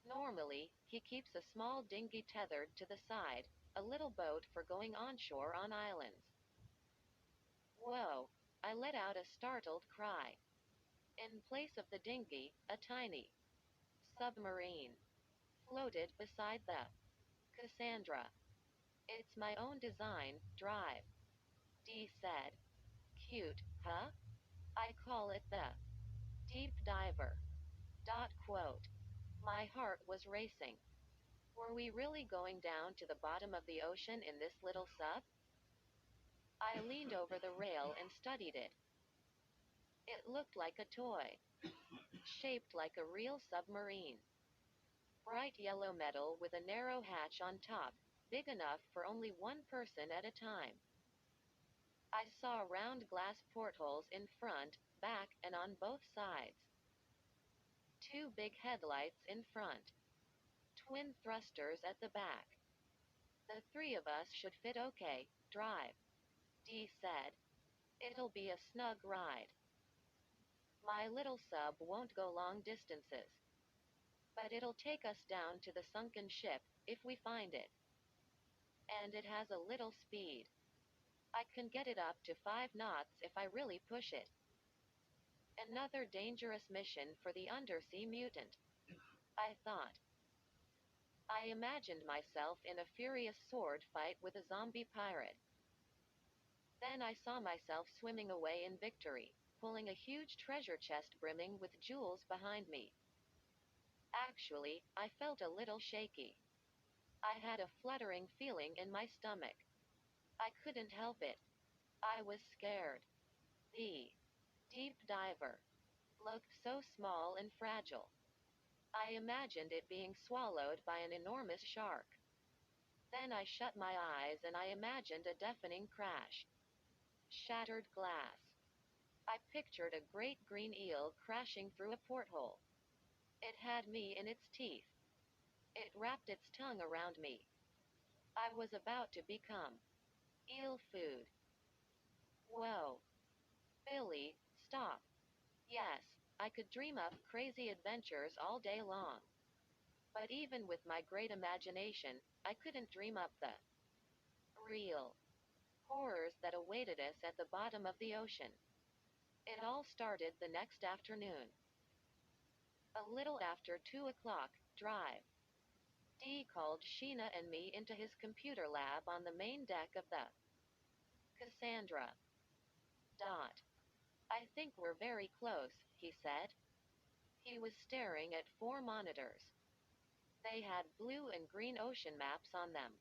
Normally, he keeps a small dinghy tethered to the side, a little boat for going onshore on islands. Whoa! I let out a startled cry. In place of the dinghy, a tiny submarine floated beside the Cassandra. It's my own design, drive. Dee said. Cute, huh? I call it the Deep Diver. Quote. My heart was racing. Were we really going down to the bottom of the ocean in this little sub? I leaned over the rail and studied it. It looked like a toy, shaped like a real submarine. Bright yellow metal with a narrow hatch on top, big enough for only one person at a time. I saw round glass portholes in front, back, and on both sides. Two big headlights in front. Twin thrusters at the back. The three of us should fit okay, drive. Dee said. It'll be a snug ride. My little sub won't go long distances. But it'll take us down to the sunken ship, if we find it. And it has a little speed. I can get it up to 5 knots if I really push it. Another dangerous mission for the undersea mutant, I thought. I imagined myself in a furious sword fight with a zombie pirate. Then I saw myself swimming away in victory, pulling a huge treasure chest brimming with jewels behind me. Actually, I felt a little shaky. I had a fluttering feeling in my stomach. I couldn't help it. I was scared. The deep diver looked so small and fragile. I imagined it being swallowed by an enormous shark. Then I shut my eyes and I imagined a deafening crash. Shattered glass. I pictured a great green eel crashing through a porthole. It had me in its teeth. It wrapped its tongue around me. I was about to become eel food. Whoa. Billy, stop. Yes, I could dream up crazy adventures all day long. But even with my great imagination, I couldn't dream up the real horrors that awaited us at the bottom of the ocean. It all started the next afternoon. A little after 2 o'clock, drive. Dee called Sheena and me into his computer lab on the main deck of the Cassandra. I think we're very close, he said. He was staring at 4 monitors. They had blue and green ocean maps on them.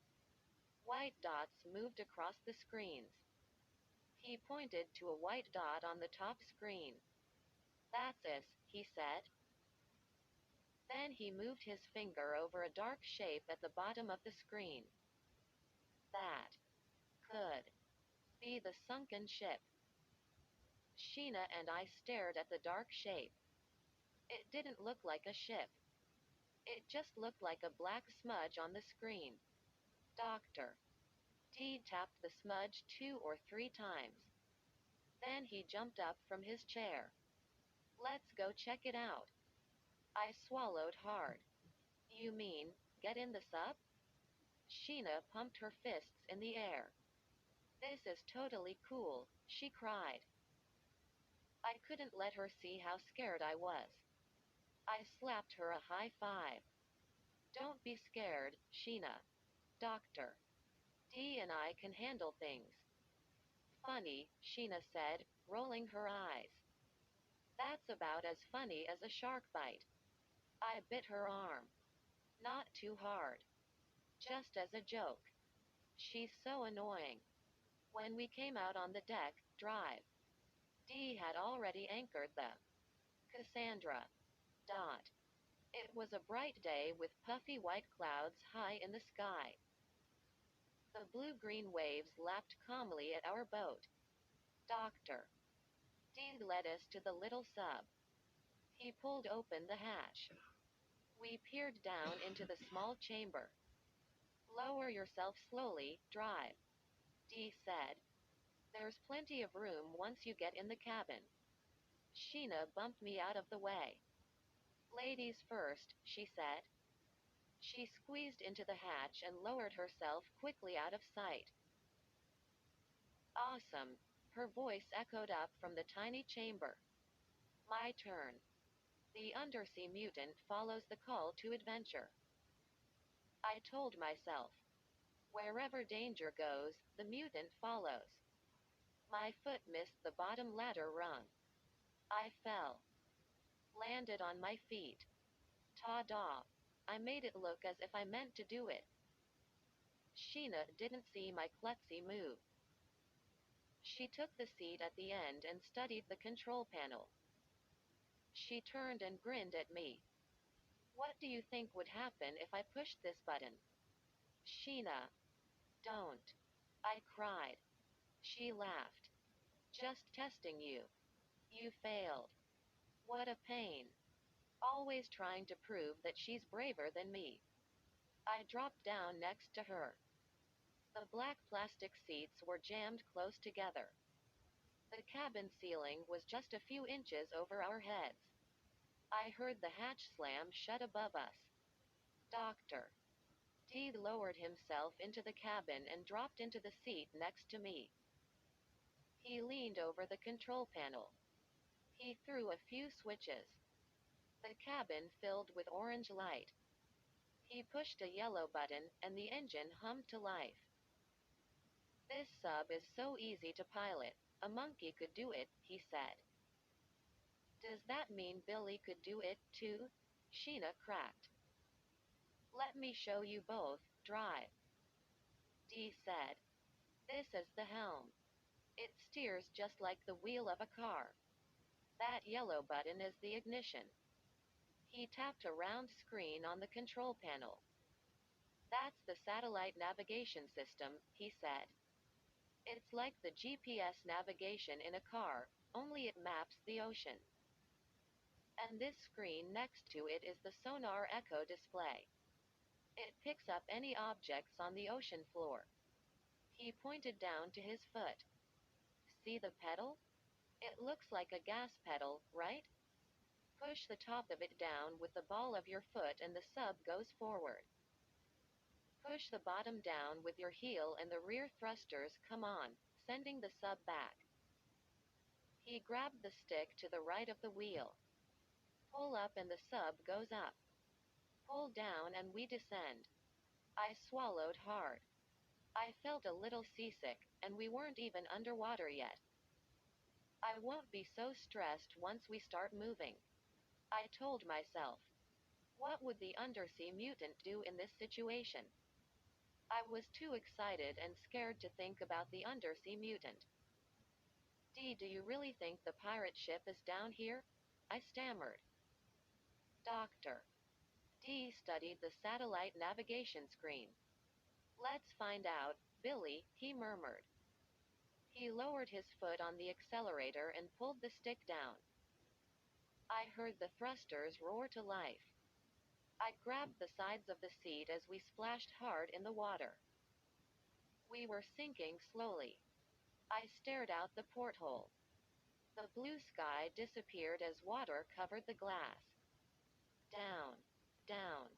White dots moved across the screens. He pointed to a white dot on the top screen. That's us, he said. Then he moved his finger over a dark shape at the bottom of the screen. That could be the sunken ship. Sheena and I stared at the dark shape. It didn't look like a ship. It just looked like a black smudge on the screen. Doctor. Dee tapped the smudge 2 or 3 times. Then he jumped up from his chair. Let's go check it out. I swallowed hard. You mean, get in the sub? Sheena pumped her fists in the air. This is totally cool, she cried. I couldn't let her see how scared I was. I slapped her a high five. Don't be scared, Sheena. Doctor. Dee and I can handle things. Funny, Sheena said, rolling her eyes. That's about as funny as a shark bite. I bit her arm. Not too hard. Just as a joke. She's so annoying. When we came out on the deck, drive, Dee had already anchored the Cassandra. Dot. It was a bright day with puffy white clouds high in the sky. The blue-green waves lapped calmly at our boat. Doctor. Dee led us to the little sub. He pulled open the hatch. We peered down into the small chamber. Lower yourself slowly, drive, Dee said. There's plenty of room once you get in the cabin. Sheena bumped me out of the way. Ladies first, she said. She squeezed into the hatch and lowered herself quickly out of sight. Awesome, her voice echoed up from the tiny chamber. My turn. The undersea mutant follows the call to adventure. I told myself. Wherever danger goes, the mutant follows. My foot missed the bottom ladder rung. I fell. Landed on my feet. Ta-da! I made it look as if I meant to do it. Sheena didn't see my klutzy move. She took the seat at the end and studied the control panel. She turned and grinned at me. What do you think would happen if I pushed this button? Sheena. Don't. I cried. She laughed. Just testing you. You failed. What a pain. Always trying to prove that she's braver than me. I dropped down next to her. The black plastic seats were jammed close together. The cabin ceiling was just a few inches over our heads. I heard the hatch slam shut above us. Doctor. Dee lowered himself into the cabin and dropped into the seat next to me. He leaned over the control panel. He threw a few switches. The cabin filled with orange light. He pushed a yellow button, and the engine hummed to life. This sub is so easy to pilot. A monkey could do it, he said. Does that mean Billy could do it, too? Sheena cracked. Let me show you both, drive, Dee said. This is the helm. It steers just like the wheel of a car. That yellow button is the ignition. He tapped a round screen on the control panel. That's the satellite navigation system, he said. It's like the GPS navigation in a car, only it maps the ocean. And this screen next to it is the sonar echo display. It picks up any objects on the ocean floor. He pointed down to his foot. See the pedal? It looks like a gas pedal, right? Push the top of it down with the ball of your foot and the sub goes forward. Push the bottom down with your heel and the rear thrusters come on, sending the sub back. He grabbed the stick to the right of the wheel. Pull up and the sub goes up. Pull down and we descend. I swallowed hard. I felt a little seasick, and we weren't even underwater yet. I won't be so stressed once we start moving, I told myself. What would the undersea mutant do in this situation? I was too excited and scared to think about the undersea mutant. Dee, do you really think the pirate ship is down here? I stammered. Doctor. Dee studied the satellite navigation screen. Let's find out, Billy, he murmured. He lowered his foot on the accelerator and pulled the stick down. I heard the thrusters roar to life. I grabbed the sides of the seat as we splashed hard in the water. We were sinking slowly. I stared out the porthole. The blue sky disappeared as water covered the glass. Down, down.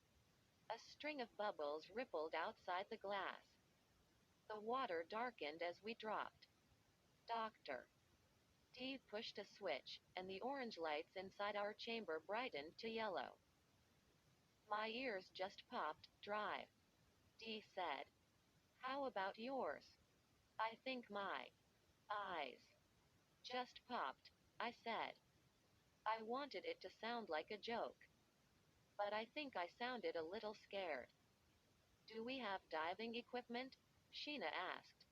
A string of bubbles rippled outside the glass. The water darkened as we dropped. Doctor. Dee pushed a switch, and the orange lights inside our chamber brightened to yellow. My ears just popped, drive, Dee said. How about yours? I think my eyes just popped, I said. I wanted it to sound like a joke. But I think I sounded a little scared. Do we have diving equipment? Sheena asked.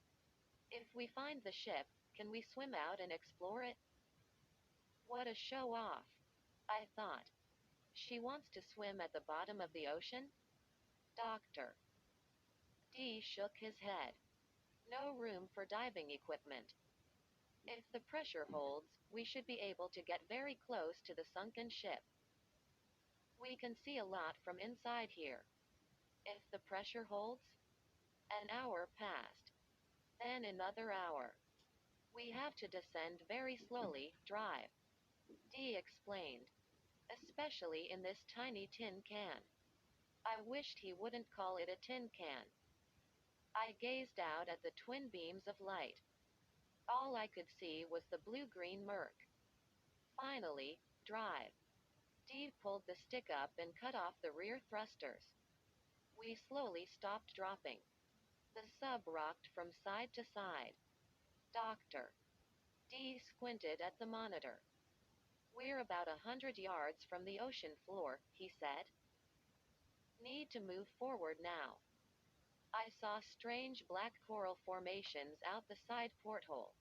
If we find the ship, can we swim out and explore it? What a show off, I thought. She wants to swim at the bottom of the ocean? Doctor. D shook his head. No room for diving equipment. If the pressure holds, we should be able to get very close to the sunken ship. We can see a lot from inside here. If the pressure holds? An hour passed. Then another hour. We have to descend very slowly, drive. D explained. Especially in this tiny tin can. I wished he wouldn't call it a tin can. I gazed out at the twin beams of light. All I could see was the blue-green murk. Finally, drive. D pulled the stick up and cut off the rear thrusters. We slowly stopped dropping. The sub rocked from side to side. Doctor. D squinted at the monitor. We're about 100 yards from the ocean floor, he said. Need to move forward now. I saw strange black coral formations out the side porthole.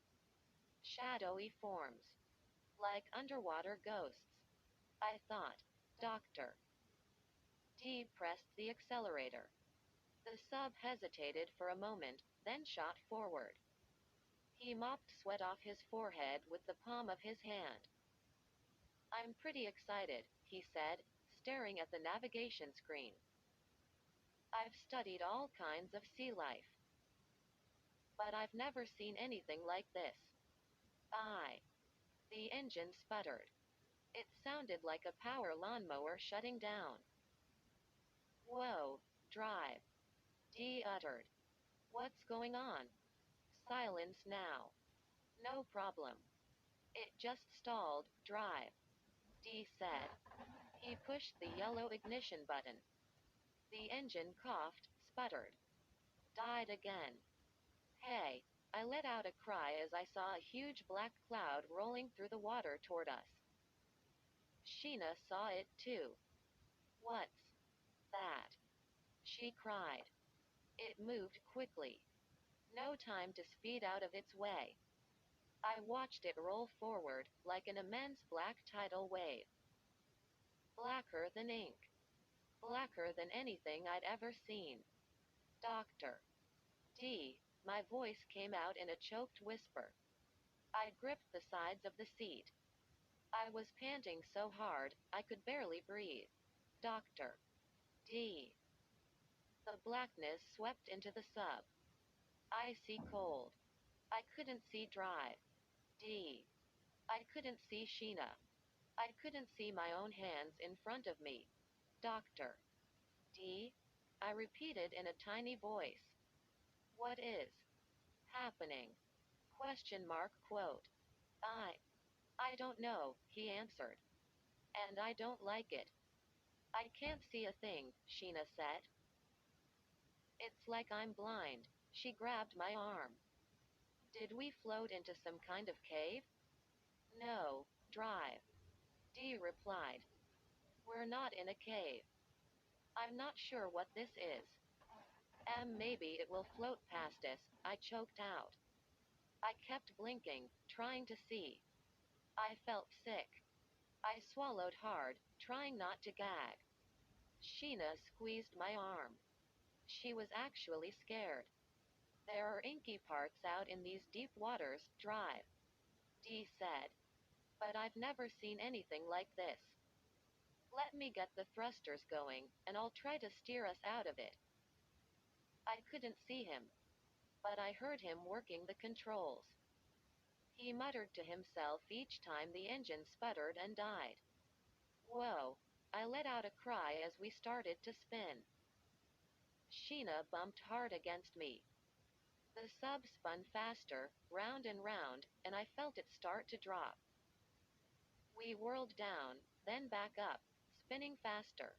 Shadowy forms. Like underwater ghosts. I thought. Doctor. D pressed the accelerator. The sub hesitated for a moment, then shot forward. He mopped sweat off his forehead with the palm of his hand. I'm pretty excited, he said, staring at the navigation screen. I've studied all kinds of sea life. But I've never seen anything like this. The engine sputtered. It sounded like a power lawnmower shutting down. Whoa, drive. D uttered. What's going on? Silence now. No problem. It just stalled, drive. D said. He pushed the yellow ignition button. The engine coughed, sputtered. Died again. Hey, I let out a cry as I saw a huge black cloud rolling through the water toward us. Sheena saw it too. What's that? She cried. It moved quickly. No time to speed out of its way. I watched it roll forward, like an immense black tidal wave. Blacker than ink. Blacker than anything I'd ever seen. Doctor. D. My voice came out in a choked whisper. I gripped the sides of the seat. I was panting so hard, I could barely breathe. Doctor. D. The blackness swept into the sub. Icy cold. I couldn't see drive. D. I couldn't see Sheena. I couldn't see my own hands in front of me. Doctor. D. I repeated in a tiny voice. What is happening? Question mark quote. I don't know, he answered. And I don't like it. I can't see a thing, Sheena said. It's like I'm blind. She grabbed my arm. Did we float into some kind of cave? No, drive. D replied. We're not in a cave. I'm not sure what this is. Maybe it will float past us, I choked out. I kept blinking, trying to see. I felt sick. I swallowed hard, trying not to gag. Sheena squeezed my arm. She was actually scared. There are inky parts out in these deep waters, drive. D said. But I've never seen anything like this. Let me get the thrusters going, and I'll try to steer us out of it. I couldn't see him, but I heard him working the controls. He muttered to himself each time the engine sputtered and died. Whoa, I let out a cry as we started to spin. Sheena bumped hard against me. The sub spun faster, round and round, and I felt it start to drop. We whirled down, then back up, spinning faster.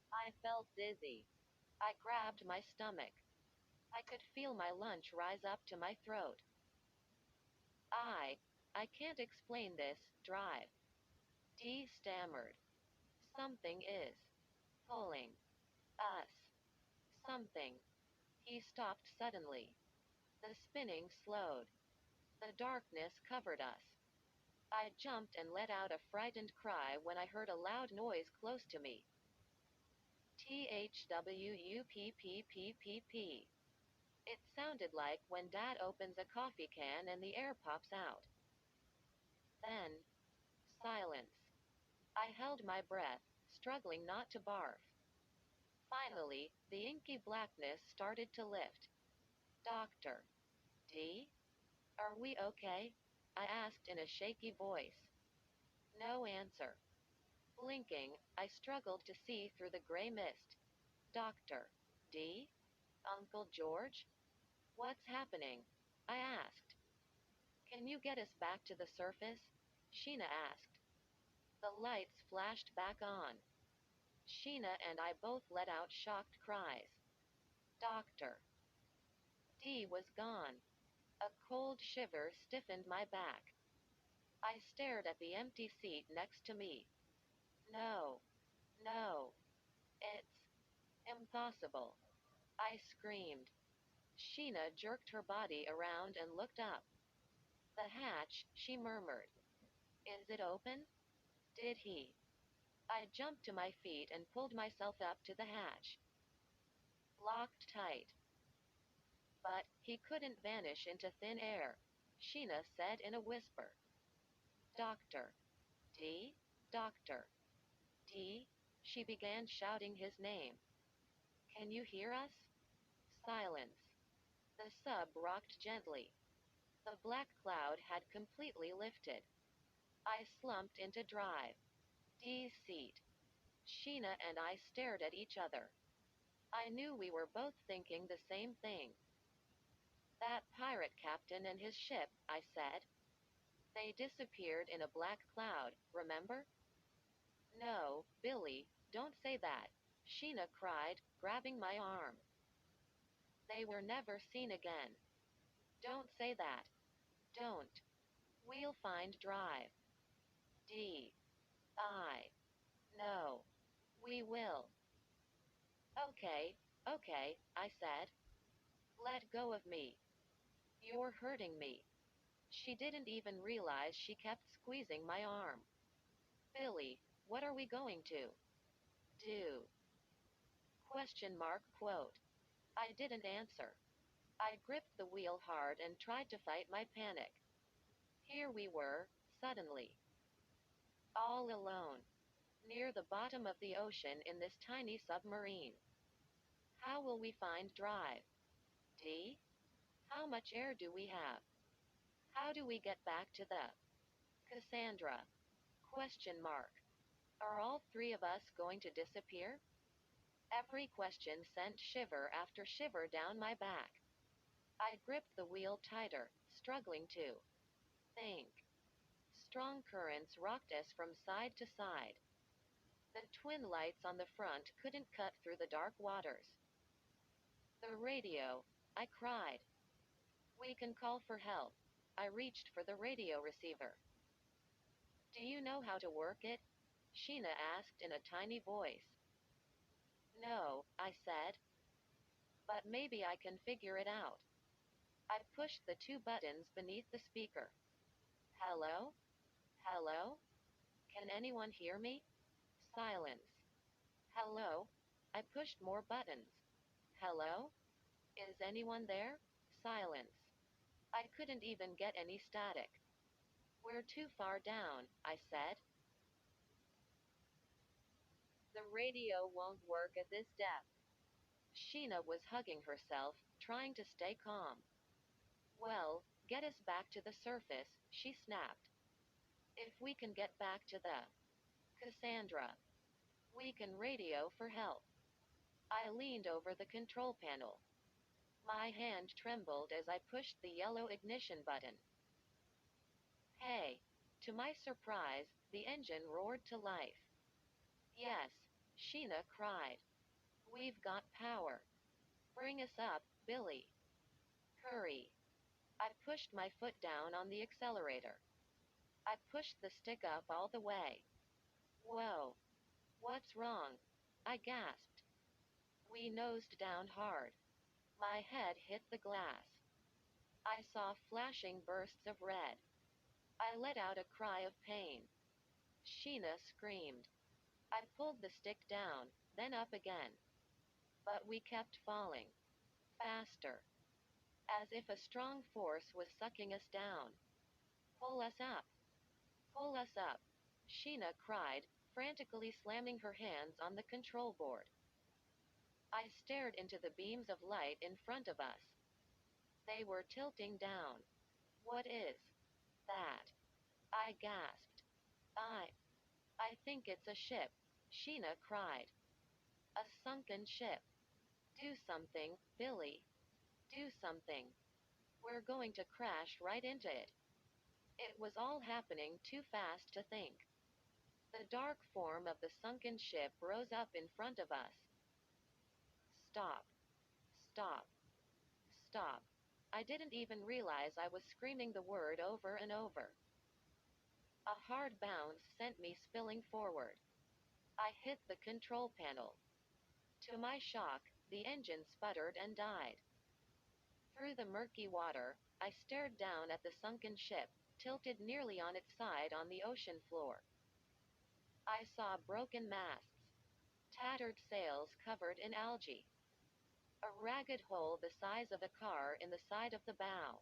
I felt dizzy. I grabbed my stomach. I could feel my lunch rise up to my throat. I can't explain this, drive. D stammered. Something is pulling us. Something. He stopped suddenly. The spinning slowed. The darkness covered us. I jumped and let out a frightened cry when I heard a loud noise close to me. THWUPPPPP. It sounded like when Dad opens a coffee can and the air pops out. Then, silence. I held my breath, struggling not to barf. Finally, the inky blackness started to lift. Doctor. D? Are we okay? I asked in a shaky voice. No answer. Blinking, I struggled to see through the gray mist. Doctor. D? Uncle George? What's happening? I asked. Can you get us back to the surface? Sheena asked. The lights flashed back on. Sheena and I both let out shocked cries. Doctor. D was gone. A cold shiver stiffened my back. I stared at the empty seat next to me. No. No. It's impossible. I screamed. Sheena jerked her body around and looked up. The hatch, she murmured. Is it open? Did he? I jumped to my feet and pulled myself up to the hatch. Locked tight. But he couldn't vanish into thin air, Sheena said in a whisper. Doctor. D? Doctor. D? She began shouting his name. Can you hear us? Silence. The sub rocked gently. The black cloud had completely lifted. I slumped into drive. D's seat. Sheena and I stared at each other. I knew we were both thinking the same thing. That pirate captain and his ship, I said. They disappeared in a black cloud, remember? No, Billy, don't say that, Sheena cried, grabbing my arm. They were never seen again. Don't say that. Don't. We'll find drive. D. I. No. We will. Okay, okay, I said. Let go of me. You're hurting me. She didn't even realize she kept squeezing my arm. Billy, what are we going to do? Question mark quote. I didn't answer. I gripped the wheel hard and tried to fight my panic. Here we were, suddenly. All alone. Near the bottom of the ocean in this tiny submarine. How will we find drive? D? How much air do we have? How do we get back to the Cassandra? Question mark. Are all three of us going to disappear? Every question sent shiver after shiver down my back. I gripped the wheel tighter, struggling to think. Strong currents rocked us from side to side. The twin lights on the front couldn't cut through the dark waters. The radio, I cried. We can call for help. I reached for the radio receiver. Do you know how to work it? Sheena asked in a tiny voice. No, I said. But maybe I can figure it out. I pushed the two buttons beneath the speaker. Hello? Hello? Can anyone hear me? Silence. Hello? I pushed more buttons. Hello? Is anyone there? Silence. I couldn't even get any static. We're too far down, I said. The radio won't work at this depth. Sheena was hugging herself, trying to stay calm. Well, get us back to the surface, she snapped. If we can get back to the Cassandra, we can radio for help. I leaned over the control panel. My hand trembled as I pushed the yellow ignition button. Hey! To my surprise, the engine roared to life. Yes, Sheena cried. We've got power. Bring us up, Billy. Hurry. I pushed my foot down on the accelerator. I pushed the stick up all the way. Whoa. What's wrong? I gasped. We nosed down hard. My head hit the glass. I saw flashing bursts of red. I let out a cry of pain. Sheena screamed. I pulled the stick down, then up again. But we kept falling. Faster. As if a strong force was sucking us down. Pull us up. Pull us up. Sheena cried, frantically slamming her hands on the control board. I stared into the beams of light in front of us. They were tilting down. What is that? I gasped. I think it's a ship, Sheena cried. A sunken ship. Do something, Billy. Do something. We're going to crash right into it. It was all happening too fast to think. The dark form of the sunken ship rose up in front of us. Stop. Stop. Stop. I didn't even realize I was screaming the word over and over. A hard bounce sent me spilling forward. I hit the control panel. To my shock, the engine sputtered and died. Through the murky water, I stared down at the sunken ship, tilted nearly on its side on the ocean floor. I saw broken masts, tattered sails covered in algae, a ragged hole the size of a car in the side of the bow.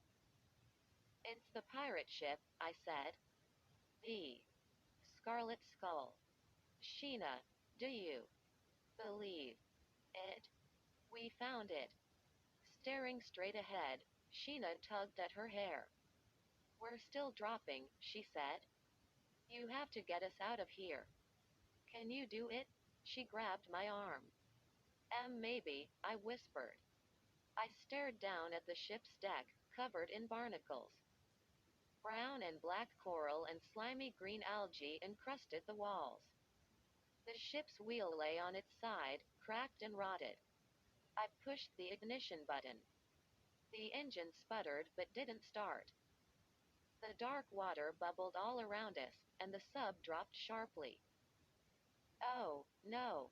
It's the pirate ship, I said. The Scarlet Skull. Sheena, do you believe it? We found it. Staring straight ahead, Sheena tugged at her hair. We're still dropping, she said. You have to get us out of here. Can you do it? She grabbed my arm. Maybe, I whispered. I stared down at the ship's deck, covered in barnacles. Brown and black coral and slimy green algae encrusted the walls. The ship's wheel lay on its side, cracked and rotted. I pushed the ignition button. The engine sputtered but didn't start. The dark water bubbled all around us, and the sub dropped sharply. Oh, no.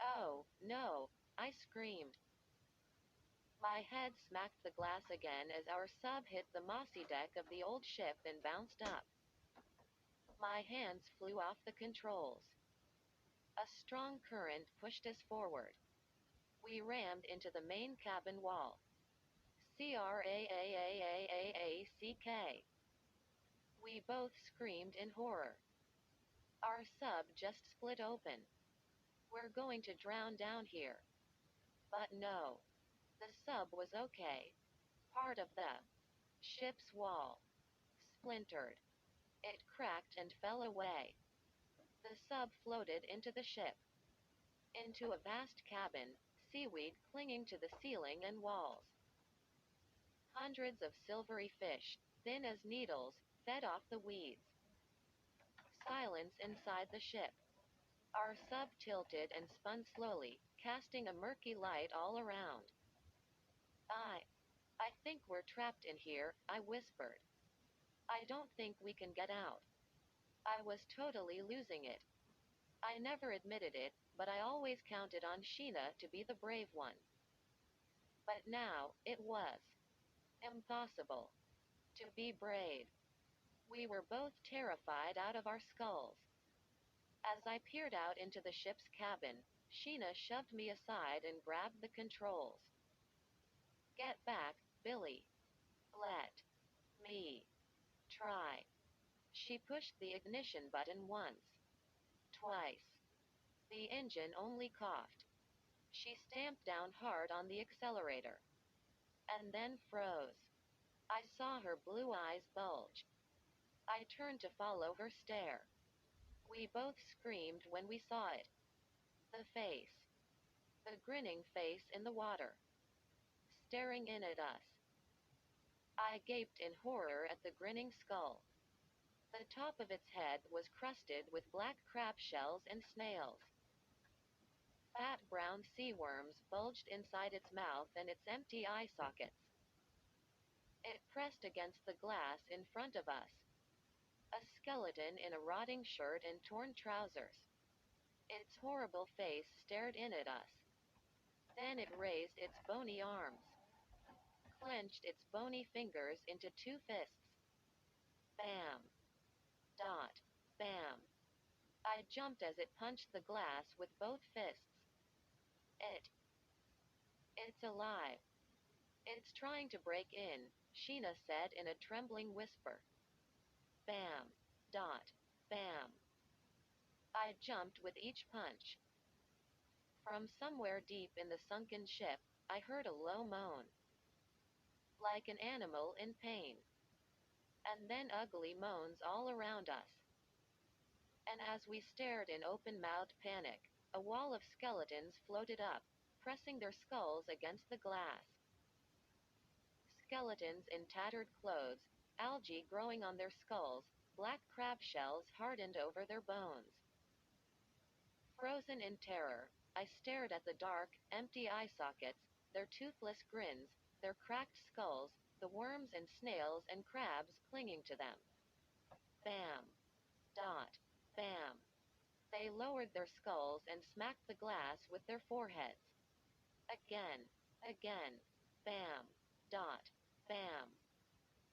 Oh, no, I screamed. My head smacked the glass again as our sub hit the mossy deck of the old ship and bounced up. My hands flew off the controls. A strong current pushed us forward. We rammed into the main cabin wall. Craaaaaack. We both screamed in horror. Our sub just split open. We're going to drown down here. But no. The sub was okay. Part of the ship's wall splintered. It cracked and fell away. The sub floated into the ship. Into a vast cabin, seaweed clinging to the ceiling and walls. Hundreds of silvery fish, thin as needles, fed off the weeds. Silence inside the ship. Our sub tilted and spun slowly, casting a murky light all around. I think we're trapped in here, I whispered. I don't think we can get out. I was totally losing it. I never admitted it, but I always counted on Sheena to be the brave one. But now, it was impossible to be brave. We were both terrified out of our skulls. As I peered out into the ship's cabin, Sheena shoved me aside and grabbed the controls. Get back, Billy. Let me try. She pushed the ignition button once, twice. The engine only coughed. She stamped down hard on the accelerator. And then froze. I saw her blue eyes bulge. I turned to follow her stare. We both screamed when we saw it. The face. The grinning face in the water. Staring in at us. I gaped in horror at the grinning skull. The top of its head was crusted with black crab shells and snails. Fat brown sea worms bulged inside its mouth and its empty eye sockets. It pressed against the glass in front of us. A skeleton in a rotting shirt and torn trousers. Its horrible face stared in at us. Then it raised its bony arms, clenched its bony fingers into two fists. Bam! Dot! Bam! I jumped as it punched the glass with both fists. It. It's alive. It's trying to break in, Sheena said in a trembling whisper. Bam! Dot! Bam! I jumped with each punch. From somewhere deep in the sunken ship, I heard a low moan, like an animal in pain. And then ugly moans all around us. And as we stared in open-mouthed panic, a wall of skeletons floated up, pressing their skulls against the glass. Skeletons in tattered clothes, algae growing on their skulls, black crab shells hardened over their bones. Frozen in terror, I stared at the dark, empty eye sockets, their toothless grins, their cracked skulls, the worms and snails and crabs clinging to them. Bam! Dot! Bam! They lowered their skulls and smacked the glass with their foreheads. Again, again, bam, dot, bam.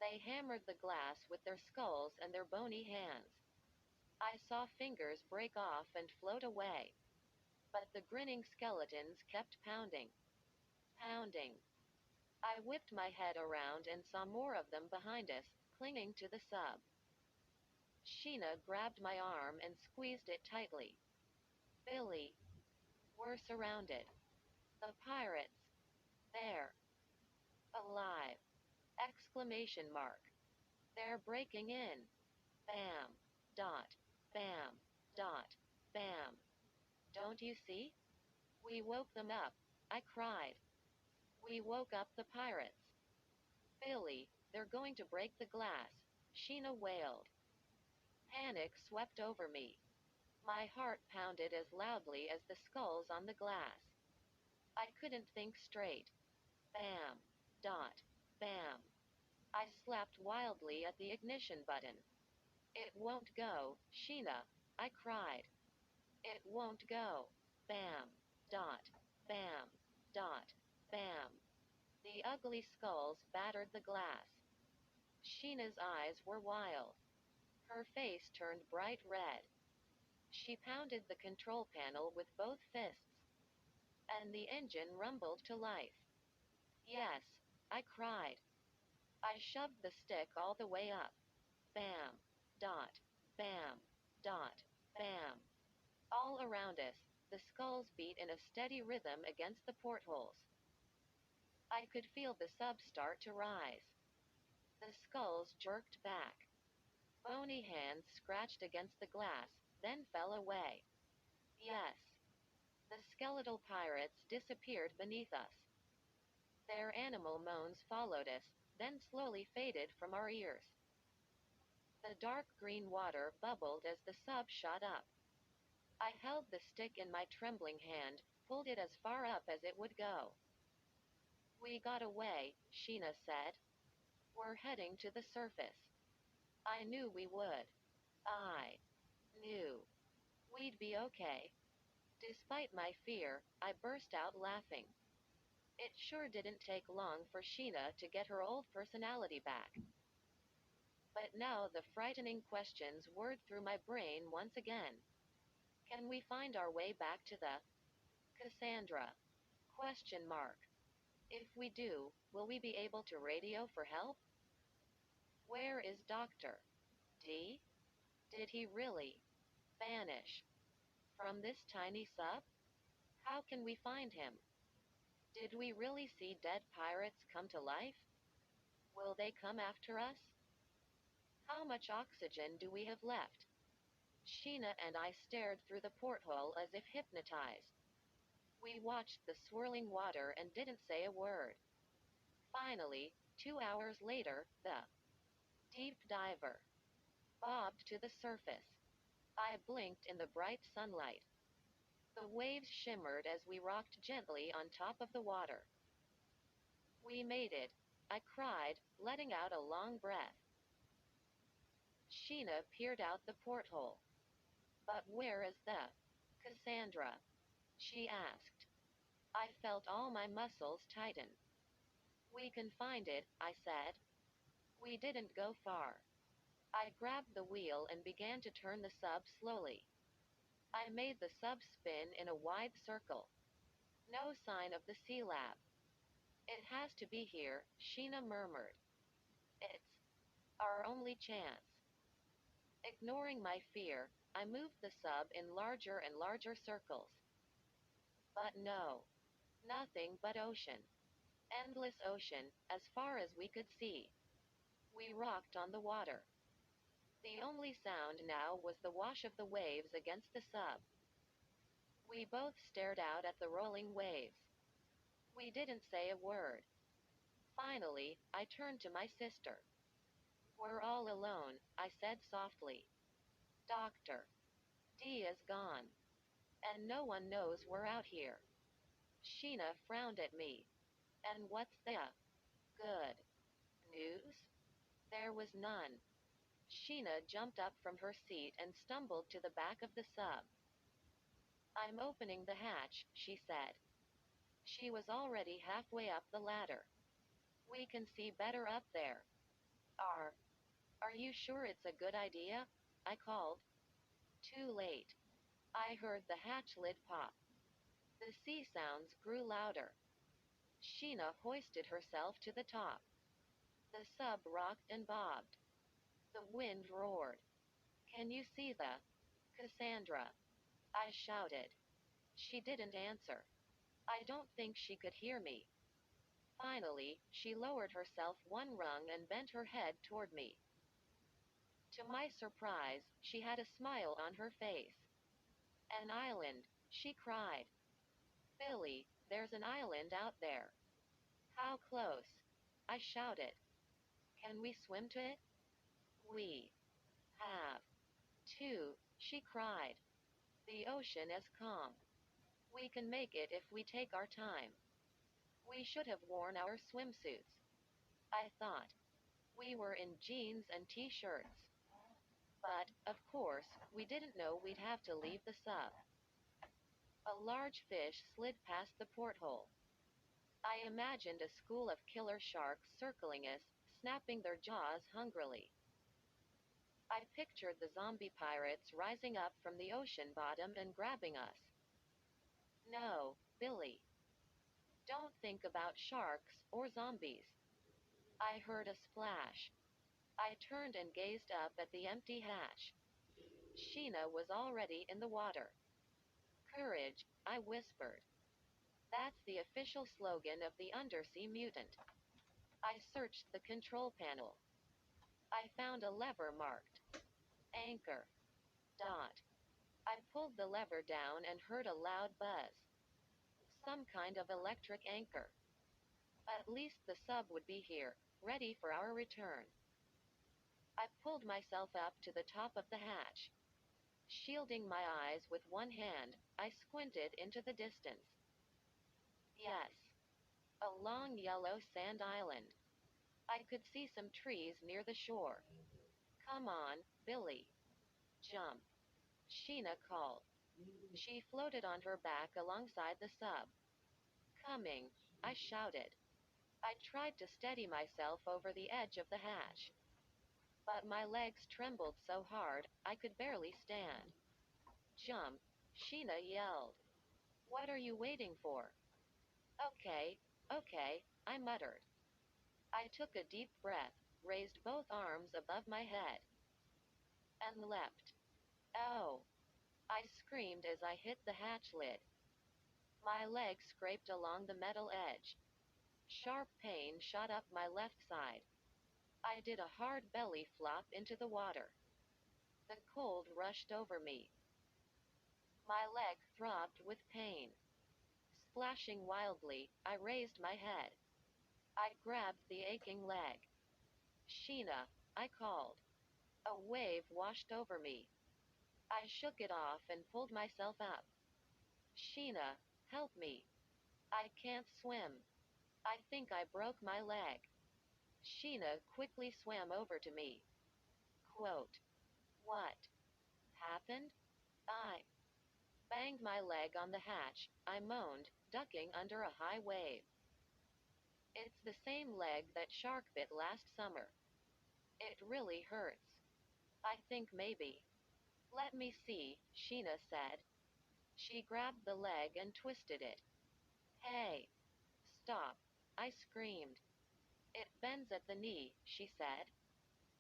They hammered the glass with their skulls and their bony hands. I saw fingers break off and float away. But the grinning skeletons kept pounding. Pounding. I whipped my head around and saw more of them behind us, clinging to the sub. Sheena grabbed my arm and squeezed it tightly. Billy, we're surrounded. The pirates. There. Alive. Exclamation mark. They're breaking in. Bam. Dot. Bam. Dot. Bam. Don't you see? We woke them up. I cried. We woke up the pirates. Billy, they're going to break the glass, Sheena wailed. Panic swept over me. My heart pounded as loudly as the skulls on the glass. I couldn't think straight. Bam. Dot. Bam. I slapped wildly at the ignition button. It won't go, Sheena, I cried. It won't go. Bam. Dot. Bam. Dot. Bam. The ugly skulls battered the glass. Sheena's eyes were wild. Her face turned bright red. She pounded the control panel with both fists. And the engine rumbled to life. Yes, I cried. I shoved the stick all the way up. Bam. Dot. Bam. Dot. Bam. All around us, the skulls beat in a steady rhythm against the portholes. I could feel the sub start to rise. The skulls jerked back. Bony hands scratched against the glass, then fell away. Yes. The skeletal pirates disappeared beneath us. Their animal moans followed us, then slowly faded from our ears. The dark green water bubbled as the sub shot up. I held the stick in my trembling hand, pulled it as far up as it would go. We got away, Sheena said. We're heading to the surface. I knew we would. I knew we'd be okay. Despite my fear, I burst out laughing. It sure didn't take long for Sheena to get her old personality back. But now the frightening questions whirred through my brain once again. Can we find our way back to the Cassandra? Question mark. If we do, will we be able to radio for help? Where is Dr. D? Did he really vanish from this tiny sub? How can we find him? Did we really see dead pirates come to life? Will they come after us? How much oxygen do we have left? Sheena and I stared through the porthole as if hypnotized. We watched the swirling water and didn't say a word. Finally, 2 hours later, the deep diver bobbed to the surface. I blinked in the bright sunlight. The waves shimmered as we rocked gently on top of the water. We made it, I cried, letting out a long breath. Sheena peered out the porthole. But where is the Cassandra? She asked. I felt all my muscles tighten. We can find it, I said. We didn't go far. I grabbed the wheel and began to turn the sub slowly. I made the sub spin in a wide circle. No sign of the sea lab. It has to be here, Sheena murmured. It's our only chance. Ignoring my fear, I moved the sub in larger and larger circles. But no. Nothing but ocean. Endless ocean, as far as we could see. We rocked on the water. The only sound now was the wash of the waves against the sub. We both stared out at the rolling waves. We didn't say a word. Finally, I turned to my sister. We're all alone, I said softly. Doctor. D is gone. And no one knows we're out here. Sheena frowned at me. And what's the good news? There was none. Sheena jumped up from her seat and stumbled to the back of the sub. I'm opening the hatch, she said. She was already halfway up the ladder. We can see better up there. Are you sure it's a good idea? I called. Too late. I heard the hatch lid pop. The sea sounds grew louder. Sheena hoisted herself to the top. The sub rocked and bobbed. The wind roared. Can you see the Cassandra? I shouted. She didn't answer. I don't think she could hear me. Finally, she lowered herself one rung and bent her head toward me. To my surprise, she had a smile on her face. An island, she cried. Billy, there's an island out there. How close? I shouted. Can we swim to it? We have to, she cried. The ocean is calm. We can make it if we take our time. We should have worn our swimsuits. I thought. We were in jeans and t-shirts. But, of course, we didn't know we'd have to leave the sub. A large fish slid past the porthole. I imagined a school of killer sharks circling us, snapping their jaws hungrily. I pictured the zombie pirates rising up from the ocean bottom and grabbing us. No, Billy. Don't think about sharks or zombies. I heard a splash. I turned and gazed up at the empty hatch. Sheena was already in the water. Courage, I whispered. That's the official slogan of the undersea mutant. I searched the control panel. I found a lever marked Anchor. Dot. I pulled the lever down and heard a loud buzz. Some kind of electric anchor. At least the sub would be here, ready for our return. I pulled myself up to the top of the hatch. Shielding my eyes with one hand, I squinted into the distance. Yes. A long yellow sand island. I could see some trees near the shore. Come on, Billy. Jump. Sheena called. She floated on her back alongside the sub. Coming, I shouted. I tried to steady myself over the edge of the hatch. But my legs trembled so hard, I could barely stand. Jump, Sheena yelled. What are you waiting for? Okay, okay, I muttered. I took a deep breath, raised both arms above my head, and leapt. Oh! I screamed as I hit the hatch lid. My leg scraped along the metal edge. Sharp pain shot up my left side. I did a hard belly flop into the water. The cold rushed over me. My leg throbbed with pain. Splashing wildly, I raised my head. I grabbed the aching leg. Sheena, I called. A wave washed over me. I shook it off and pulled myself up. Sheena, help me. I can't swim. I think I broke my leg. Sheena quickly swam over to me. Quote, what happened? I Banged my leg on the hatch, I moaned, ducking under a high wave. It's the same leg that shark bit last summer. It really hurts. I think maybe. Let me see, Sheena said. She grabbed the leg and twisted it. Hey! Stop! I screamed. It bends at the knee, she said.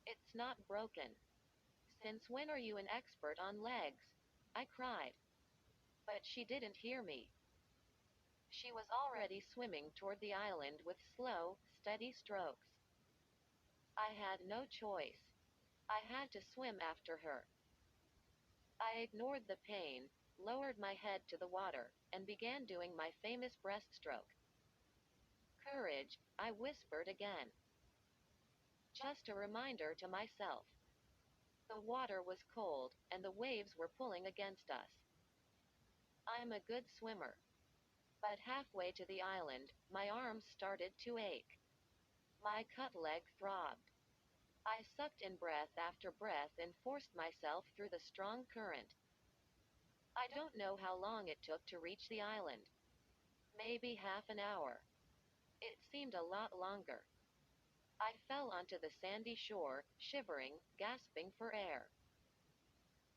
It's not broken. Since when are you an expert on legs? I cried. But she didn't hear me. She was already swimming toward the island with slow, steady strokes. I had no choice. I had to swim after her. I ignored the pain, lowered my head to the water, and began doing my famous breaststroke. Courage, I whispered again. Just a reminder to myself. The water was cold, and the waves were pulling against us. I'm a good swimmer. But halfway to the island, my arms started to ache. My cut leg throbbed. I sucked in breath after breath and forced myself through the strong current. I don't know how long it took to reach the island. Maybe half an hour. It seemed a lot longer. I fell onto the sandy shore, shivering, gasping for air.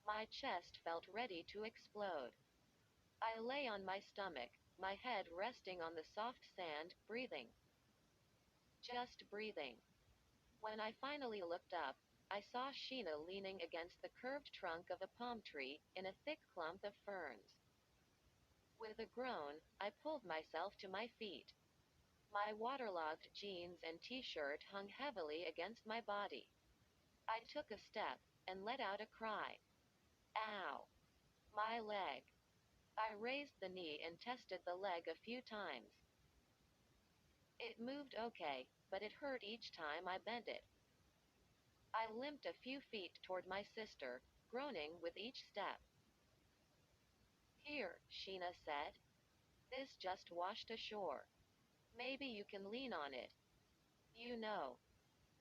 My chest felt ready to explode. I lay on my stomach, my head resting on the soft sand, breathing. Just breathing. When I finally looked up, I saw Sheena leaning against the curved trunk of a palm tree in a thick clump of ferns. With a groan, I pulled myself to my feet. My waterlogged jeans and t-shirt hung heavily against my body. I took a step and let out a cry. Ow! My leg. I raised the knee and tested the leg a few times. It moved okay, but it hurt each time I bent it. I limped a few feet toward my sister, groaning with each step. Here, Sheena said. This just washed ashore. Maybe you can lean on it. You know.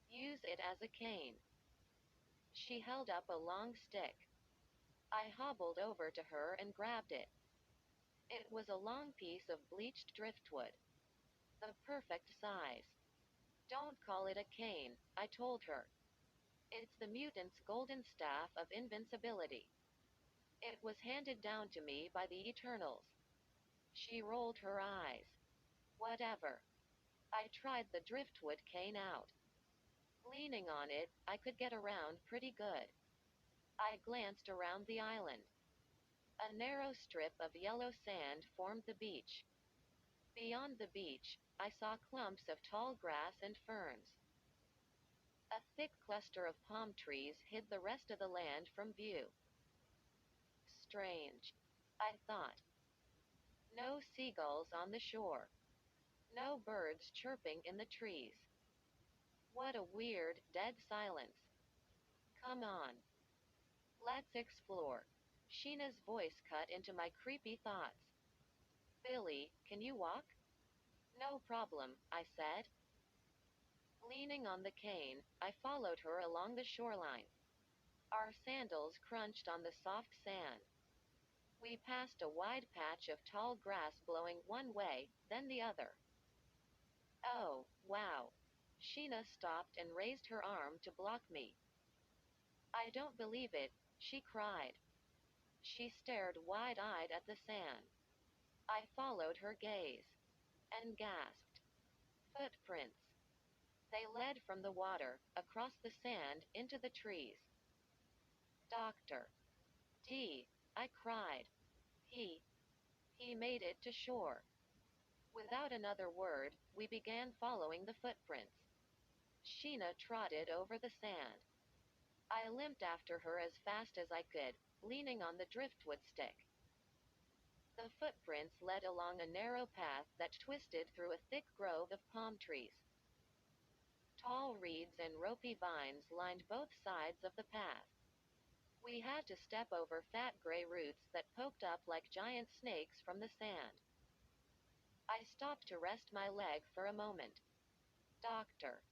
Use it as a cane. She held up a long stick. I hobbled over to her and grabbed it. It was a long piece of bleached driftwood. The perfect size. Don't call it a cane, I told her. It's the mutant's golden staff of invincibility. It was handed down to me by the Eternals. She rolled her eyes. Whatever. I tried the driftwood cane out. Leaning on it, I could get around pretty good. I glanced around the island. A narrow strip of yellow sand formed the beach. Beyond the beach, I saw clumps of tall grass and ferns. A thick cluster of palm trees hid the rest of the land from view. Strange, I thought. No seagulls on the shore. No birds chirping in the trees. What a weird, dead silence. Come on. Let's explore. Sheena's voice cut into my creepy thoughts. Billy, can you walk? No problem, I said. Leaning on the cane, I followed her along the shoreline. Our sandals crunched on the soft sand. We passed a wide patch of tall grass blowing one way, then the other. Oh, wow. Sheena stopped and raised her arm to block me. I don't believe it, she cried. She stared wide-eyed at the sand. I followed her gaze. And gasped. Footprints. They led from the water, across the sand, into the trees. Doctor. I cried. He. He made it to shore. Without another word, we began following the footprints. Sheena trotted over the sand. I limped after her as fast as I could, leaning on the driftwood stick. The footprints led along a narrow path that twisted through a thick grove of palm trees. Tall reeds and ropey vines lined both sides of the path. We had to step over fat gray roots that poked up like giant snakes from the sand. I stopped to rest my leg for a moment. Doctor.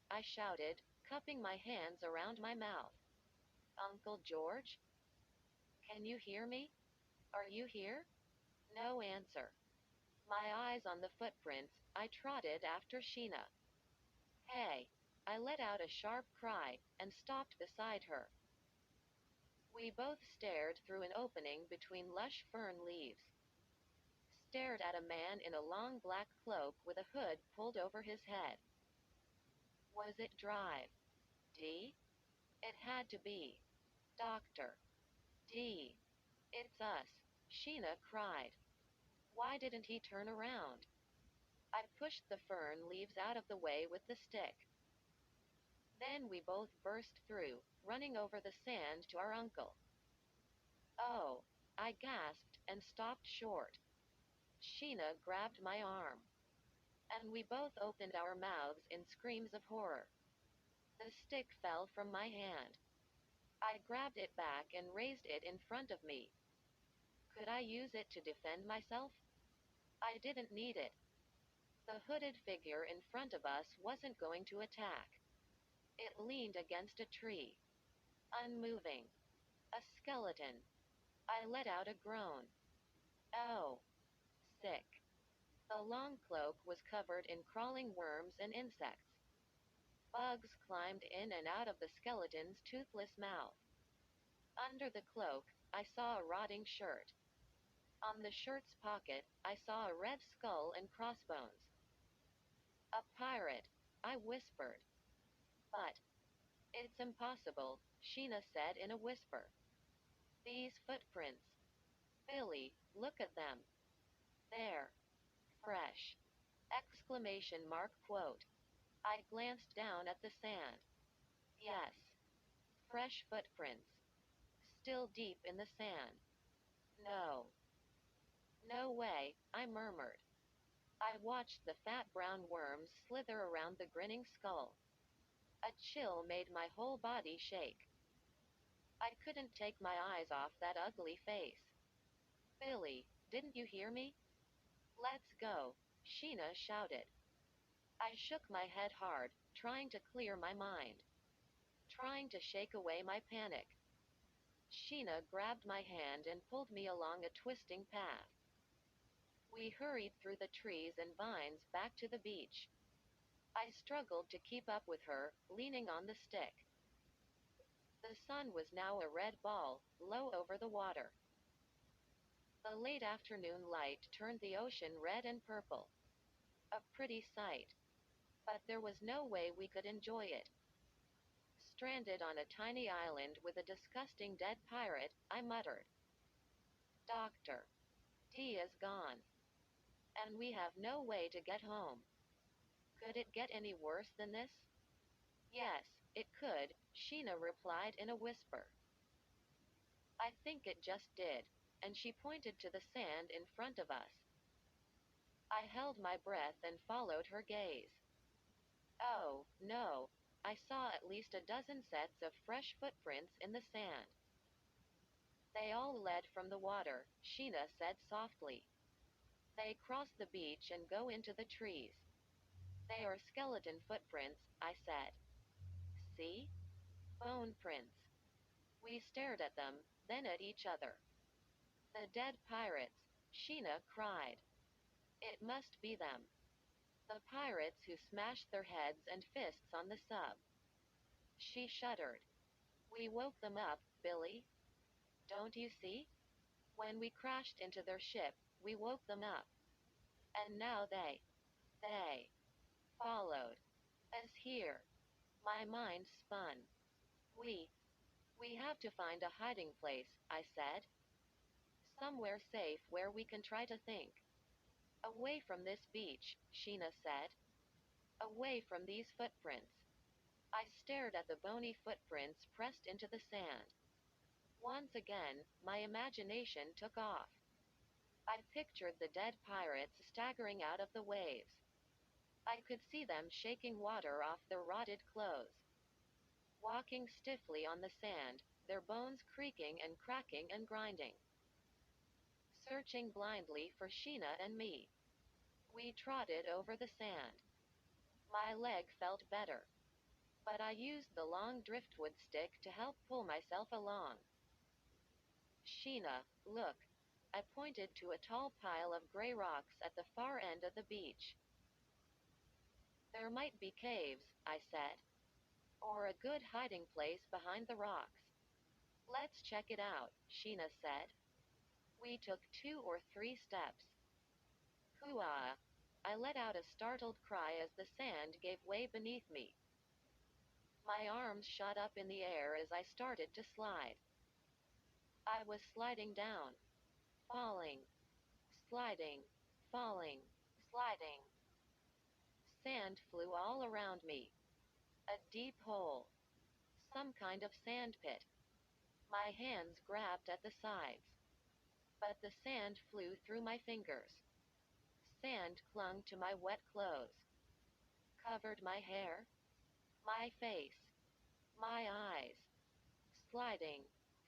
I shouted, cupping my hands around my mouth. Uncle George? Can you hear me? Are you here? No answer. My eyes on the footprints, I trotted after Sheena. Hey! I let out a sharp cry and stopped beside her. We both stared through an opening between lush fern leaves. Stared at a man in a long black cloak with a hood pulled over his head. Was it Drive D? It had to be. Doctor D. It's us, Sheena cried. Why didn't he turn around? I pushed the fern leaves out of the way with the stick. Then we both burst through, running over the sand to our uncle. Oh! I gasped and stopped short. Sheena grabbed my arm. And we both opened our mouths in screams of horror. The stick fell from my hand. I grabbed it back and raised it in front of me. Could I use it to defend myself? I didn't need it. The hooded figure in front of us wasn't going to attack. It leaned against a tree. Unmoving. A skeleton. I let out a groan. Oh. Sick. The long cloak was covered in crawling worms and insects. Bugs climbed in and out of the skeleton's toothless mouth. Under the cloak, I saw a rotting shirt. On the shirt's pocket, I saw a red skull and crossbones. A pirate, I whispered. But, it's impossible, Sheena said in a whisper. These footprints. Billy, look at them. There. Fresh. Exclamation mark quote. I glanced down at the sand. Yes. Fresh footprints. Still deep in the sand. No. No way, I murmured. I watched the fat brown worms slither around the grinning skull. A chill made my whole body shake. I couldn't take my eyes off that ugly face. Billy, didn't you hear me? Let's go, Sheena shouted. I shook my head hard, trying to clear my mind. Trying to shake away my panic. Sheena grabbed my hand and pulled me along a twisting path. We hurried through the trees and vines back to the beach. I struggled to keep up with her, leaning on the stick. The sun was now a red ball, low over the water. The late afternoon light turned the ocean red and purple. A pretty sight. But there was no way we could enjoy it. Stranded on a tiny island with a disgusting dead pirate, I muttered. Doctor D is gone. And we have no way to get home. Could it get any worse than this? Yes, it could, Sheena replied in a whisper. I think it just did, and she pointed to the sand in front of us. I held my breath and followed her gaze. Oh, no, I saw at least a dozen sets of fresh footprints in the sand. They all led from the water, Sheena said softly. They cross the beach and go into the trees. They are skeleton footprints, I said. See? Bone prints. We stared at them, then at each other. The dead pirates, Sheena cried. It must be them. The pirates who smashed their heads and fists on the sub. She shuddered. We woke them up, Billy. Don't you see? When we crashed into their ship, we woke them up. And now they followed us here. My mind spun. We have to find a hiding place, I said. Somewhere safe where we can try to think. Away from this beach, Sheena said. Away from these footprints. I stared at the bony footprints pressed into the sand. Once again, my imagination took off. I pictured the dead pirates staggering out of the waves. I could see them shaking water off their rotted clothes. Walking stiffly on the sand, their bones creaking and cracking and grinding. Searching blindly for Sheena and me. We trotted over the sand. My leg felt better. But I used the long driftwood stick to help pull myself along. Sheena, look. I pointed to a tall pile of gray rocks at the far end of the beach. There might be caves, I said. Or a good hiding place behind the rocks. Let's check it out, Sheena said. We took 2 or 3 steps. Hoo-ah! I let out a startled cry as the sand gave way beneath me. My arms shot up in the air as I started to slide. I was sliding down. Falling. Sliding. Falling. Sliding. Sand flew all around me. A deep hole. Some kind of sand pit. My hands grabbed at the sides. But the sand flew through my fingers. Sand clung to my wet clothes. Covered my hair. My face. My eyes. Sliding.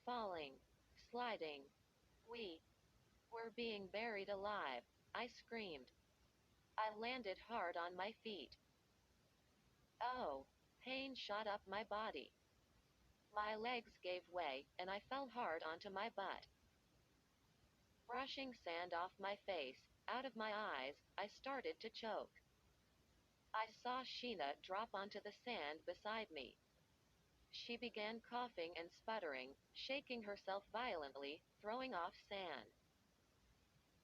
Falling. Sliding. We were being buried alive, I screamed. I landed hard on my feet. Oh, pain shot up my body. My legs gave way, and I fell hard onto my butt. Brushing sand off my face, out of my eyes, I started to choke. I saw Sheena drop onto the sand beside me. She began coughing and sputtering, shaking herself violently, throwing off sand.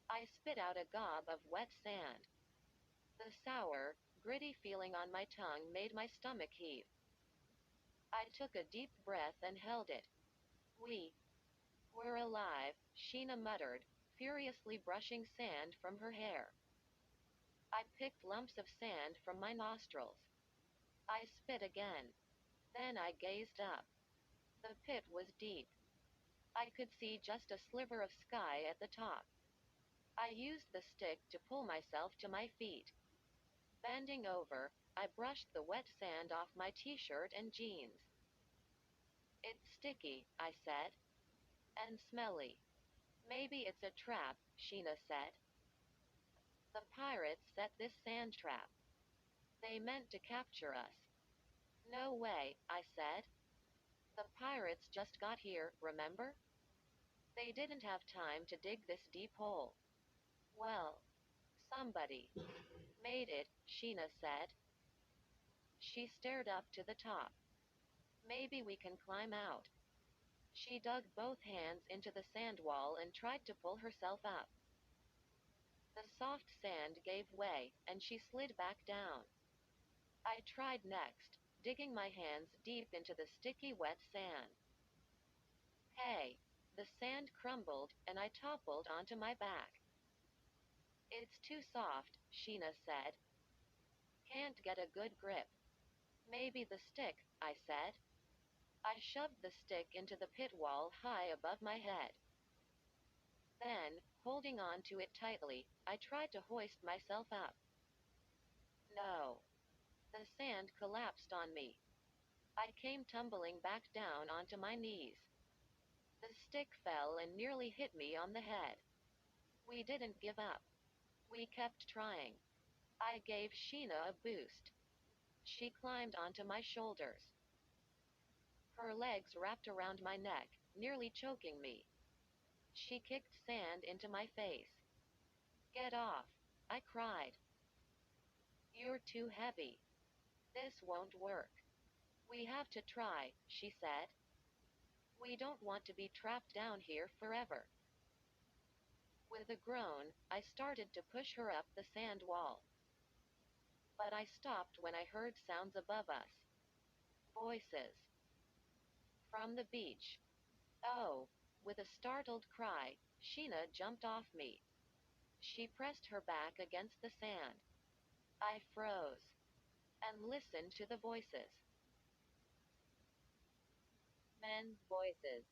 I spit out a gob of wet sand. The sour, gritty feeling on my tongue made my stomach heave. I took a deep breath and held it. We're alive, Sheena muttered, furiously brushing sand from her hair. I picked lumps of sand from my nostrils. I spit again. Then I gazed up. The pit was deep. I could see just a sliver of sky at the top. I used the stick to pull myself to my feet. Bending over, I brushed the wet sand off my t-shirt and jeans. It's sticky, I said. And smelly. Maybe it's a trap, Sheena said. The pirates set this sand trap. They meant to capture us. No way, I said. The pirates just got here, remember? They didn't have time to dig this deep hole. Well, somebody made it, Sheena said. She stared up to the top. Maybe we can climb out. She dug both hands into the sand wall and tried to pull herself up. The soft sand gave way, and she slid back down. I tried next, digging my hands deep into the sticky wet sand. Hey! The sand crumbled, and I toppled onto my back. It's too soft, Sheena said. Can't get a good grip. Maybe the stick, I said. I shoved the stick into the pit wall high above my head. Then, holding on to it tightly, I tried to hoist myself up. No. The sand collapsed on me. I came tumbling back down onto my knees. The stick fell and nearly hit me on the head. We didn't give up. We kept trying. I gave Sheena a boost. She climbed onto my shoulders. Her legs wrapped around my neck, nearly choking me. She kicked sand into my face. Get off, I cried. You're too heavy. This won't work. We have to try, she said. We don't want to be trapped down here forever. With a groan, I started to push her up the sand wall. But I stopped when I heard sounds above us. Voices. From the beach. Oh! With a startled cry, Sheena jumped off me. She pressed her back against the sand. I froze. And listened to the voices. Men's voices.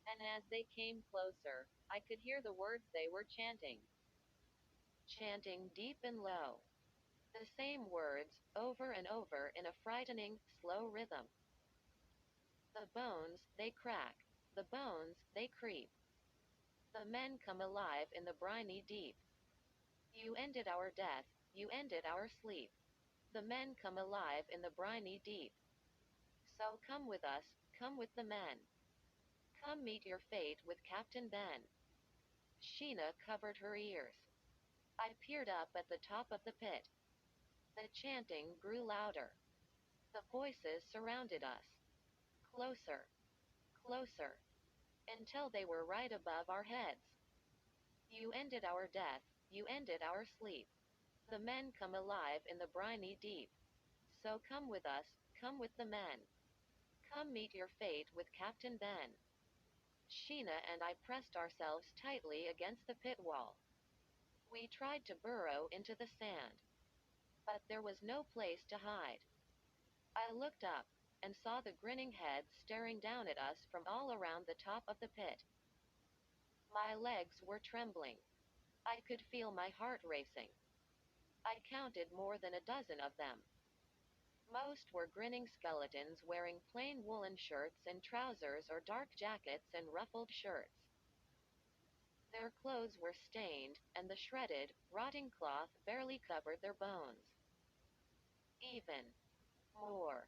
And as they came closer, I could hear the words they were chanting. Chanting deep and low. The same words, over and over in a frightening, slow rhythm. The bones, they crack. The bones, they creep. The men come alive in the briny deep. You ended our death, you ended our sleep. The men come alive in the briny deep. So come with us, come with the men. Come meet your fate with Captain Ben. Sheena covered her ears. I peered up at the top of the pit. The chanting grew louder. The voices surrounded us. Closer, closer, until they were right above our heads. You ended our death, you ended our sleep. The men come alive in the briny deep. So come with us, come with the men. Come meet your fate with Captain Ben. Sheena and I pressed ourselves tightly against the pit wall. We tried to burrow into the sand, but there was no place to hide. I looked up and saw the grinning heads staring down at us from all around the top of the pit. My legs were trembling. I could feel my heart racing. I counted more than a dozen of them. Most were grinning skeletons wearing plain woolen shirts and trousers or dark jackets and ruffled shirts. Their clothes were stained, and the shredded, rotting cloth barely covered their bones. Even more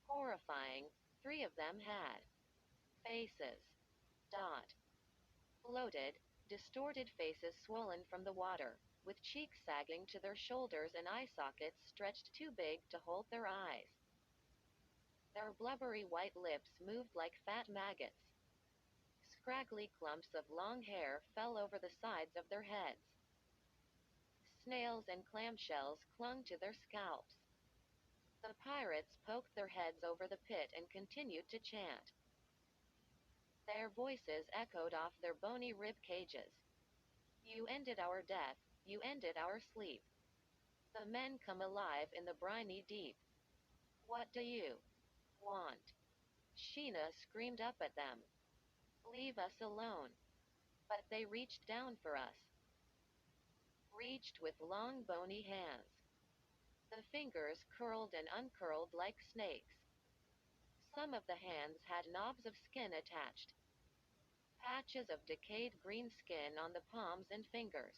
horrifying, three of them had faces. Dot. Bloated, distorted faces swollen from the water, with cheeks sagging to their shoulders and eye sockets stretched too big to hold their eyes. Their blubbery white lips moved like fat maggots. Scraggly clumps of long hair fell over the sides of their heads. Snails and clamshells clung to their scalps. The pirates poked their heads over the pit and continued to chant. Their voices echoed off their bony rib cages. You ended our death, you ended our sleep. The men come alive in the briny deep. What do you want? Sheena screamed up at them. Leave us alone. But they reached down for us. Reached with long bony hands. The fingers curled and uncurled like snakes. Some of the hands had knobs of skin attached. Patches of decayed green skin on the palms and fingers.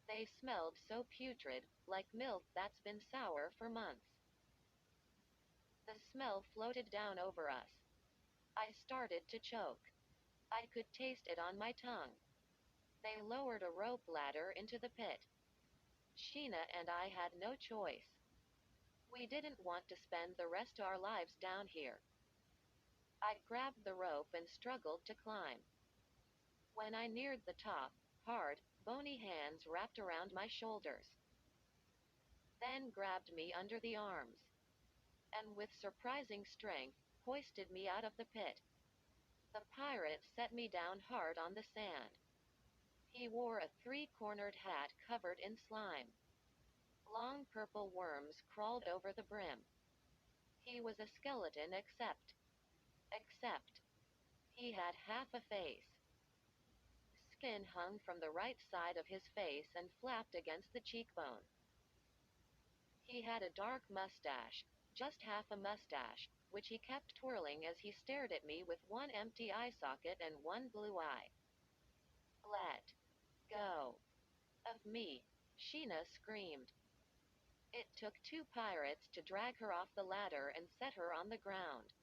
They smelled so putrid, like milk that's been sour for months. The smell floated down over us. I started to choke. I could taste it on my tongue. They lowered a rope ladder into the pit. Sheena and I had no choice. We didn't want to spend the rest of our lives down here. I grabbed the rope and struggled to climb. When I neared the top, hard, bony hands wrapped around my shoulders, then grabbed me under the arms, and with surprising strength, hoisted me out of the pit. The pirate set me down hard on the sand. He wore a three-cornered hat covered in slime. Long purple worms crawled over the brim. He was a skeleton except, he had half a face. Skin hung from the right side of his face and flapped against the cheekbone. He had a dark mustache, just half a mustache, which he kept twirling as he stared at me with one empty eye socket and one blue eye. Let go of me, Sheena screamed. It took two pirates to drag her off the ladder and set her on the ground.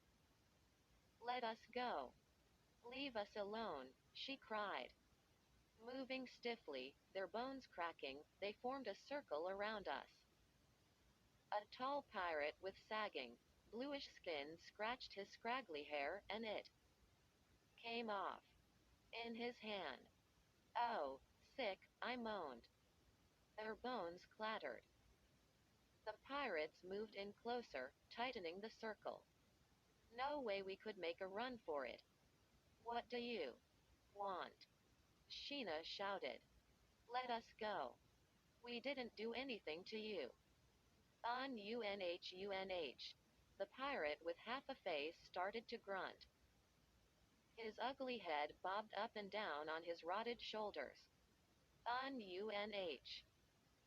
Let us go. Leave us alone, she cried. Moving stiffly, their bones cracking, they formed a circle around us. A tall pirate with sagging, bluish skin scratched his scraggly hair, and it came off in his hand. Oh, sick, I moaned. Their bones clattered. The pirates moved in closer, tightening the circle. No way we could make a run for it. What do you want? Sheena shouted. Let us go. We didn't do anything to you. UNH. The pirate with half a face started to grunt. His ugly head bobbed up and down on his rotted shoulders. UNH.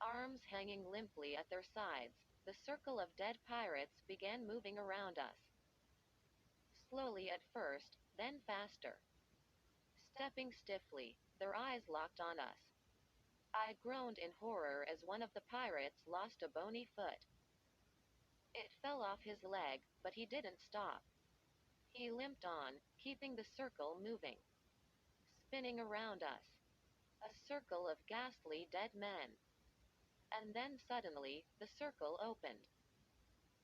Arms hanging limply at their sides, the circle of dead pirates began moving around us. Slowly at first, then faster. Stepping stiffly, their eyes locked on us. I groaned in horror as one of the pirates lost a bony foot. It fell off his leg, but he didn't stop. He limped on, keeping the circle moving, spinning around us. A circle of ghastly dead men. And then suddenly, the circle opened.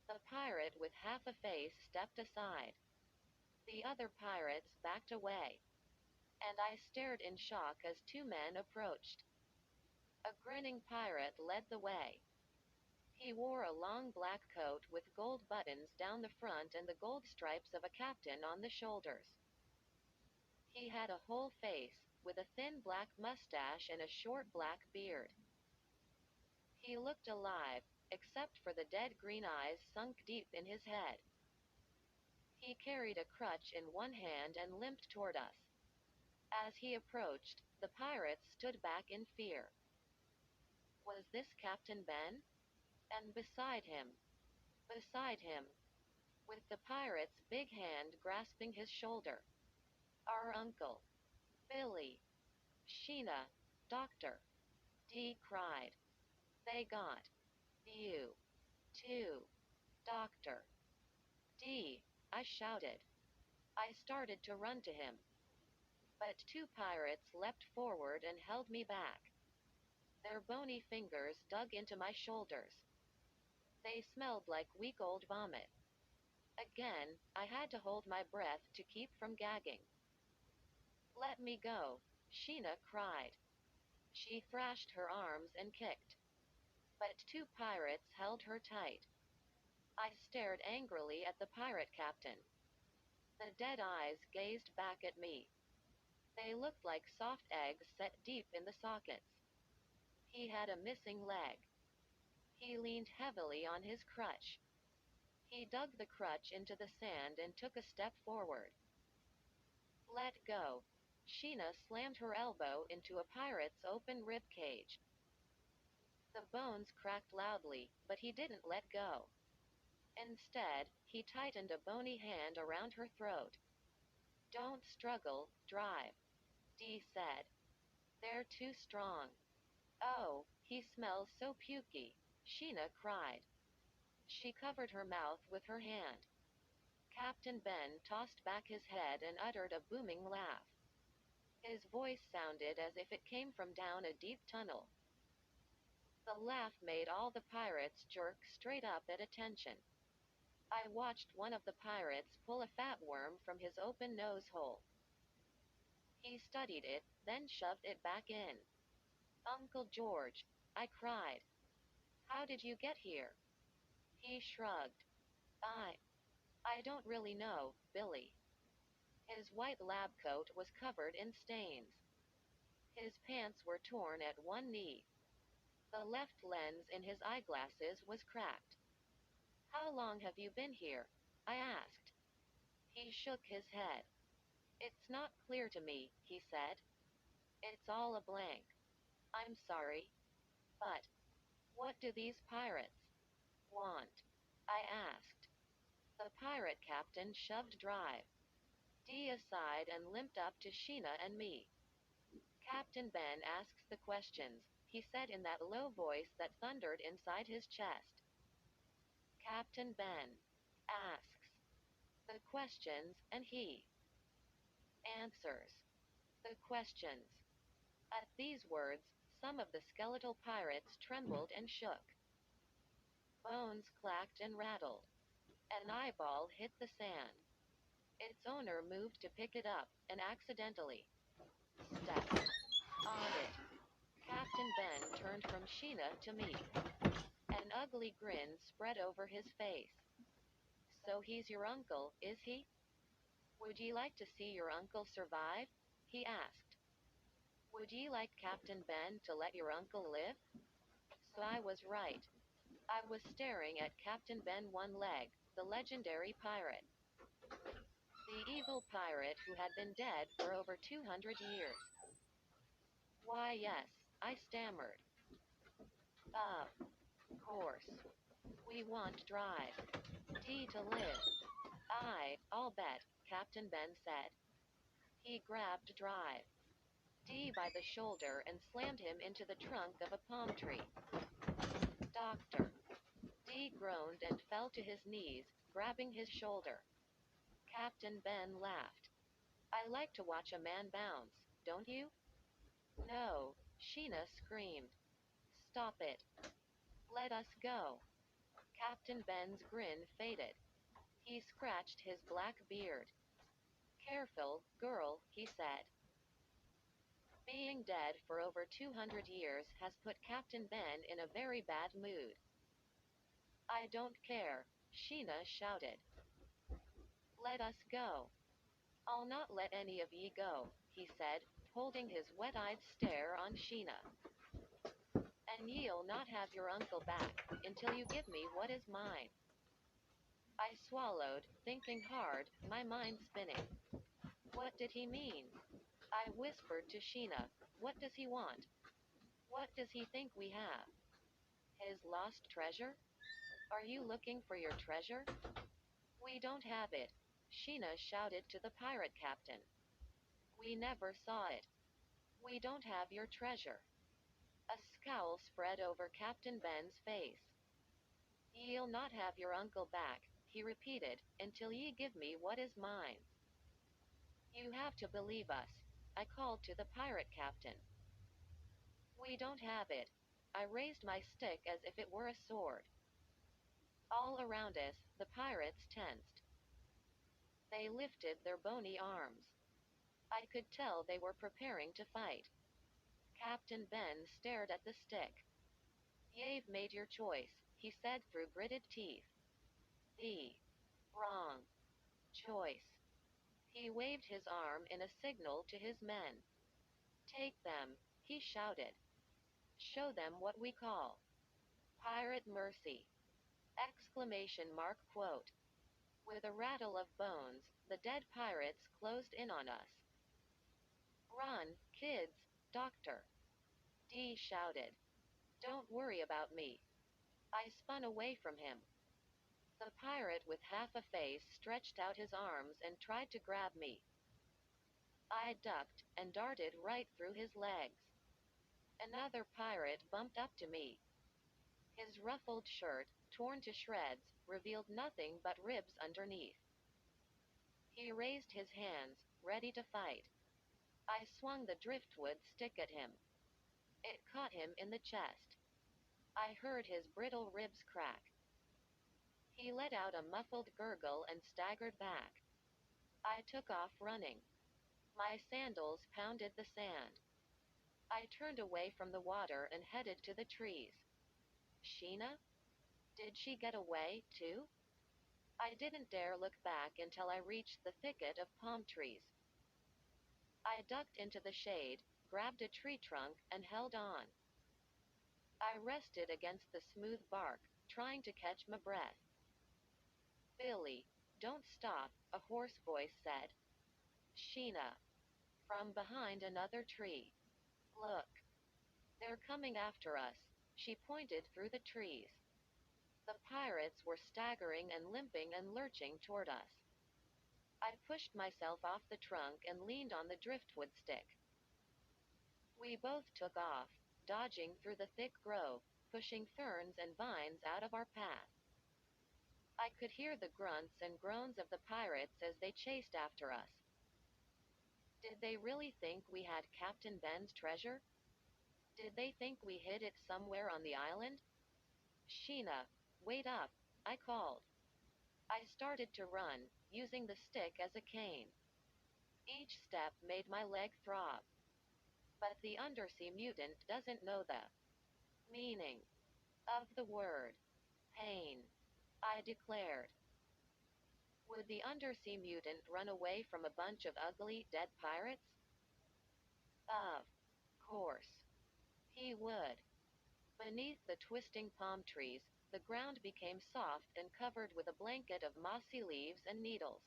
The pirate with half a face stepped aside. The other pirates backed away. And I stared in shock as two men approached. A grinning pirate led the way. He wore a long black coat with gold buttons down the front and the gold stripes of a captain on the shoulders. He had a whole face, with a thin black mustache and a short black beard. He looked alive, except for the dead green eyes sunk deep in his head. He carried a crutch in one hand and limped toward us. As he approached, the pirates stood back in fear. Was this Captain Ben? And beside him, with the pirate's big hand grasping his shoulder, our uncle, Billy. Sheena, doctor, Dee cried. They got you, too, doctor. Dee, I shouted. I started to run to him, but two pirates leapt forward and held me back. Their bony fingers dug into my shoulders. They smelled like week old vomit. Again, I had to hold my breath to keep from gagging. Let me go, Sheena cried. She thrashed her arms and kicked. But two pirates held her tight. I stared angrily at the pirate captain. The dead eyes gazed back at me. They looked like soft eggs set deep in the sockets. He had a missing leg. He leaned heavily on his crutch. He dug the crutch into the sand and took a step forward. Let go. Sheena slammed her elbow into a pirate's open rib cage. The bones cracked loudly, but he didn't let go. Instead, he tightened a bony hand around her throat. Don't struggle, drive, Dee said. They're too strong. Oh, he smells so pukey, Sheena cried. She covered her mouth with her hand. Captain Ben tossed back his head and uttered a booming laugh. His voice sounded as if it came from down a deep tunnel. The laugh made all the pirates jerk straight up at attention. I watched one of the pirates pull a fat worm from his open nose hole. He studied it, then shoved it back in. Uncle George, I cried. How did you get here? He shrugged. I don't really know, Billy. His white lab coat was covered in stains. His pants were torn at one knee. The left lens in his eyeglasses was cracked. How long have you been here? I asked. He shook his head. It's not clear to me, he said. It's all a blank. I'm sorry. But what do these pirates want? I asked. The pirate captain shoved Drive, Dee aside and limped up to Sheena and me. Captain Ben asks the questions, he said in that low voice that thundered inside his chest. Captain Ben asks the questions, and he answers the questions. At these words, some of the skeletal pirates trembled and shook. Bones clacked and rattled. An eyeball hit the sand. Its owner moved to pick it up, and accidentally stepped on it. Captain Ben turned from Sheena to me. An ugly grin spread over his face. So he's your uncle, is he? Would ye like to see your uncle survive? He asked. Would ye like Captain Ben to let your uncle live? So I was right. I was staring at Captain Ben One Leg, the legendary pirate. The evil pirate who had been dead for over 200 years. Why yes, I stammered. Of course. We want Drive, Dee to live. I'll bet, Captain Ben said. He grabbed Drive, Dee by the shoulder and slammed him into the trunk of a palm tree. Doctor. Dee groaned and fell to his knees, grabbing his shoulder. Captain Ben laughed. I like to watch a man bounce, don't you? No, Sheena screamed. Stop it. Let us go. Captain Ben's grin faded. He scratched his black beard. Careful, girl, he said. Being dead for over 200 years has put Captain Ben in a very bad mood. I don't care, Sheena shouted. Let us go. I'll not let any of ye go, he said, holding his wet-eyed stare on Sheena. And ye'll not have your uncle back, until you give me what is mine. I swallowed, thinking hard, my mind spinning. What did he mean? I whispered to Sheena, what does he want? What does he think we have? His lost treasure? Are you looking for your treasure? We don't have it, Sheena shouted to the pirate captain. We never saw it. We don't have your treasure. A scowl spread over Captain Ben's face. Ye'll not have your uncle back, he repeated, until ye give me what is mine. You have to believe us, I called to the pirate captain. We don't have it. I raised my stick as if it were a sword. All around us, the pirates tensed. They lifted their bony arms. I could tell they were preparing to fight. Captain Ben stared at the stick. You've made your choice, he said through gritted teeth. The wrong choice. He waved his arm in a signal to his men. Take them, he shouted. Show them what we call pirate mercy! Exclamation mark quote. With a rattle of bones, the dead pirates closed in on us. Run, kids, doctor! Dee shouted. Don't worry about me. I spun away from him. The pirate with half a face stretched out his arms and tried to grab me. I ducked and darted right through his legs. Another pirate bumped up to me. His ruffled shirt, torn to shreds, revealed nothing but ribs underneath. He raised his hands, ready to fight. I swung the driftwood stick at him. It caught him in the chest. I heard his brittle ribs crack. He let out a muffled gurgle and staggered back. I took off running. My sandals pounded the sand. I turned away from the water and headed to the trees. Sheena? Did she get away, too? I didn't dare look back until I reached the thicket of palm trees. I ducked into the shade, grabbed a tree trunk, and held on. I rested against the smooth bark, trying to catch my breath. Billy, don't stop, a hoarse voice said. Sheena. From behind another tree. Look. They're coming after us. She pointed through the trees. The pirates were staggering and limping and lurching toward us. I pushed myself off the trunk and leaned on the driftwood stick. We both took off, dodging through the thick grove, pushing ferns and vines out of our path. I could hear the grunts and groans of the pirates as they chased after us. Did they really think we had Captain Ben's treasure? Did they think we hid it somewhere on the island? Sheena, wait up, I called. I started to run, using the stick as a cane. Each step made my leg throb. But the undersea mutant doesn't know the meaning of the word pain, I declared. Would the undersea mutant run away from a bunch of ugly, dead pirates? Of course. He would. Beneath the twisting palm trees, the ground became soft and covered with a blanket of mossy leaves and needles.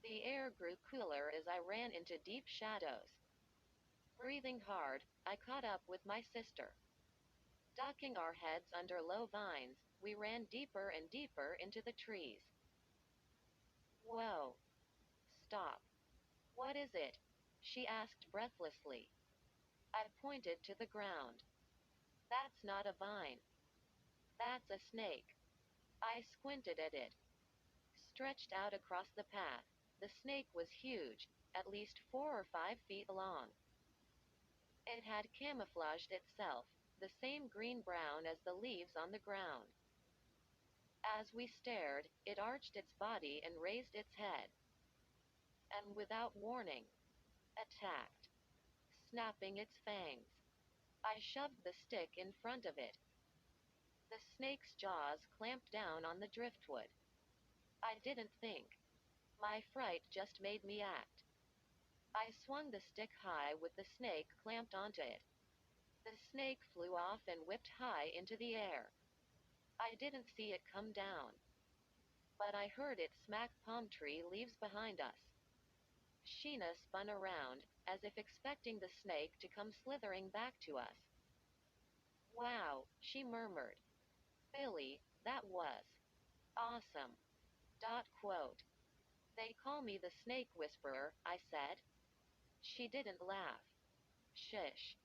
The air grew cooler as I ran into deep shadows. Breathing hard, I caught up with my sister. Ducking our heads under low vines, we ran deeper and deeper into the trees. Whoa! Stop! What is it? She asked breathlessly. I pointed to the ground. That's not a vine. That's a snake. I squinted at it. Stretched out across the path, The snake was huge, at least 4 or 5 feet long. It had camouflaged itself, the same green-brown as the leaves on the ground. As we stared, it arched its body and raised its head. And without warning, attacked, snapping its fangs. I shoved the stick in front of it. The snake's jaws clamped down on the driftwood. I didn't think. My fright just made me act. I swung the stick high with the snake clamped onto it. The snake flew off and whipped high into the air. I didn't see it come down, but I heard it smack palm tree leaves behind us. Sheena spun around, as if expecting the snake to come slithering back to us. "Wow," she murmured. "Billy, that was awesome." Quote. "They call me the snake whisperer," I said. She didn't laugh. "Shush.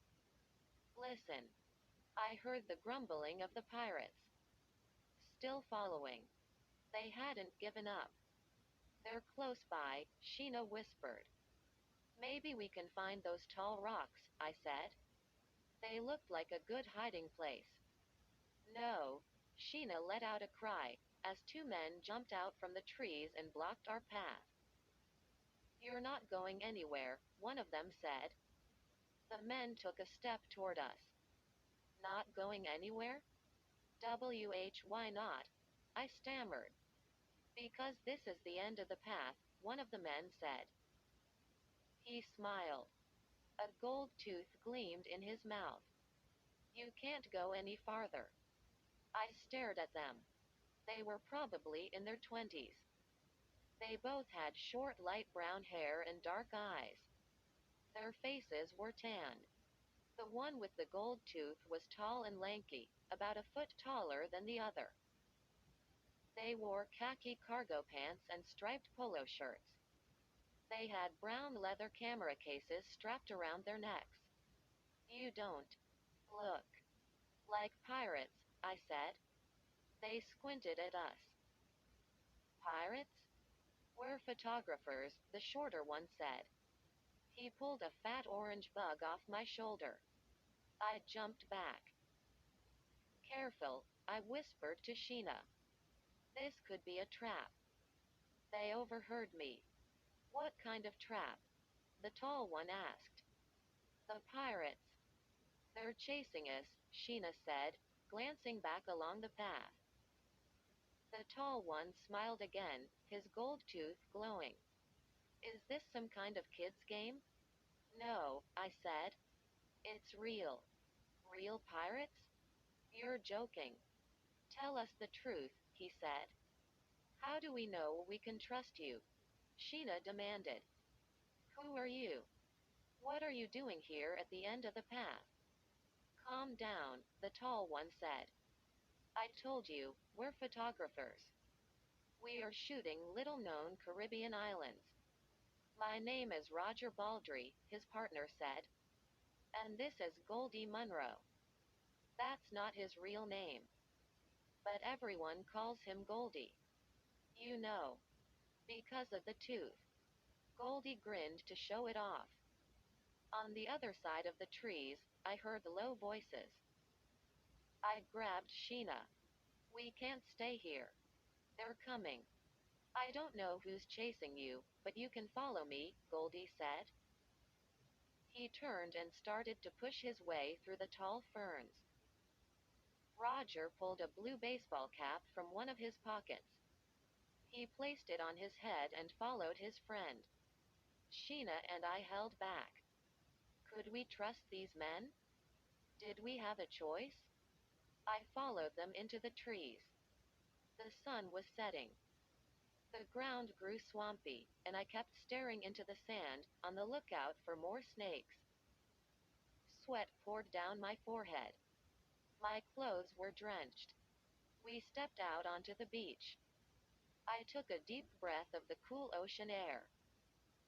Listen." I heard the grumbling of the pirates. Still following. They hadn't given up. "They're close by," Sheena whispered. "Maybe we can find those tall rocks," I said. "They looked like a good hiding place." "No." Sheena let out a cry, as two men jumped out from the trees and blocked our path. "You're not going anywhere," one of them said. The men took a step toward us. "Not going anywhere? Why not?" I stammered. "Because this is the end of the path," one of the men said. He smiled. A gold tooth gleamed in his mouth. "You can't go any farther." I stared at them. They were probably in their 20s. They both had short light brown hair and dark eyes. Their faces were tanned. The one with the gold tooth was tall and lanky, about a foot taller than the other. They wore khaki cargo pants and striped polo shirts. They had brown leather camera cases strapped around their necks. "You don't look like pirates," I said. They squinted at us. "Pirates? We're photographers," the shorter one said. He pulled a fat orange bug off my shoulder. I jumped back. "Careful," I whispered to Sheena. "This could be a trap." They overheard me. "What kind of trap?" the tall one asked. "The pirates. They're chasing us," Sheena said, glancing back along the path. The tall one smiled again, his gold tooth glowing. "Is this some kind of kid's game?" "No," I said. "It's real." "Real pirates?" "You're joking." "Tell us the truth," he said. "How do we know we can trust you?" Sheena demanded. "Who are you? What are you doing here at the end of the path?" "Calm down," the tall one said. "I told you, we're photographers. We are shooting little-known Caribbean islands." "My name is Roger Baldry," his partner said. "And this is Goldie Munro." "That's not his real name. But everyone calls him Goldie." "You know. Because of the tooth." Goldie grinned to show it off. On the other side of the trees, I heard low voices. I grabbed Sheena. "We can't stay here. They're coming." "I don't know who's chasing you, but you can follow me," Goldie said. He turned and started to push his way through the tall ferns. Roger pulled a blue baseball cap from one of his pockets. He placed it on his head and followed his friend. Sheena and I held back. Could we trust these men? Did we have a choice? I followed them into the trees. The sun was setting. The ground grew swampy, and I kept staring into the sand, on the lookout for more snakes. Sweat poured down my forehead. My clothes were drenched. We stepped out onto the beach. I took a deep breath of the cool ocean air.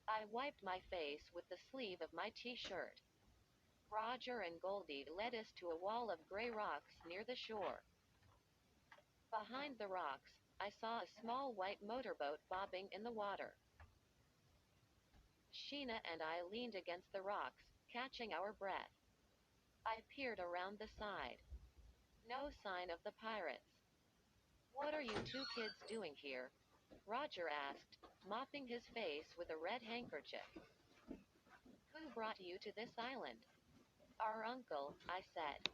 I wiped my face with the sleeve of my t-shirt. Roger and Goldie led us to a wall of gray rocks near the shore. Behind the rocks, I saw a small white motorboat bobbing in the water. Sheena and I leaned against the rocks, catching our breath. I peered around the side. No sign of the pirates. What are you two kids doing here? Roger asked, mopping his face with a red handkerchief. Who brought you to this island? Our uncle, I said.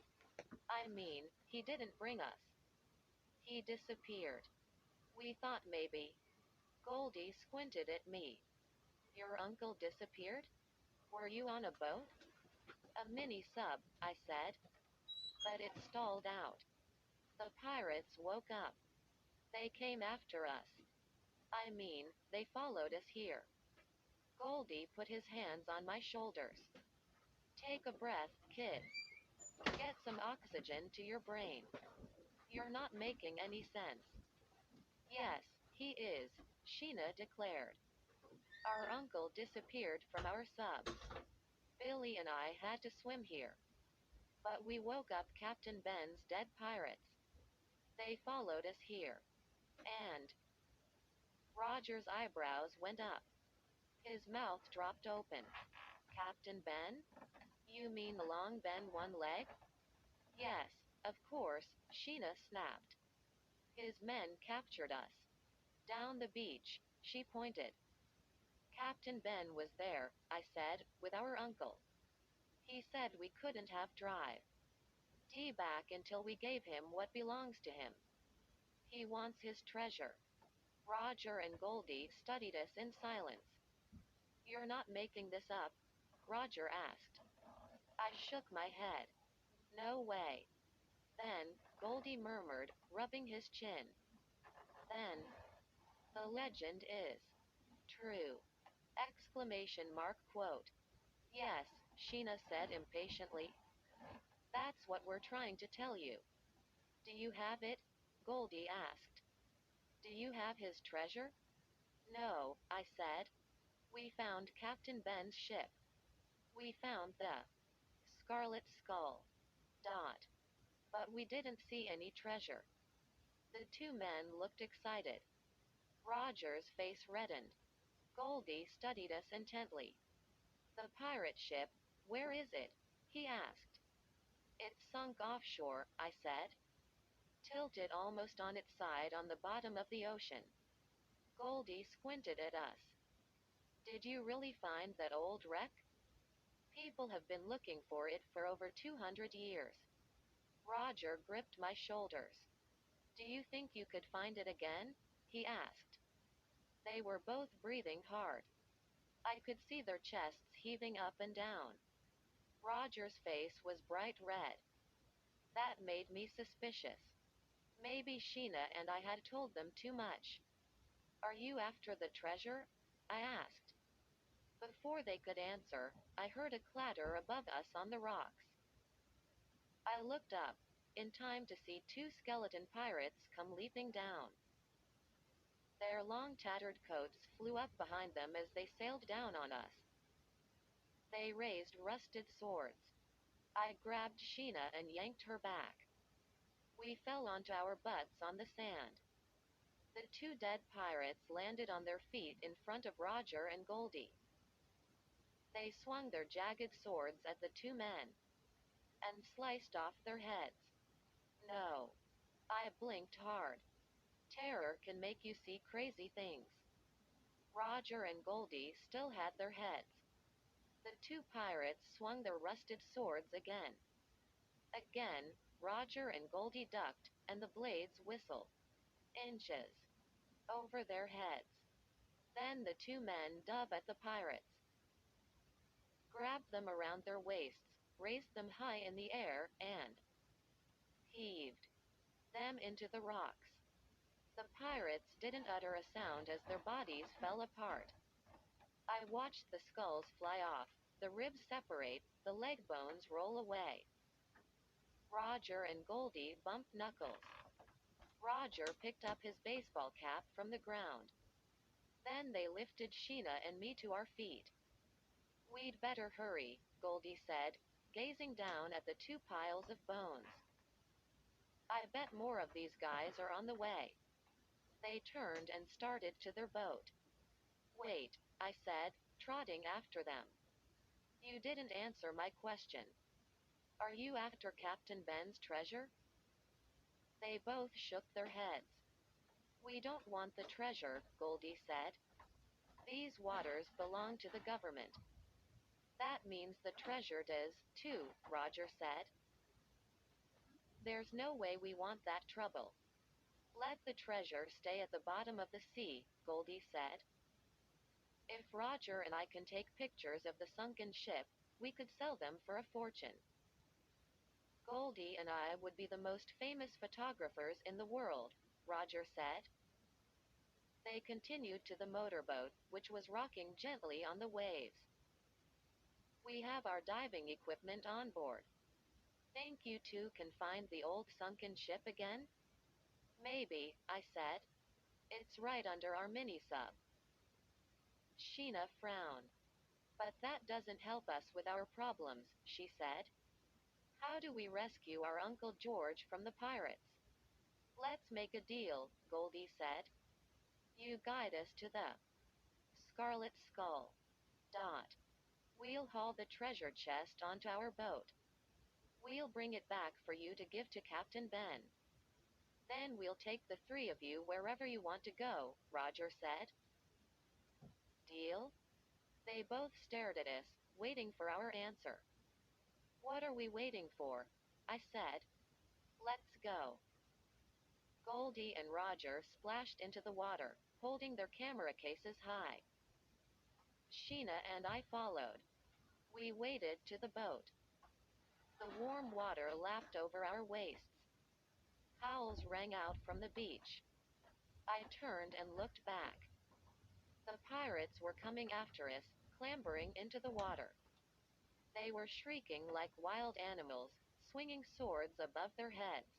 I mean, he didn't bring us. He disappeared. We thought maybe. Goldie squinted at me. Your uncle disappeared? Were you on a boat? A mini sub, I said. But it stalled out. The pirates woke up. They came after us. I mean, they followed us here. Goldie put his hands on my shoulders. Take a breath, kid. Get some oxygen to your brain. You're not making any sense. Yes, he is, Sheena declared. Our uncle disappeared from our sub. Billy and I had to swim here. But we woke up Captain Ben's dead pirates. They followed us here. And Roger's eyebrows went up. His mouth dropped open. Captain Ben? You mean the long Ben one leg? Yes, of course, Sheena snapped. His men captured us. Down the beach, she pointed. Captain Ben was there, I said, with our uncle. He said we couldn't have drive. D back until we gave him what belongs to him. He wants his treasure. Roger and Goldie studied us in silence. You're not making this up? Roger asked. I shook my head. No way. Then, Goldie murmured, rubbing his chin. Then, the legend is true. Exclamation mark quote. Yes, Sheena said impatiently. That's what we're trying to tell you. Do you have it? Goldie asked. Do you have his treasure? No, I said. We found Captain Ben's ship. We found the Scarlet Skull. Dot. But we didn't see any treasure. The two men looked excited. Roger's face reddened. Goldie studied us intently. The pirate ship, where is it? He asked. It's sunk offshore, I said. Tilted almost on its side on the bottom of the ocean. Goldie squinted at us. Did you really find that old wreck? People have been looking for it for over 200 years. Roger gripped my shoulders. Do you think you could find it again? He asked. They were both breathing hard. I could see their chests heaving up and down. Roger's face was bright red. That made me suspicious. Maybe Sheena and I had told them too much. Are you after the treasure? I asked. Before they could answer, I heard a clatter above us on the rocks. I looked up, in time to see two skeleton pirates come leaping down. Their long tattered coats flew up behind them as they sailed down on us. They raised rusted swords. I grabbed Sheena and yanked her back. We fell onto our butts on the sand. The two dead pirates landed on their feet in front of Roger and Goldie. They swung their jagged swords at the two men and sliced off their heads. No. I blinked hard. Terror can make you see crazy things. Roger and Goldie still had their heads. The two pirates swung their rusted swords again. Again, Roger and Goldie ducked, and the blades whistled. Inches. Over their heads. Then the two men dove at the pirates. Grabbed them around their waists, raised them high in the air, and heaved them into the rocks. The pirates didn't utter a sound as their bodies fell apart. I watched the skulls fly off, the ribs separate, the leg bones roll away. Roger and Goldie bumped knuckles. Roger picked up his baseball cap from the ground. Then they lifted Sheena and me to our feet. We'd better hurry, Goldie said, gazing down at the two piles of bones. I bet more of these guys are on the way. They turned and started to their boat. Wait, I said, trotting after them. You didn't answer my question. Are you after Captain Ben's treasure? They both shook their heads. We don't want the treasure, Goldie said. These waters belong to the government. That means the treasure does, too, Roger said. There's no way we want that trouble. Let the treasure stay at the bottom of the sea, Goldie said. If Roger and I can take pictures of the sunken ship, we could sell them for a fortune. Goldie and I would be the most famous photographers in the world, Roger said. They continued to the motorboat, which was rocking gently on the waves. We have our diving equipment on board. Think you two can find the old sunken ship again? Maybe, I said. It's right under our mini-sub. Sheena frowned. But that doesn't help us with our problems, she said. How do we rescue our Uncle George from the pirates? Let's make a deal, Goldie said. You guide us to the Scarlet Skull. Dot. We'll haul the treasure chest onto our boat. We'll bring it back for you to give to Captain Ben. Then we'll take the three of you wherever you want to go, Roger said. Deal? They both stared at us, waiting for our answer. What are we waiting for? I said. Let's go. Goldie and Roger splashed into the water, holding their camera cases high. Sheena and I followed. We waded to the boat. The warm water lapped over our waists. Howls rang out from the beach. I turned and looked back. The pirates were coming after us, clambering into the water. They were shrieking like wild animals, swinging swords above their heads.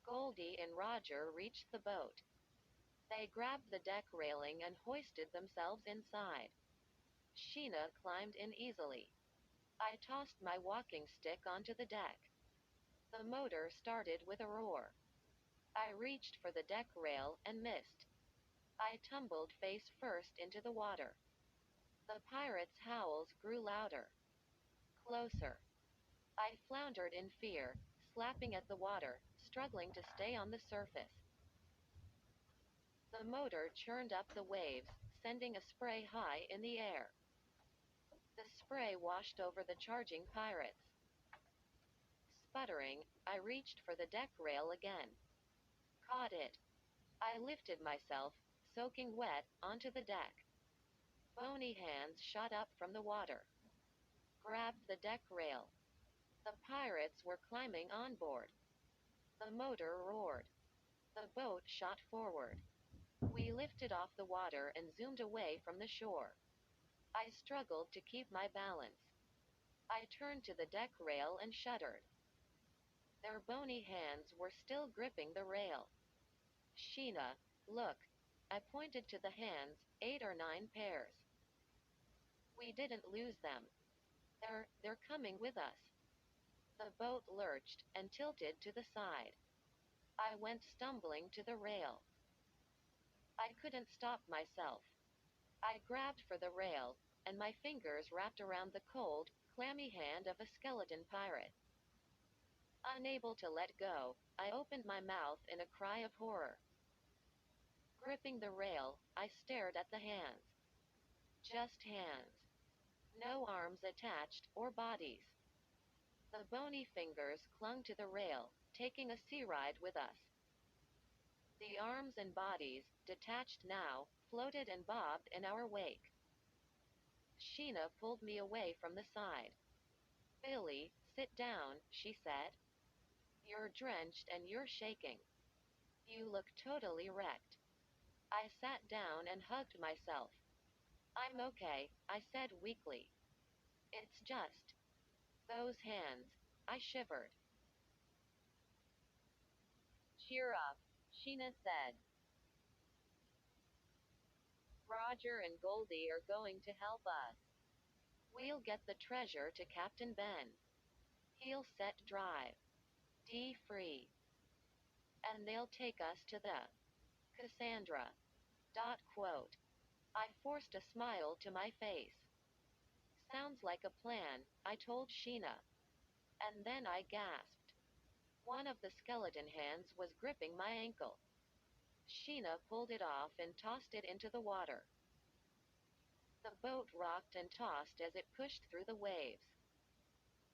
Goldie and Roger reached the boat. They grabbed the deck railing and hoisted themselves inside. Sheena climbed in easily. I tossed my walking stick onto the deck. The motor started with a roar. I reached for the deck rail and missed. I tumbled face first into the water. The pirates' howls grew louder. Closer. I floundered in fear, slapping at the water, struggling to stay on the surface. The motor churned up the waves, sending a spray high in the air. The spray washed over the charging pirates. Sputtering, I reached for the deck rail again. Caught it. I lifted myself, soaking wet, onto the deck. Bony hands shot up from the water. Grabbed the deck rail. The pirates were climbing on board. The motor roared. The boat shot forward. We lifted off the water and zoomed away from the shore. I struggled to keep my balance. I turned to the deck rail and shuddered. Their bony hands were still gripping the rail. Sheena, look. I pointed to the hands, 8 or 9 pairs. We didn't lose them. They're coming with us. The boat lurched and tilted to the side. I went stumbling to the rail. I couldn't stop myself. I grabbed for the rail, and my fingers wrapped around the cold, clammy hand of a skeleton pirate. Unable to let go, I opened my mouth in a cry of horror. Gripping the rail, I stared at the hands. Just hands. No arms attached, or bodies. The bony fingers clung to the rail, taking a sea ride with us. The arms and bodies, detached now, floated and bobbed in our wake. Sheena pulled me away from the side. Billy, sit down, she said. You're drenched and you're shaking. You look totally wrecked. I sat down and hugged myself. I'm okay, I said weakly. It's just those hands. I shivered. Cheer up, Sheena said. Roger and Goldie are going to help us. We'll get the treasure to Captain Ben. He'll set drive. D free. And they'll take us to the Cassandra. Quote. I forced a smile to my face. Sounds like a plan, I told Sheena. And then I gasped. One of the skeleton hands was gripping my ankle. Sheena pulled it off and tossed it into the water. The boat rocked and tossed as it pushed through the waves.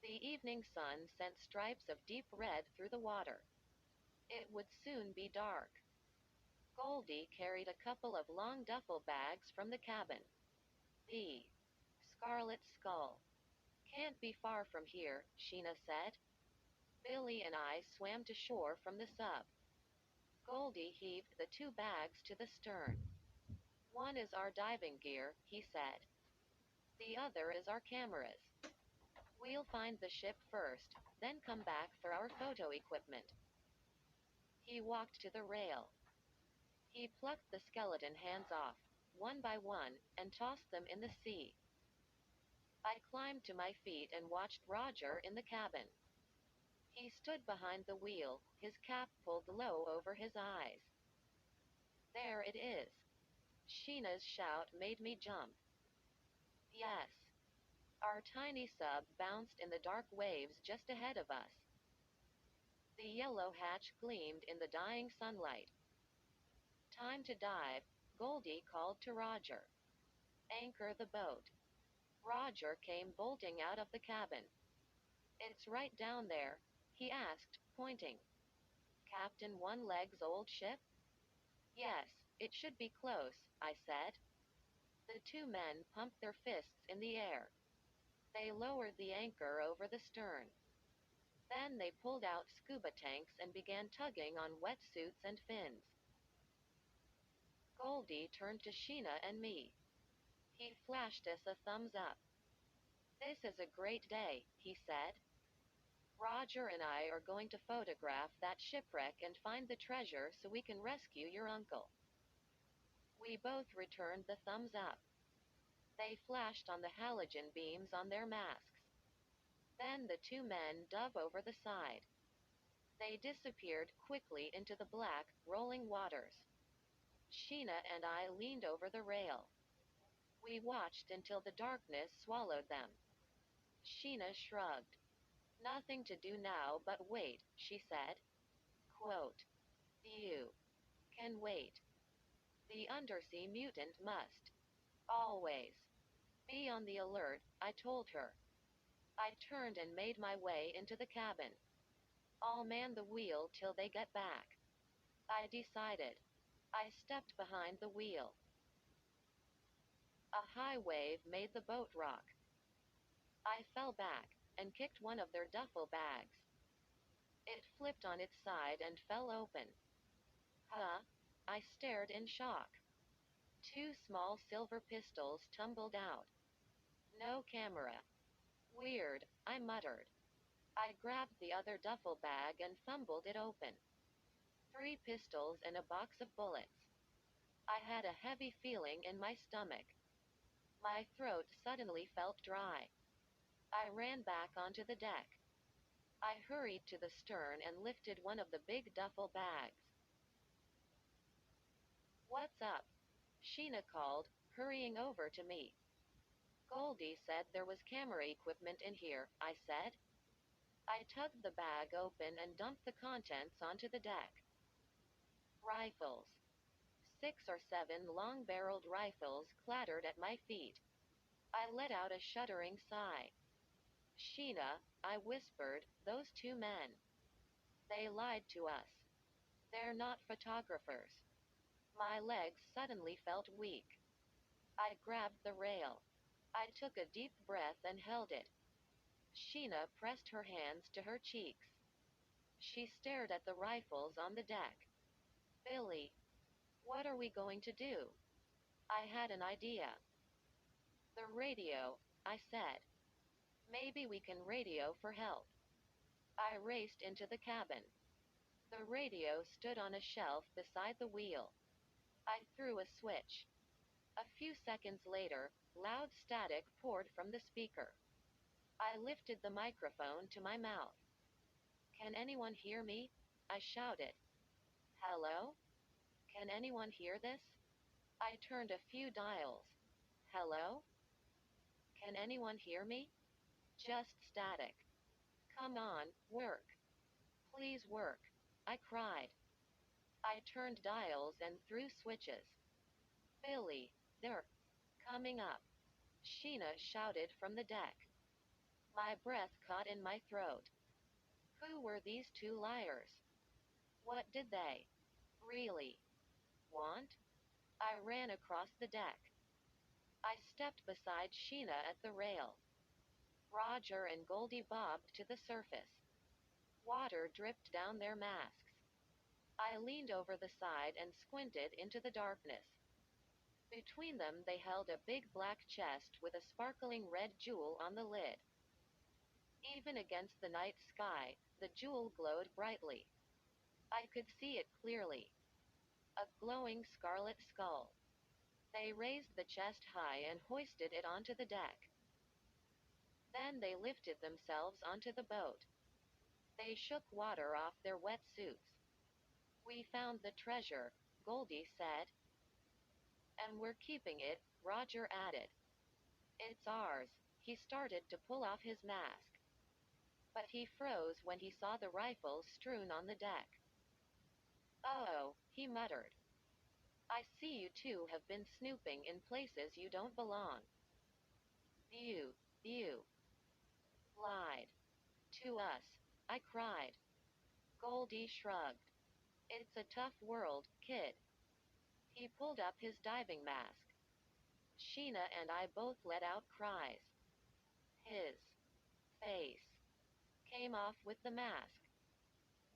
The evening sun sent stripes of deep red through the water. It would soon be dark. Goldie carried a couple of long duffel bags from the cabin. The Scarlet Skull. Can't be far from here, Sheena said. Billy and I swam to shore from the sub. Goldie heaved the two bags to the stern. One is our diving gear, he said. The other is our cameras. We'll find the ship first, then come back for our photo equipment. He walked to the rail. He plucked the skeleton hands off, one by one, and tossed them in the sea. I climbed to my feet and watched Roger in the cabin. He stood behind the wheel, his cap pulled low over his eyes. There it is. Sheena's shout made me jump. Yes. Our tiny sub bounced in the dark waves just ahead of us. The yellow hatch gleamed in the dying sunlight. Time to dive, Goldie called to Roger. Anchor the boat. Roger came bolting out of the cabin. It's right down there, he asked, pointing. Captain One Leg's old ship? Yes, it should be close, I said. The two men pumped their fists in the air. They lowered the anchor over the stern. Then they pulled out scuba tanks and began tugging on wetsuits and fins. Goldie turned to Sheena and me. He flashed us a thumbs up. This is a great day, he said. Roger and I are going to photograph that shipwreck and find the treasure so we can rescue your uncle. We both returned the thumbs up. They flashed on the halogen beams on their masks. Then the two men dove over the side. They disappeared quickly into the black, rolling waters. Sheena and I leaned over the rail. We watched until the darkness swallowed them. Sheena shrugged. Nothing to do now but wait, she said. Quote, you can wait. The undersea mutant must always be on the alert, I told her. I turned and made my way into the cabin. I'll man the wheel till they get back, I decided. I stepped behind the wheel. A high wave made the boat rock. I fell back and kicked one of their duffel bags. It flipped on its side and fell open. Huh? I stared in shock. Two small silver pistols tumbled out. No camera. Weird, I muttered. I grabbed the other duffel bag and fumbled it open. 3 pistols and a box of bullets. I had a heavy feeling in my stomach. My throat suddenly felt dry. I ran back onto the deck. I hurried to the stern and lifted one of the big duffel bags. What's up? Sheena called, hurrying over to me. Goldie said there was camera equipment in here, I said. I tugged the bag open and dumped the contents onto the deck. Rifles. 6 or 7 long-barreled rifles clattered at my feet. I let out a shuddering sigh. Sheena, I whispered, those two men. They lied to us. They're not photographers. My legs suddenly felt weak. I grabbed the rail. I took a deep breath and held it. Sheena pressed her hands to her cheeks. She stared at the rifles on the deck. Billy, what are we going to do? I had an idea. The radio, I said. Maybe we can radio for help. I raced into the cabin. The radio stood on a shelf beside the wheel. I threw a switch. A few seconds later, loud static poured from the speaker. I lifted the microphone to my mouth. Can anyone hear me? I shouted. Hello? Can anyone hear this? I turned a few dials. Hello? Can anyone hear me? Just static. Come on, work. Please work. I cried. I turned dials and threw switches. Billy, they're coming up. Sheena shouted from the deck. My breath caught in my throat. Who were these two liars? What did they really want? I ran across the deck. I stepped beside Sheena at the rail. Roger and Goldie bobbed to the surface. Water dripped down their masks. I leaned over the side and squinted into the darkness. Between them they held a big black chest with a sparkling red jewel on the lid. Even against the night sky, the jewel glowed brightly. I could see it clearly. A glowing scarlet skull. They raised the chest high and hoisted it onto the deck. Then they lifted themselves onto the boat. They shook water off their wet suits. We found the treasure, Goldie said. And we're keeping it, Roger added. It's ours. He started to pull off his mask. But he froze when he saw the rifle strewn on the deck. Oh, he muttered. I see you two have been snooping in places you don't belong. You, you. Lied. To us. I cried. Goldie shrugged. It's a tough world, kid. He pulled up his diving mask. Sheena and I both let out cries. His face came off with the mask.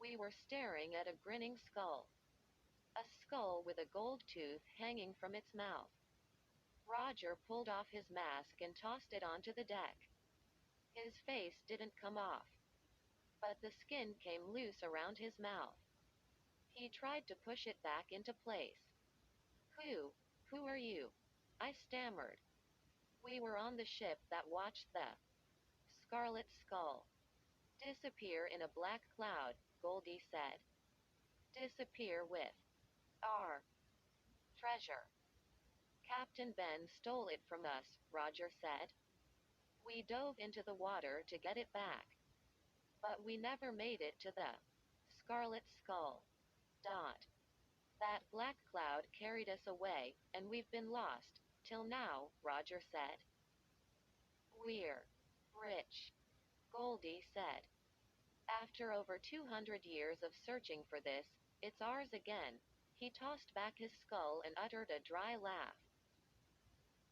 We were staring at a grinning skull. A skull with a gold tooth hanging from its mouth. Roger pulled off his mask and tossed it onto the deck. His face didn't come off, but the skin came loose around his mouth. He tried to push it back into place. Who are you? I stammered. We were on the ship that watched the Scarlet Skull disappear in a black cloud, Goldie said. Disappear with our treasure. Captain Ben stole it from us, Roger said. We dove into the water to get it back. But we never made it to the Scarlet Skull. Dot. That black cloud carried us away, and we've been lost, till now, Roger said. We're rich, Goldie said. After over 200 years of searching for this, it's ours again. He tossed back his skull and uttered a dry laugh.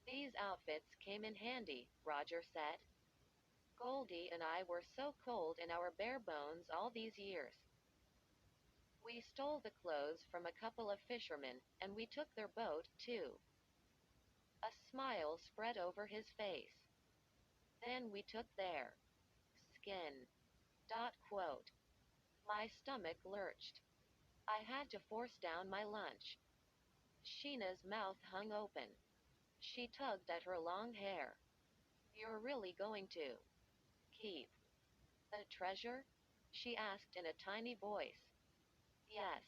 These outfits came in handy, Roger said. Goldie and I were so cold in our bare bones all these years. We stole the clothes from a couple of fishermen, and we took their boat, too. A smile spread over his face. Then we took their skin. Quote. My stomach lurched. I had to force down my lunch. Sheena's mouth hung open. She tugged at her long hair. You're really going to keep the treasure? She asked in a tiny voice. Yes.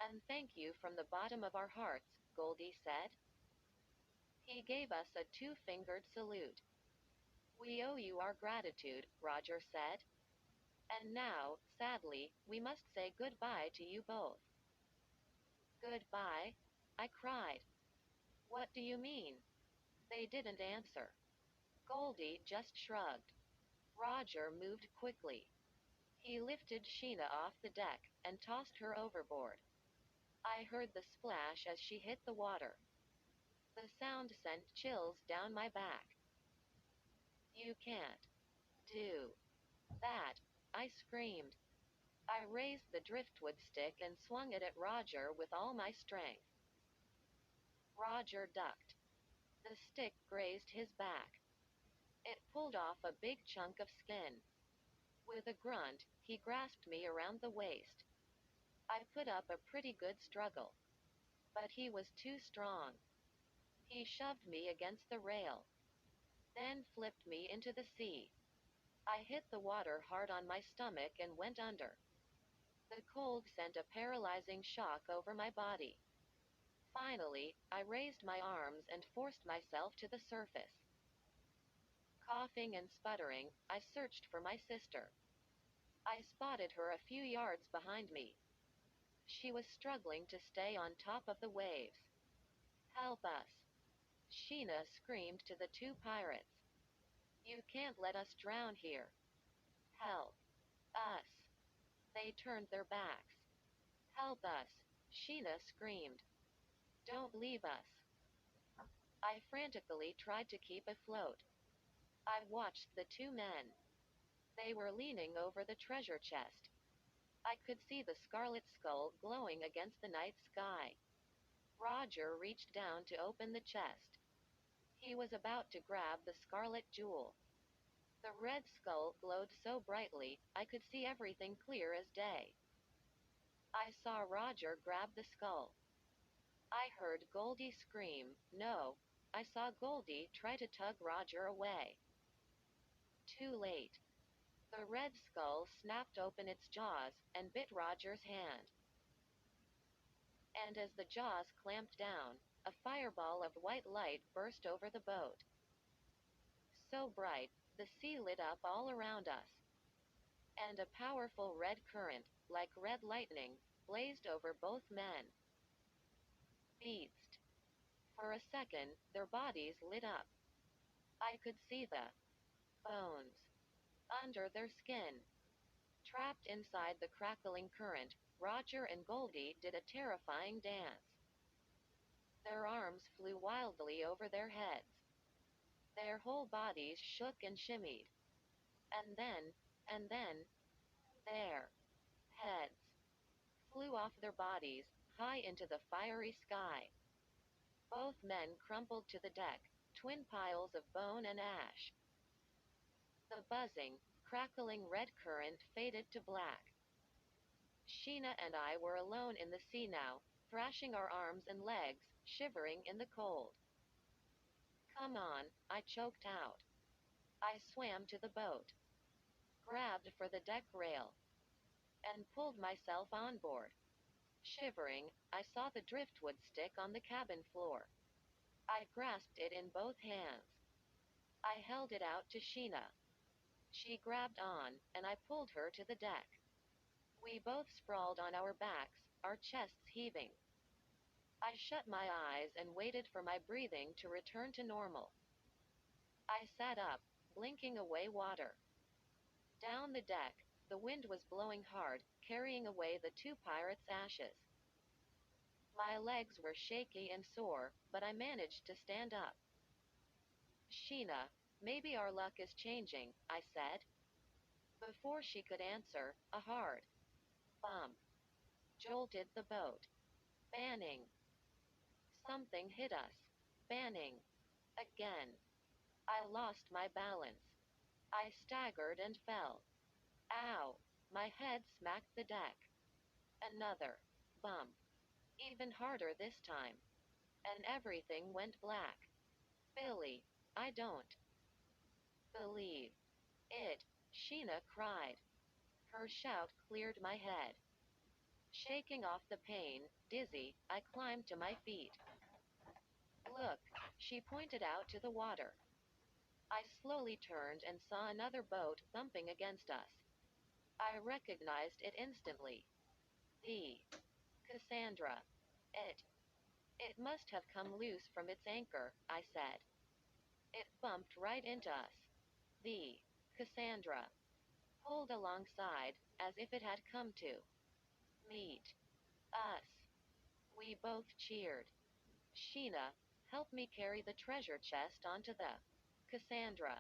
And thank you from the bottom of our hearts, Goldie said. He gave us a two-fingered salute. We owe you our gratitude, Roger said. And now, sadly, we must say goodbye to you both. Goodbye? I cried. What do you mean? They didn't answer. Goldie just shrugged. Roger moved quickly. He lifted Sheena off the deck and tossed her overboard. I heard the splash as she hit the water. The sound sent chills down my back. You can't do that, I screamed. I raised the driftwood stick and swung it at Roger with all my strength. Roger ducked. The stick grazed his back. It pulled off a big chunk of skin. With a grunt, he grasped me around the waist. I put up a pretty good struggle. But he was too strong. He shoved me against the rail, then flipped me into the sea. I hit the water hard on my stomach and went under. The cold sent a paralyzing shock over my body. Finally, I raised my arms and forced myself to the surface. Coughing and sputtering, I searched for my sister. I spotted her a few yards behind me. She was struggling to stay on top of the waves. Help us! Sheena screamed to the two pirates. You can't let us drown here. Help us! They turned their backs. Help us! Sheena screamed. Don't leave us. I frantically tried to keep afloat. I watched the two men. They were leaning over the treasure chest. I could see the scarlet skull glowing against the night sky. Roger reached down to open the chest. He was about to grab the scarlet jewel. The red skull glowed so brightly, I could see everything clear as day. I saw Roger grab the skull. I heard Goldie scream, no. I saw Goldie try to tug Roger away. Too late. The red skull snapped open its jaws and bit Roger's hand. And as the jaws clamped down, a fireball of white light burst over the boat. So bright, the sea lit up all around us. And a powerful red current, like red lightning, blazed over both men. Beast. For a second, their bodies lit up. I could see the bones under their skin. Trapped inside the crackling current, Roger and Goldie did a terrifying dance. Their arms flew wildly over their heads. Their whole bodies shook and shimmied. And then, their heads flew off their bodies, high into the fiery sky. Both men crumpled to the deck, twin piles of bone and ash. The buzzing, crackling red current faded to black. Sheena and I were alone in the sea now, thrashing our arms and legs, shivering in the cold. Come on, I choked out. I swam to the boat, grabbed for the deck rail, and pulled myself on board. Shivering, I saw the driftwood stick on the cabin floor. I grasped it in both hands. I held it out to Sheena. She grabbed on, and I pulled her to the deck. We both sprawled on our backs, our chests heaving. I shut my eyes and waited for my breathing to return to normal. I sat up, blinking away water. Down the deck, the wind was blowing hard, carrying away the two pirates' ashes. My legs were shaky and sore, but I managed to stand up. Sheena, maybe our luck is changing, I said. Before she could answer, a hard bump jolted the boat. Banning. Something hit us. Banning. Again. I lost my balance. I staggered and fell. Ow! My head smacked the deck. Another bump. Even harder this time. And everything went black. Billy, I don't believe it, Sheena cried. Her shout cleared my head. Shaking off the pain, dizzy, I climbed to my feet. Look, she pointed out to the water. I slowly turned and saw another boat thumping against us. I recognized it instantly. The Cassandra. It must have come loose from its anchor, I said. It bumped right into us. The Cassandra pulled alongside, as if it had come to meet us. We both cheered. Sheena, help me carry the treasure chest onto the Cassandra,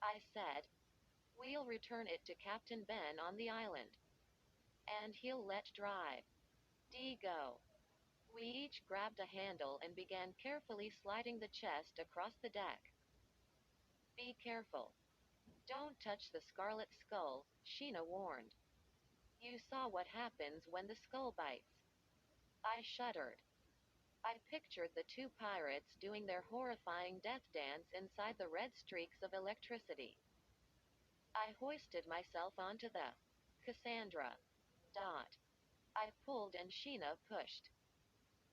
I said. We'll return it to Captain Ben on the island. And he'll let drive. Go. We each grabbed a handle and began carefully sliding the chest across the deck. Be careful. Don't touch the scarlet skull, Sheena warned. You saw what happens when the skull bites. I shuddered. I pictured the two pirates doing their horrifying death dance inside the red streaks of electricity. I hoisted myself onto the Cassandra. I pulled and Sheena pushed.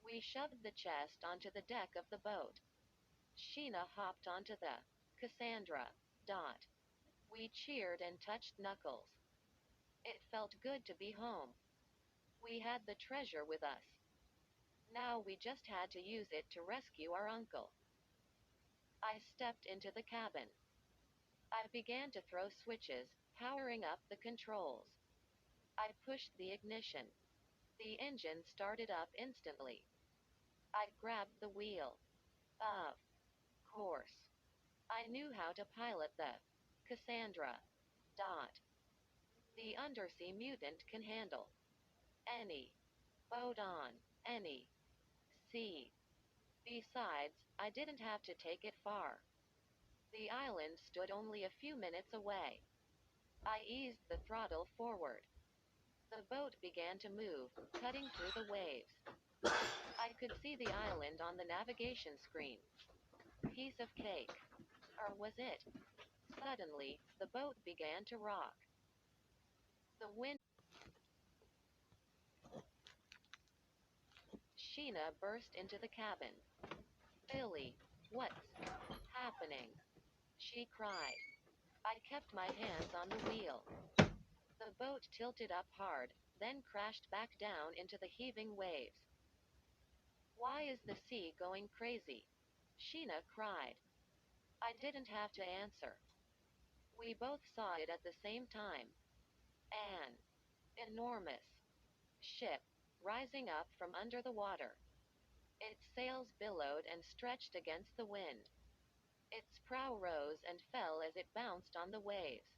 We shoved the chest onto the deck of the boat. Sheena hopped onto the Cassandra. Dot. We cheered and touched knuckles. It felt good to be home. We had the treasure with us. Now we just had to use it to rescue our uncle. I stepped into the cabin. I began to throw switches, powering up the controls. I pushed the ignition. The engine started up instantly. I grabbed the wheel. Of course. I knew how to pilot the Cassandra. Dot. The undersea mutant can handle any boat on any sea. Besides, I didn't have to take it far. The island stood only a few minutes away. I eased the throttle forward. The boat began to move, cutting through the waves. I could see the island on the navigation screen. Piece of cake. Or was it? Suddenly, the boat began to rock. The wind. Sheena burst into the cabin. Billy, what's happening? She cried. I kept my hands on the wheel. The boat tilted up hard, then crashed back down into the heaving waves. Why is the sea going crazy? Sheena cried. I didn't have to answer. We both saw it at the same time. An enormous ship rising up from under the water. Its sails billowed and stretched against the wind. Its prow rose and fell as it bounced on the waves.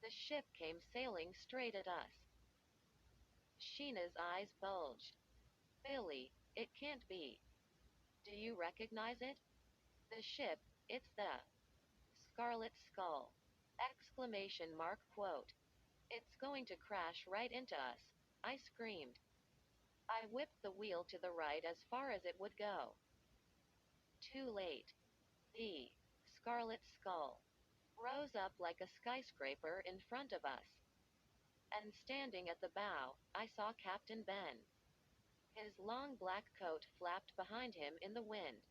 The ship came sailing straight at us. Sheena's eyes bulged. Billy, it can't be. Do you recognize it? The ship, it's the Scarlet Skull! Exclamation mark quote. It's going to crash right into us, I screamed. I whipped the wheel to the right as far as it would go. Too late. The Scarlet Skull rose up like a skyscraper in front of us. And standing at the bow, I saw Captain Ben. His long black coat flapped behind him in the wind.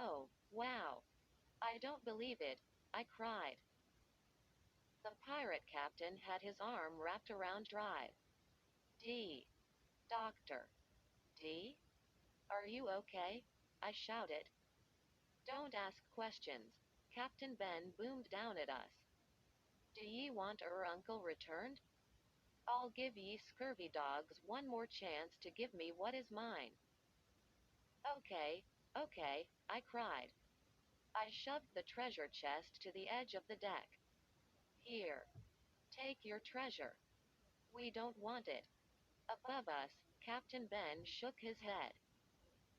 Oh, wow. I don't believe it, I cried. The pirate captain had his arm wrapped around Drive. D. Doctor. D? Are you okay? I shouted. Don't ask questions. Captain Ben boomed down at us. Do ye want er uncle returned? I'll give ye scurvy dogs one more chance to give me what is mine. Okay, okay, I cried. I shoved the treasure chest to the edge of the deck. Here. Take your treasure. We don't want it. Above us, Captain Ben shook his head.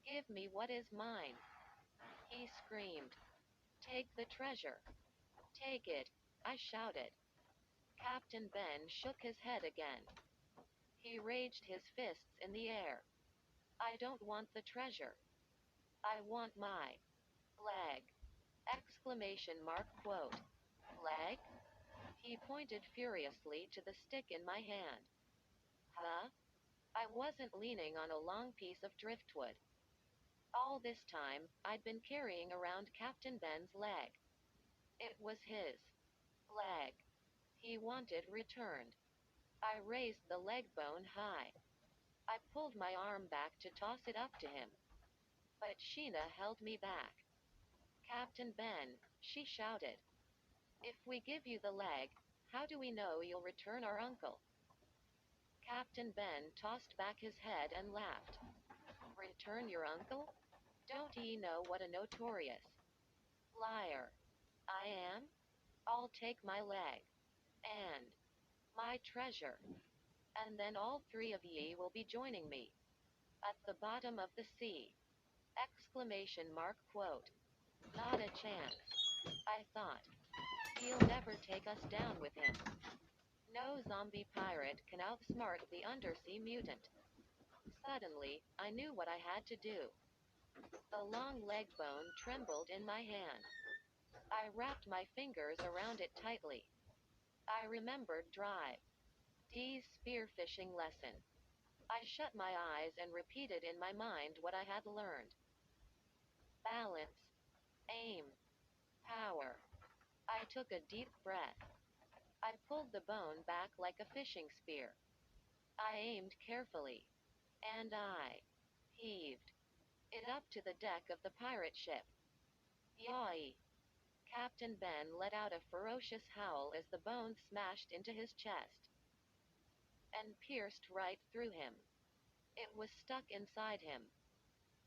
Give me what is mine. He screamed. Take the treasure. Take it, I shouted. Captain Ben shook his head again. He raged his fists in the air. I don't want the treasure. I want my leg! Exclamation mark quote. Leg? He pointed furiously to the stick in my hand. Huh? I wasn't leaning on a long piece of driftwood. All this time, I'd been carrying around Captain Ben's leg. It was his leg. He wanted returned. I raised the leg bone high. I pulled my arm back to toss it up to him. But Sheena held me back. Captain Ben, she shouted. If we give you the leg, how do we know you'll return our uncle? Captain Ben tossed back his head and laughed. Return your uncle? Don't ye know what a notorious liar I am? I'll take my leg. And my treasure. And then all three of ye will be joining me. At the bottom of the sea. Exclamation mark quote. Not a chance. I thought. He'll never take us down with him. No zombie pirate can outsmart the undersea mutant. Suddenly, I knew what I had to do. The long leg bone trembled in my hand. I wrapped my fingers around it tightly. I remembered Drive D's spearfishing lesson. I shut my eyes and repeated in my mind what I had learned. Balance, aim, power. I took a deep breath. I pulled the bone back like a fishing spear. I aimed carefully. And I heaved it up to the deck of the pirate ship. Yoy! Captain Ben let out a ferocious howl as the bone smashed into his chest and pierced right through him. It was stuck inside him.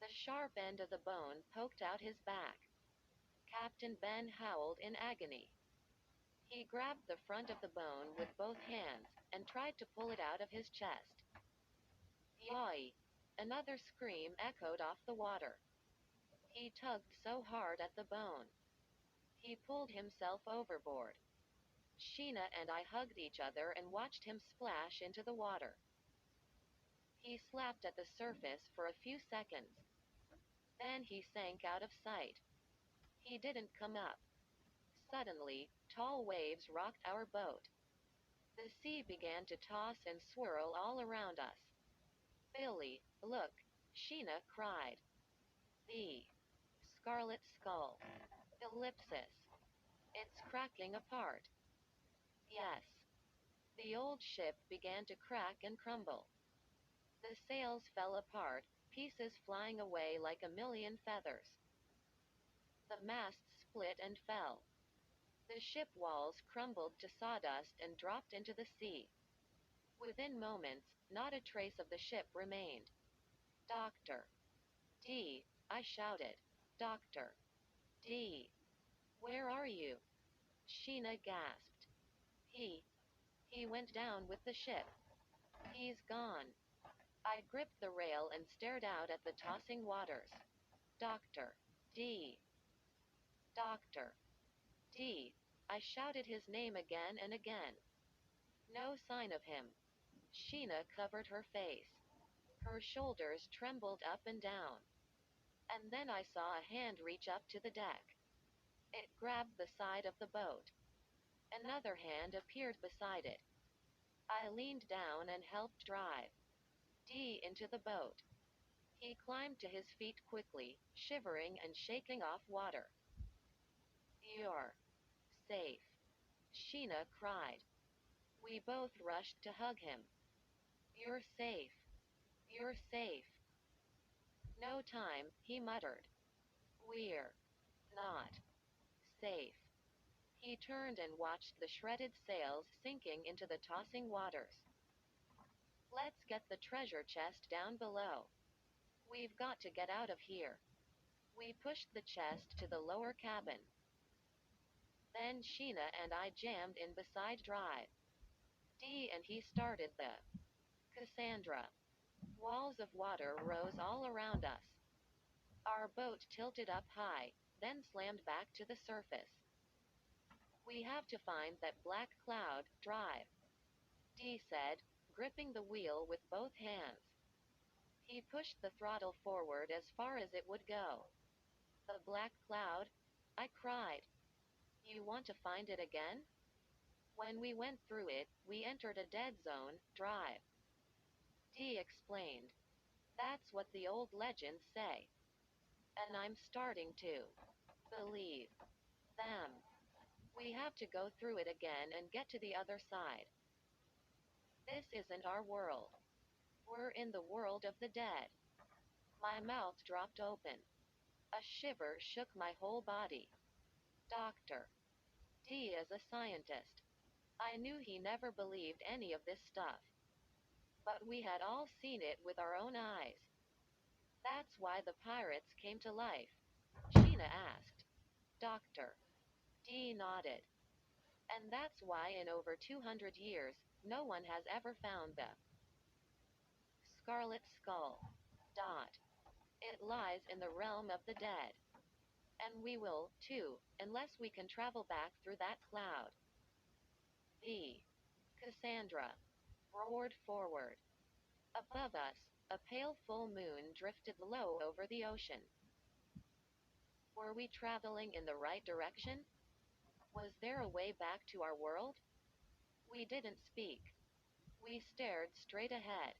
The sharp end of the bone poked out his back. Captain Ben howled in agony. He grabbed the front of the bone with both hands and tried to pull it out of his chest. Yoy! Another scream echoed off the water. He tugged so hard at the bone. He pulled himself overboard. Sheena and I hugged each other and watched him splash into the water. He slapped at the surface for a few seconds. Then he sank out of sight. He didn't come up. Suddenly, tall waves rocked our boat. The sea began to toss and swirl all around us. Billy, look, Sheena cried. The scarlet skull. Ellipsis. It's cracking apart. Yes. The old ship began to crack and crumble. The sails fell apart, pieces flying away like a million feathers. The masts split and fell. The ship walls crumbled to sawdust and dropped into the sea. Within moments, not a trace of the ship remained. Doctor D, I shouted. Doctor D, where are you? Sheena gasped. He went down with the ship. He's gone. I gripped the rail and stared out at the tossing waters. Doctor D, Doctor D. I shouted his name again and again. No sign of him. Sheena covered her face. Her shoulders trembled up and down. And then I saw a hand reach up to the deck. It grabbed the side of the boat. Another hand appeared beside it. I leaned down and helped drive D into the boat. He climbed to his feet quickly, shivering and shaking off water. You're safe, Sheena cried. We both rushed to hug him. You're safe. You're safe. No time, he muttered. We're not safe. He turned and watched the shredded sails sinking into the tossing waters. Let's get the treasure chest down below. We've got to get out of here. We pushed the chest to the lower cabin. Then Sheena and I jammed in beside Drive. D and he started the Cassandra. Walls of water rose all around us. Our boat tilted up high, then slammed back to the surface. We have to find that black cloud, Drive, D said, gripping the wheel with both hands. He pushed the throttle forward as far as it would go. The black cloud? I cried. You want to find it again? When we went through it, we entered a dead zone, Drive. D explained. That's what the old legends say. And I'm starting to believe them. We have to go through it again and get to the other side. This isn't our world. We're in the world of the dead. My mouth dropped open. A shiver shook my whole body. Doctor D is a scientist. I knew he never believed any of this stuff. But we had all seen it with our own eyes. That's why the pirates came to life. Sheena asked. Doctor D nodded. And that's why in over 200 years, no one has ever found the Scarlet Skull. Dot. It lies in the realm of the dead. And we will, too, unless we can travel back through that cloud. The Cassandra roared forward. Above us, a pale full moon drifted low over the ocean. Were we traveling in the right direction? Was there a way back to our world? We didn't speak. We stared straight ahead.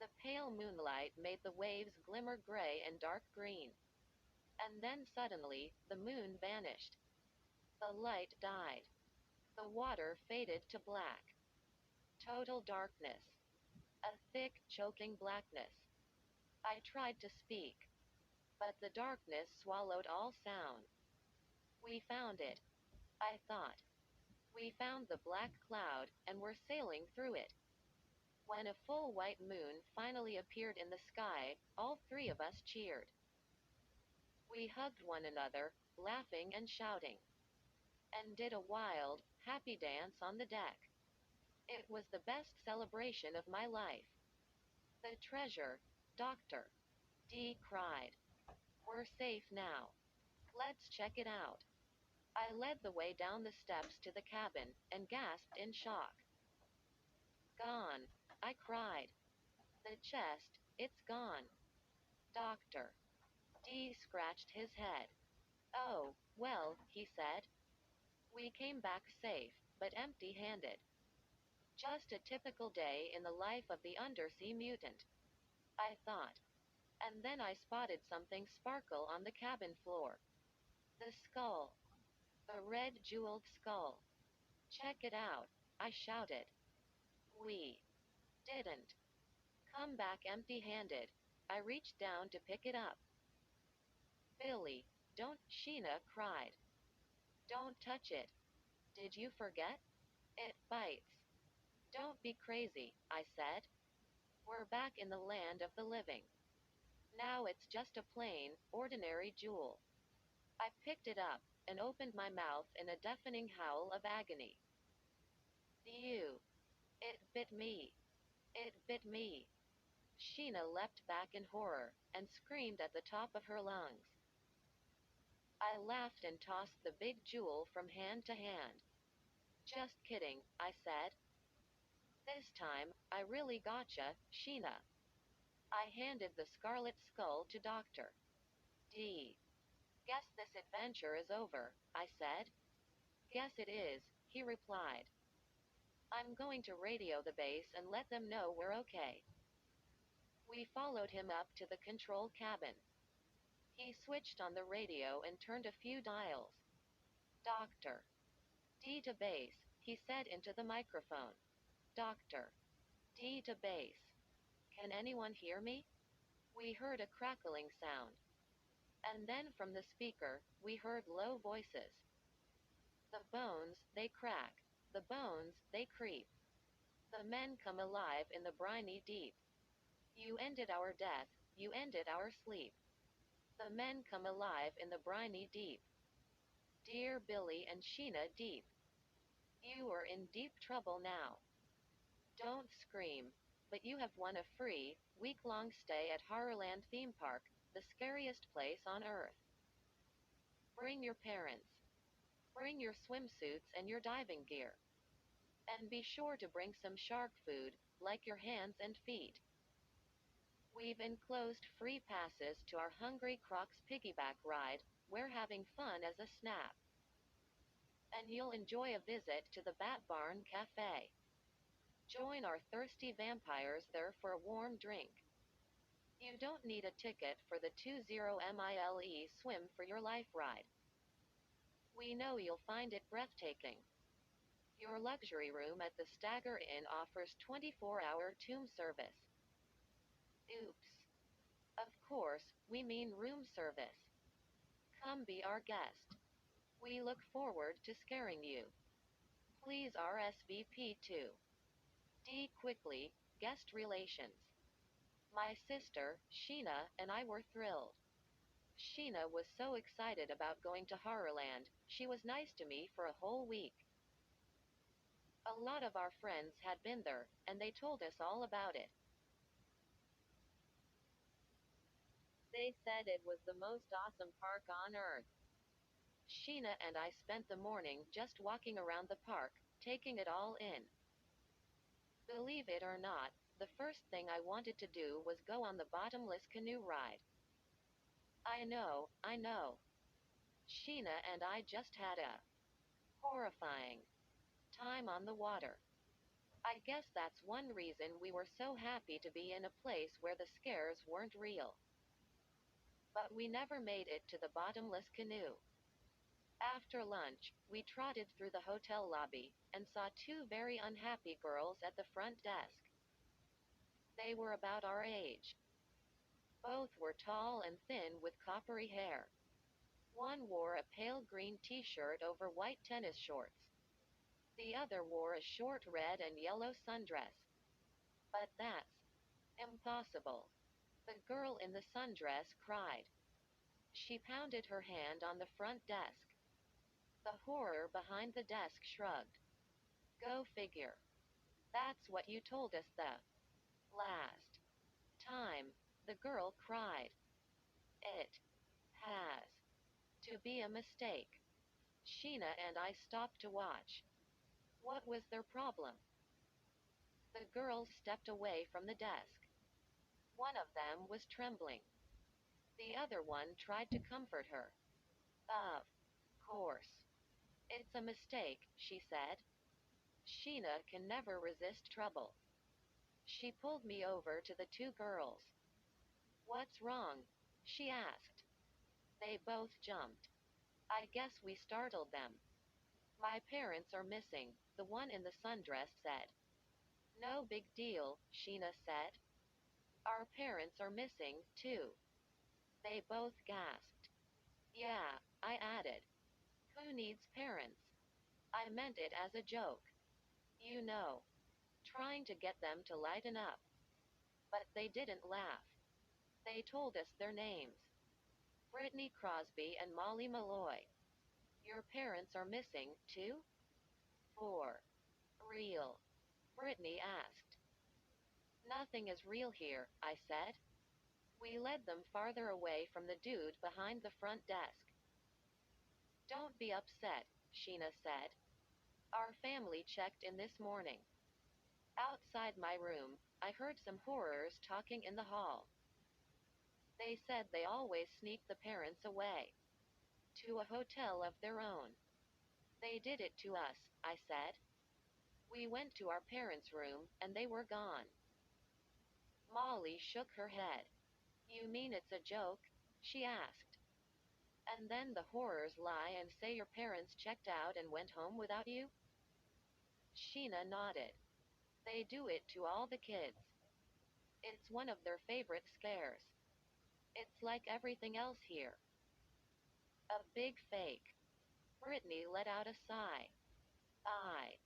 The pale moonlight made the waves glimmer gray and dark green. And then suddenly, the moon vanished. The light died. The water faded to black. Total darkness. A thick, choking blackness. I tried to speak, but the darkness swallowed all sound. We found it, I thought. We found the black cloud, and were sailing through it. When a full white moon finally appeared in the sky, all three of us cheered. We hugged one another, laughing and shouting, and did a wild, happy dance on the deck. It was the best celebration of my life. The treasure, Doctor. Dee cried. We're safe now. Let's check it out. I led the way down the steps to the cabin, and gasped in shock. Gone, I cried. The chest, it's gone. Doctor. Dee scratched his head. Oh, well, he said. We came back safe, but empty-handed. Just a typical day in the life of the undersea mutant, I thought. And then I spotted something sparkle on the cabin floor. The skull. The red jeweled skull. Check it out, I shouted. We didn't come back empty-handed. I reached down to pick it up. Billy, don't, Sheena cried. Don't touch it. Did you forget? It bites. Don't be crazy, I said. We're back in the land of the living. Now it's just a plain, ordinary jewel. I picked it up, and opened my mouth in a deafening howl of agony. You. It bit me. It bit me. Sheena leapt back in horror, and screamed at the top of her lungs. I laughed and tossed the big jewel from hand to hand. Just kidding, I said. This time, I really gotcha, Sheena. I handed the scarlet skull to Dr. D. Guess this adventure is over, I said. Guess it is, he replied. I'm going to radio the base and let them know we're okay. We followed him up to the control cabin. He switched on the radio and turned a few dials. Doctor. D to base, he said into the microphone. Doctor. D to base. Can anyone hear me? We heard a crackling sound. And then from the speaker, we heard low voices. The bones, they crack. The bones, they creep. The men come alive in the briny deep. You ended our death, you ended our sleep. The men come alive in the briny deep. Dear Billy and Sheena deep. You are in deep trouble now. Don't scream, but you have won a free, week-long stay at Horrorland Theme Park, the scariest place on Earth. Bring your parents. Bring your swimsuits and your diving gear. And be sure to bring some shark food, like your hands and feet. We've enclosed free passes to our Hungry Crocs piggyback ride. We're having fun as a snap. And you'll enjoy a visit to the Bat Barn Cafe. Join our thirsty vampires there for a warm drink. You don't need a ticket for the 20-mile swim for your life ride. We know you'll find it breathtaking. Your luxury room at the Stagger Inn offers 24-hour tomb service. Oops. Of course, we mean room service. Come be our guest. We look forward to scaring you. Please RSVP to D quickly, guest relations. My sister, Sheena, and I were thrilled. Sheena was so excited about going to Horrorland, she was nice to me for a whole week. A lot of our friends had been there, and they told us all about it. They said it was the most awesome park on Earth. Sheena and I spent the morning just walking around the park, taking it all in. Believe it or not, the first thing I wanted to do was go on the bottomless canoe ride. I know. Sheena and I just had a horrifying time on the water. I guess that's one reason we were so happy to be in a place where the scares weren't real. But we never made it to the bottomless canoe. After lunch, we trotted through the hotel lobby and saw two very unhappy girls at the front desk. They were about our age. Both were tall and thin with coppery hair. One wore a pale green t-shirt over white tennis shorts. The other wore a short red and yellow sundress. But that's impossible. The girl in the sundress cried. She pounded her hand on the front desk. The horror behind the desk shrugged. Go figure. That's what you told us the last time, the girl cried. It has to be a mistake. Sheena and I stopped to watch. What was their problem? The girls stepped away from the desk. One of them was trembling. The other one tried to comfort her. Of course. It's a mistake, she said. Sheena can never resist trouble. She pulled me over to the two girls. What's wrong? She asked. They both jumped. I guess we startled them. My parents are missing, the one in the sundress said. No big deal, Sheena said. Our parents are missing, too. They both gasped. Yeah, I added. Who needs parents? I meant it as a joke. You know. Trying to get them to lighten up. But they didn't laugh. They told us their names. Brittany Crosby and Molly Malloy. Your parents are missing, too? For real? Brittany asked. Nothing is real here, I said. We led them farther away from the dude behind the front desk. Don't be upset, Sheena said. Our family checked in this morning. Outside my room, I heard some horrors talking in the hall. They said they always sneak the parents away. To a hotel of their own. They did it to us, I said. We went to our parents' room, and they were gone. Molly shook her head. You mean it's a joke? She asked. And then the horrors lie and say your parents checked out and went home without you? Sheena nodded. They do it to all the kids. It's one of their favorite scares. It's like everything else here. A big fake. Brittany let out a sigh. I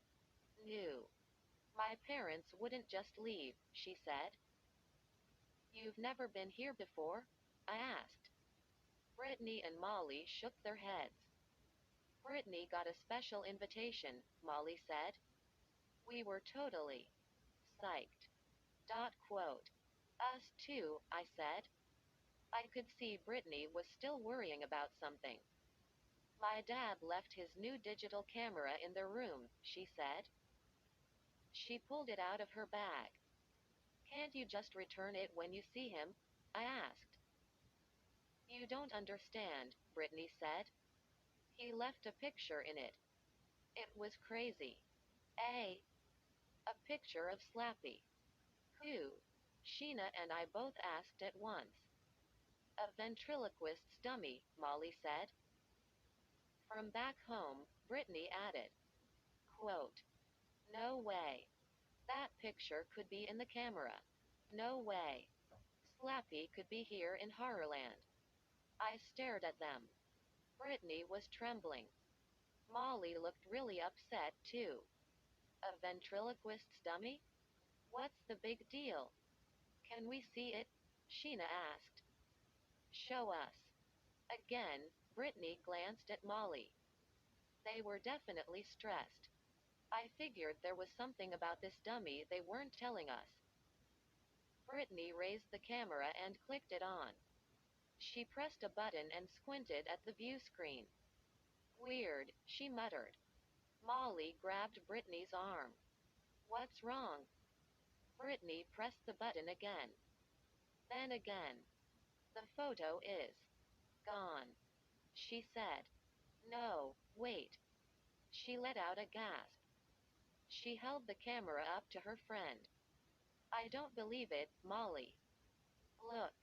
knew. My parents wouldn't just leave, she said. You've never been here before? I asked. Brittany and Molly shook their heads. Brittany got a special invitation, Molly said. We were totally psyched. Quote. Us too, I said. I could see Brittany was still worrying about something. My dad left his new digital camera in their room, she said. She pulled it out of her bag. Can't you just return it when you see him? I asked. You don't understand, Brittany said. He left a picture in it. It was crazy. A picture of Slappy. Who? Sheena and I both asked at once. A ventriloquist's dummy, Molly said. From back home, Brittany added. Quote. No way. That picture could be in the camera. No way. Slappy could be here in Horrorland. I stared at them. Brittany was trembling. Molly looked really upset, too. A ventriloquist's dummy? What's the big deal? Can we see it? Sheena asked. Show us. Again, Brittany glanced at Molly. They were definitely stressed. I figured there was something about this dummy they weren't telling us. Brittany raised the camera and clicked it on. She pressed a button and squinted at the view screen. Weird, she muttered. Molly grabbed Brittany's arm. What's wrong? Brittany pressed the button again. Then again. The photo is gone, she said. No, wait. She let out a gasp. She held the camera up to her friend. I don't believe it, Molly. Look.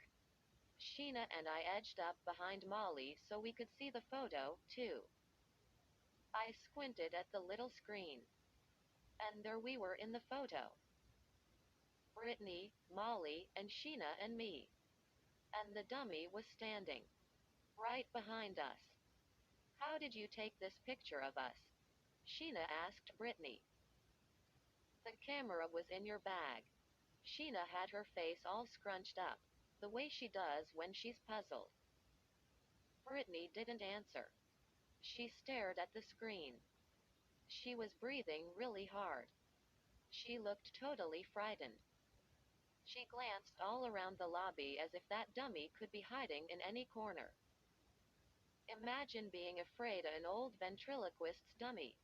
Sheena and I edged up behind Molly so we could see the photo, too. I squinted at the little screen. And there we were in the photo. Brittany, Molly, and Sheena and me. And the dummy was standing right behind us. How did you take this picture of us? Sheena asked Brittany. The camera was in your bag. Sheena had her face all scrunched up, the way she does when she's puzzled. Brittany didn't answer. She stared at the screen. She was breathing really hard. She looked totally frightened. She glanced all around the lobby as if that dummy could be hiding in any corner. Imagine being afraid of an old ventriloquist's dummy.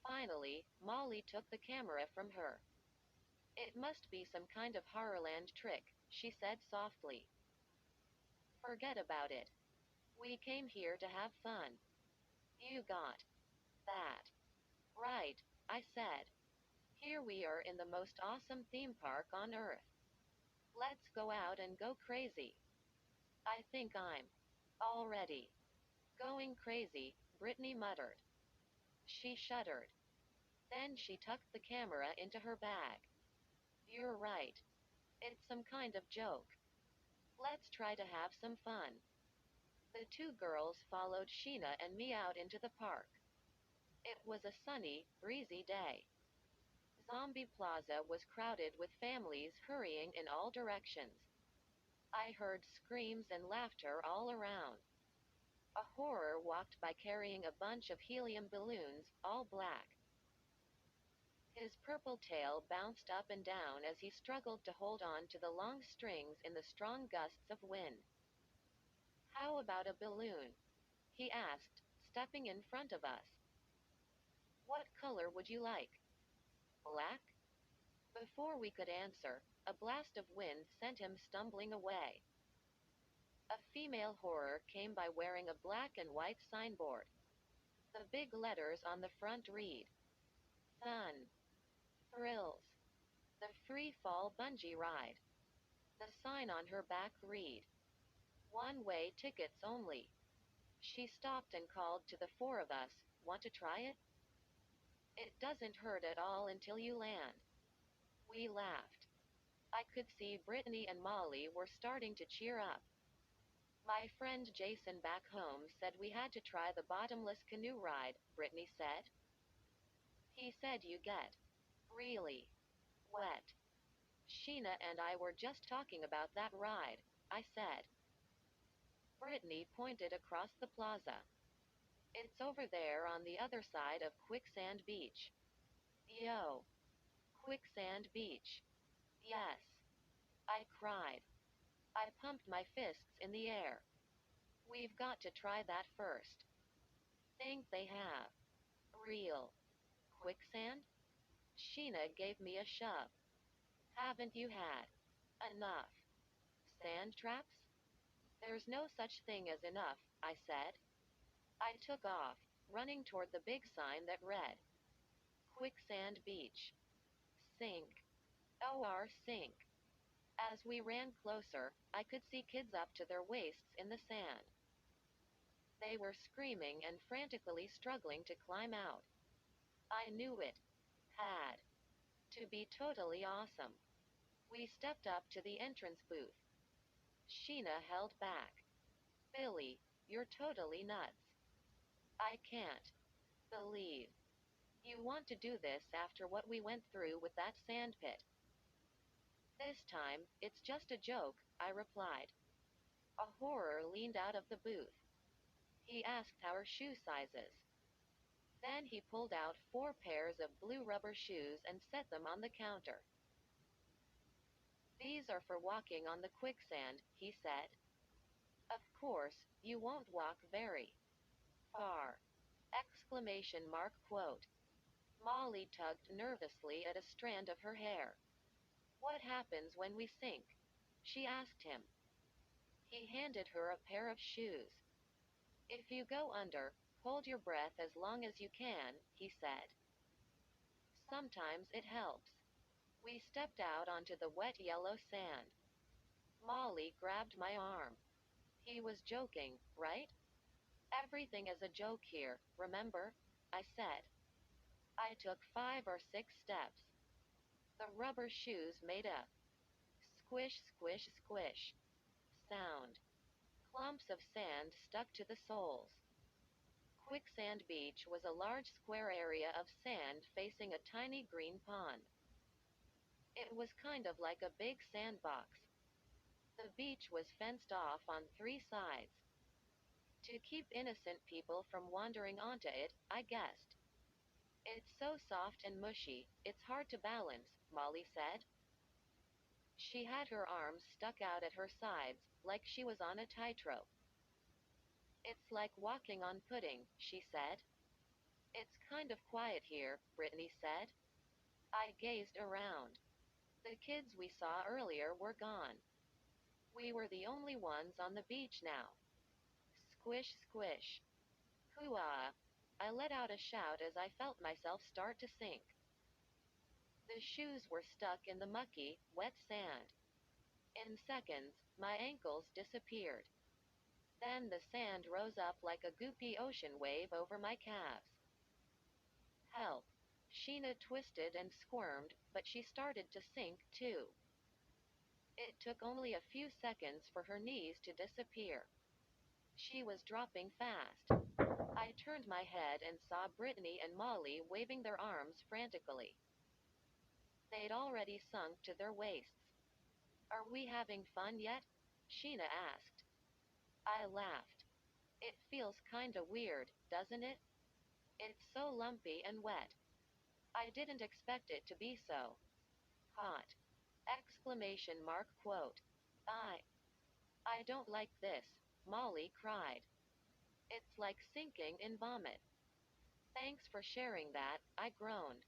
Finally, Molly took the camera from her. It must be some kind of Horrorland trick, she said softly. Forget about it. We came here to have fun. You got that. Right, I said. Here we are in the most awesome theme park on Earth. Let's go out and go crazy. I think I'm already going crazy, Brittany muttered. She shuddered. Then she tucked the camera into her bag. You're right. It's some kind of joke. Let's try to have some fun. The two girls followed Sheena and me out into the park. It was a sunny, breezy day. Zombie Plaza was crowded with families hurrying in all directions. I heard screams and laughter all around. A horror walked by carrying a bunch of helium balloons, all black. His purple tail bounced up and down as he struggled to hold on to the long strings in the strong gusts of wind. How about a balloon? He asked, stepping in front of us. What color would you like? Black? Before we could answer, a blast of wind sent him stumbling away. A female horror came by wearing a black and white signboard. The big letters on the front read, Fun. Thrills. The free fall bungee ride. The sign on her back read, One-way tickets only. She stopped and called to the four of us, Want to try it? It doesn't hurt at all until you land. We laughed. I could see Brittany and Molly were starting to cheer up. My friend Jason back home said we had to try the bottomless canoe ride, Brittany said. He said you get really wet. Sheena and I were just talking about that ride, I said. Brittany pointed across the plaza. It's over there on the other side of Quicksand Beach. Yo! Quicksand Beach. Yes. I cried. I pumped my fists in the air. We've got to try that first. Think they have real quicksand? Sheena gave me a shove. Haven't you had enough sand traps? There's no such thing as enough, I said. I took off, running toward the big sign that read, Quicksand Beach. Sink. OR sink. As we ran closer, I could see kids up to their waists in the sand. They were screaming and frantically struggling to climb out. I knew it had to be totally awesome. We stepped up to the entrance booth. Sheena held back. Billy, you're totally nuts. I can't believe you want to do this after what we went through with that sand pit. This time, it's just a joke, I replied. A horror leaned out of the booth. He asked our shoe sizes. Then he pulled out 4 pairs of blue rubber shoes and set them on the counter. These are for walking on the quicksand, he said. Of course, you won't walk very far. Exclamation mark quote. Molly tugged nervously at a strand of her hair. What happens when we sink? She asked him. He handed her a pair of shoes. If you go under, hold your breath as long as you can, he said. sometimes it helps. We stepped out onto the wet yellow sand. Molly grabbed my arm. He was joking, right? Everything is a joke here, remember? I said. I took 5 or 6 steps. The rubber shoes made a squish, squish, squish sound. Clumps of sand stuck to the soles. Quicksand Beach was a large square area of sand facing a tiny green pond. It was kind of like a big sandbox. The beach was fenced off on 3 sides. To keep innocent people from wandering onto it, I guessed. It's so soft and mushy, it's hard to balance, Molly said. She had her arms stuck out at her sides, like she was on a tightrope. It's like walking on pudding, she said. It's kind of quiet here, Brittany said. I gazed around. The kids we saw earlier were gone. We were the only ones on the beach now. Squish, squish. Hoo-ah! I let out a shout as I felt myself start to sink. The shoes were stuck in the mucky, wet sand. In seconds, my ankles disappeared. Then the sand rose up like a goopy ocean wave over my calves. Help! Sheena twisted and squirmed, but she started to sink, too. It took only a few seconds for her knees to disappear. She was dropping fast. I turned my head and saw Brittany and Molly waving their arms frantically. They'd already sunk to their waists. Are we having fun yet? Sheena asked. I laughed. It feels kinda weird, doesn't it? It's so lumpy and wet. I didn't expect it to be so hot. Exclamation mark quote. I don't like this, Molly cried. It's like sinking in vomit. Thanks for sharing that, I groaned.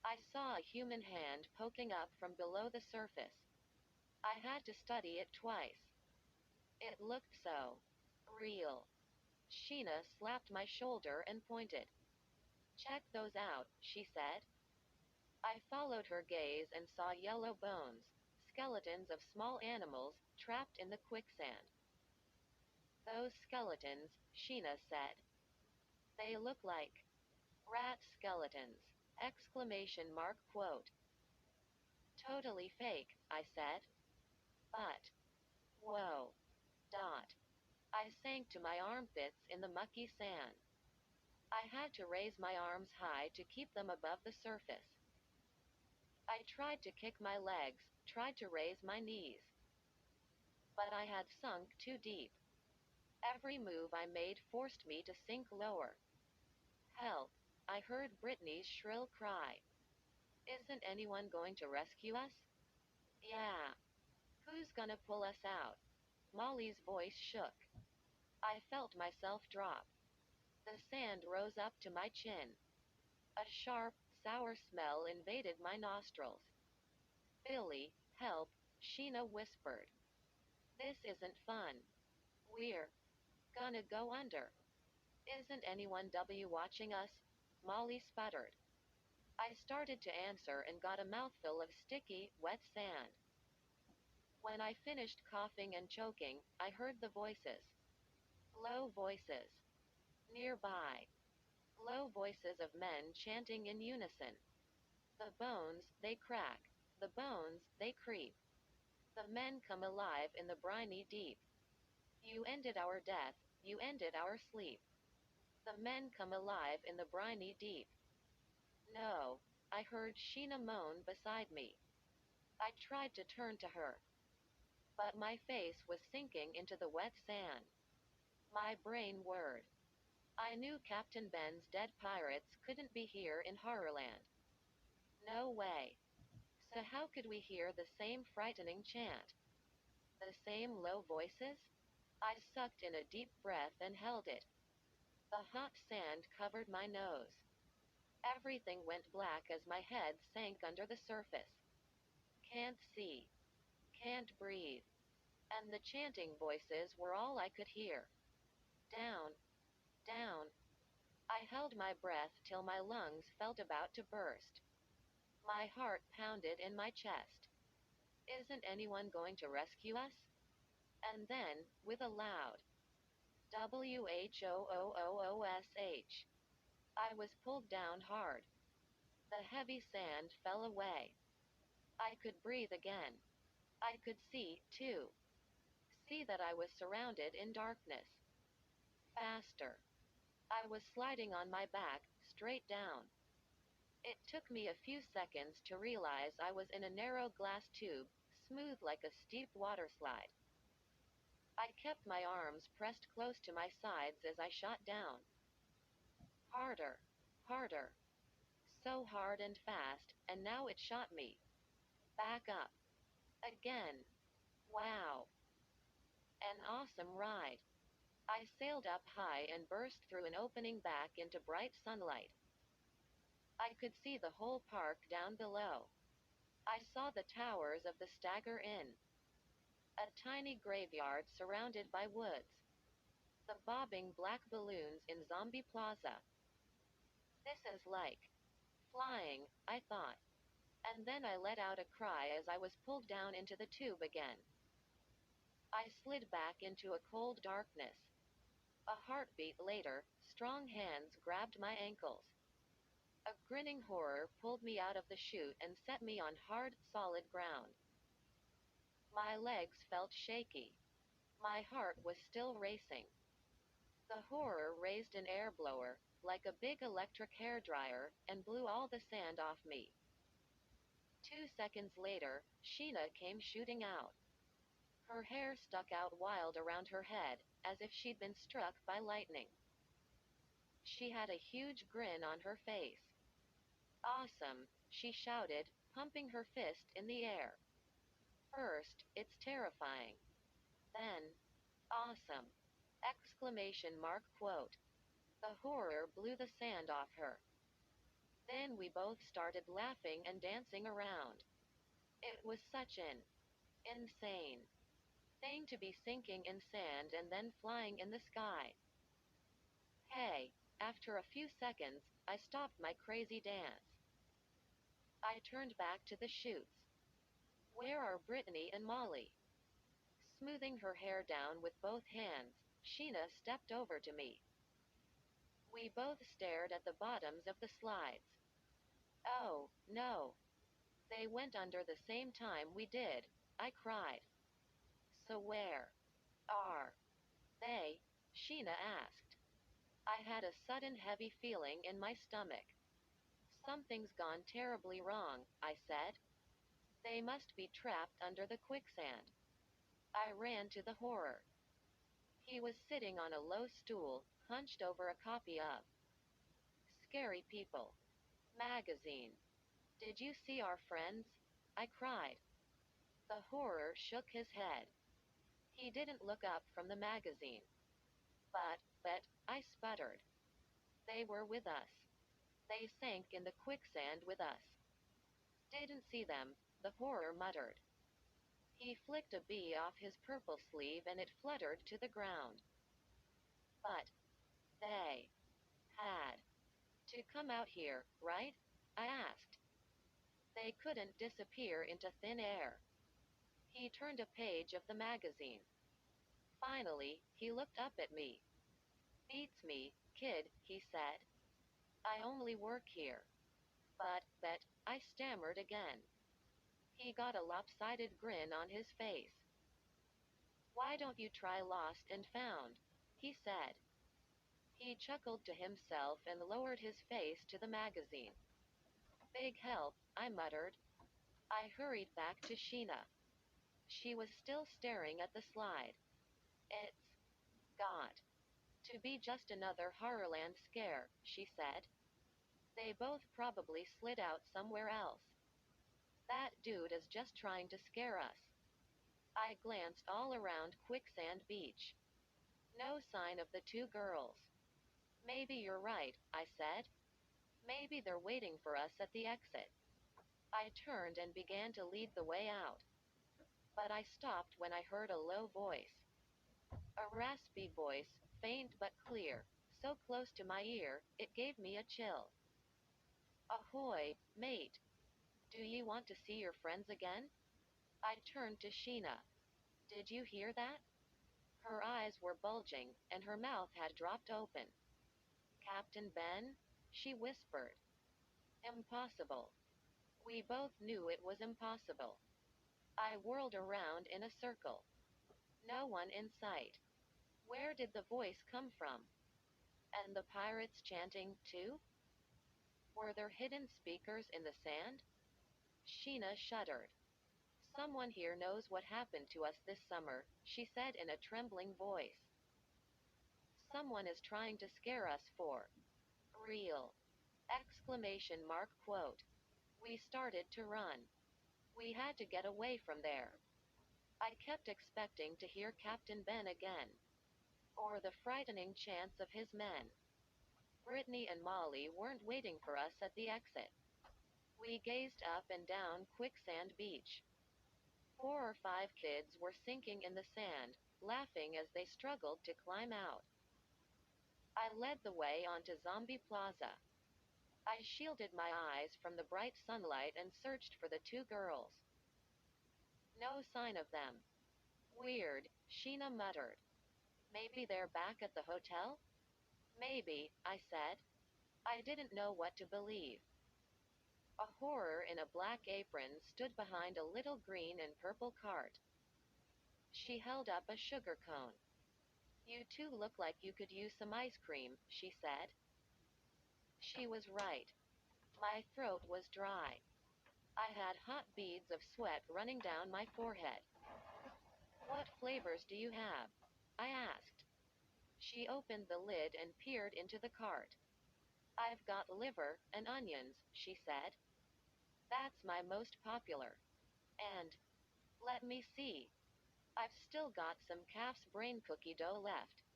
I saw a human hand poking up from below the surface. I had to study it twice. It looked so real. Sheena slapped my shoulder and pointed. Check those out, she said. I followed her gaze and saw yellow bones, skeletons of small animals, trapped in the quicksand. Those skeletons, Sheena said. They look like rat skeletons! Exclamation mark quote. Totally fake, I said. But, whoa. Dot. I sank to my armpits in the mucky sand. I had to raise my arms high to keep them above the surface. I tried to kick my legs, tried to raise my knees. But I had sunk too deep. Every move I made forced me to sink lower. Help! I heard Brittany's shrill cry. Isn't anyone going to rescue us? Yeah. Who's gonna pull us out? Molly's voice shook. I felt myself drop. The sand rose up to my chin. A sharp, sour smell invaded my nostrils. Billy, help, Sheena whispered. This isn't fun. We're gonna go under. Isn't anyone watching us? Molly sputtered. I started to answer and got a mouthful of sticky, wet sand. When I finished coughing and choking, I heard the voices. Low voices. Nearby. Low voices of men chanting in unison. The bones, they crack. The bones, they creep. The men come alive in the briny deep. You ended our death, you ended our sleep. The men come alive in the briny deep. No, I heard Sheena moan beside me. I tried to turn to her. But my face was sinking into the wet sand. My brain whirred. I knew Captain Ben's dead pirates couldn't be here in Horrorland. No way. So how could we hear the same frightening chant? The same low voices? I sucked in a deep breath and held it. The hot sand covered my nose. Everything went black as my head sank under the surface. Can't see. Can't breathe. And the chanting voices were all I could hear. Down. Down. I held my breath till my lungs felt about to burst. My heart pounded in my chest. Isn't anyone going to rescue us? And then, with a loud WHOOOOSH, I was pulled down hard. The heavy sand fell away. I could breathe again. I could see, too. See that I was surrounded in darkness. Faster. I was sliding on my back, straight down. It took me a few seconds to realize I was in a narrow glass tube, smooth like a steep water slide. I kept my arms pressed close to my sides as I shot down. Harder. Harder. So hard and fast, and now it shot me. Back up. Again. Wow. An awesome ride. I sailed up high and burst through an opening back into bright sunlight. I could see the whole park down below. I saw the towers of the Stagger Inn. A tiny graveyard surrounded by woods. The bobbing black balloons in Zombie Plaza. This is like flying, I thought. And then I let out a cry as I was pulled down into the tube again. I slid back into a cold darkness. A heartbeat later, strong hands grabbed my ankles. A grinning horror pulled me out of the chute and set me on hard, solid ground. My legs felt shaky. My heart was still racing. The horror raised an air blower, like a big electric hairdryer, and blew all the sand off me. 2 seconds later, Sheena came shooting out. Her hair stuck out wild around her head, as if she'd been struck by lightning. She had a huge grin on her face. Awesome, she shouted, pumping her fist in the air. First, it's terrifying. Then, awesome! Exclamation mark quote. The horror blew the sand off her. Then we both started laughing and dancing around. It was such an insane thing to be sinking in sand and then flying in the sky. Hey, after a few seconds, I stopped my crazy dance. I turned back to the chutes. Where are Brittany and Molly? Smoothing her hair down with both hands, Sheena stepped over to me. We both stared at the bottoms of the slides. Oh, no. They went under the same time we did, I cried. So where are they? Sheena asked. I had a sudden heavy feeling in my stomach. Something's gone terribly wrong, I said. They must be trapped under the quicksand. I ran to the horror. He was sitting on a low stool, hunched over a copy of Scary People magazine. Did you see our friends? I cried. The horror shook his head. He didn't look up from the magazine. But, I sputtered. They were with us. They sank in the quicksand with us. Didn't see them, the horror muttered. He flicked a bee off his purple sleeve and it fluttered to the ground. But they had to come out here, right? I asked. They couldn't disappear into thin air. He turned a page of the magazine. Finally, he looked up at me. Beats me, kid, he said. I only work here. But, I stammered again. He got a lopsided grin on his face. Why don't you try Lost and Found? He said. He chuckled to himself and lowered his face to the magazine. Big help, I muttered. I hurried back to Sheena. She was still staring at the slide. It's got to be just another Horrorland scare, she said. They both probably slid out somewhere else. That dude is just trying to scare us. I glanced all around Quicksand Beach. No sign of the two girls. Maybe you're right, I said. Maybe they're waiting for us at the exit. I turned and began to lead the way out. But I stopped when I heard a low voice. A raspy voice, faint but clear, so close to my ear, it gave me a chill. Ahoy, mate. Do you want to see your friends again? I turned to Sheena. Did you hear that? Her eyes were bulging, and her mouth had dropped open. Captain Ben? She whispered. Impossible. We both knew it was impossible. I whirled around in a circle. No one in sight. Where did the voice come from? And the pirates chanting, too? Were there hidden speakers in the sand? Sheena shuddered. Someone here knows what happened to us this summer, she said in a trembling voice. Someone is trying to scare us for real! Exclamation mark quote. We started to run. We had to get away from there. I kept expecting to hear Captain Ben again. Or the frightening chants of his men. Brittany and Molly weren't waiting for us at the exit. We gazed up and down Quicksand Beach. 4 or 5 kids were sinking in the sand, laughing as they struggled to climb out. I led the way onto Zombie Plaza. I shielded my eyes from the bright sunlight and searched for the 2 girls. No sign of them. Weird, Sheena muttered. Maybe they're back at the hotel? Maybe, I said. I didn't know what to believe. A horror in a black apron stood behind a little green and purple cart. She held up a sugar cone. You two look like you could use some ice cream, she said. She was right. My throat was dry. I had hot beads of sweat running down my forehead. What flavors do you have? I asked. She opened the lid and peered into the cart. I've got liver and onions, she said. That's my most popular. And, let me see. I've still got some calf's brain cookie dough left.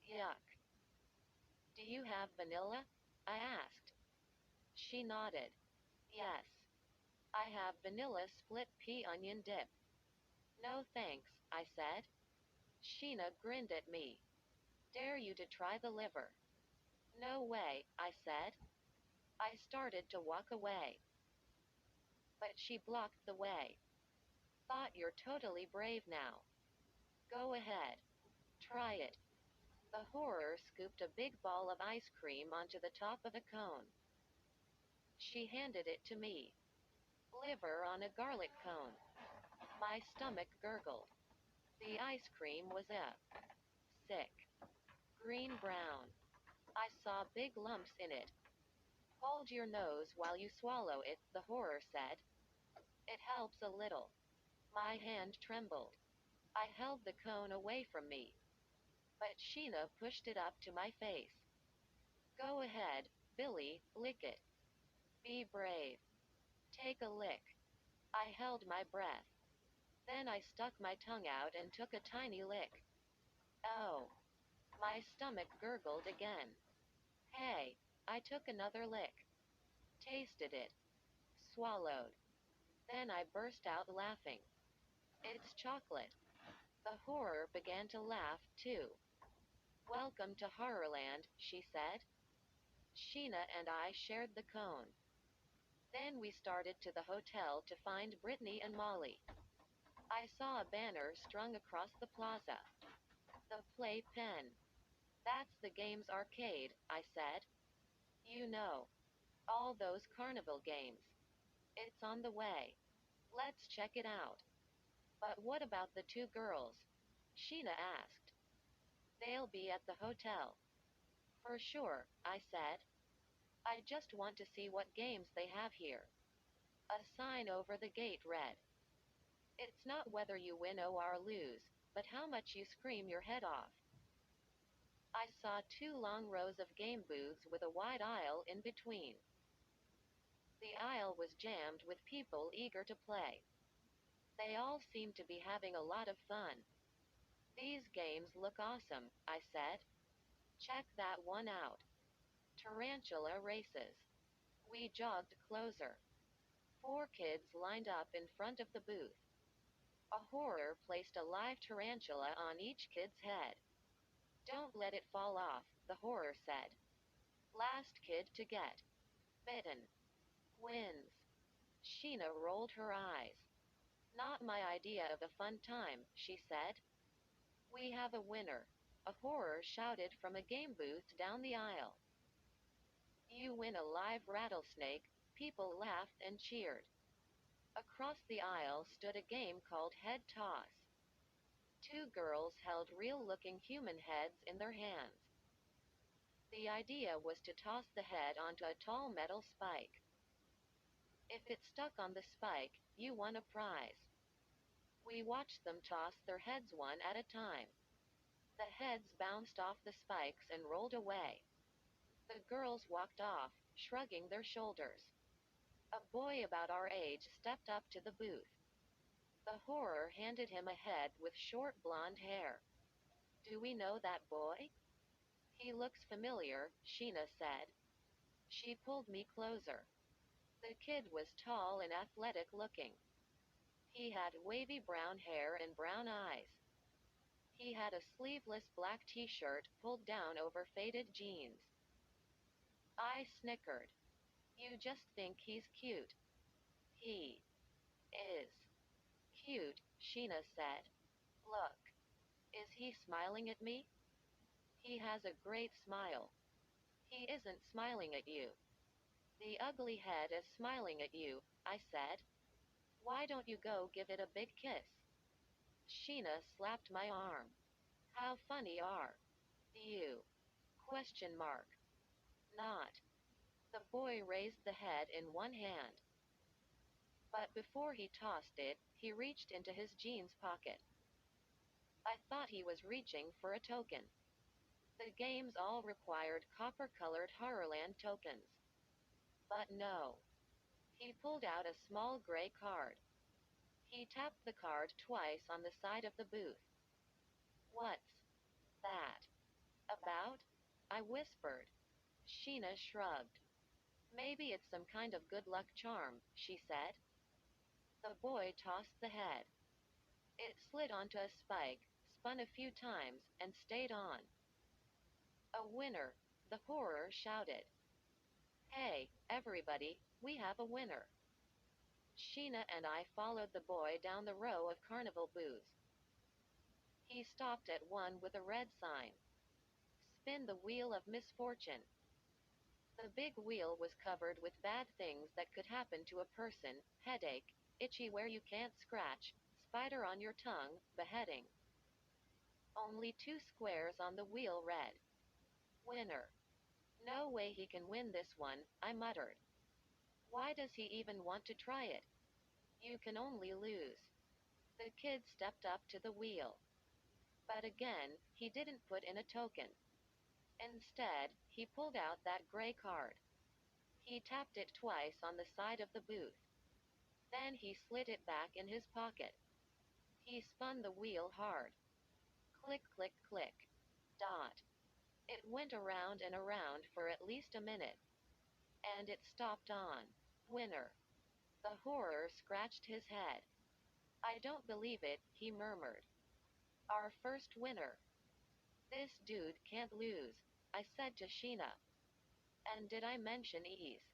Yuck. Do you have vanilla? I asked. She nodded. Yes. I have vanilla split pea onion dip. No thanks, I said. Sheena grinned at me. Dare you to try the liver? No way, I said. I started to walk away. But she blocked the way. Thought you're totally brave now. Go ahead. Try it. The horror scooped a big ball of ice cream onto the top of a cone. She handed it to me. Liver on a garlic cone. My stomach gurgled. The ice cream was sick. Green-brown. I saw big lumps in it. Hold your nose while you swallow it, the horror said. It helps a little. My hand trembled. I held the cone away from me. But Sheena pushed it up to my face. Go ahead, Billy, lick it. Be brave. Take a lick. I held my breath. Then I stuck my tongue out and took a tiny lick. Oh. My stomach gurgled again. Hey, I took another lick. Tasted it. Swallowed. Then I burst out laughing. It's chocolate. The horror began to laugh, too. Welcome to Horrorland, she said. Sheena and I shared the cone. Then we started to the hotel to find Brittany and Molly. I saw a banner strung across the plaza. The Playpen. That's the game's arcade, I said. You know. All those carnival games. It's on the way. Let's check it out. But what about the 2 girls? Sheena asked. They'll be at the hotel. For sure, I said. I just want to see what games they have here. A sign over the gate read. It's not whether you win or lose, but how much you scream your head off. I saw 2 long rows of game booths with a wide aisle in between. The aisle was jammed with people eager to play. They all seemed to be having a lot of fun. These games look awesome, I said. Check that one out. Tarantula races. We jogged closer. 4 kids lined up in front of the booth. A horror placed a live tarantula on each kid's head. Don't let it fall off, the horror said. Last kid to get bitten wins. Sheena rolled her eyes. Not my idea of a fun time, she said. We have a winner, a horror shouted from a game booth down the aisle. You win a live rattlesnake, people laughed and cheered. Across the aisle stood a game called head toss. Two girls held real-looking human heads in their hands. The idea was to toss the head onto a tall metal spike. If it stuck on the spike, you won a prize. We watched them toss their heads one at a time. The heads bounced off the spikes and rolled away. The girls walked off, shrugging their shoulders. A boy about our age stepped up to the booth. The horror handed him a head with short blonde hair. Do we know that boy? He looks familiar, Sheena said. She pulled me closer. The kid was tall and athletic looking. He had wavy brown hair and brown eyes. He had a sleeveless black t-shirt pulled down over faded jeans. I snickered. You just think he's cute. He is cute, Sheena said. Look. Is he smiling at me? He has a great smile. He isn't smiling at you. The ugly head is smiling at you, I said. Why don't you go give it a big kiss? Sheena slapped my arm. How funny are you? Question mark. Not. The boy raised the head in one hand. But before he tossed it, he reached into his jeans pocket. I thought he was reaching for a token. The games all required copper-colored Horrorland tokens. But no. He pulled out a small gray card. He tapped the card twice on the side of the booth. What's that about? I whispered. Sheena shrugged. Maybe it's some kind of good luck charm, she said. The boy tossed the head. It slid onto a spike, spun a few times, and stayed on. A winner, the horror shouted. Hey, everybody, we have a winner. Sheena and I followed the boy down the row of carnival booths. He stopped at one with a red sign. Spin the wheel of misfortune. The big wheel was covered with bad things that could happen to a person: headache, itchy where you can't scratch, spider on your tongue, beheading. Only two squares on the wheel read. Winner. No way he can win this one, I muttered. Why does he even want to try it? You can only lose. The kid stepped up to the wheel. But again, he didn't put in a token. Instead, he pulled out that gray card. He tapped it twice on the side of the booth. Then he slid it back in his pocket. He spun the wheel hard. Click, click, click. Dot. It went around and around for at least a minute. And it stopped on. Winner. The horror scratched his head. I don't believe it, he murmured. Our first winner. This dude can't lose, I said to Sheena. And did I mention ease?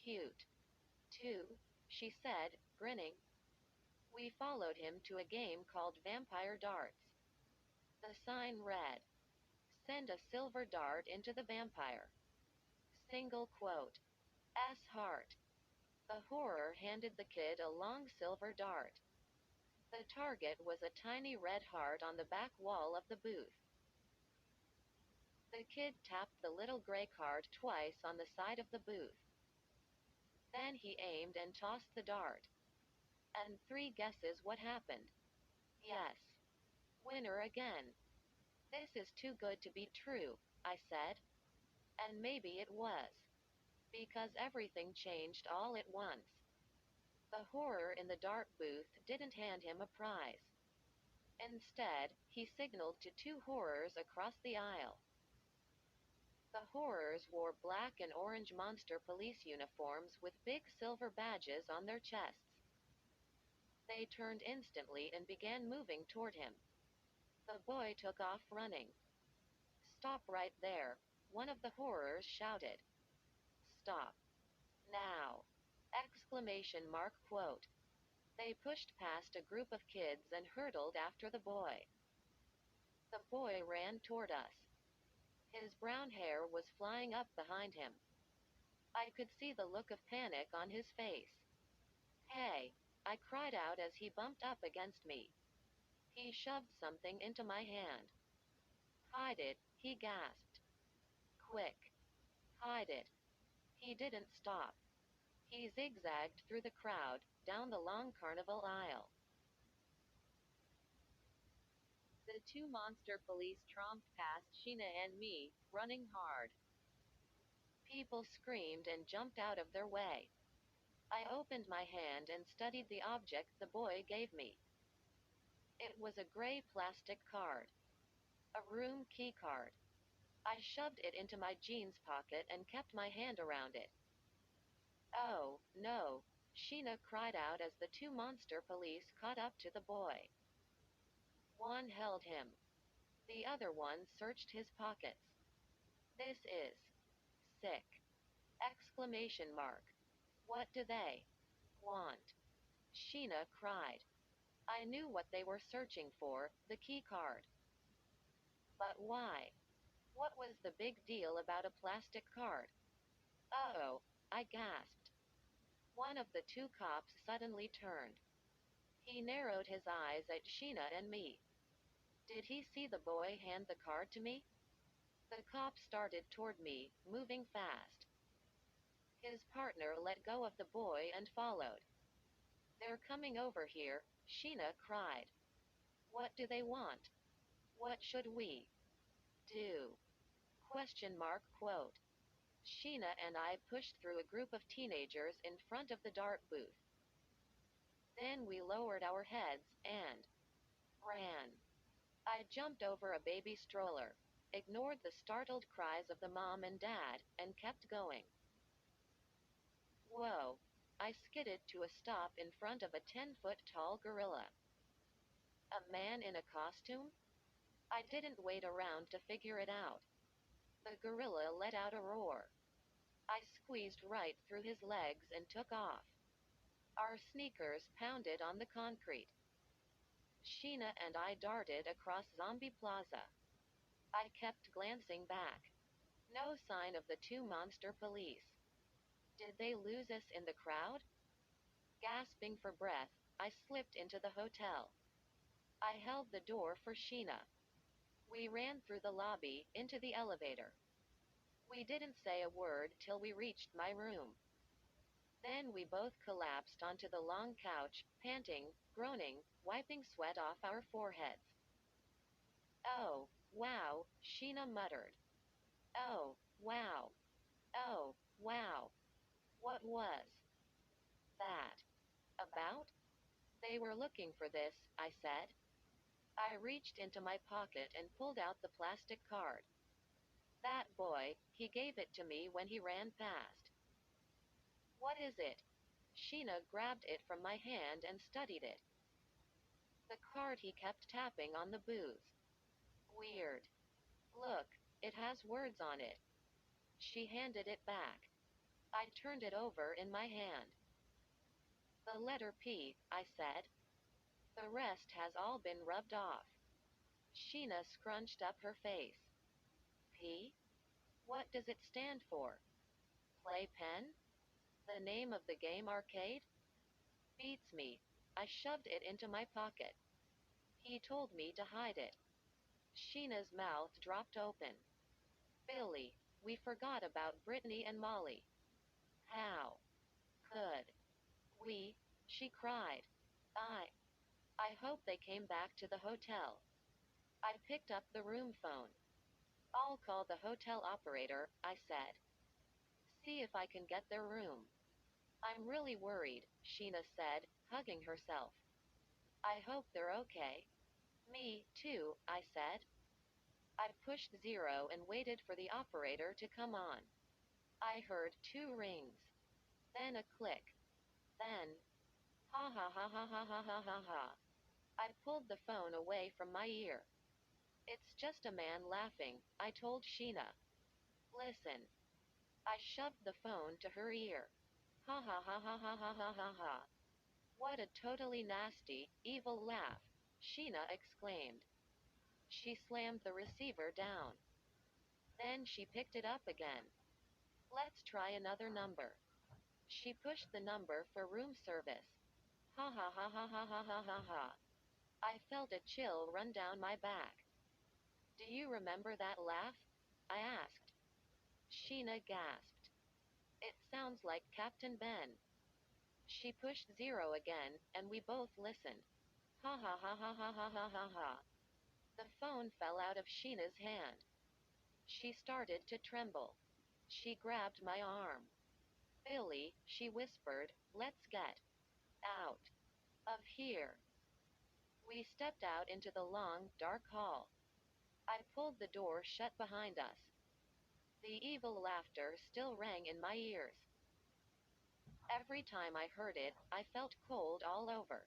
Cute. Too, she said, grinning. We followed him to a game called Vampire Darts. The sign read, Send a silver dart into the vampire. Single quote. StHeart. The horror handed the kid a long silver dart. The target was a tiny red heart on the back wall of the booth. The kid tapped the little gray card twice on the side of the booth. Then he aimed and tossed the dart. And three guesses what happened. Yes. Winner again. This is too good to be true, I said. And maybe it was. Because everything changed all at once. The horror in the dart booth didn't hand him a prize. Instead, he signaled to two horrors across the aisle. The horrors wore black and orange monster police uniforms with big silver badges on their chests. They turned instantly and began moving toward him. The boy took off running. Stop right there, one of the horrors shouted. Stop. Now! Exclamation mark quote. They pushed past a group of kids and hurtled after the boy. The boy ran toward us. His brown hair was flying up behind him. I could see the look of panic on his face. Hey! I cried out as he bumped up against me. He shoved something into my hand. Hide it, he gasped. Quick! Hide it. He didn't stop. He zigzagged through the crowd, down the long carnival aisle. The two monster police tromped past Sheena and me, running hard. People screamed and jumped out of their way. I opened my hand and studied the object the boy gave me. It was a gray plastic card. A room key card. I shoved it into my jeans pocket and kept my hand around it. Oh, no, Sheena cried out as the two monster police caught up to the boy. One held him. The other one searched his pockets. This is sick! Exclamation mark. What do they want? Sheena cried. I knew what they were searching for, the key card. But why? What was the big deal about a plastic card? Oh, I gasped. One of the two cops suddenly turned. He narrowed his eyes at Sheena and me. Did he see the boy hand the card to me? The cop started toward me, moving fast. His partner let go of the boy and followed. They're coming over here, Sheena cried. What do they want? What should we do? Question mark quote. Sheena and I pushed through a group of teenagers in front of the dart booth. Then we lowered our heads and ran. I jumped over a baby stroller, ignored the startled cries of the mom and dad, and kept going. Whoa! I skidded to a stop in front of a 10-foot-tall gorilla. A man in a costume? I didn't wait around to figure it out. The gorilla let out a roar. I squeezed right through his legs and took off. Our sneakers pounded on the concrete. Sheena and I darted across Zombie Plaza. I kept glancing back. No sign of the two monster police. Did they lose us in the crowd? Gasping for breath, I slipped into the hotel. I held the door for Sheena. We ran through the lobby, into the elevator. We didn't say a word till we reached my room. Then we both collapsed onto the long couch, panting, groaning, wiping sweat off our foreheads. Oh, wow, Sheena muttered. Oh, wow. Oh, wow. What was that about? They were looking for this, I said. I reached into my pocket and pulled out the plastic card. That boy, he gave it to me when he ran past. What is it? Sheena grabbed it from my hand and studied it. The card he kept tapping on the booze. Weird. Look, it has words on it. She handed it back. I turned it over in my hand. The letter P, I said. The rest has all been rubbed off. Sheena scrunched up her face. P? What does it stand for? Playpen? The name of the game arcade? Beats me. I shoved it into my pocket. He told me to hide it. Sheena's mouth dropped open. Billy, we forgot about Brittany and Molly. How could we? She cried. I hope they came back to the hotel. I picked up the room phone. I'll call the hotel operator, I said. See if I can get their room. I'm really worried, Sheena said, hugging herself. I hope they're okay. Me, too, I said. I pushed 0 and waited for the operator to come on. I heard 2 rings. Then a click. Then, ha ha ha ha ha ha ha ha ha. I pulled the phone away from my ear. It's just a man laughing, I told Sheena. Listen. I shoved the phone to her ear. Ha ha ha ha ha ha ha ha ha. What a totally nasty, evil laugh, Sheena exclaimed. She slammed the receiver down. Then she picked it up again. Let's try another number. She pushed the number for room service. Ha ha ha ha ha ha ha ha ha. I felt a chill run down my back. Do you remember that laugh? I asked. Sheena gasped. It sounds like Captain Ben. She pushed zero again, and we both listened. Ha ha ha ha ha ha ha ha ha. The phone fell out of Sheena's hand. She started to tremble. She grabbed my arm. Billy, she whispered, let's get out of here. We stepped out into the long, dark hall. I pulled the door shut behind us. The evil laughter still rang in my ears. Every time I heard it, I felt cold all over.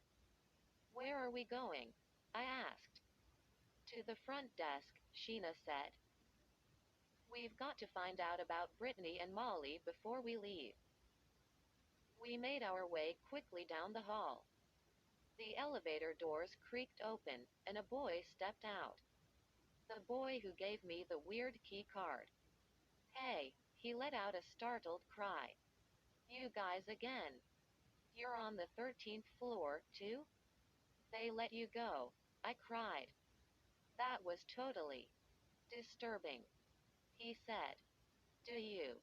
Where are we going? I asked. To the front desk, Sheena said. We've got to find out about Brittany and Molly before we leave. We made our way quickly down the hall. The elevator doors creaked open, and a boy stepped out. The boy who gave me the weird key card. Hey, he let out a startled cry. You guys again. You're on the 13th floor, too? They let you go, I cried. That was totally disturbing, he said. Do you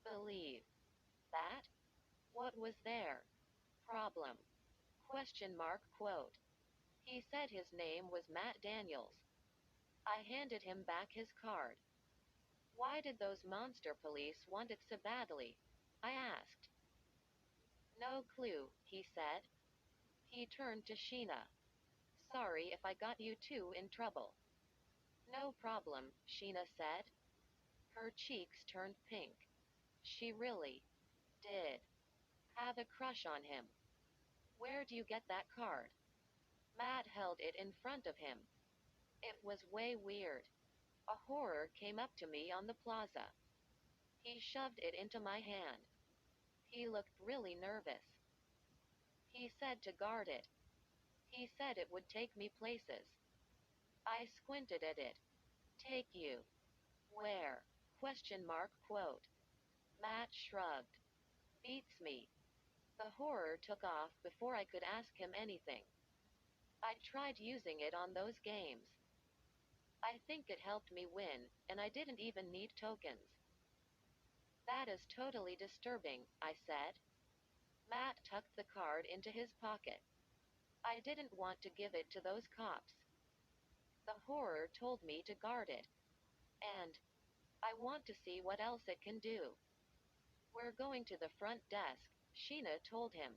believe that? What was their problem? Question mark quote. He said his name was Matt Daniels. I handed him back his card. Why did those monster police want it so badly? I asked. No clue, he said. He turned to Sheena. Sorry if I got you two in trouble. No problem, Sheena said. Her cheeks turned pink. She really did have a crush on him. Where'd you get that card? Matt held it in front of him. It was way weird. A horror came up to me on the plaza. He shoved it into my hand. He looked really nervous. He said to guard it. He said it would take me places. I squinted at it. Take you. Where? Question mark quote. Matt shrugged. Beats me. The horror took off before I could ask him anything. I tried using it on those games. I think it helped me win, and I didn't even need tokens. That is totally disturbing, I said. Matt tucked the card into his pocket. I didn't want to give it to those cops. The horror told me to guard it. And I want to see what else it can do. We're going to the front desk, Sheena told him.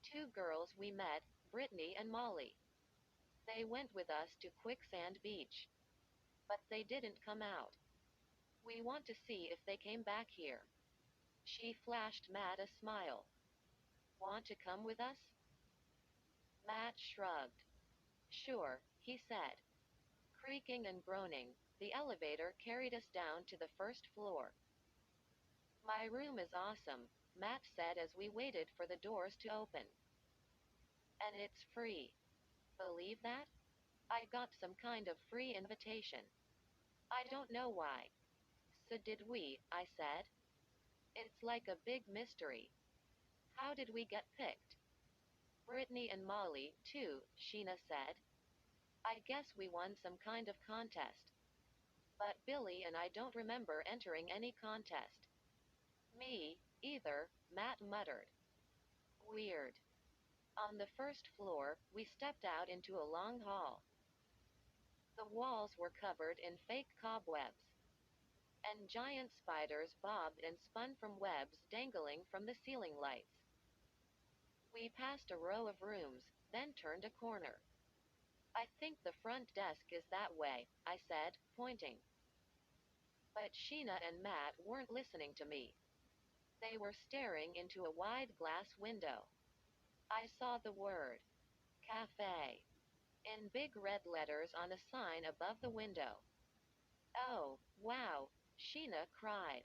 Two girls we met, Brittany and Molly. They went with us to Quicksand Beach. But they didn't come out. We want to see if they came back here. She flashed Matt a smile. Want to come with us? Matt shrugged. Sure, he said. Creaking and groaning, the elevator carried us down to the first floor. My room is awesome, Matt said as we waited for the doors to open. And it's free. Believe that? I got some kind of free invitation. I don't know why. So did we, I said. It's like a big mystery. How did we get picked? Brittany and Molly, too, Sheena said. I guess we won some kind of contest. But Billy and I don't remember entering any contest. Me, either, Matt muttered. Weird. On the first floor, we stepped out into a long hall. The walls were covered in fake cobwebs. And giant spiders bobbed and spun from webs dangling from the ceiling lights. We passed a row of rooms, then turned a corner. I think the front desk is that way, I said, pointing. But Sheena and Matt weren't listening to me. They were staring into a wide glass window. I saw the word, cafe, in big red letters on a sign above the window. Oh, wow, Sheena cried.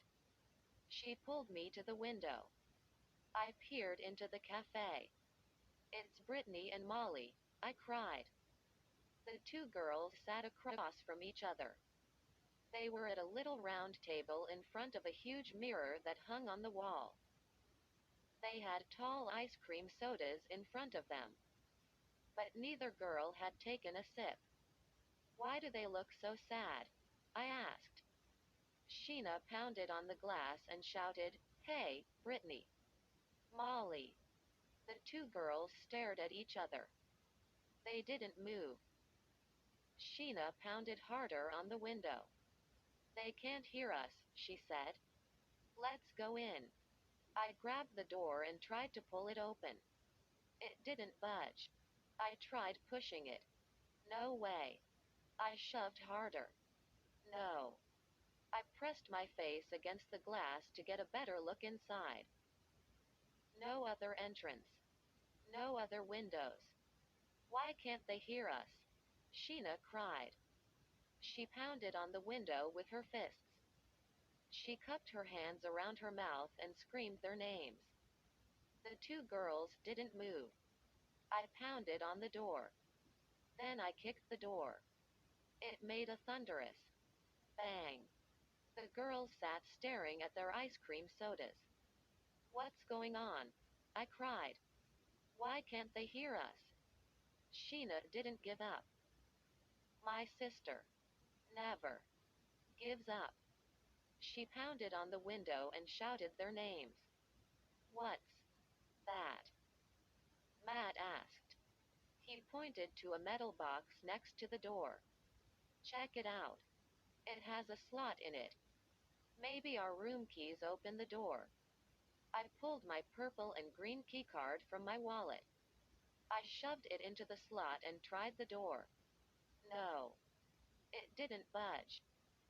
She pulled me to the window. I peered into the cafe. It's Brittany and Molly, I cried. The two girls sat across from each other. They were at a little round table in front of a huge mirror that hung on the wall. They had tall ice cream sodas in front of them. But neither girl had taken a sip. Why do they look so sad? I asked. Sheena pounded on the glass and shouted, "Hey, Brittany." Molly. The two girls stared at each other. They didn't move. Sheena pounded harder on the window. "They can't hear us," she said. "Let's go in." I grabbed the door and tried to pull it open. It didn't budge. I tried pushing it. No way. I shoved harder. No. I pressed my face against the glass to get a better look inside. No other entrance. No other windows. "Why can't they hear us?" Sheena cried. She pounded on the window with her fists. She cupped her hands around her mouth and screamed their names. The two girls didn't move. I pounded on the door. Then I kicked the door. It made a thunderous bang. The girls sat staring at their ice cream sodas. "What's going on?" I cried. "Why can't they hear us?" Sheena didn't give up. My sister never gives up. She pounded on the window and shouted their names. "What's that?" Matt asked. He pointed to a metal box next to the door. "Check it out. It has a slot in it. Maybe our room keys open the door." I pulled my purple and green keycard from my wallet. I shoved it into the slot and tried the door. No. It didn't budge.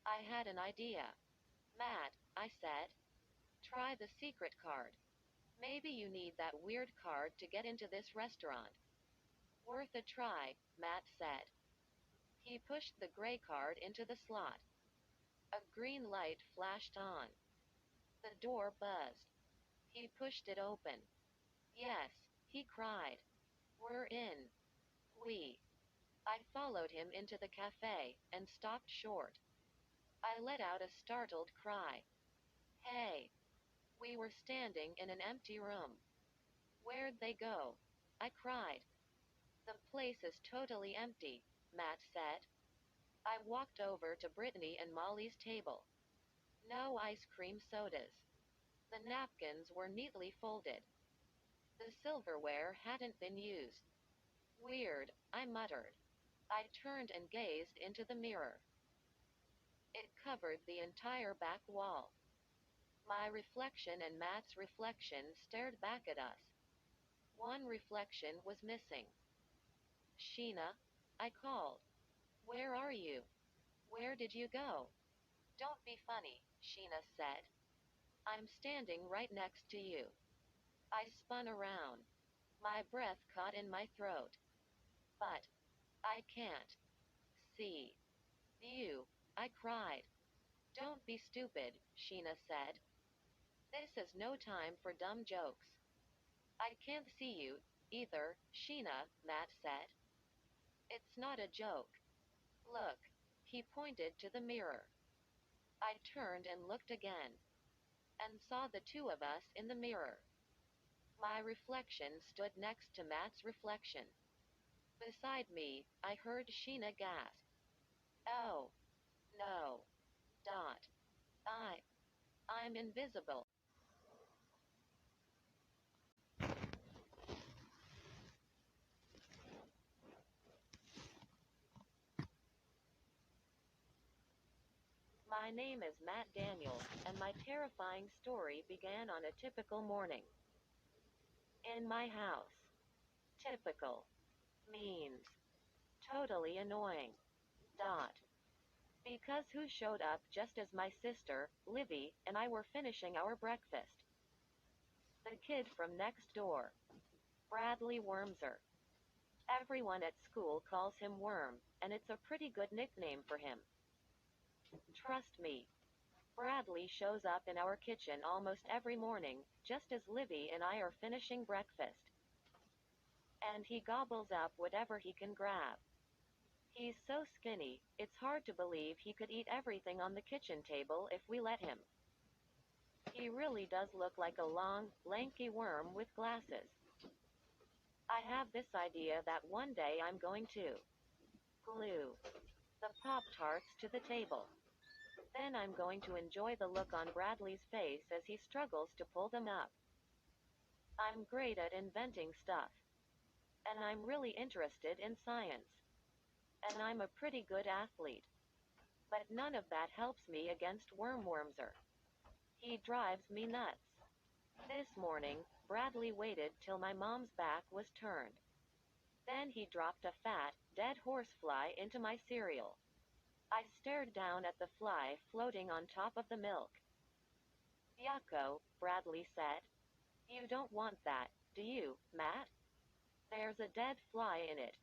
I had an idea. "Matt," I said, "try the secret card. Maybe you need that weird card to get into this restaurant." "Worth a try," Matt said. He pushed the gray card into the slot. A green light flashed on. The door buzzed. He pushed it open. "Yes," he cried. "We're in." We. I followed him into the cafe and stopped short. I let out a startled cry. "Hey!" We were standing in an empty room. "Where'd they go?" I cried. "The place is totally empty," Matt said. I walked over to Brittany and Molly's table. No ice cream sodas. The napkins were neatly folded. The silverware hadn't been used. "Weird," I muttered. I turned and gazed into the mirror. It covered the entire back wall. My reflection and Matt's reflection stared back at us. One reflection was missing. "Sheena," I called. "Where are you? Where did you go?" "Don't be funny," Sheena said. "I'm standing right next to you." I spun around. My breath caught in my throat. "But I can't see you," I cried. "Don't be stupid," Sheena said. "This is no time for dumb jokes." "I can't see you, either, Sheena," Matt said. "It's not a joke. Look." He pointed to the mirror. I turned and looked again. And saw the two of us in the mirror. My reflection stood next to Matt's reflection. Beside me, I heard Sheena gasp. "Oh. No. Dot. I'm invisible." My name is Matt Daniels, and my terrifying story began on a typical morning. In my house. Typical means totally annoying. Dot. Because who showed up just as my sister, Livy, and I were finishing our breakfast? The kid from next door. Bradley Wormser. Everyone at school calls him Worm, and it's a pretty good nickname for him. Trust me. Bradley shows up in our kitchen almost every morning, just as Livy and I are finishing breakfast. And he gobbles up whatever he can grab. He's so skinny, it's hard to believe he could eat everything on the kitchen table if we let him. He really does look like a long, lanky worm with glasses. I have this idea that one day I'm going to glue the Pop-Tarts to the table. Then I'm going to enjoy the look on Bradley's face as he struggles to pull them up. I'm great at inventing stuff. And I'm really interested in science. And I'm a pretty good athlete. But none of that helps me against Wormwormser. He drives me nuts. This morning, Bradley waited till my mom's back was turned. Then he dropped a fat, dead horsefly into my cereal. I stared down at the fly floating on top of the milk. Yucko, Bradley said. You don't want that, do you, Matt? There's a dead fly in it.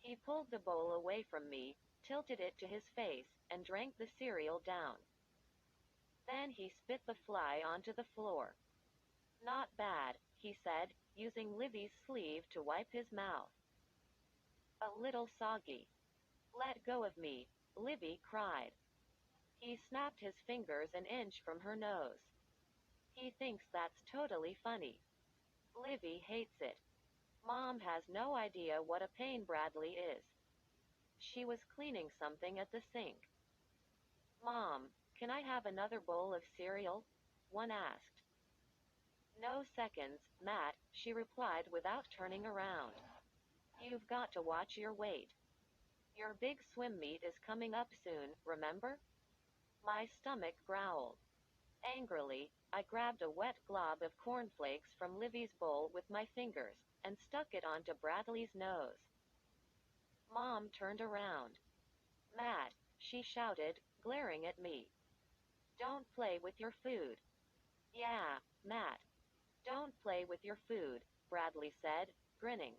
He pulled the bowl away from me, tilted it to his face, and drank the cereal down. Then he spit the fly onto the floor. Not bad, he said, using Livy's sleeve to wipe his mouth. A little soggy. Let go of me, Livy cried. He snapped his fingers an inch from her nose. He thinks that's totally funny. Livy hates it. Mom has no idea what a pain Bradley is. She was cleaning something at the sink. Mom, can I have another bowl of cereal? One asked. No seconds, Matt, she replied without turning around. You've got to watch your weight. Your big swim meet is coming up soon, remember? My stomach growled. Angrily, I grabbed a wet glob of cornflakes from Livy's bowl with my fingers, and stuck it onto Bradley's nose. Mom turned around. Matt, she shouted, glaring at me. Don't play with your food. Yeah, Matt. Don't play with your food, Bradley said, grinning.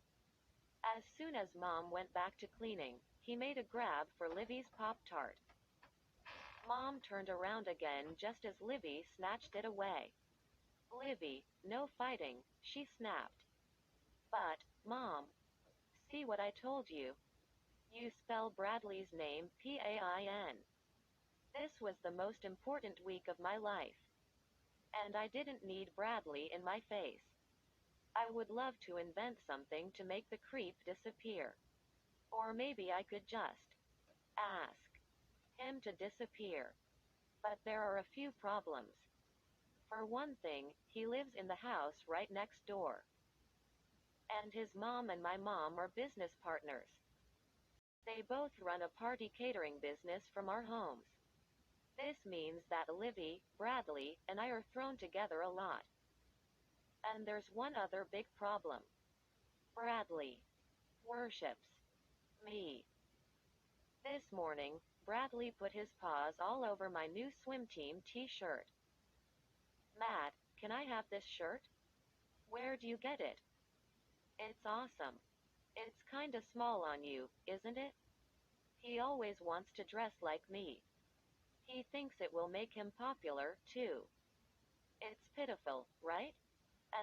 As soon as Mom went back to cleaning, he made a grab for Livy's Pop-Tart. Mom turned around again just as Livy snatched it away. Livy, no fighting, she snapped. But, Mom, see what I told you. You spell Bradley's name P-A-I-N. This was the most important week of my life. And I didn't need Bradley in my face. I would love to invent something to make the creep disappear. Or maybe I could just ask him to disappear. But there are a few problems. For one thing, he lives in the house right next door. And his mom and my mom are business partners. They both run a party catering business from our homes. This means that Livy, Bradley, and I are thrown together a lot. And there's one other big problem. Bradley worships me. This morning, Bradley put his paws all over my new swim team t-shirt. Matt, can I have this shirt? Where'd you get it? It's awesome. It's kinda small on you, isn't it? He always wants to dress like me. He thinks it will make him popular, too. It's pitiful, right?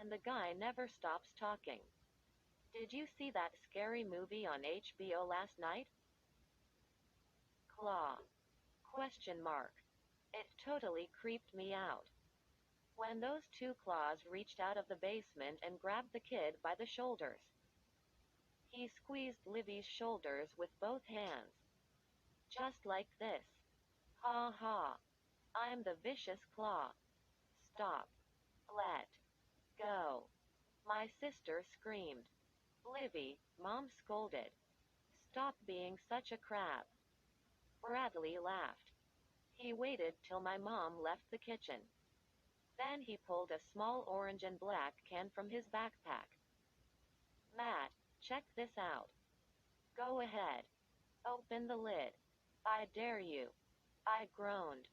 And the guy never stops talking. Did you see that scary movie on HBO last night? Claw. Question mark. It totally creeped me out. When those two claws reached out of the basement and grabbed the kid by the shoulders. He squeezed Livy's shoulders with both hands. Just like this. Ha ha. I'm the vicious claw. Stop. Let go. My sister screamed. Livy, Mom scolded. Stop being such a crab. Bradley laughed. He waited till my mom left the kitchen. Then he pulled a small orange and black can from his backpack. Matt, check this out. Go ahead. Open the lid. I dare you. I groaned.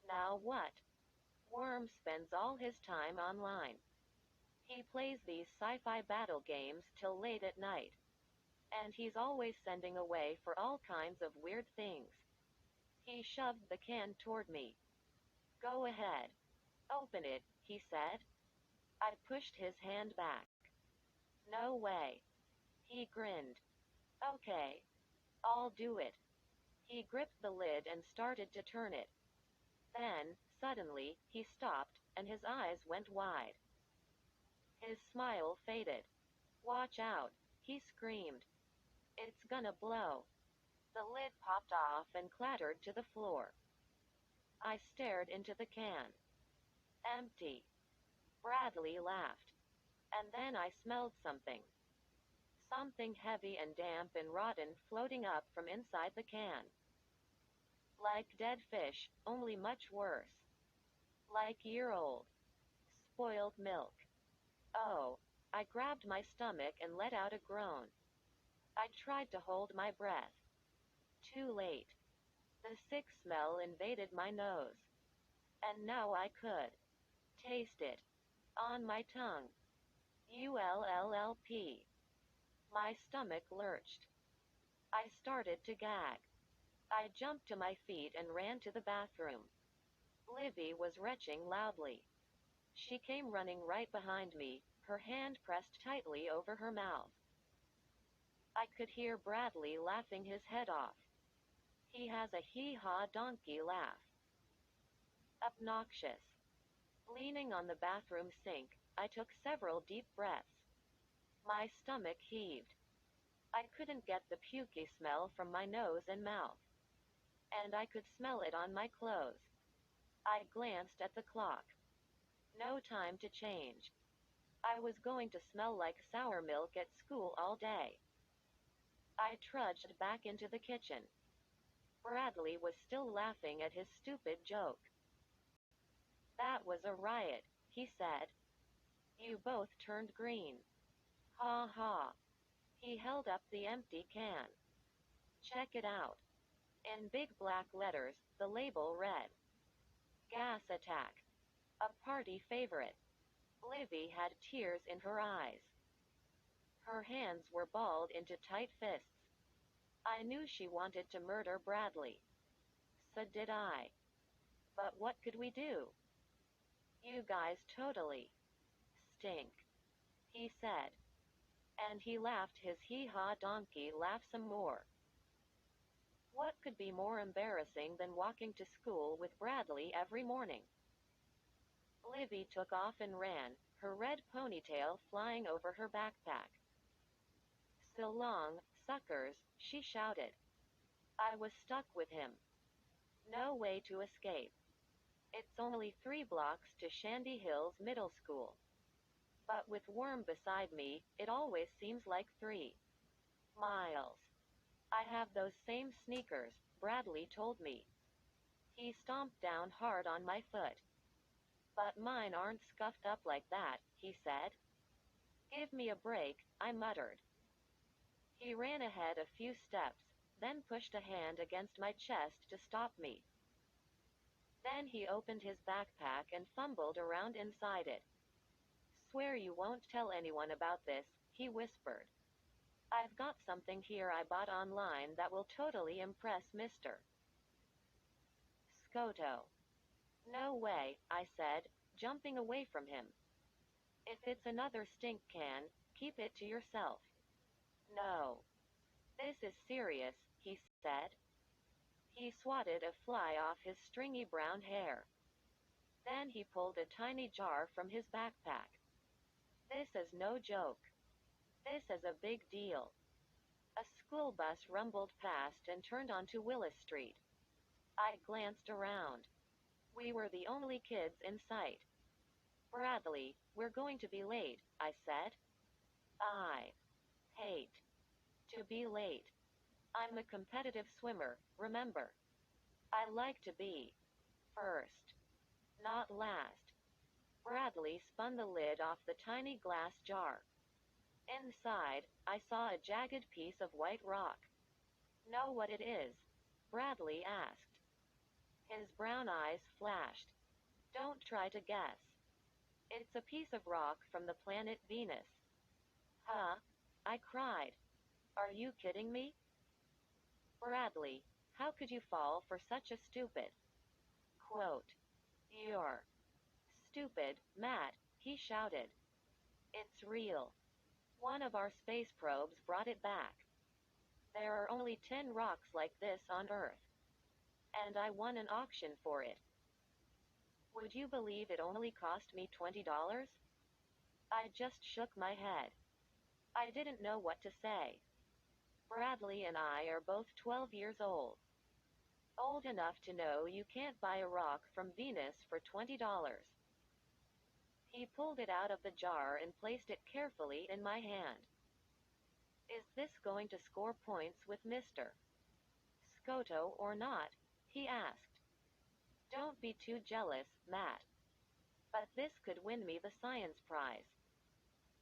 Now what? Worm spends all his time online. He plays these sci-fi battle games till late at night. And he's always sending away for all kinds of weird things. He shoved the can toward me. Go ahead. Open it, he said. I pushed his hand back. No way. He grinned. Okay. I'll do it. He gripped the lid and started to turn it. Then, suddenly, he stopped, and his eyes went wide. His smile faded. Watch out, he screamed. It's gonna blow. The lid popped off and clattered to the floor. I stared into the can. Empty. Bradley laughed. And then I smelled something. Something heavy and damp and rotten floating up from inside the can. Like dead fish, only much worse. Like year-old. Spoiled milk. Oh. I grabbed my stomach and let out a groan. I tried to hold my breath. Too late. The sick smell invaded my nose. And now I could taste it. On my tongue. ULLLP. My stomach lurched. I started to gag. I jumped to my feet and ran to the bathroom. Livy was retching loudly. She came running right behind me, her hand pressed tightly over her mouth. I could hear Bradley laughing his head off. He has a hee-haw donkey laugh. Obnoxious. Leaning on the bathroom sink, I took several deep breaths. My stomach heaved. I couldn't get the pukey smell from my nose and mouth. And I could smell it on my clothes. I glanced at the clock. No time to change. I was going to smell like sour milk at school all day. I trudged back into the kitchen. Bradley was still laughing at his stupid joke. That was a riot, he said. You both turned green. Ha ha. He held up the empty can. Check it out. In big black letters, the label read, Gas attack. A party favorite. Livy had tears in her eyes. Her hands were balled into tight fists. I knew she wanted to murder Bradley. So did I. But what could we do? You guys totally stink, he said. And he laughed his hee-haw donkey laugh some more. What could be more embarrassing than walking to school with Bradley every morning? Livy took off and ran, her red ponytail flying over her backpack. So long, suckers, she shouted. I was stuck with him. No way to escape. It's only 3 blocks to Shandy Hills Middle School. But with Worm beside me, it always seems like 3 miles. I have those same sneakers, Bradley told me. He stomped down hard on my foot. But mine aren't scuffed up like that, he said. Give me a break, I muttered. He ran ahead a few steps, then pushed a hand against my chest to stop me. Then he opened his backpack and fumbled around inside it. Swear you won't tell anyone about this, he whispered. I've got something here I bought online that will totally impress Mr. Scoto. No way, I said, jumping away from him. If it's another stink can, keep it to yourself. No. This is serious, he said. He swatted a fly off his stringy brown hair. Then he pulled a tiny jar from his backpack. This is no joke. This is a big deal. A school bus rumbled past and turned onto Willis Street. I glanced around. We were the only kids in sight. Bradley, we're going to be late, I said. I hate to be late. I'm a competitive swimmer, remember. I like to be first, not last. Bradley spun the lid off the tiny glass jar. Inside, I saw a jagged piece of white rock. Know what it is? Bradley asked. His brown eyes flashed. Don't try to guess. It's a piece of rock from the planet Venus. Huh? I cried. Are you kidding me? Bradley, how could you fall for such a stupid quote? You're stupid, Matt, he shouted. It's real. One of our space probes brought it back. There are only 10 rocks like this on Earth. And I won an auction for it. Would you believe it only cost me $20? I just shook my head. I didn't know what to say. Bradley and I are both 12 years old. Old enough to know you can't buy a rock from Venus for $20. He pulled it out of the jar and placed it carefully in my hand. Is this going to score points with Mr. Scoto or not? He asked. Don't be too jealous, Matt. But this could win me the science prize.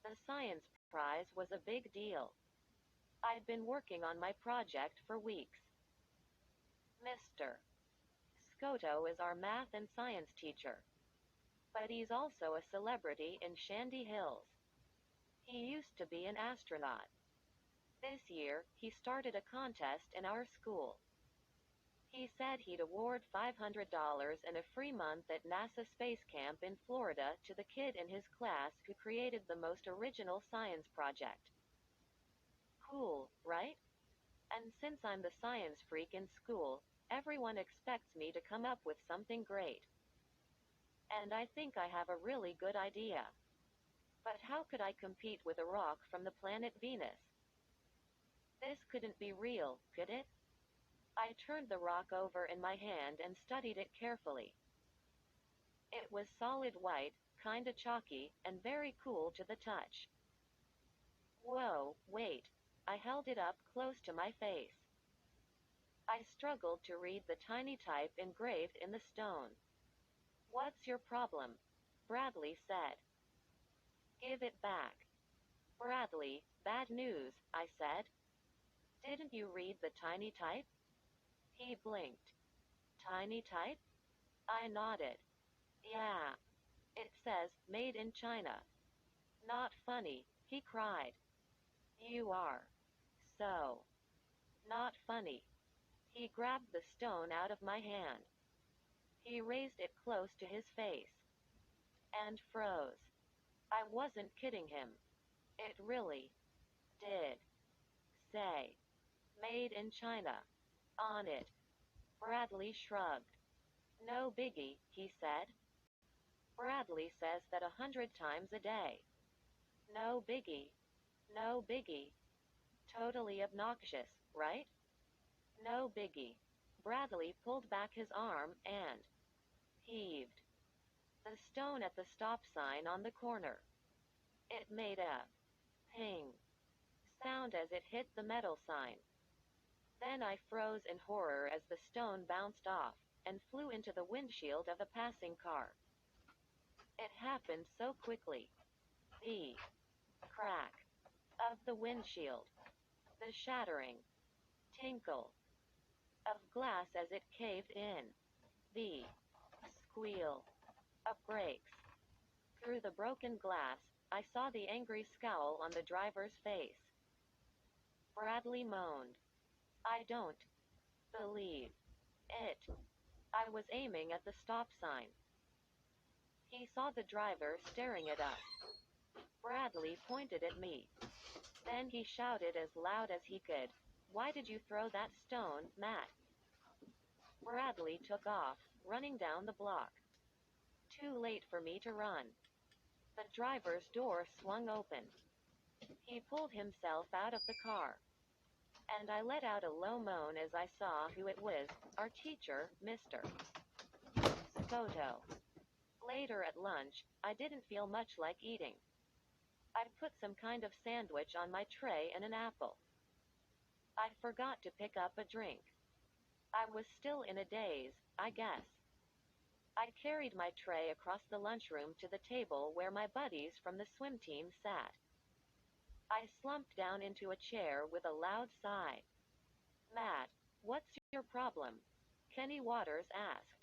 The science prize was a big deal. I'd been working on my project for weeks. Mr. Scoto is our math and science teacher. But he's also a celebrity in Shandy Hills. He used to be an astronaut. This year, he started a contest in our school. He said he'd award $500 and a free month at NASA Space Camp in Florida to the kid in his class who created the most original science project. Cool, right? And since I'm the science freak in school, everyone expects me to come up with something great. And I think I have a really good idea. But how could I compete with a rock from the planet Venus? This couldn't be real, could it? I turned the rock over in my hand and studied it carefully. It was solid white, kinda chalky, and very cool to the touch. Whoa, wait. I held it up close to my face. I struggled to read the tiny type engraved in the stone. What's your problem? Bradley said. Give it back. Bradley, bad news, I said. Didn't you read the tiny type? He blinked. Tiny type? I nodded. Yeah. It says, made in China. Not funny, he cried. You are. So. Not funny. He grabbed the stone out of my hand. He raised it close to his face. And froze. I wasn't kidding him. It really did say, made in China, on it. Bradley shrugged. No biggie, he said. Bradley says that 100 times a day. No biggie. No biggie. Totally obnoxious, right? No biggie. Bradley pulled back his arm and heaved the stone at the stop sign on the corner. It made a ping sound as it hit the metal sign. Then I froze in horror as the stone bounced off and flew into the windshield of a passing car. It happened so quickly. The crack of the windshield, the shattering tinkle of glass as it caved in, the squeal of brakes. Through the broken glass, I saw the angry scowl on the driver's face. Bradley moaned. I don't believe it. I was aiming at the stop sign. He saw the driver staring at us. Bradley pointed at me. Then he shouted as loud as he could, Why did you throw that stone, Matt? Bradley took off, running down the block. Too late for me to run. The driver's door swung open. He pulled himself out of the car. And I let out a low moan as I saw who it was, our teacher, Mr. Scoto. Later at lunch, I didn't feel much like eating. I'd put some kind of sandwich on my tray and an apple. I forgot to pick up a drink. I was still in a daze, I guess. I carried my tray across the lunchroom to the table where my buddies from the swim team sat. I slumped down into a chair with a loud sigh. Matt, what's your problem? Kenny Waters asked.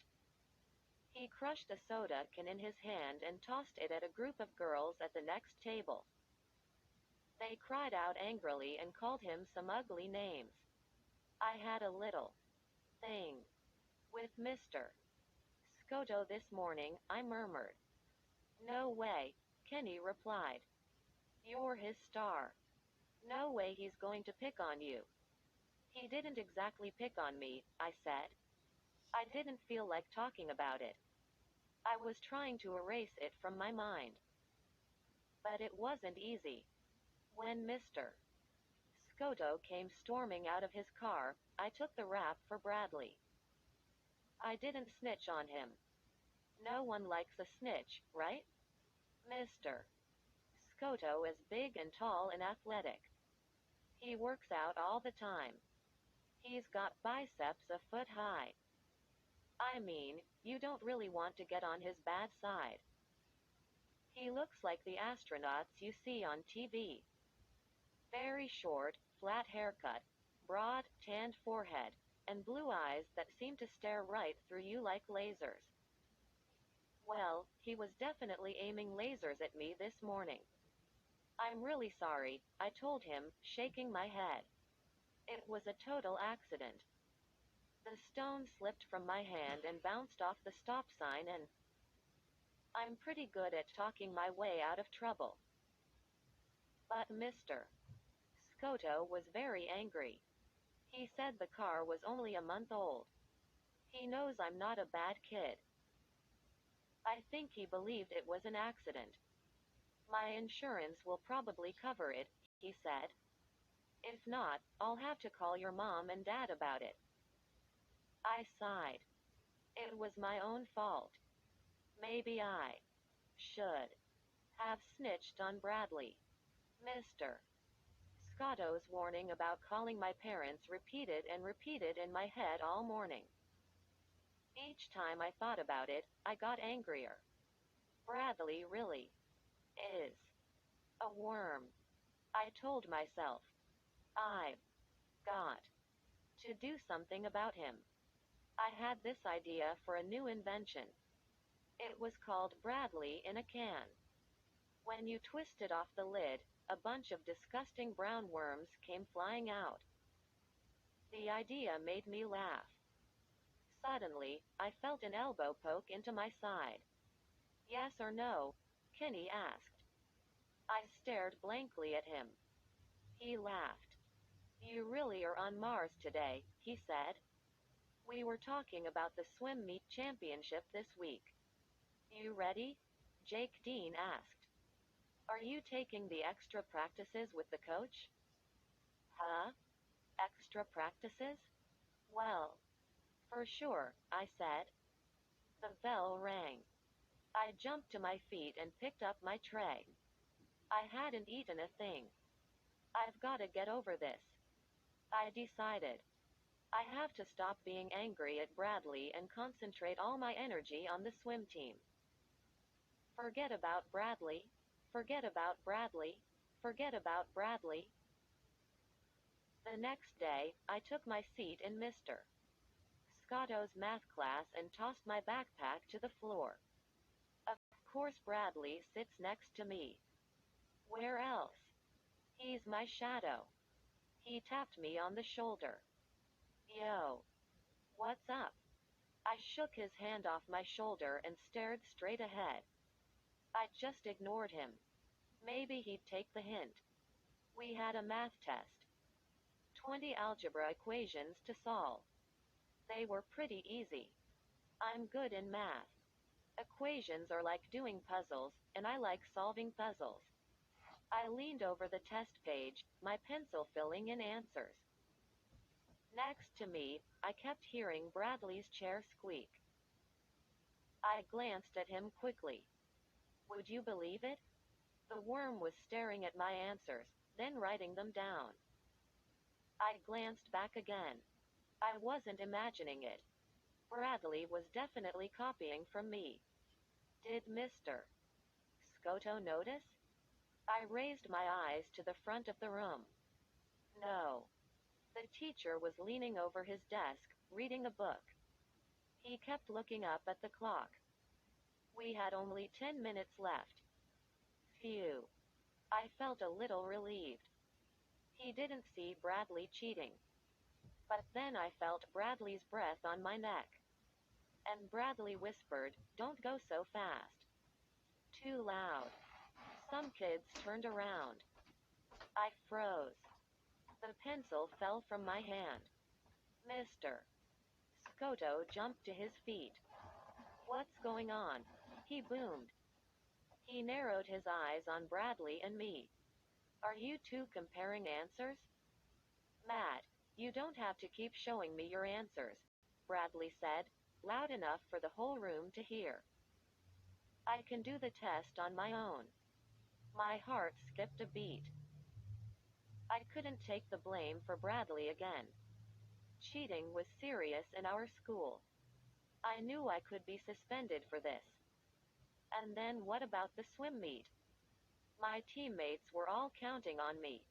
He crushed a soda can in his hand and tossed it at a group of girls at the next table. They cried out angrily and called him some ugly names. I had a little thing with Mr. Scoto this morning, I murmured. No way, Kenny replied. You're his star. No way he's going to pick on you. He didn't exactly pick on me, I said. I didn't feel like talking about it. I was trying to erase it from my mind. But it wasn't easy. When Mr. Scoto came storming out of his car, I took the rap for Bradley. I didn't snitch on him. No one likes a snitch, right? Mr. Scoto is big and tall and athletic. He works out all the time. He's got biceps a foot high. I mean, you don't really want to get on his bad side. He looks like the astronauts you see on TV. Very short, flat haircut, broad, tanned forehead, and blue eyes that seem to stare right through you like lasers. Well, he was definitely aiming lasers at me this morning. I'm really sorry, I told him, shaking my head. It was a total accident. The stone slipped from my hand and bounced off the stop sign, and I'm pretty good at talking my way out of trouble. But Mr. Scoto was very angry. He said the car was only a month old. He knows I'm not a bad kid. I think he believed it was an accident. My insurance will probably cover it, he said. If not, I'll have to call your mom and dad about it. I sighed. It was my own fault. Maybe I should have snitched on Bradley. Mr. Scotto's warning about calling my parents repeated and repeated in my head all morning. Each time I thought about it, I got angrier. Bradley really is a worm, I told myself. I've got to do something about him. I had this idea for a new invention. It was called Bradley in a can. When you twisted off the lid, a bunch of disgusting brown worms came flying out. The idea made me laugh. Suddenly, I felt an elbow poke into my side. Yes or no? Kenny asked. I stared blankly at him. He laughed. You really are on Mars today, he said. We were talking about the swim meet championship this week. You ready? Jake Dean asked. Are you taking the extra practices with the coach? Huh? Extra practices? Well, for sure, I said. The bell rang. I jumped to my feet and picked up my tray. I hadn't eaten a thing. I've got to get over this. I decided. I have to stop being angry at Bradley and concentrate all my energy on the swim team. Forget about Bradley. Forget about Bradley. Forget about Bradley. The next day, I took my seat in Mr. Scotto's math class and tossed my backpack to the floor. Of course Bradley sits next to me. Where else? He's my shadow. He tapped me on the shoulder. Yo. What's up? I shook his hand off my shoulder and stared straight ahead. I just ignored him. Maybe he'd take the hint. We had a math test. 20 algebra equations to solve. They were pretty easy. I'm good in math. Equations are like doing puzzles, and I like solving puzzles. I leaned over the test page, my pencil filling in answers. Next to me, I kept hearing Bradley's chair squeak. I glanced at him quickly. Would you believe it? The worm was staring at my answers, then writing them down. I glanced back again. I wasn't imagining it. Bradley was definitely copying from me. Did Mr. Scoto notice? I raised my eyes to the front of the room. No. The teacher was leaning over his desk, reading a book. He kept looking up at the clock. We had only 10 minutes left. Phew. I felt a little relieved. He didn't see Bradley cheating. But then I felt Bradley's breath on my neck. And Bradley whispered, "Don't go so fast." Too loud. Some kids turned around. I froze. The pencil fell from my hand. Mr. Scotto jumped to his feet. "What's going on?" he boomed. He narrowed his eyes on Bradley and me. "Are you two comparing answers?" "Matt, you don't have to keep showing me your answers," Bradley said, loud enough for the whole room to hear. "I can do the test on my own." My heart skipped a beat. I couldn't take the blame for Bradley again. Cheating was serious in our school. I knew I could be suspended for this. And then what about the swim meet? My teammates were all counting on me.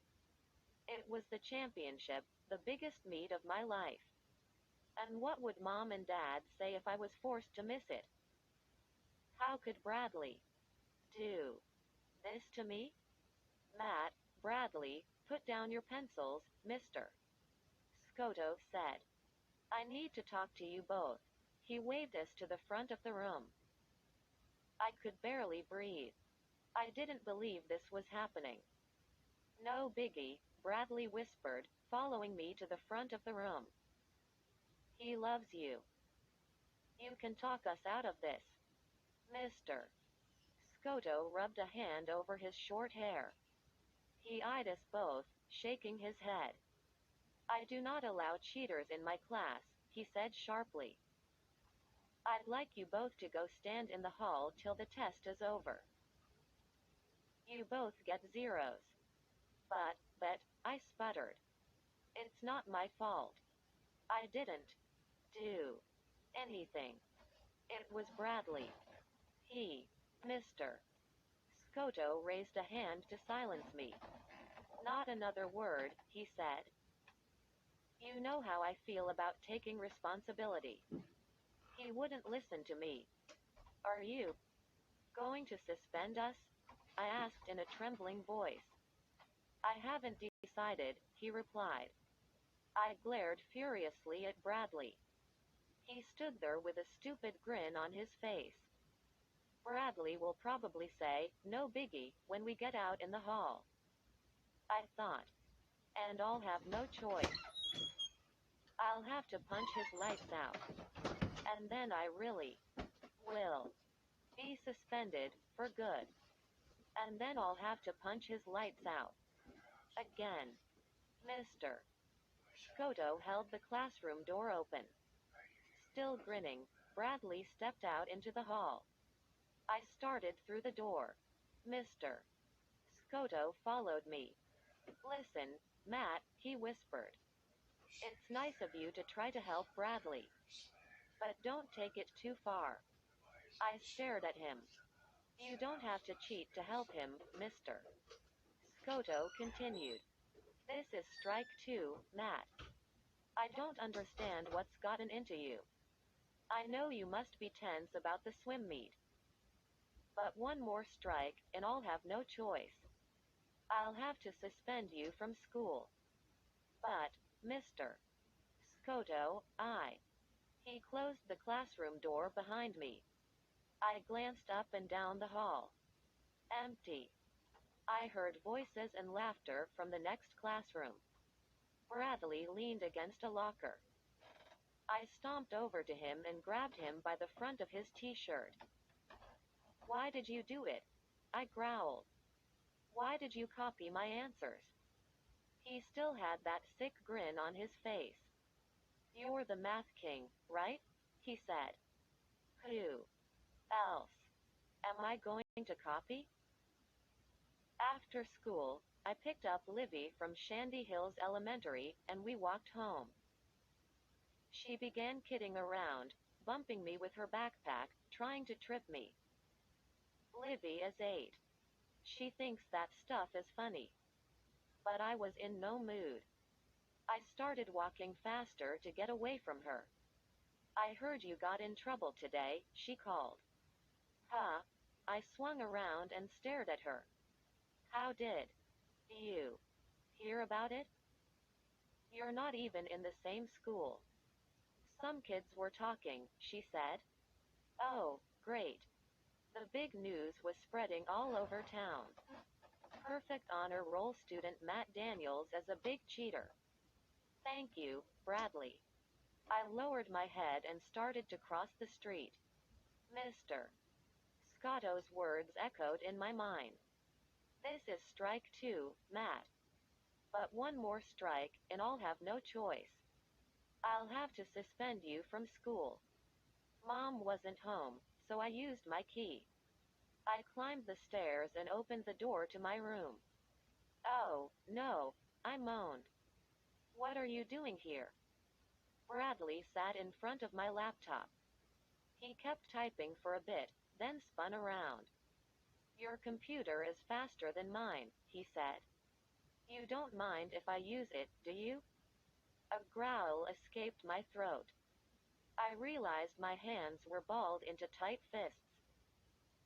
It was the championship, the biggest meet of my life. And what would Mom and Dad say if I was forced to miss it? How could Bradley do this to me? "Matt, Bradley, put down your pencils, Mr. Scotto said. "I need to talk to you both." He waved us to the front of the room. I could barely breathe. I didn't believe this was happening. "No biggie," Bradley whispered, following me to the front of the room. "He loves you. You can talk us out of this." Mr. Scotto rubbed a hand over his short hair. He eyed us both, shaking his head. "I do not allow cheaters in my class," he said sharply. "I'd like you both to go stand in the hall till the test is over. You both get zeros." But, I sputtered. "It's not my fault. I didn't do anything. It was Bradley. He." Mr. Scotto raised a hand to silence me. "Not another word," he said. "You know how I feel about taking responsibility." He wouldn't listen to me. "Are you going to suspend us?" I asked in a trembling voice. "I haven't decided," he replied. I glared furiously at Bradley. He stood there with a stupid grin on his face. Bradley will probably say, "No biggie," when we get out in the hall. I thought. And I'll have no choice. I'll have to punch his lights out. And then I really will be suspended, for good. And then I'll have to punch his lights out. Again. Mr. Scotto held the classroom door open. Still grinning, Bradley stepped out into the hall. I started through the door. Mr. Scotto followed me. "Listen, Matt," he whispered. "It's nice of you to try to help Bradley. But don't take it too far." I stared at him. "You don't have to cheat to help him, Mr. Scotto continued. "This is strike two, Matt. I don't understand what's gotten into you. I know you must be tense about the swim meet. But one more strike, and I'll have no choice. I'll have to suspend you from school." "But, Mr. Scotto, He closed the classroom door behind me. I glanced up and down the hall. Empty. I heard voices and laughter from the next classroom. Bradley leaned against a locker. I stomped over to him and grabbed him by the front of his t-shirt. "Why did you do it?" I growled. "Why did you copy my answers?" He still had that sick grin on his face. "You're the math king, right?" he said. "Who else am I going to copy?" After school, I picked up Livy from Shandy Hills Elementary, and we walked home. She began kidding around, bumping me with her backpack, trying to trip me. Livy is 8. She thinks that stuff is funny. But I was in no mood. I started walking faster to get away from her. "I heard you got in trouble today," she called. "Huh?" I swung around and stared at her. "How did you hear about it? You're not even in the same school." Some kids were talking, she said. Oh, great. The big news was spreading all over town. Perfect honor roll student Matt Daniels as a big cheater. Thank you, Bradley. I lowered my head and started to cross the street. Mr. Scotto's words echoed in my mind. This is strike two, Matt. But one more strike, and I'll have no choice. I'll have to suspend you from school. Mom wasn't home, so I used my key. I climbed the stairs and opened the door to my room. Oh, no, I moaned. What are you doing here? Bradley sat in front of my laptop. He kept typing for a bit, then spun around. Your computer is faster than mine, he said. You don't mind if I use it, do you? A growl escaped my throat. I realized my hands were balled into tight fists.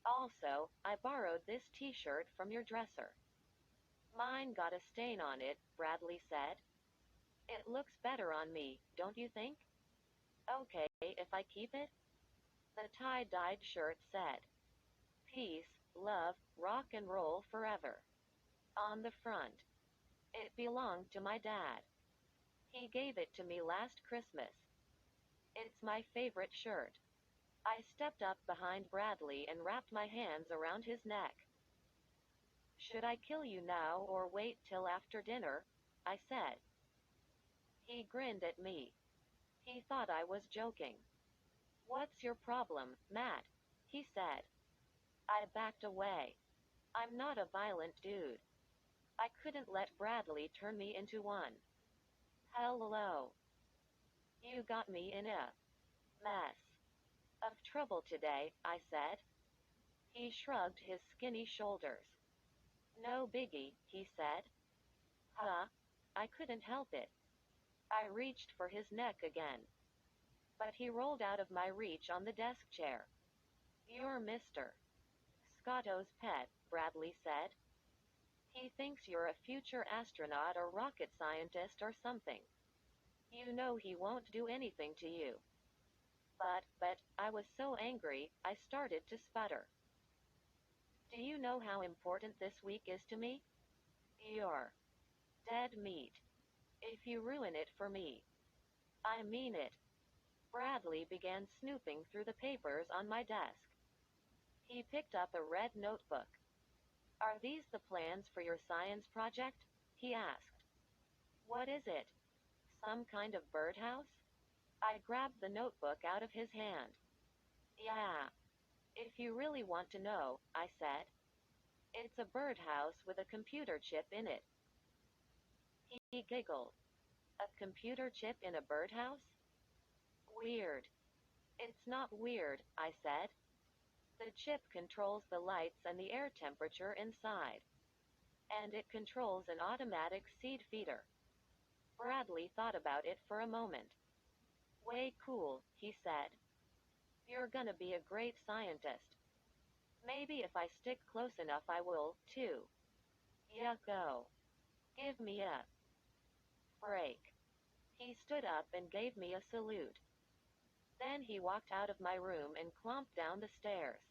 Also, I borrowed this t-shirt from your dresser. Mine got a stain on it, Bradley said. It looks better on me, don't you think? Okay, if I keep it? The tie-dyed shirt said. Peace, love, rock and roll forever. On the front. It belonged to my dad. He gave it to me last Christmas. It's my favorite shirt. I stepped up behind Bradley and wrapped my hands around his neck. Should I kill you now or wait till after dinner? I said. He grinned at me. He thought I was joking. What's your problem, Matt? He said. I backed away. I'm not a violent dude. I couldn't let Bradley turn me into one. Hello. You got me in a mess of trouble today, I said. He shrugged his skinny shoulders. No biggie, he said. Huh? I couldn't help it. I reached for his neck again. But he rolled out of my reach on the desk chair. You're Mr. Scotto's pet, Bradley said. He thinks you're a future astronaut or rocket scientist or something. You know he won't do anything to you. But, I was so angry, I started to sputter. Do you know how important this week is to me? You're dead meat. If you ruin it for me. I mean it. Bradley began snooping through the papers on my desk. He picked up a red notebook. Are these the plans for your science project? He asked. What is it? Some kind of birdhouse? I grabbed the notebook out of his hand. Yeah. If you really want to know, I said. It's a birdhouse with a computer chip in it. He giggled. A computer chip in a birdhouse? Weird. It's not weird, I said. The chip controls the lights and the air temperature inside. And it controls an automatic seed feeder. Bradley thought about it for a moment. Way cool, he said. You're gonna be a great scientist. Maybe if I stick close enough I will, too. Yucko. Give me a break. He stood up and gave me a salute. Then he walked out of my room and clomped down the stairs.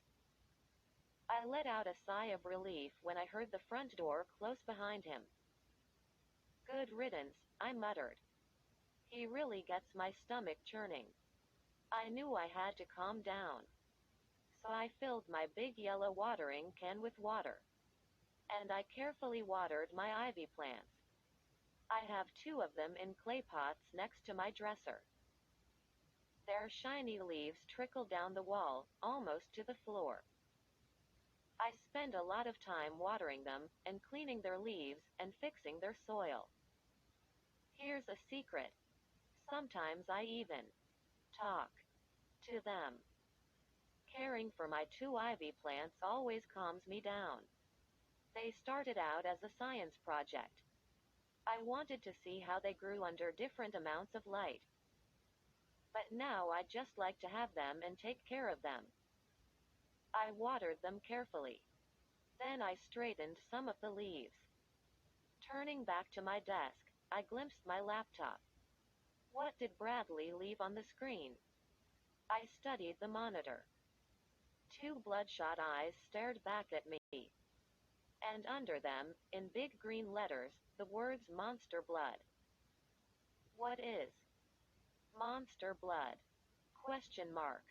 I let out a sigh of relief when I heard the front door close behind him. Good riddance, I muttered. He really gets my stomach churning. I knew I had to calm down. So I filled my big yellow watering can with water. And I carefully watered my ivy plants. I have two of them in clay pots next to my dresser. Their shiny leaves trickle down the wall, almost to the floor. I spend a lot of time watering them, and cleaning their leaves, and fixing their soil. Here's a secret. Sometimes I even talk to them. Caring for my two ivy plants always calms me down. They started out as a science project. I wanted to see how they grew under different amounts of light. But now I just like to have them and take care of them. I watered them carefully. Then I straightened some of the leaves. Turning back to my desk, I glimpsed my laptop. What did Bradley leave on the screen? I studied the monitor. Two bloodshot eyes stared back at me, and under them, in big green letters, the words Monster Blood. What is Monster Blood? Question mark.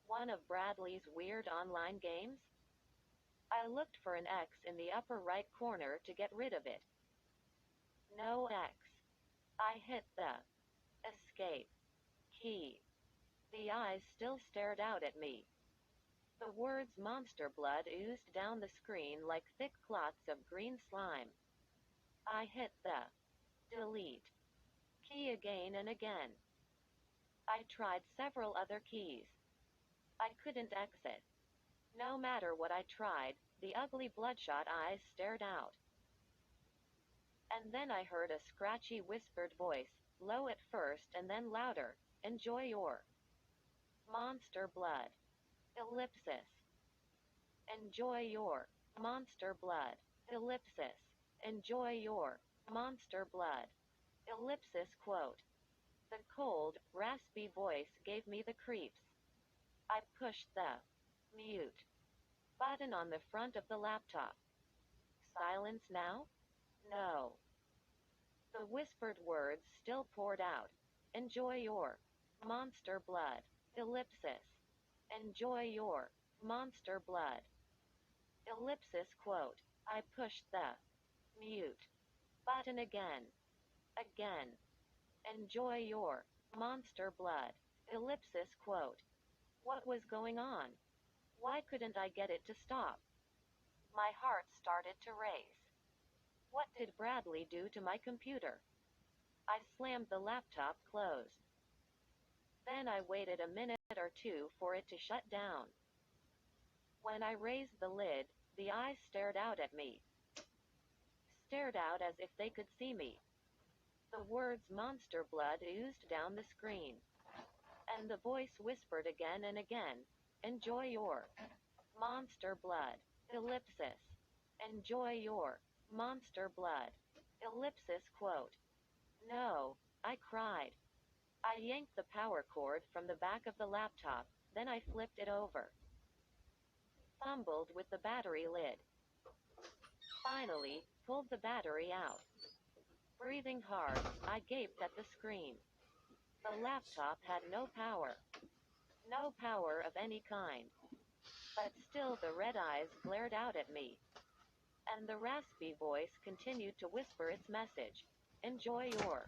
One of Bradley's weird online games? I looked for an X in the upper right corner to get rid of it. No X. I hit the escape key. The eyes still stared out at me. The words Monster Blood oozed down the screen like thick clots of green slime. I hit the delete key again and again. I tried several other keys. I couldn't exit. No matter what I tried, the ugly bloodshot eyes stared out. And then I heard a scratchy whispered voice, low at first and then louder. Enjoy your Monster Blood. Ellipsis. Enjoy your Monster Blood. Ellipsis. Enjoy your Monster Blood. Ellipsis quote. The cold, raspy voice gave me the creeps. I pushed the mute button on the front of the laptop. Silence now? No. The whispered words still poured out. Enjoy your Monster Blood. Ellipsis. Enjoy your Monster Blood. Ellipsis quote. I pushed the mute button again. Again. Enjoy your Monster Blood. Ellipsis quote. What was going on? Why couldn't I get it to stop? My heart started to race. What did Bradley do to my computer? I slammed the laptop closed. Then I waited a minute or two for it to shut down. When I raised the lid, the eyes stared out at me. Stared out as if they could see me. The words Monster Blood oozed down the screen. And the voice whispered again and again. Enjoy your Monster Blood. Ellipsis. Enjoy your Monster Blood. Ellipsis quote. No, I cried. I yanked the power cord from the back of the laptop, then I flipped it over. Fumbled with the battery lid. Finally, pulled the battery out. Breathing hard, I gaped at the screen. The laptop had no power. No power of any kind. But still the red eyes glared out at me. And the raspy voice continued to whisper its message. Enjoy your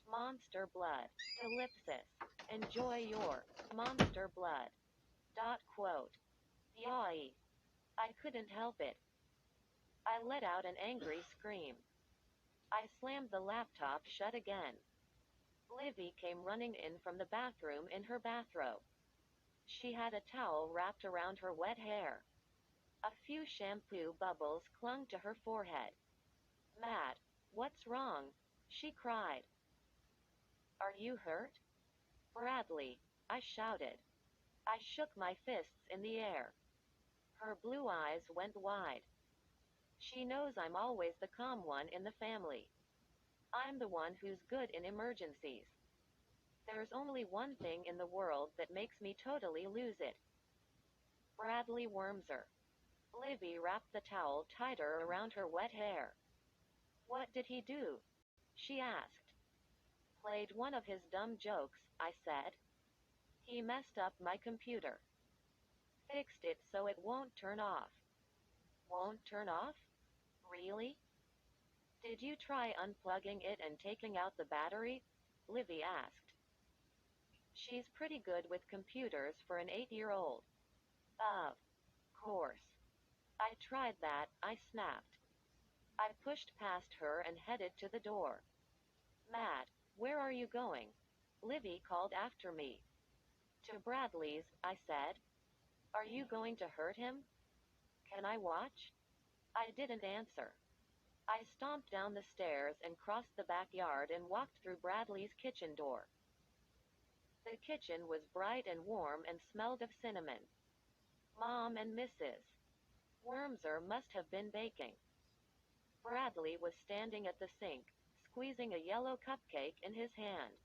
Monster Blood. Ellipsis. Enjoy your Monster Blood. Quote. Yaoi. I couldn't help it. I let out an angry scream. I slammed the laptop shut again. Livy came running in from the bathroom in her bathrobe. She had a towel wrapped around her wet hair. A few shampoo bubbles clung to her forehead. Matt, what's wrong? She cried. Are you hurt? Bradley, I shouted. I shook my fists in the air. Her blue eyes went wide. She knows I'm always the calm one in the family. I'm the one who's good in emergencies. There's only one thing in the world that makes me totally lose it. Bradley Wormser. Livy wrapped the towel tighter around her wet hair. What did he do? She asked. Played one of his dumb jokes, I said. He messed up my computer. Fixed it so it won't turn off. Won't turn off? Really? Did you try unplugging it and taking out the battery? Livy asked. She's pretty good with computers for an 8-year-old. Of course. I tried that, I snapped. I pushed past her and headed to the door. Matt, where are you going? Livy called after me. To Bradley's, I said. Are you going to hurt him? Can I watch? I didn't answer. I stomped down the stairs and crossed the backyard and walked through Bradley's kitchen door. The kitchen was bright and warm and smelled of cinnamon. Mom and Mrs. Wormser must have been baking. Bradley was standing at the sink, squeezing a yellow cupcake in his hand.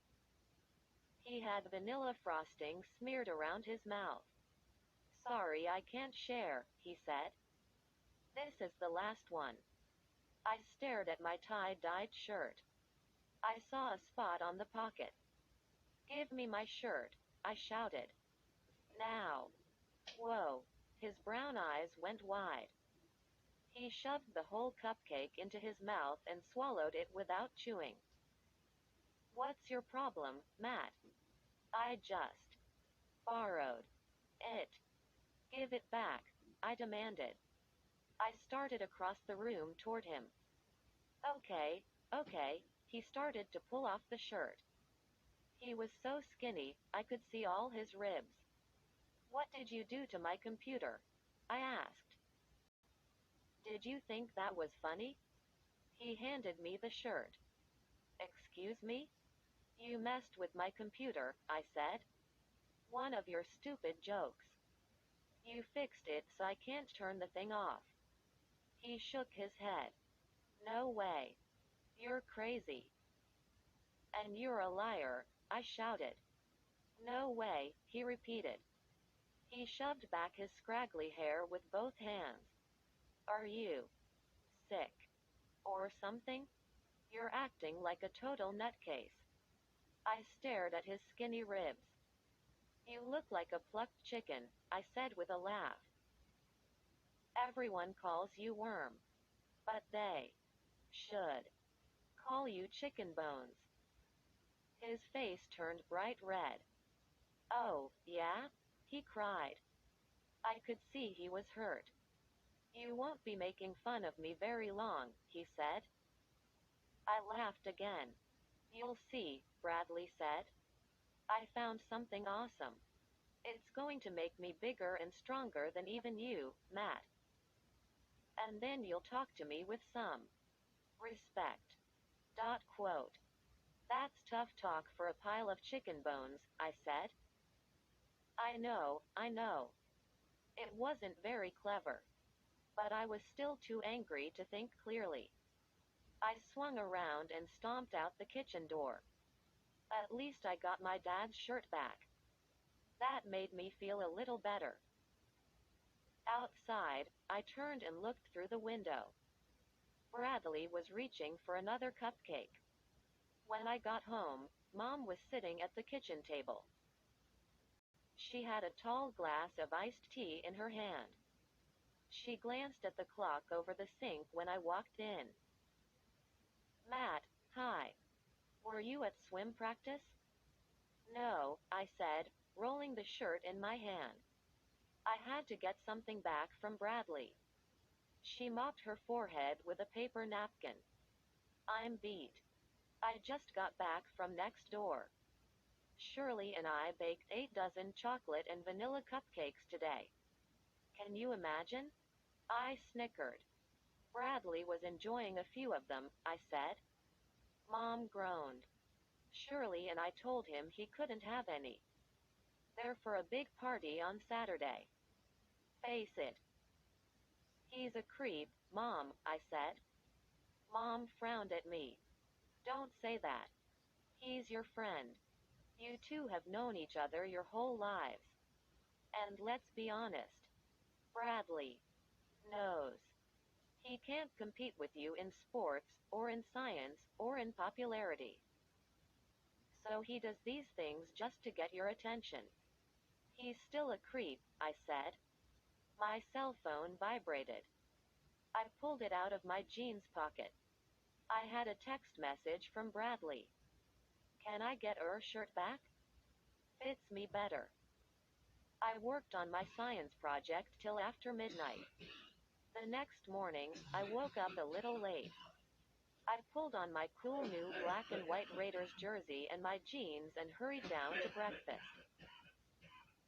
He had vanilla frosting smeared around his mouth. Sorry, I can't share, he said. This is the last one. I stared at my tie-dyed shirt. I saw a spot on the pocket. Give me my shirt, I shouted. Now. Whoa. His brown eyes went wide. He shoved the whole cupcake into his mouth and swallowed it without chewing. What's your problem, Matt? I just borrowed it. Give it back, I demanded. I started across the room toward him. Okay, okay, he started to pull off the shirt. He was so skinny, I could see all his ribs. What did you do to my computer? I asked. Did you think that was funny? He handed me the shirt. Excuse me? You messed with my computer, I said. One of your stupid jokes. You fixed it so I can't turn the thing off. He shook his head. No way. You're crazy. And you're a liar, I shouted. No way, he repeated. He shoved back his scraggly hair with both hands. Are you sick or something? You're acting like a total nutcase. I stared at his skinny ribs. You look like a plucked chicken, I said with a laugh. Everyone calls you Worm. But they should call you Chicken Bones. His face turned bright red. Oh, yeah? He cried. I could see he was hurt. You won't be making fun of me very long, he said. I laughed again. You'll see, Bradley said. I found something awesome. It's going to make me bigger and stronger than even you, Matt. And then you'll talk to me with some respect. Quote. That's tough talk for a pile of chicken bones, I said. I know, I know. It wasn't very clever. But I was still too angry to think clearly. I swung around and stomped out the kitchen door. At least I got my dad's shirt back. That made me feel a little better. Outside, I turned and looked through the window. Bradley was reaching for another cupcake. When I got home, Mom was sitting at the kitchen table. She had a tall glass of iced tea in her hand. She glanced at the clock over the sink when I walked in. Matt, hi. Were you at swim practice? No, I said, rolling the shirt in my hand. I had to get something back from Bradley. She mopped her forehead with a paper napkin. I'm beat. I just got back from next door. Shirley and I baked 8 dozen chocolate and vanilla cupcakes today. Can you imagine? I snickered. Bradley was enjoying a few of them, I said. Mom groaned. Shirley and I told him he couldn't have any. They're for a big party on Saturday. Face it. He's a creep, Mom, I said. Mom frowned at me. Don't say that. He's your friend. You two have known each other your whole lives. And let's be honest. Bradley knows. He can't compete with you in sports, or in science, or in popularity. So he does these things just to get your attention. He's still a creep, I said. My cell phone vibrated. I pulled it out of my jeans pocket. I had a text message from Bradley. Can I get your shirt back? Fits me better. I worked on my science project till after midnight. The next morning, I woke up a little late. I pulled on my cool new black and white Raiders jersey and my jeans and hurried down to breakfast.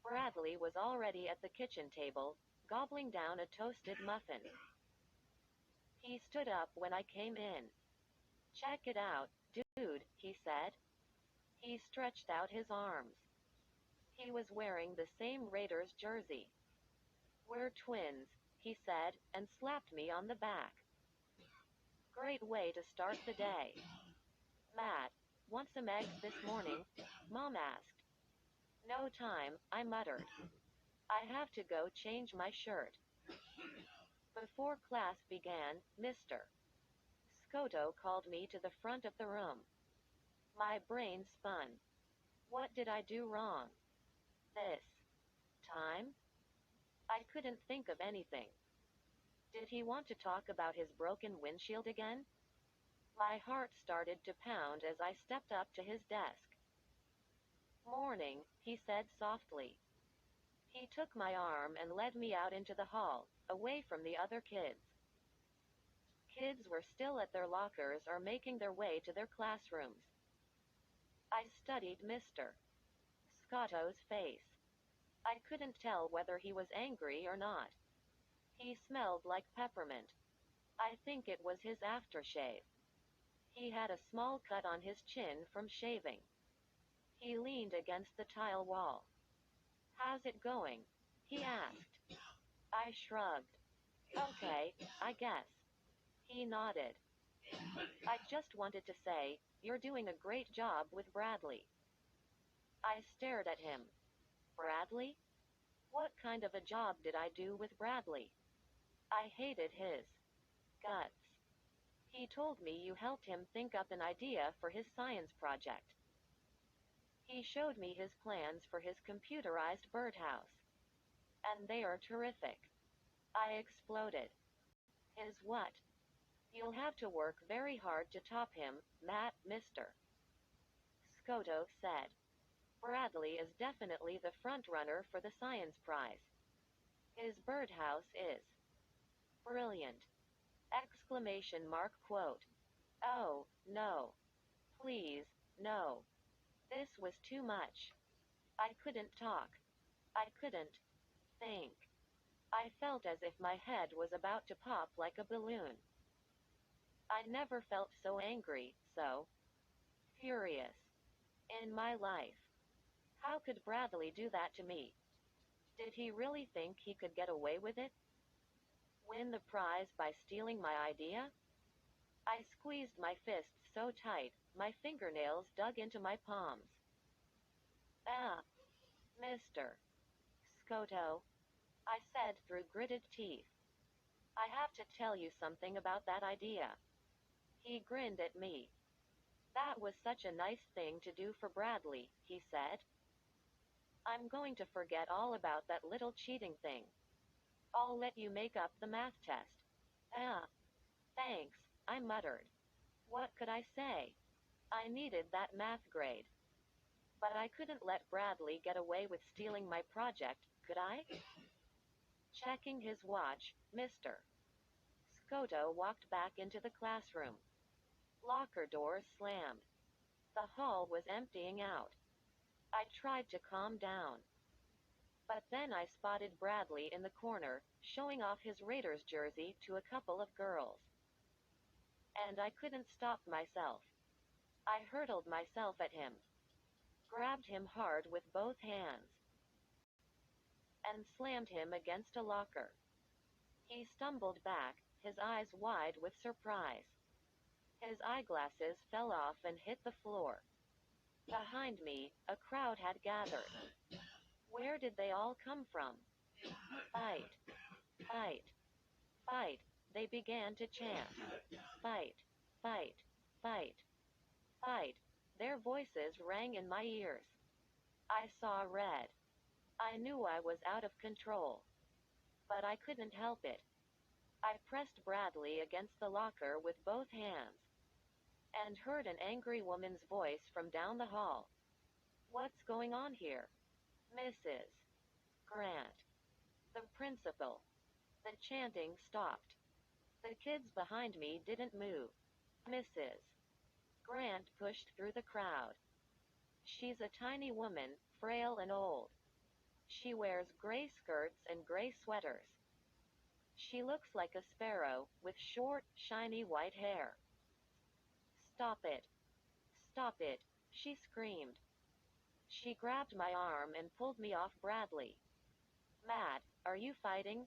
Bradley was already at the kitchen table, gobbling down a toasted muffin. He stood up when I came in. Check it out, dude, he said. He stretched out his arms. He was wearing the same Raiders jersey. We're twins, he said, and slapped me on the back. Great way to start the day. Matt, want some eggs this morning? Mom asked. No time, I muttered. I have to go change my shirt. Before class began, Mr. Scotto called me to the front of the room. My brain spun. What did I do wrong? This time? I couldn't think of anything. Did he want to talk about his broken windshield again? My heart started to pound as I stepped up to his desk. Morning, he said softly. He took my arm and led me out into the hall, away from the other kids. Kids were still at their lockers or making their way to their classrooms. I studied Mr. Scotto's face. I couldn't tell whether he was angry or not. He smelled like peppermint. I think it was his aftershave. He had a small cut on his chin from shaving. He leaned against the tile wall. How's it going? He asked. I shrugged. Okay, I guess. He nodded. I just wanted to say, you're doing a great job with Bradley. I stared at him. Bradley? What kind of a job did I do with Bradley? I hated his guts. He told me you helped him think up an idea for his science project. He showed me his plans for his computerized birdhouse. And they are terrific. I exploded. His what? You'll have to work very hard to top him, Matt, Mr. Scotto said. Bradley is definitely the front-runner for the science prize. His birdhouse is brilliant! Exclamation mark quote. Oh, no. Please, no. This was too much. I couldn't talk. I couldn't think. I felt as if my head was about to pop like a balloon. I never felt so angry, so furious in my life. How could Bradley do that to me? Did he really think he could get away with it? Win the prize by stealing my idea? I squeezed my fists so tight, my fingernails dug into my palms. Ah, Mr. Scotto, I said through gritted teeth. I have to tell you something about that idea. He grinned at me. That was such a nice thing to do for Bradley, he said. I'm going to forget all about that little cheating thing. I'll let you make up the math test. Ah, thanks, I muttered. What could I say? I needed that math grade. But I couldn't let Bradley get away with stealing my project, could I? Checking his watch, Mr. Scotto walked back into the classroom. Locker doors slammed. The hall was emptying out. I tried to calm down. But then I spotted Bradley in the corner, showing off his Raiders jersey to a couple of girls. And I couldn't stop myself. I hurtled myself at him, grabbed him hard with both hands, and slammed him against a locker. He stumbled back, his eyes wide with surprise. His eyeglasses fell off and hit the floor. Behind me, a crowd had gathered. Where did they all come from? Fight! Fight! Fight! They began to chant. Fight! Fight! Fight! Fight! Their voices rang in my ears. I saw red. I knew I was out of control. But I couldn't help it. I pressed Bradley against the locker with both hands, and heard an angry woman's voice from down the hall. What's going on here? Mrs. Grant. The principal. The chanting stopped. The kids behind me didn't move. Mrs. Grant pushed through the crowd. She's a tiny woman, frail and old. She wears gray skirts and gray sweaters. She looks like a sparrow, with short, shiny white hair. Stop it! Stop it! She screamed. She grabbed my arm and pulled me off Bradley. Matt, are you fighting?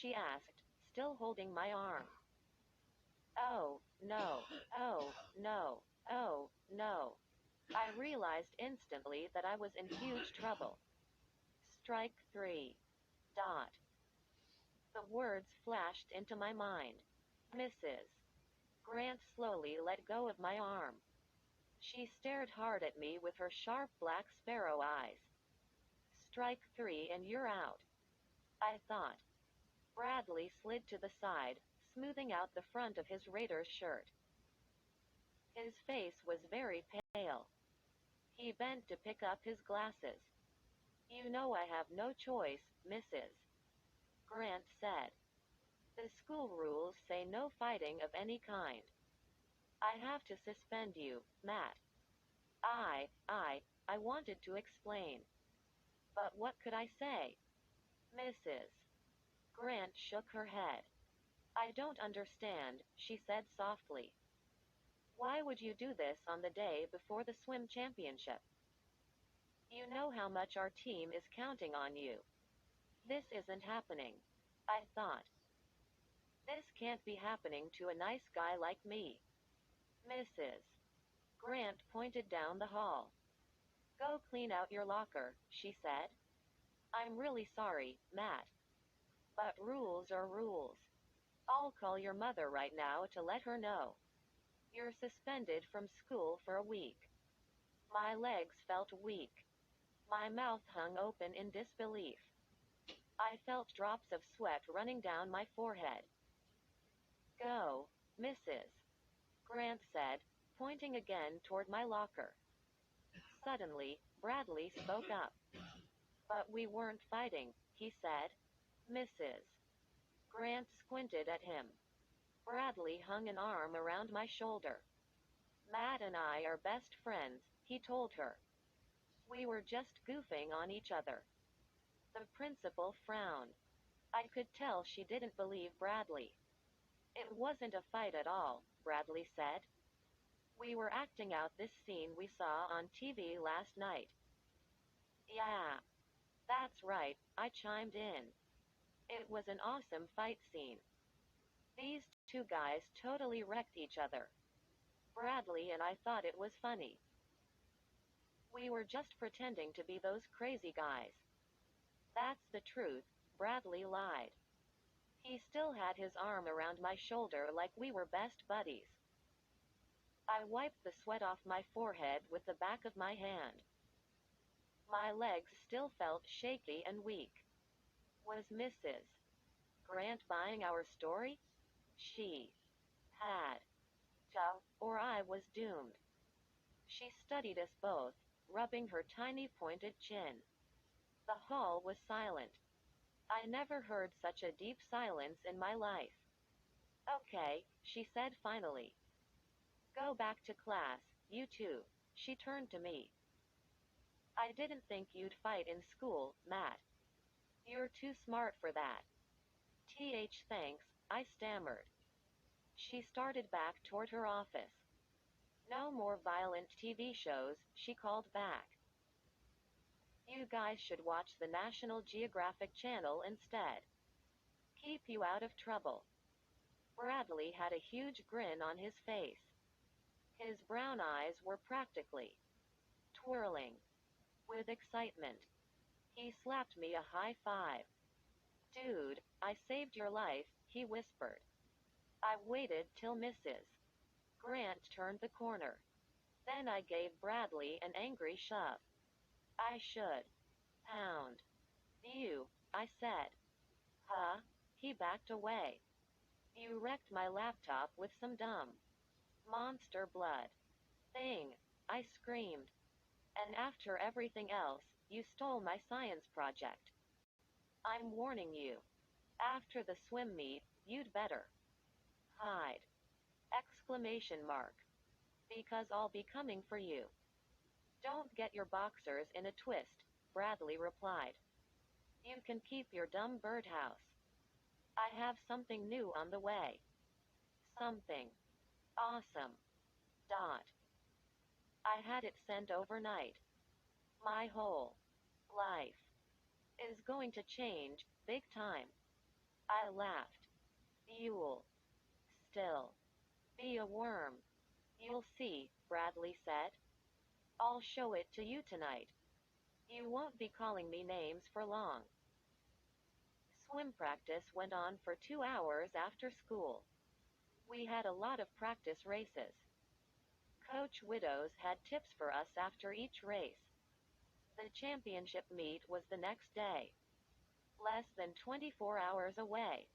She asked, still holding my arm. Oh, no. Oh, no. Oh, no. I realized instantly that I was in huge trouble. Strike three. Dot. The words flashed into my mind. Mrs. Grant slowly let go of my arm. She stared hard at me with her sharp black sparrow eyes. Strike three and you're out, I thought. Bradley slid to the side, smoothing out the front of his Raiders shirt. His face was very pale. He bent to pick up his glasses. You know I have no choice, Mrs. Grant said. The school rules say no fighting of any kind. I have to suspend you, Matt. I wanted to explain. But what could I say? Mrs. Grant shook her head. I don't understand, she said softly. Why would you do this on the day before the swim championship? You know how much our team is counting on you. This isn't happening, I thought. This can't be happening to a nice guy like me. Mrs. Grant pointed down the hall. Go clean out your locker, she said. I'm really sorry, Matt. But rules are rules. I'll call your mother right now to let her know. You're suspended from school for a week. My legs felt weak. My mouth hung open in disbelief. I felt drops of sweat running down my forehead. Go, Mrs. Grant said, pointing again toward my locker. Suddenly, Bradley spoke up. But we weren't fighting, he said. Mrs. Grant squinted at him. Bradley hung an arm around my shoulder. Matt and I are best friends, he told her. We were just goofing on each other. The principal frowned. I could tell she didn't believe Bradley. It wasn't a fight at all, Bradley said. We were acting out this scene we saw on TV last night. Yeah, that's right, I chimed in. It was an awesome fight scene. These two guys totally wrecked each other. Bradley and I thought it was funny. We were just pretending to be those crazy guys. That's the truth, Bradley lied. He still had his arm around my shoulder like we were best buddies. I wiped the sweat off my forehead with the back of my hand. My legs still felt shaky and weak. Was Mrs. Grant buying our story? She had to, or I was doomed. She studied us both, rubbing her tiny pointed chin. The hall was silent. I never heard such a deep silence in my life. Okay, she said finally. Go back to class, you two. She turned to me. I didn't think you'd fight in school, Matt. You're too smart for that. Thanks, I stammered. She started back toward her office. No more violent TV shows, she called back. You guys should watch the National Geographic Channel instead. Keep you out of trouble. Bradley had a huge grin on his face. His brown eyes were practically twirling with excitement. He slapped me a high five. Dude, I saved your life, he whispered. I waited till Mrs. Grant turned the corner. Then I gave Bradley an angry shove. I should pound you, I said. Huh? He backed away. You wrecked my laptop with some dumb monster blood thing, I screamed. And after everything else, you stole my science project. I'm warning you. After the swim meet, you'd better hide. Exclamation mark. Because I'll be coming for you. Don't get your boxers in a twist, Bradley replied. You can keep your dumb birdhouse. I have something new on the way. Something awesome. Dot. I had it sent overnight. My whole life is going to change, big time. I laughed. You'll still be a worm. You'll see, Bradley said. I'll show it to you tonight. You won't be calling me names for long. Swim practice went on for 2 hours after school. We had a lot of practice races. Coach Widows had tips for us after each race. The championship meet was the next day, less than 24 hours away.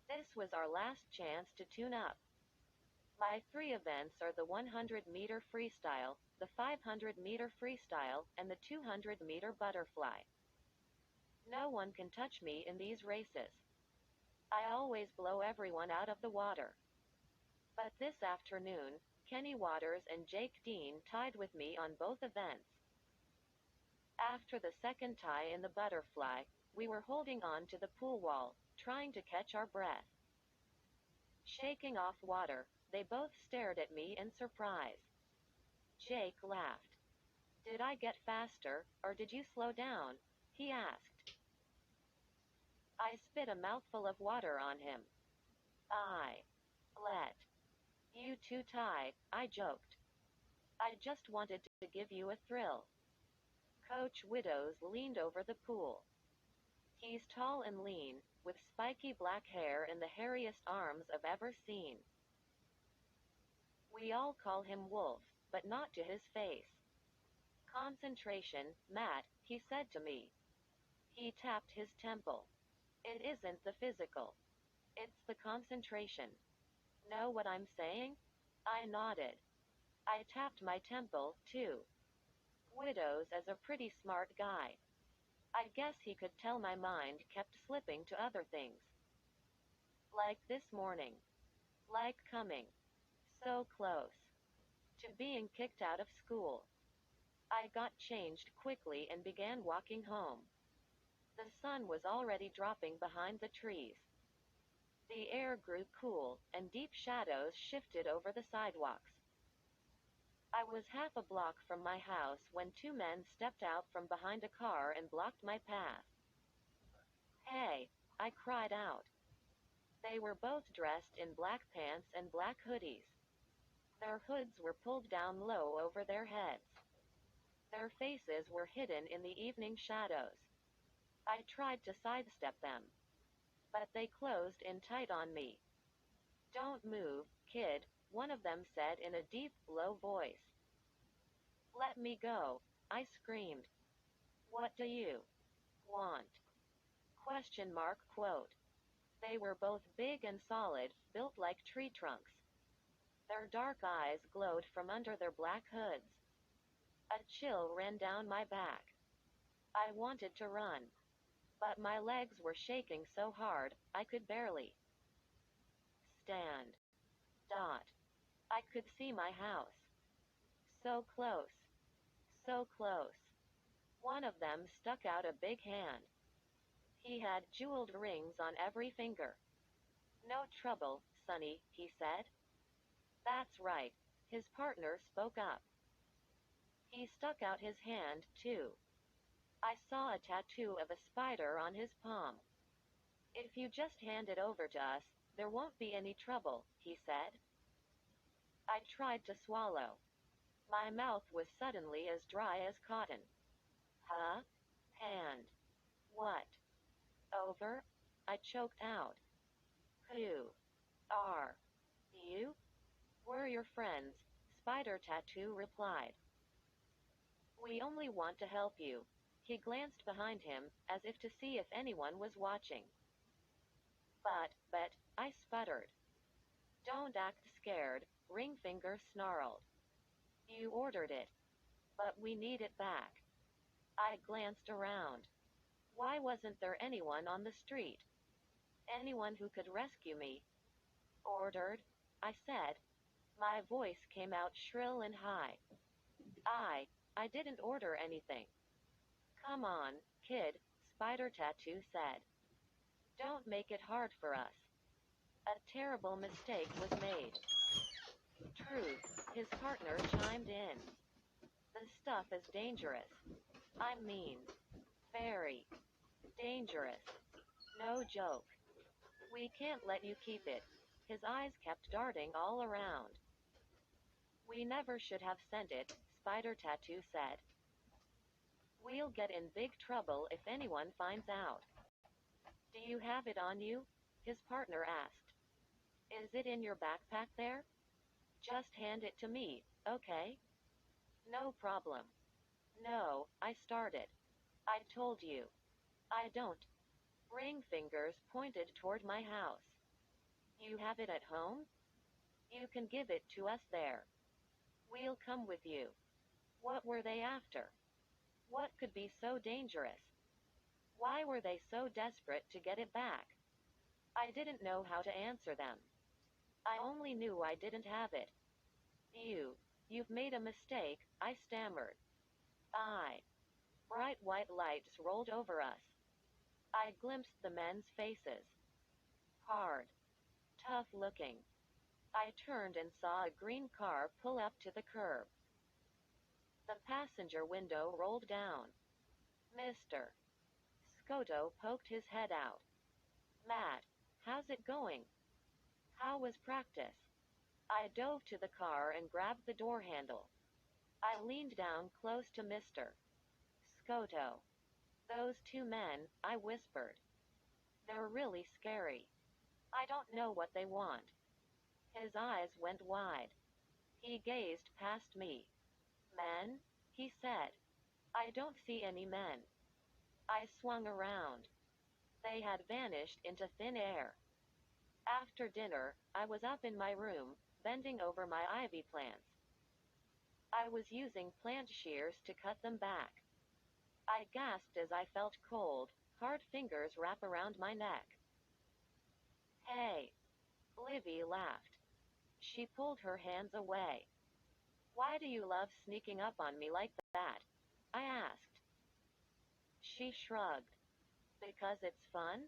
This was our last chance to tune up. My three events are the 100-meter freestyle, the 500-meter freestyle, and the 200-meter butterfly. No one can touch me in these races. I always blow everyone out of the water. But this afternoon, Kenny Waters and Jake Dean tied with me on both events. After the second tie in the butterfly, we were holding on to the pool wall, trying to catch our breath. Shaking off water, they both stared at me in surprise. Jake laughed. Did I get faster, or did you slow down? He asked. I spit a mouthful of water on him. I let you two tie, I joked. I just wanted to give you a thrill. Coach Widows leaned over the pool. He's tall and lean, with spiky black hair and the hairiest arms I've ever seen. We all call him Wolf, but not to his face. Concentration, Matt, he said to me. He tapped his temple. It isn't the physical. It's the concentration. Know what I'm saying? I nodded. I tapped my temple, too. Widows is a pretty smart guy. I guess he could tell my mind kept slipping to other things. Like this morning. Like coming. So close. To being kicked out of school. I got changed quickly and began walking home. The sun was already dropping behind the trees. The air grew cool, and deep shadows shifted over the sidewalks. I was half a block from my house when two men stepped out from behind a car and blocked my path. Hey, I cried out. They were both dressed in black pants and black hoodies. Their hoods were pulled down low over their heads. Their faces were hidden in the evening shadows. I tried to sidestep them, but they closed in tight on me. Don't move, kid, one of them said in a deep, low voice. Let me go, I screamed. What do you want? Question mark quote. They were both big and solid, built like tree trunks. Their dark eyes glowed from under their black hoods. A chill ran down my back. I wanted to run, but my legs were shaking so hard, I could barely stand. Dot. I could see my house. So close. So close. One of them stuck out a big hand. He had jeweled rings on every finger. No trouble, Sonny, he said. That's right, his partner spoke up. He stuck out his hand, too. I saw a tattoo of a spider on his palm. If you just hand it over to us, there won't be any trouble, he said. I tried to swallow. My mouth was suddenly as dry as cotton. Huh? Hand. What? Over? I choked out. Who are you? We're your friends, Spider Tattoo replied. We only want to help you. He glanced behind him, as if to see if anyone was watching. But, I sputtered. Don't act scared, Ringfinger snarled. You ordered it. But we need it back. I glanced around. Why wasn't there anyone on the street? Anyone who could rescue me? Ordered, I said. My voice came out shrill and high. I didn't order anything. Come on, kid, Spider Tattoo said. Don't make it hard for us. A terrible mistake was made. Truth, his partner chimed in. The stuff is dangerous. I mean, very dangerous. No joke. We can't let you keep it. His eyes kept darting all around. We never should have sent it, Spider Tattoo said. We'll get in big trouble if anyone finds out. Do you have it on you? His partner asked. Is it in your backpack there? Just hand it to me, okay? No problem. No, I started. I told you. I don't. Ring fingers pointed toward my house. You have it at home? You can give it to us there. We'll come with you. What were they after? What could be so dangerous? Why were they so desperate to get it back? I didn't know how to answer them. I only knew I didn't have it. You've made a mistake, I stammered. Bright white lights rolled over us. I glimpsed the men's faces. Hard. Tough looking. I turned and saw a green car pull up to the curb. The passenger window rolled down. Mr. Scotto poked his head out. Matt, how's it going? How was practice? I dove to the car and grabbed the door handle. I leaned down close to Mr. Scotto. Those two men, I whispered. They're really scary. I don't know what they want. His eyes went wide. He gazed past me. Men? He said. I don't see any men. I swung around. They had vanished into thin air. After dinner, I was up in my room, bending over my ivy plants. I was using plant shears to cut them back. I gasped as I felt cold, hard fingers wrap around my neck. Hey! Livy laughed. She pulled her hands away. Why do you love sneaking up on me like that? I asked. She shrugged. Because it's fun?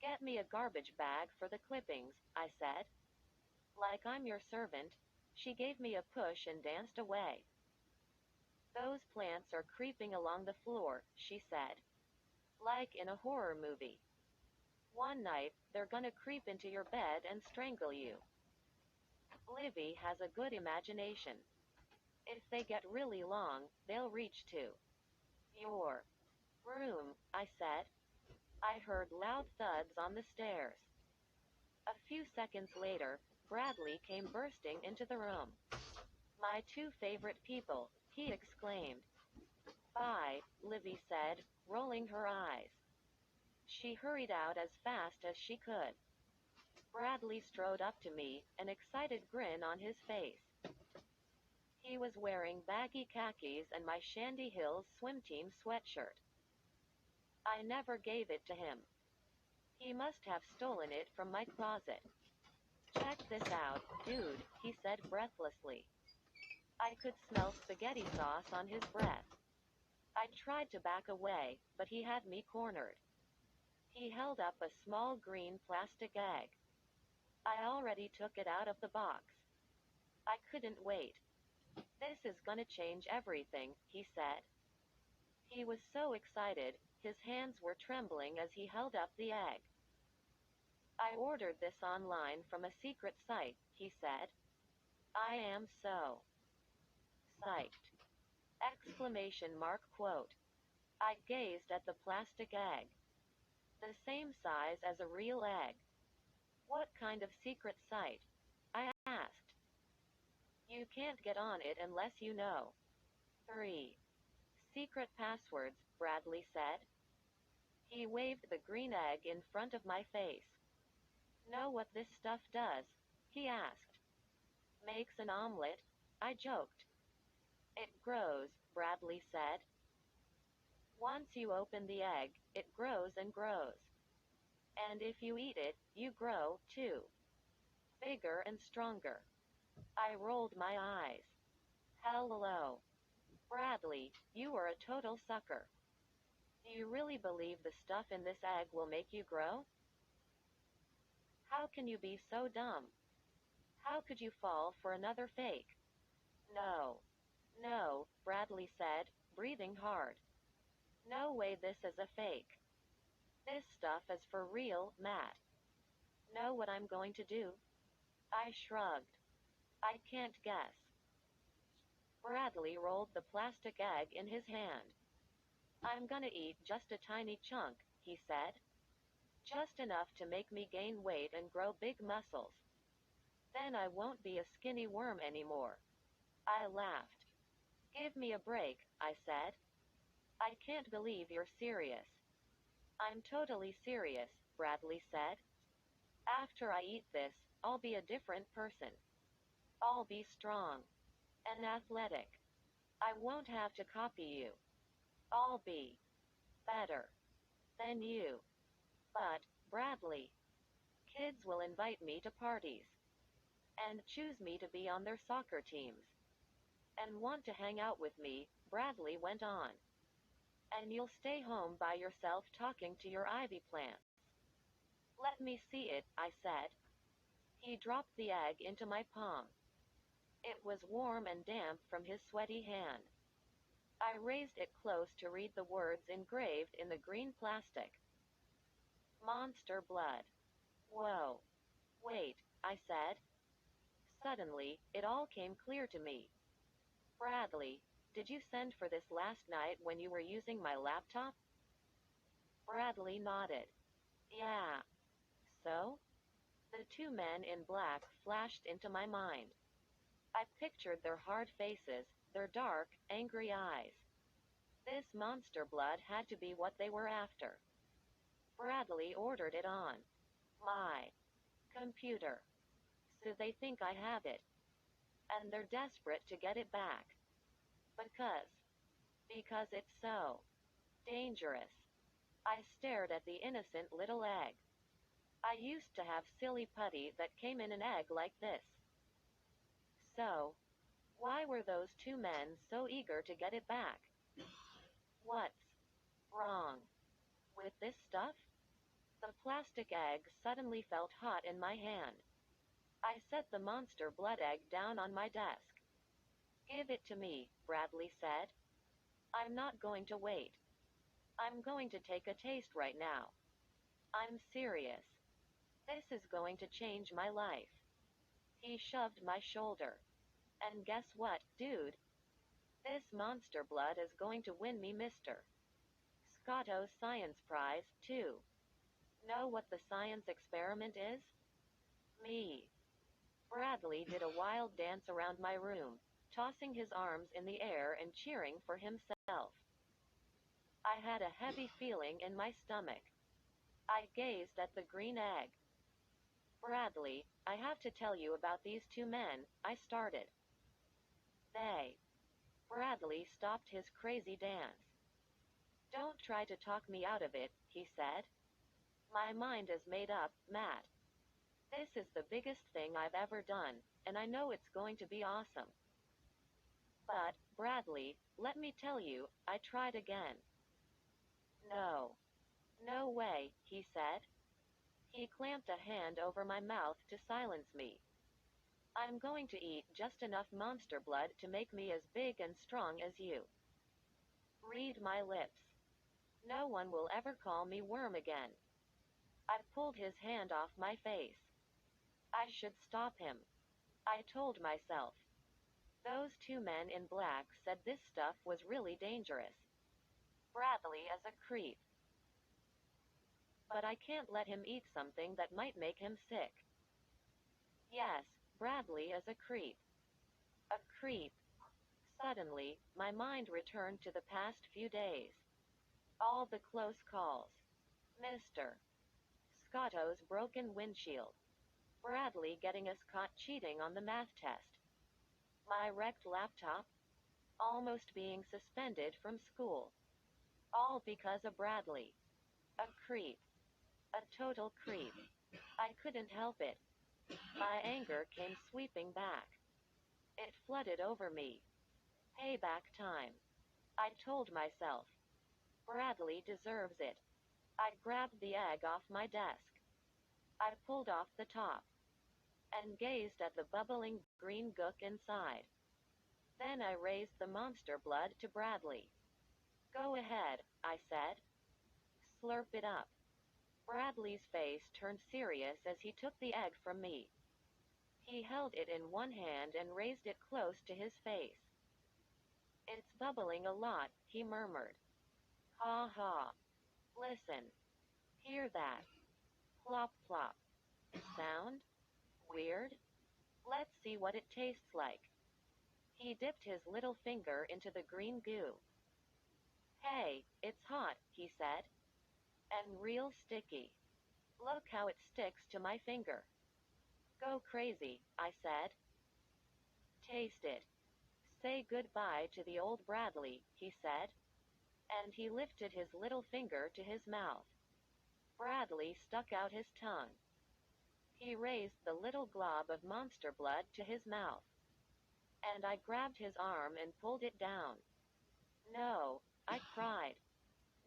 Get me a garbage bag for the clippings, I said. Like I'm your servant, she gave me a push and danced away. Those plants are creeping along the floor, she said. Like in a horror movie. One night, they're gonna creep into your bed and strangle you. Livy has a good imagination. If they get really long, they'll reach to your room, I said. I heard loud thuds on the stairs. A few seconds later, Bradley came bursting into the room. My two favorite people, he exclaimed. Bye, Livy said, rolling her eyes. She hurried out as fast as she could. Bradley strode up to me, an excited grin on his face. He was wearing baggy khakis and my Shandy Hills swim team sweatshirt. I never gave it to him. He must have stolen it from my closet. Check this out, dude, he said breathlessly. I could smell spaghetti sauce on his breath. I tried to back away, but he had me cornered. He held up a small green plastic egg. I already took it out of the box. I couldn't wait. This is gonna change everything, he said. He was so excited, his hands were trembling as he held up the egg. I ordered this online from a secret site, he said. I am so psyched! Exclamation mark quote. I gazed at the plastic egg. The same size as a real egg. What kind of secret site? I asked. You can't get on it unless you know. 3. Secret passwords, Bradley said. He waved the green egg in front of my face. Know what this stuff does? He asked. Makes an omelet, I joked. It grows, Bradley said. Once you open the egg, it grows and grows. And if you eat it, you grow, too. Bigger and stronger. I rolled my eyes. Hello. Bradley, you are a total sucker. Do you really believe the stuff in this egg will make you grow? How can you be so dumb? How could you fall for another fake? No. No, Bradley said, breathing hard. No way this is a fake. This stuff is for real, Matt. Know what I'm going to do? I shrugged. I can't guess. Bradley rolled the plastic egg in his hand. I'm gonna eat just a tiny chunk, he said. Just enough to make me gain weight and grow big muscles. Then I won't be a skinny worm anymore. I laughed. Give me a break, I said. I can't believe you're serious. I'm totally serious, Bradley said. After I eat this, I'll be a different person. I'll be strong and athletic. I won't have to copy you. I'll be better than you. But, Bradley, kids will invite me to parties and choose me to be on their soccer teams and want to hang out with me, Bradley went on. And you'll stay home by yourself talking to your ivy plants. Let me see it, I said. He dropped the egg into my palm. It was warm and damp from his sweaty hand. I raised it close to read the words engraved in the green plastic. Monster blood. Whoa. Wait, I said. Suddenly, it all came clear to me. Bradley, did you send for this last night when you were using my laptop? Bradley nodded. Yeah. So? The two men in black flashed into my mind. I pictured their hard faces, their dark, angry eyes. This monster blood had to be what they were after. Bradley ordered it on my computer. So they think I have it. And they're desperate to get it back. Because. Because it's so dangerous. I stared at the innocent little egg. I used to have silly putty that came in an egg like this. So, why were those two men so eager to get it back? What's wrong with this stuff? The plastic egg suddenly felt hot in my hand. I set the monster blood egg down on my desk. Give it to me, Bradley said. I'm not going to wait. I'm going to take a taste right now. I'm serious. This is going to change my life. He shoved my shoulder. And guess what, dude? This monster blood is going to win me Mr. Scotto's Science Prize, too. Know what the science experiment is? Me. Bradley did a wild dance around my room, tossing his arms in the air and cheering for himself. I had a heavy feeling in my stomach. I gazed at the green egg. Bradley, I have to tell you about these two men, I started. They. Bradley stopped his crazy dance. Don't try to talk me out of it, he said. My mind is made up, Matt. This is the biggest thing I've ever done, and I know it's going to be awesome. But, Bradley, let me tell you, I tried again. No. No way, he said. He clamped a hand over my mouth to silence me. I'm going to eat just enough monster blood to make me as big and strong as you. Read my lips. No one will ever call me worm again. I pulled his hand off my face. I should stop him. I told myself. Those two men in black said this stuff was really dangerous. Bradley is a creep. But I can't let him eat something that might make him sick. Yes, Bradley is a creep. A creep. Suddenly, my mind returned to the past few days. All the close calls. Mr. Scotto's broken windshield. Bradley getting us caught cheating on the math test. My wrecked laptop. Almost being suspended from school. All because of Bradley. A creep. A total creep. I couldn't help it. My anger came sweeping back. It flooded over me. Payback time. I told myself. Bradley deserves it. I grabbed the egg off my desk. I pulled off the top. And gazed at the bubbling green gook inside. Then I raised the monster blood to Bradley. Go ahead, I said. Slurp it up. Bradley's face turned serious as he took the egg from me. He held it in one hand and raised it close to his face. It's bubbling a lot, he murmured. Ha ha. Listen. Hear that? Plop plop. Sound? Weird? Let's see what it tastes like. He dipped his little finger into the green goo. Hey, it's hot, he said. And real sticky. Look how it sticks to my finger. Go crazy, I said. Taste it. Say goodbye to the old Bradley, he said. And he lifted his little finger to his mouth. Bradley stuck out his tongue. He raised the little glob of monster blood to his mouth. And I grabbed his arm and pulled it down. No, I cried.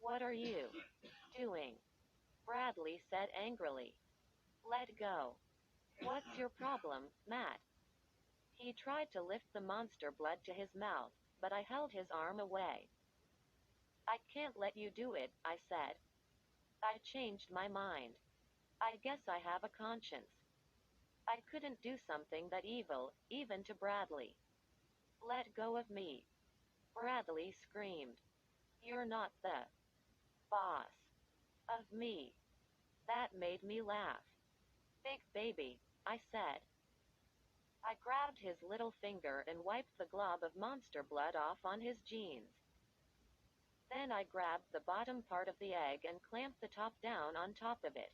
What are you doing? Bradley said angrily. Let go. What's your problem, Matt? He tried to lift the monster blood to his mouth, but I held his arm away. I can't let you do it, I said. I changed my mind. I guess I have a conscience. I couldn't do something that evil, even to Bradley. Let go of me. Bradley screamed. You're not the boss of me. That made me laugh. Big baby, I said. I grabbed his little finger and wiped the glob of monster blood off on his jeans. Then I grabbed the bottom part of the egg and clamped the top down on top of it.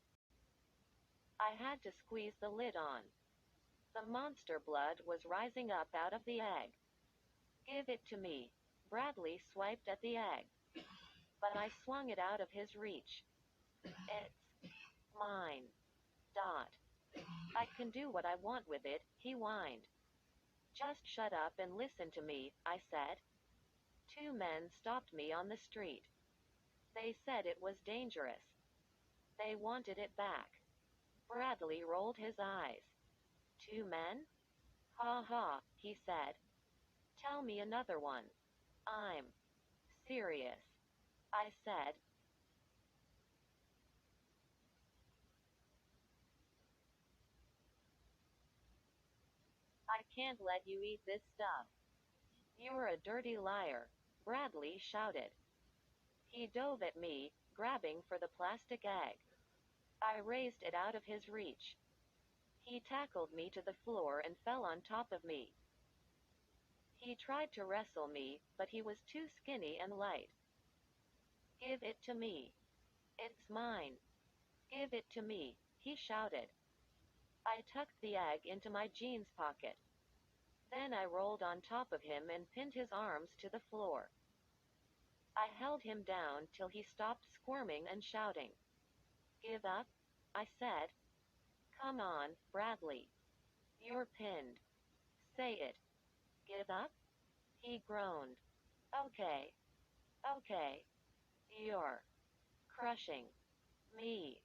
I had to squeeze the lid on. The monster blood was rising up out of the egg. Give it to me. Bradley swiped at the egg. But I swung it out of his reach. It's mine. Dot. I can do what I want with it, he whined. Just shut up and listen to me, I said. Two men stopped me on the street. They said it was dangerous. They wanted it back. Bradley rolled his eyes. Two men? Ha ha, he said. Tell me another one. I'm serious, I said. I can't let you eat this stuff. You're a dirty liar, Bradley shouted. He dove at me, grabbing for the plastic egg. I raised it out of his reach. He tackled me to the floor and fell on top of me. He tried to wrestle me, but he was too skinny and light. Give it to me. It's mine. Give it to me, he shouted. I tucked the egg into my jeans pocket. Then I rolled on top of him and pinned his arms to the floor. I held him down till he stopped squirming and shouting. Give up? I said. Come on, Bradley. You're pinned. Say it. Give up? He groaned. Okay. Okay. You're crushing me.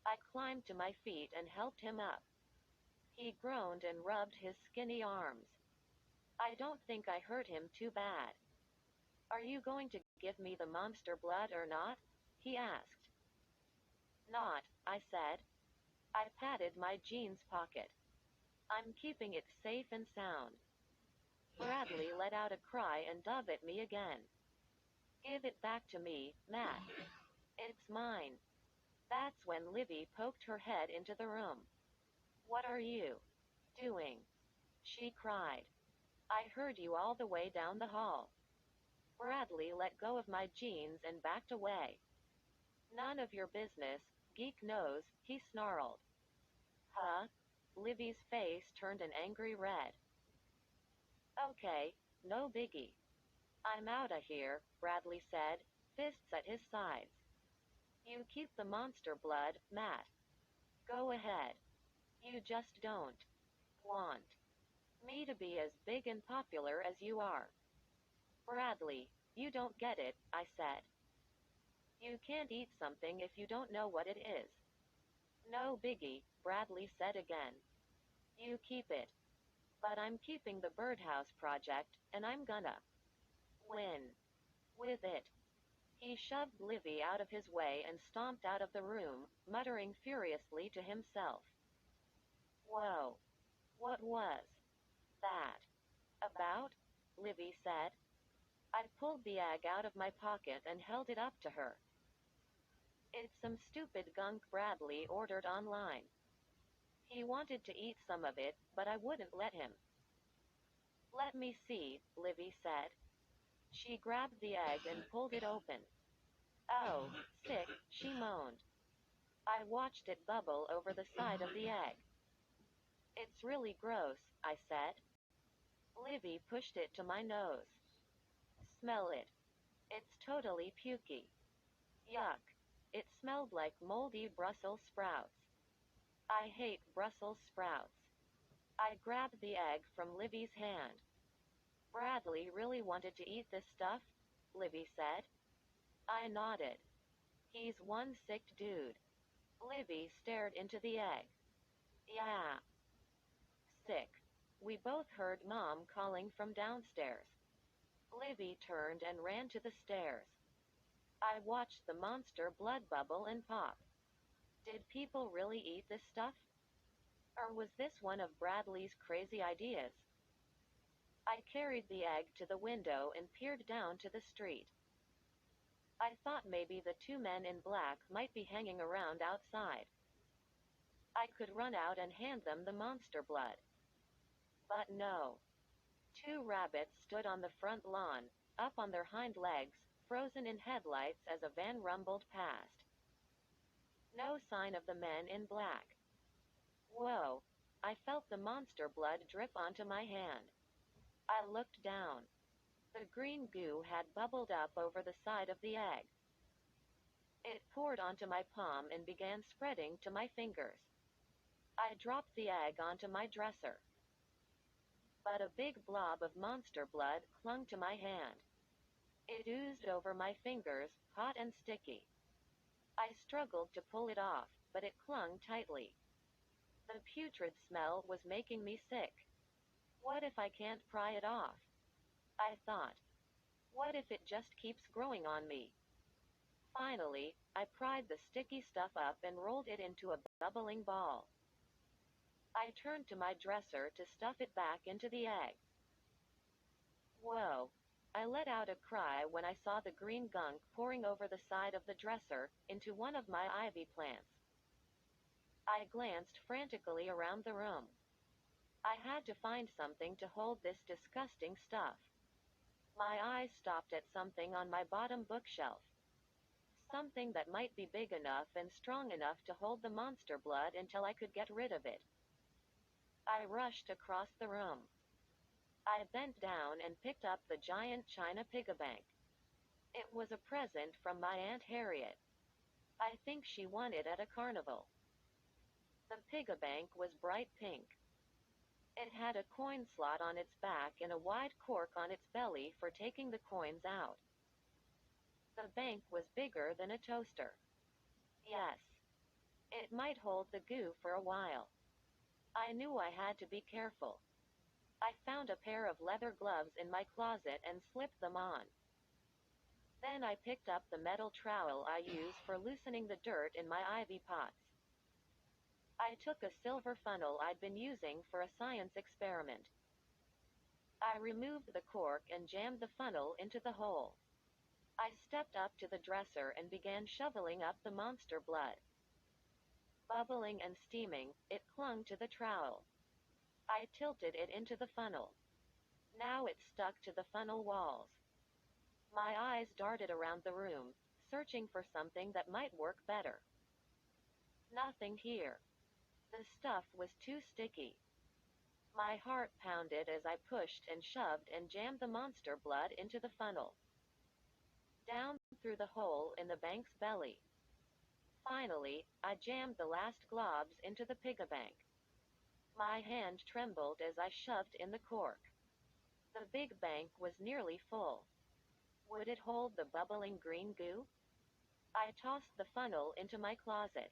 I climbed to my feet and helped him up. He groaned and rubbed his skinny arms. I don't think I hurt him too bad. Are you going to give me the monster blood or not? He asked. Not, I said. I patted my jeans pocket. I'm keeping it safe and sound. Bradley let out a cry and dove at me again. Give it back to me, Matt. It's mine. That's when Livy poked her head into the room. What are you doing? She cried. I heard you all the way down the hall. Bradley let go of my jeans and backed away. None of your business, geek nose, he snarled. Huh? Livy's face turned an angry red. Okay, no biggie. I'm outta here, Bradley said, fists at his sides. You keep the monster blood, Matt. Go ahead. You just don't want me to be as big and popular as you are. Bradley, you don't get it, I said. You can't eat something if you don't know what it is. No biggie, Bradley said again. You keep it. But I'm keeping the birdhouse project, and I'm gonna win with it. He shoved Livy out of his way and stomped out of the room, muttering furiously to himself. Whoa. What was that about? Livy said. I pulled the egg out of my pocket and held it up to her. It's some stupid gunk Bradley ordered online. He wanted to eat some of it, but I wouldn't let him. Let me see, Livy said. She grabbed the egg and pulled it open. Oh, sick, she moaned. I watched it bubble over the side of the egg. It's really gross, I said. Livy pushed it to my nose. Smell it. It's totally pukey. Yuck. It smelled like moldy Brussels sprouts. I hate Brussels sprouts. I grabbed the egg from Livy's hand. Bradley really wanted to eat this stuff? Livy said. I nodded. He's one sick dude. Livy stared into the egg. Yeah. Sick. We both heard Mom calling from downstairs. Livy turned and ran to the stairs. I watched the monster blood bubble and pop. Did people really eat this stuff? Or was this one of Bradley's crazy ideas? I carried the egg to the window and peered down to the street. I thought maybe the two men in black might be hanging around outside. I could run out and hand them the monster blood. But no. Two rabbits stood on the front lawn, up on their hind legs, frozen in headlights as a van rumbled past. No sign of the men in black. Whoa. I felt the monster blood drip onto my hand. I looked down. The green goo had bubbled up over the side of the egg. It poured onto my palm and began spreading to my fingers. I dropped the egg onto my dresser. But a big blob of monster blood clung to my hand. It oozed over my fingers, hot and sticky. I struggled to pull it off, but it clung tightly. The putrid smell was making me sick. What if I can't pry it off? I thought. What if it just keeps growing on me? Finally, I pried the sticky stuff up and rolled it into a bubbling ball. I turned to my dresser to stuff it back into the egg. Whoa. I let out a cry when I saw the green gunk pouring over the side of the dresser, into one of my ivy plants. I glanced frantically around the room. I had to find something to hold this disgusting stuff. My eyes stopped at something on my bottom bookshelf. Something that might be big enough and strong enough to hold the monster blood until I could get rid of it. I rushed across the room. I bent down and picked up the giant china piggy-bank. It was a present from my Aunt Harriet. I think she won it at a carnival. The piggy-bank was bright pink. It had a coin slot on its back and a wide cork on its belly for taking the coins out. The bank was bigger than a toaster. Yes. It might hold the goo for a while. I knew I had to be careful. I found a pair of leather gloves in my closet and slipped them on. Then I picked up the metal trowel I use for loosening the dirt in my ivy pots. I took a silver funnel I'd been using for a science experiment. I removed the cork and jammed the funnel into the hole. I stepped up to the dresser and began shoveling up the monster blood. Bubbling and steaming, it clung to the trowel. I tilted it into the funnel. Now it stuck to the funnel walls. My eyes darted around the room, searching for something that might work better. Nothing here. The stuff was too sticky. My heart pounded as I pushed and shoved and jammed the monster blood into the funnel. Down through the hole in the bank's belly. Finally, I jammed the last globs into the piggy-bank. My hand trembled as I shoved in the cork. The big bank was nearly full. Would it hold the bubbling green goo? I tossed the funnel into my closet.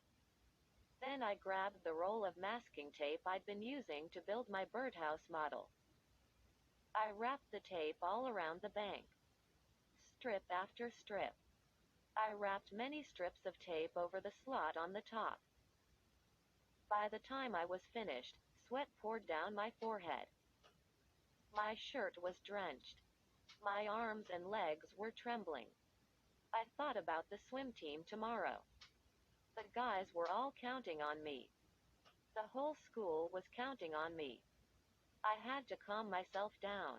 Then I grabbed the roll of masking tape I'd been using to build my birdhouse model. I wrapped the tape all around the bank. Strip after strip. I wrapped many strips of tape over the slot on the top. By the time I was finished, sweat poured down my forehead. My shirt was drenched. My arms and legs were trembling. I thought about the swim team tomorrow. The guys were all counting on me. The whole school was counting on me. I had to calm myself down.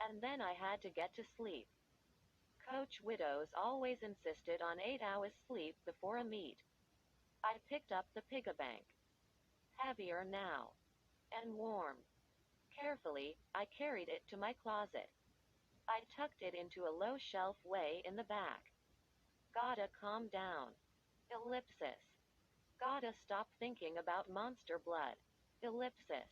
And then I had to get to sleep. Coach Widows always insisted on 8 hours sleep before a meet. I picked up the piggybank. Heavier now. And warm. Carefully, I carried it to my closet. I tucked it into a low shelf way in the back. Gotta calm down. Ellipsis. Gotta stop thinking about monster blood. Ellipsis.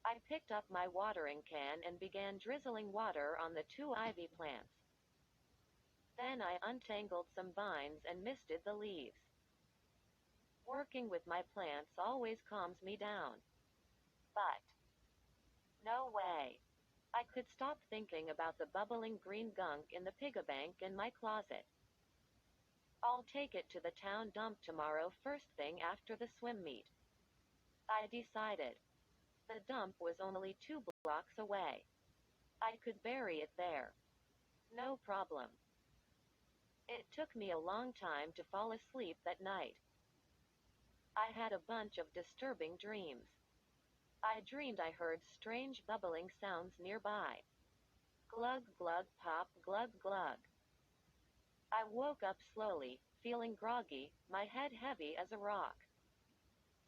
I picked up my watering can and began drizzling water on the 2 ivy plants. Then I untangled some vines and misted the leaves. Working with my plants always calms me down. But no way. I could stop thinking about the bubbling green gunk in the piggybank in my closet. I'll take it to the town dump tomorrow first thing after the swim meet. I decided. The dump was only 2 blocks away. I could bury it there. No problem. It took me a long time to fall asleep that night. I had a bunch of disturbing dreams. I dreamed I heard strange bubbling sounds nearby. Glug glug pop glug glug. I woke up slowly, feeling groggy, my head heavy as a rock.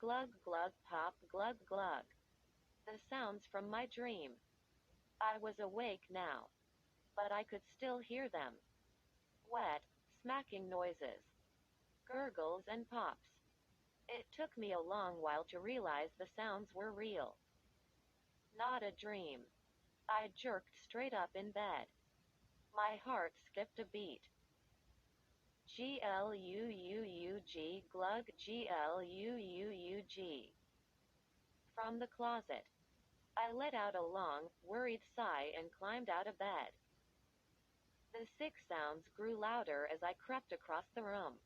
Glug glug pop glug glug. The sounds from my dream. I was awake now. But I could still hear them. Wet, smacking noises. Gurgles and pops. It took me a long while to realize the sounds were real. Not a dream. I jerked straight up in bed. My heart skipped a beat. Gluugg glug gluugg. From the closet. I let out a long, worried sigh and climbed out of bed. The sick sounds grew louder as I crept across the room.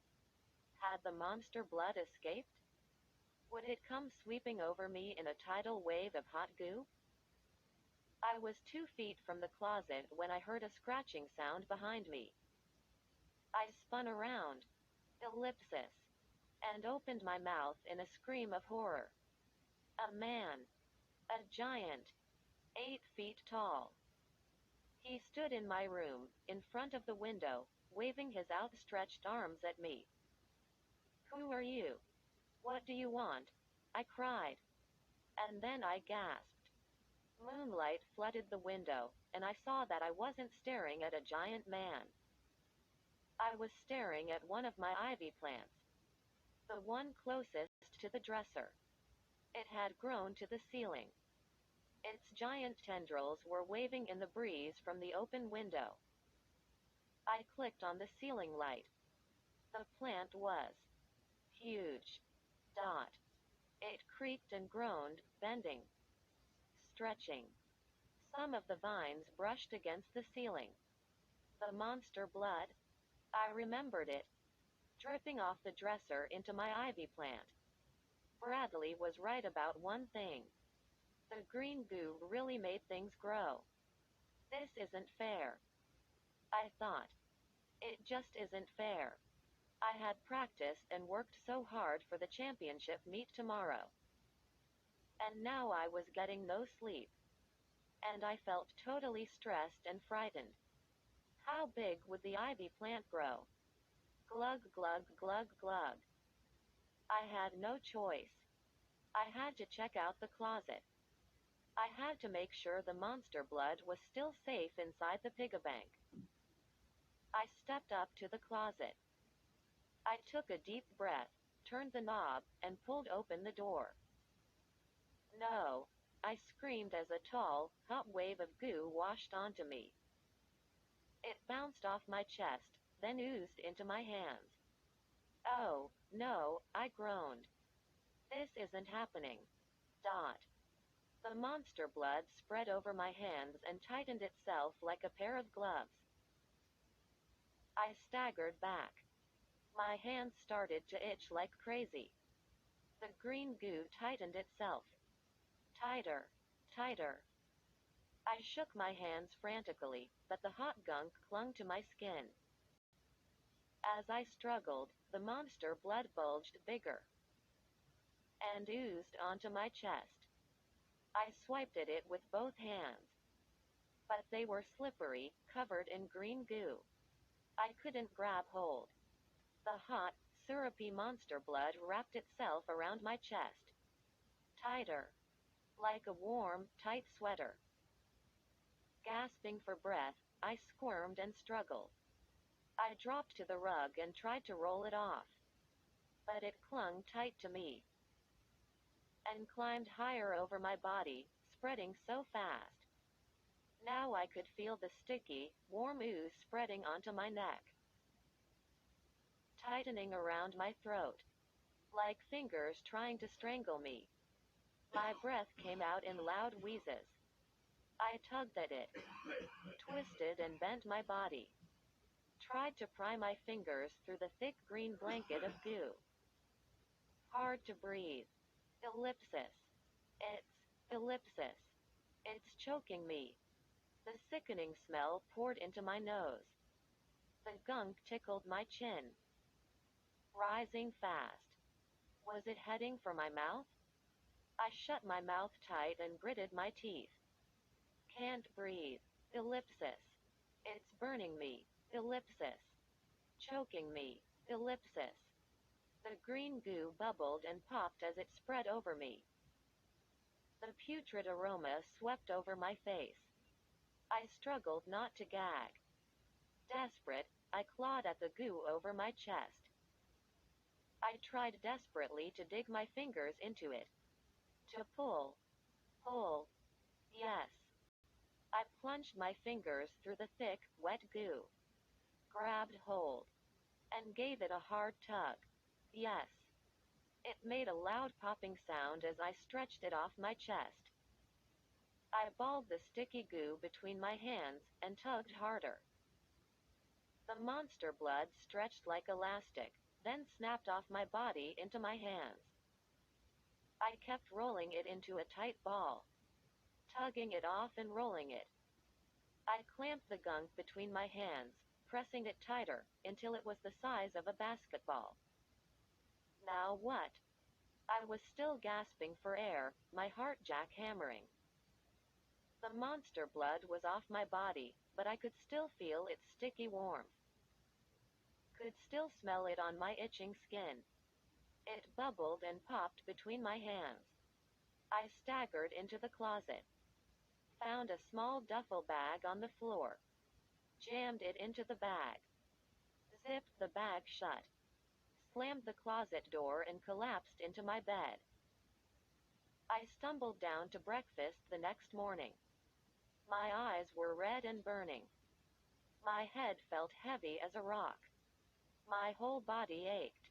Had the monster blood escaped? Would it come sweeping over me in a tidal wave of hot goo? I was 2 feet from the closet when I heard a scratching sound behind me. I spun around. Ellipsis. And opened my mouth in a scream of horror. A man. A giant. 8 feet tall. He stood in my room, in front of the window, waving his outstretched arms at me. Who are you? What do you want? I cried. And then I gasped. Moonlight flooded the window, and I saw that I wasn't staring at a giant man. I was staring at one of my ivy plants. The one closest to the dresser. It had grown to the ceiling. Its giant tendrils were waving in the breeze from the open window. I clicked on the ceiling light. The plant was huge. Dot. It creaked and groaned, bending, stretching. Some of the vines brushed against the ceiling. The monster blood. I remembered it. Dripping off the dresser into my ivy plant. Bradley was right about one thing. The green goo really made things grow. This isn't fair. I thought. It just isn't fair. I had practiced and worked so hard for the championship meet tomorrow. And now I was getting no sleep. And I felt totally stressed and frightened. How big would the ivy plant grow? Glug glug glug glug. I had no choice. I had to check out the closet. I had to make sure the monster blood was still safe inside the piggybank. I stepped up to the closet. I took a deep breath, turned the knob, and pulled open the door. No! I screamed as a tall, hot wave of goo washed onto me. It bounced off my chest, then oozed into my hands. Oh, no, I groaned. This isn't happening. Dot. The monster blood spread over my hands and tightened itself like a pair of gloves. I staggered back. My hands started to itch like crazy. The green goo tightened itself. Tighter, tighter. I shook my hands frantically, but the hot gunk clung to my skin. As I struggled, the monster blood bulged bigger and oozed onto my chest. I swiped at it with both hands, but they were slippery, covered in green goo. I couldn't grab hold. The hot, syrupy monster blood wrapped itself around my chest. Tighter. Like a warm, tight sweater. Gasping for breath, I squirmed and struggled. I dropped to the rug and tried to roll it off, but it clung tight to me and climbed higher over my body, spreading so fast. Now I could feel the sticky, warm ooze spreading onto my neck, tightening around my throat, like fingers trying to strangle me. My breath came out in loud wheezes. I tugged at it, twisted and bent my body, tried to pry my fingers through the thick green blanket of goo. Hard to breathe. Ellipsis. It's ellipsis. It's choking me. The sickening smell poured into my nose. The gunk tickled my chin, rising fast. Was it heading for my mouth? I shut my mouth tight and gritted my teeth. Can't breathe. Ellipsis. It's burning me. Ellipsis. Choking me. Ellipsis. The green goo bubbled and popped as it spread over me. The putrid aroma swept over my face. I struggled not to gag. Desperate, I clawed at the goo over my chest. I tried desperately to dig my fingers into it. To pull. Pull. Yes. I plunged my fingers through the thick, wet goo, grabbed hold, and gave it a hard tug. Yes. It made a loud popping sound as I stretched it off my chest. I balled the sticky goo between my hands and tugged harder. The monster blood stretched like elastic, then snapped off my body into my hands. I kept rolling it into a tight ball, tugging it off and rolling it. I clamped the gunk between my hands, pressing it tighter, until it was the size of a basketball. Now what? I was still gasping for air, my heart jackhammering. The monster blood was off my body, but I could still feel its sticky warmth. Could still smell it on my itching skin. It bubbled and popped between my hands. I staggered into the closet, found a small duffel bag on the floor, jammed it into the bag, zipped the bag shut, slammed the closet door and collapsed into my bed. I stumbled down to breakfast the next morning. My eyes were red and burning. My head felt heavy as a rock. My whole body ached.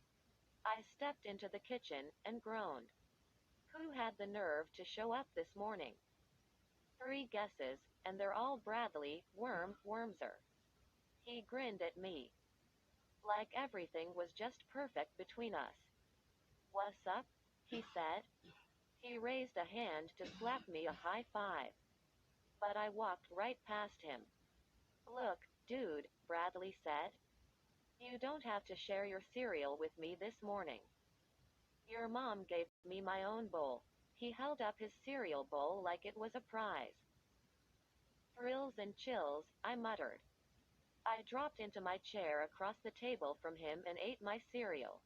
I stepped into the kitchen and groaned. Who had the nerve to show up this morning? 3 guesses, and they're all Bradley, Wormser. He grinned at me. Like everything was just perfect between us. What's up? He said. He raised a hand to slap me a high five. But I walked right past him. Look, dude, Bradley said. You don't have to share your cereal with me this morning. Your mom gave me my own bowl. He held up his cereal bowl like it was a prize. Thrills and chills, I muttered. I dropped into my chair across the table from him and ate my cereal.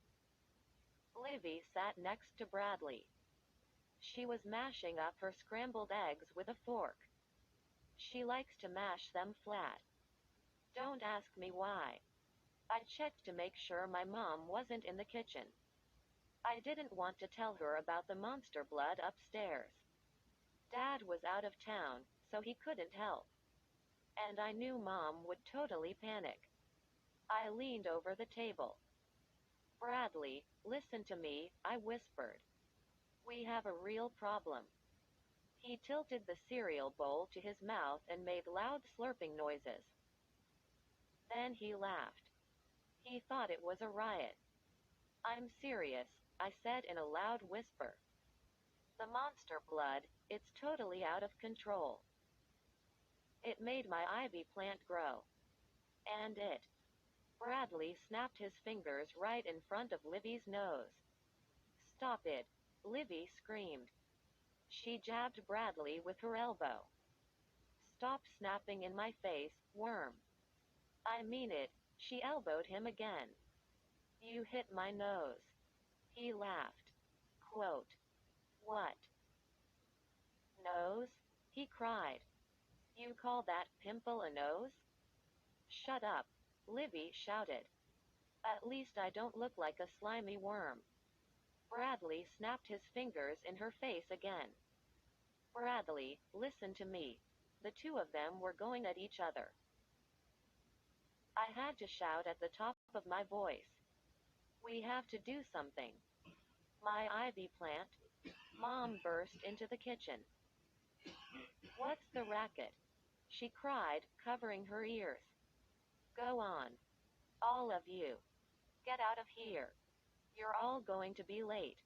Livy sat next to Bradley. She was mashing up her scrambled eggs with a fork. She likes to mash them flat. Don't ask me why. I checked to make sure my mom wasn't in the kitchen. I didn't want to tell her about the monster blood upstairs. Dad was out of town, so he couldn't help. And I knew Mom would totally panic. I leaned over the table. Bradley, listen to me, I whispered. We have a real problem. He tilted the cereal bowl to his mouth and made loud slurping noises. Then he laughed. He thought it was a riot. I'm serious, I said in a loud whisper. The monster blood, it's totally out of control. It made my ivy plant grow. And it. Bradley snapped his fingers right in front of Livy's nose. Stop it, Livy screamed. She jabbed Bradley with her elbow. Stop snapping in my face, worm. I mean it, she elbowed him again. You hit my nose. He laughed. Quote, what? Nose? He cried. You call that pimple a nose? Shut up, Livy shouted. At least I don't look like a slimy worm. Bradley snapped his fingers in her face again. Bradley, listen to me. The two of them were going at each other. I had to shout at the top of my voice. We have to do something. My ivy plant. Mom burst into the kitchen. What's the racket? She cried, covering her ears. Go on. All of you. Get out of here. You're all going to be late.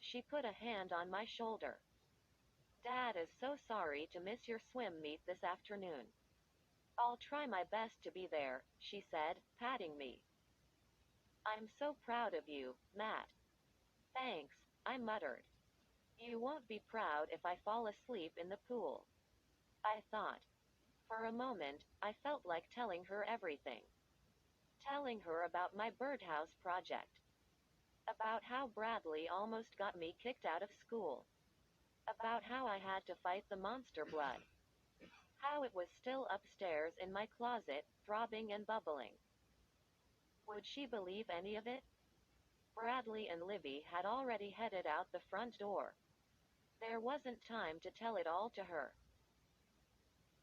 She put a hand on my shoulder. Dad is so sorry to miss your swim meet this afternoon. I'll try my best to be there, she said, patting me. I'm so proud of you, Matt. Thanks, I muttered. You won't be proud if I fall asleep in the pool. I thought. For a moment, I felt like telling her everything. Telling her about my birdhouse project. About how Bradley almost got me kicked out of school. About how I had to fight the monster blood. How it was still upstairs in my closet, throbbing and bubbling. Would she believe any of it? Bradley and Livy had already headed out the front door. There wasn't time to tell it all to her.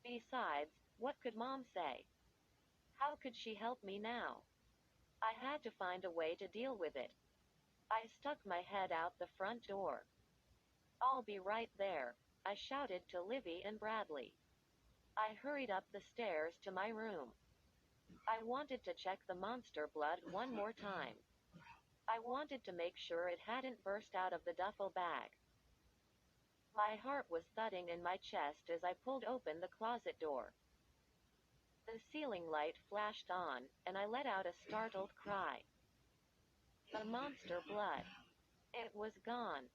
Besides, what could Mom say? How could she help me now? I had to find a way to deal with it. I stuck my head out the front door. I'll be right there, I shouted to Livy and Bradley. I hurried up the stairs to my room. I wanted to check the monster blood one more time. I wanted to make sure it hadn't burst out of the duffel bag. My heart was thudding in my chest as I pulled open the closet door. The ceiling light flashed on, and I let out a startled cry. The monster blood. It was gone.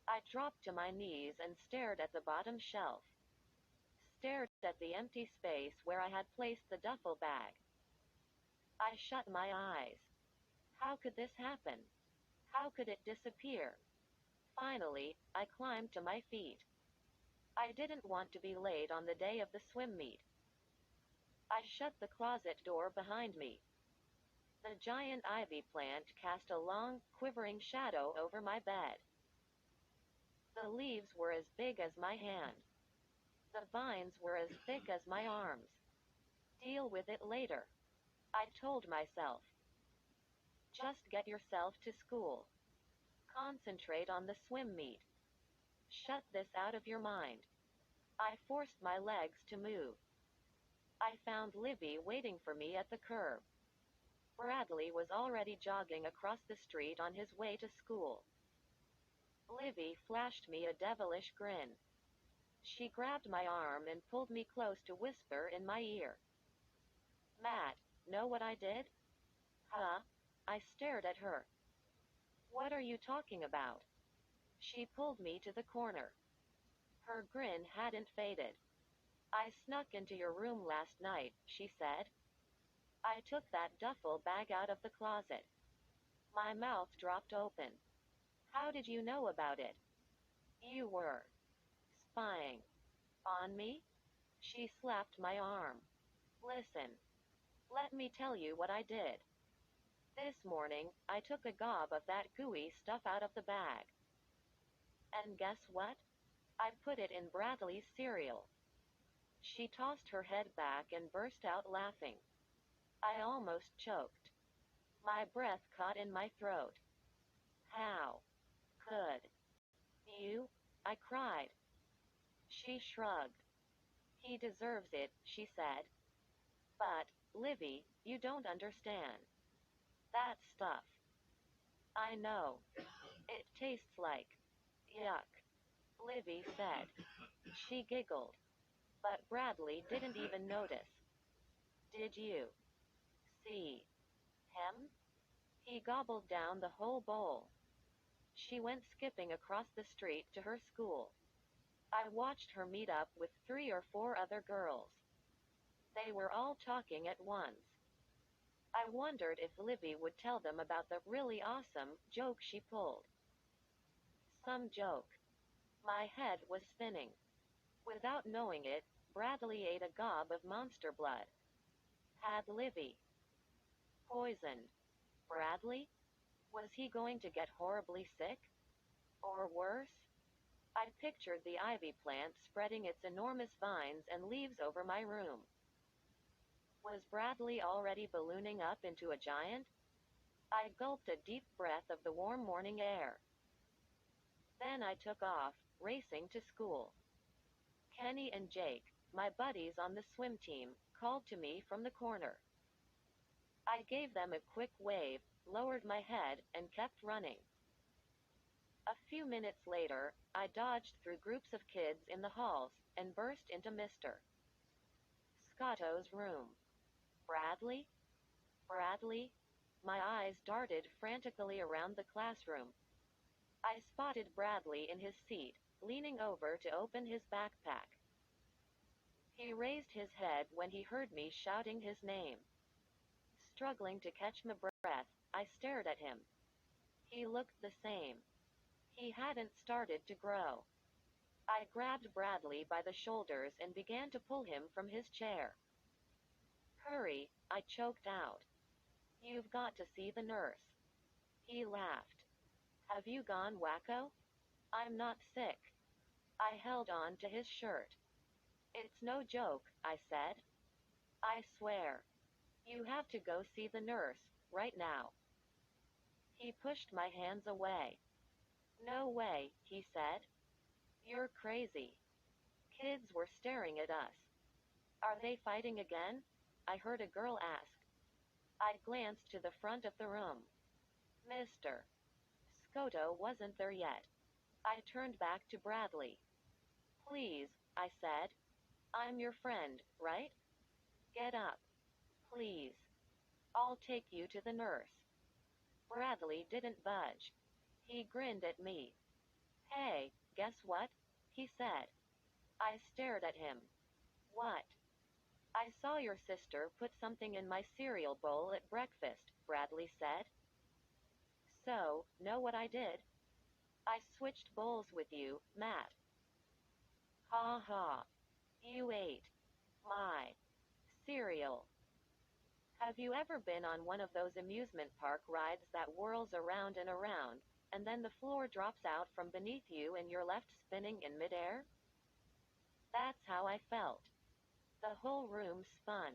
I dropped to my knees and stared at the bottom shelf. Stared at the empty space where I had placed the duffel bag. I shut my eyes. How could this happen? How could it disappear? Finally, I climbed to my feet. I didn't want to be late on the day of the swim meet. I shut the closet door behind me. The giant ivy plant cast a long, quivering shadow over my bed. The leaves were as big as my hand. The vines were as thick as my arms. Deal with it later, I told myself. Just get yourself to school. Concentrate on the swim meet. Shut this out of your mind. I forced my legs to move. I found Livy waiting for me at the curb. Bradley was already jogging across the street on his way to school. Livy flashed me a devilish grin. She grabbed my arm and pulled me close to whisper in my ear. Matt, know what I did? Huh? I stared at her. What are you talking about? She pulled me to the corner. Her grin hadn't faded. I snuck into your room last night, she said. I took that duffel bag out of the closet. My mouth dropped open. How did you know about it? You were spying on me? She slapped my arm. Listen. Let me tell you what I did. This morning, I took a gob of that gooey stuff out of the bag. And guess what? I put it in Bradley's cereal. She tossed her head back and burst out laughing. I almost choked. My breath caught in my throat. How could you? I cried. She shrugged. He deserves it, she said. But, Livy, you don't understand. That stuff. I know. It tastes like yuck, Livy said. She giggled. But Bradley didn't even notice. Did you see him? He gobbled down the whole bowl. She went skipping across the street to her school. I watched her meet up with 3 or 4 other girls. They were all talking at once. I wondered if Livy would tell them about the really awesome joke she pulled. Some joke. My head was spinning. Without knowing it, Bradley ate a gob of monster blood. Had Livy poisoned Bradley? Was he going to get horribly sick? Or worse? I pictured the ivy plant spreading its enormous vines and leaves over my room. Was Bradley already ballooning up into a giant? I gulped a deep breath of the warm morning air. Then I took off, racing to school. Kenny and Jake, my buddies on the swim team, called to me from the corner. I gave them a quick wave, lowered my head, and kept running. A few minutes later, I dodged through groups of kids in the halls and burst into Mr. Scotto's room. Bradley? Bradley? My eyes darted frantically around the classroom. I spotted Bradley in his seat, leaning over to open his backpack. He raised his head when he heard me shouting his name. Struggling to catch my breath, I stared at him. He looked the same. He hadn't started to grow. I grabbed Bradley by the shoulders and began to pull him from his chair. Hurry, I choked out. You've got to see the nurse. He laughed. Have you gone wacko? I'm not sick. I held on to his shirt. It's no joke, I said. I swear. You have to go see the nurse, right now. He pushed my hands away. No way, he said. You're crazy. Kids were staring at us. Are they fighting again? I heard a girl ask. I glanced to the front of the room. Mr. Scotto wasn't there yet. I turned back to Bradley. Please, I said. I'm your friend, right? Get up. Please. I'll take you to the nurse. Bradley didn't budge. He grinned at me. Hey, guess what? He said. I stared at him. What? I saw your sister put something in my cereal bowl at breakfast, Bradley said. So, know what I did? I switched bowls with you, Matt. Ha ha. You ate my cereal. Have you ever been on one of those amusement park rides that whirls around and around, and then the floor drops out from beneath you and you're left spinning in midair? That's how I felt. The whole room spun.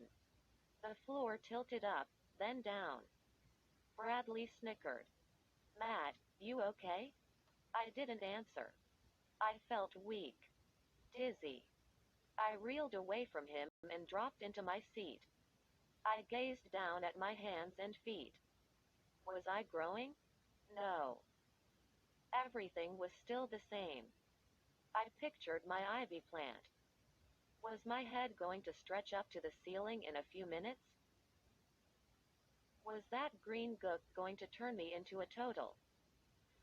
The floor tilted up, then down. Bradley snickered. Matt, you okay? I didn't answer. I felt weak. Dizzy. I reeled away from him and dropped into my seat. I gazed down at my hands and feet. Was I growing? No. Everything was still the same. I pictured my ivy plant. Was my head going to stretch up to the ceiling in a few minutes? Was that green gook going to turn me into a total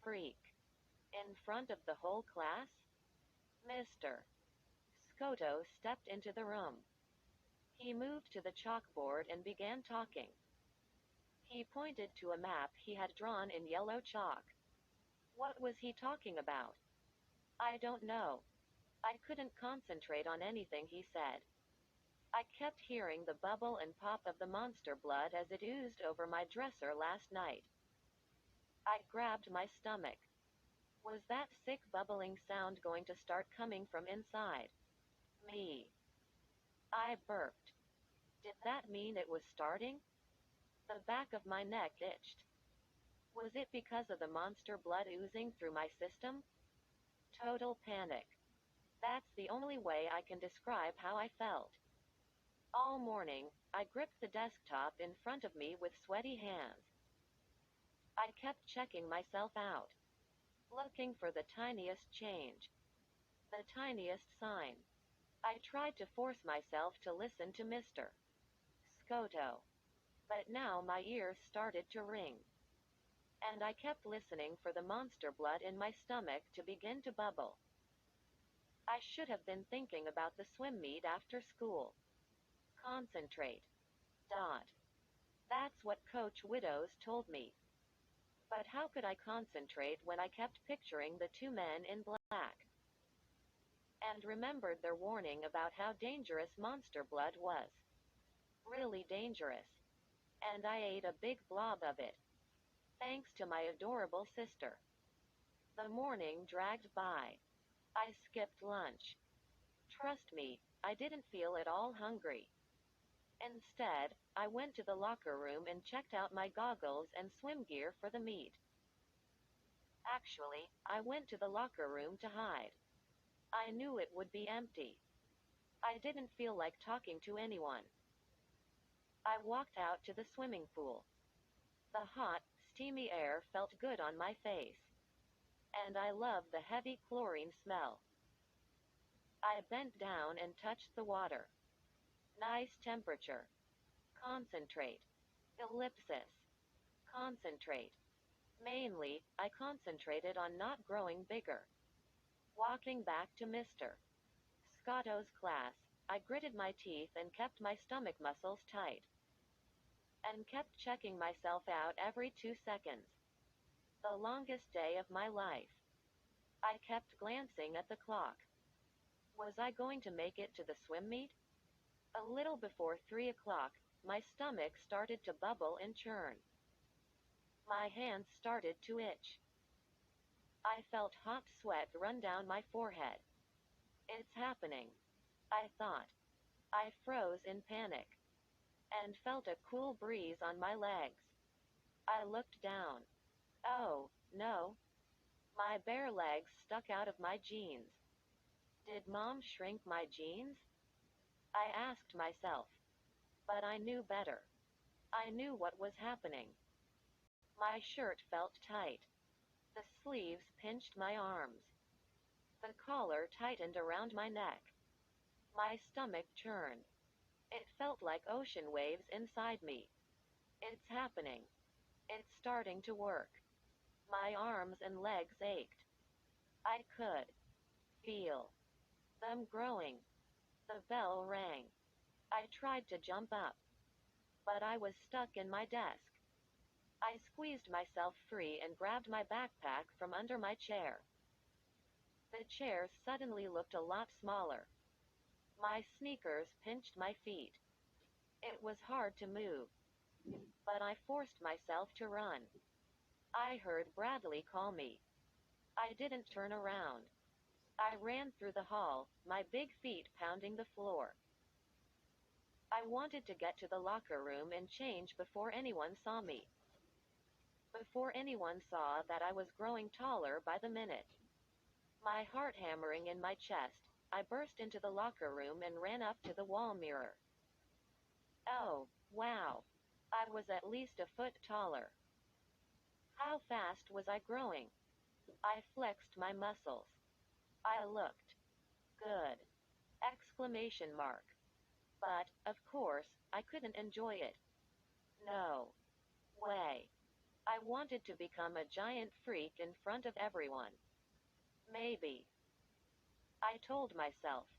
freak in front of the whole class? Mr. Scotto stepped into the room. He moved to the chalkboard and began talking. He pointed to a map he had drawn in yellow chalk. What was he talking about? I don't know. I couldn't concentrate on anything he said. I kept hearing the bubble and pop of the monster blood as it oozed over my dresser last night. I grabbed my stomach. Was that sick bubbling sound going to start coming from inside me? I burped. Did that mean it was starting? The back of my neck itched. Was it because of the monster blood oozing through my system? Total panic. That's the only way I can describe how I felt. All morning, I gripped the desktop in front of me with sweaty hands. I kept checking myself out, looking for the tiniest change, the tiniest sign. I tried to force myself to listen to Mr. Scotto, but now my ears started to ring. And I kept listening for the monster blood in my stomach to begin to bubble. I should have been thinking about the swim meet after school. Concentrate. Dot. That's what Coach Widows told me. But how could I concentrate when I kept picturing the two men in black? And remembered their warning about how dangerous monster blood was. Really dangerous. And I ate a big blob of it. Thanks to my adorable sister. The morning dragged by. I skipped lunch. Trust me, I didn't feel at all hungry. Instead, I went to the locker room and checked out my goggles and swim gear for the meet. Actually, I went to the locker room to hide. I knew it would be empty. I didn't feel like talking to anyone. I walked out to the swimming pool. The hot, steamy air felt good on my face. And I loved the heavy chlorine smell. I bent down and touched the water. Nice temperature. Concentrate. Ellipsis. Concentrate. Mainly, I concentrated on not growing bigger. Walking back to Mr. Scotto's class, I gritted my teeth and kept my stomach muscles tight. And kept checking myself out every 2 seconds. The longest day of my life. I kept glancing at the clock. Was I going to make it to the swim meet? A little before 3 o'clock, my stomach started to bubble and churn. My hands started to itch. I felt hot sweat run down my forehead. It's happening, I thought. I froze in panic. And felt a cool breeze on my legs. I looked down. Oh, no. My bare legs stuck out of my jeans. Did Mom shrink my jeans? I asked myself. But I knew better. I knew what was happening. My shirt felt tight. The sleeves pinched my arms. The collar tightened around my neck. My stomach churned. It felt like ocean waves inside me. It's happening. It's starting to work. My arms and legs ached. I could feel them growing. The bell rang. I tried to jump up, but I was stuck in my desk. I squeezed myself free and grabbed my backpack from under my chair. The chair suddenly looked a lot smaller. My sneakers pinched my feet. It was hard to move, but I forced myself to run. I heard Bradley call me. I didn't turn around. I ran through the hall, my big feet pounding the floor. I wanted to get to the locker room and change before anyone saw me. Before anyone saw that I was growing taller by the minute. My heart hammering in my chest, I burst into the locker room and ran up to the wall mirror. Oh, wow. I was at least a foot taller. How fast was I growing? I flexed my muscles. I looked good. Exclamation mark. But, of course, I couldn't enjoy it. No way. I wanted to become a giant freak in front of everyone. Maybe. I told myself.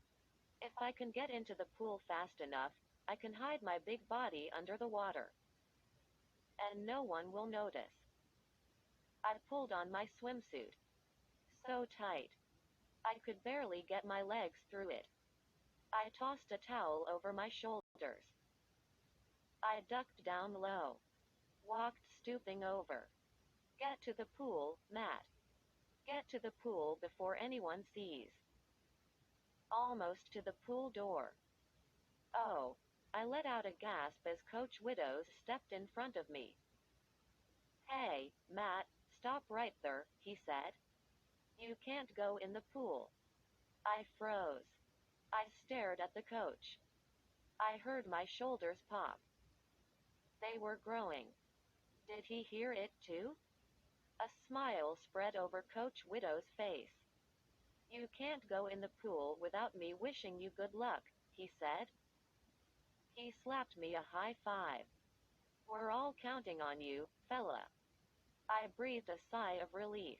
If I can get into the pool fast enough, I can hide my big body under the water. And no one will notice. I pulled on my swimsuit. So tight. I could barely get my legs through it. I tossed a towel over my shoulders. I ducked down low. Walked stooping over. Get to the pool, Matt. Get to the pool before anyone sees. Almost to the pool door. Oh, I let out a gasp as Coach Widows stepped in front of me. Hey, Matt, stop right there, he said. You can't go in the pool. I froze. I stared at the coach. I heard my shoulders pop. They were growing. Did he hear it too? A smile spread over Coach Widow's face. You can't go in the pool without me wishing you good luck, he said. He slapped me a high five. We're all counting on you, fella. I breathed a sigh of relief.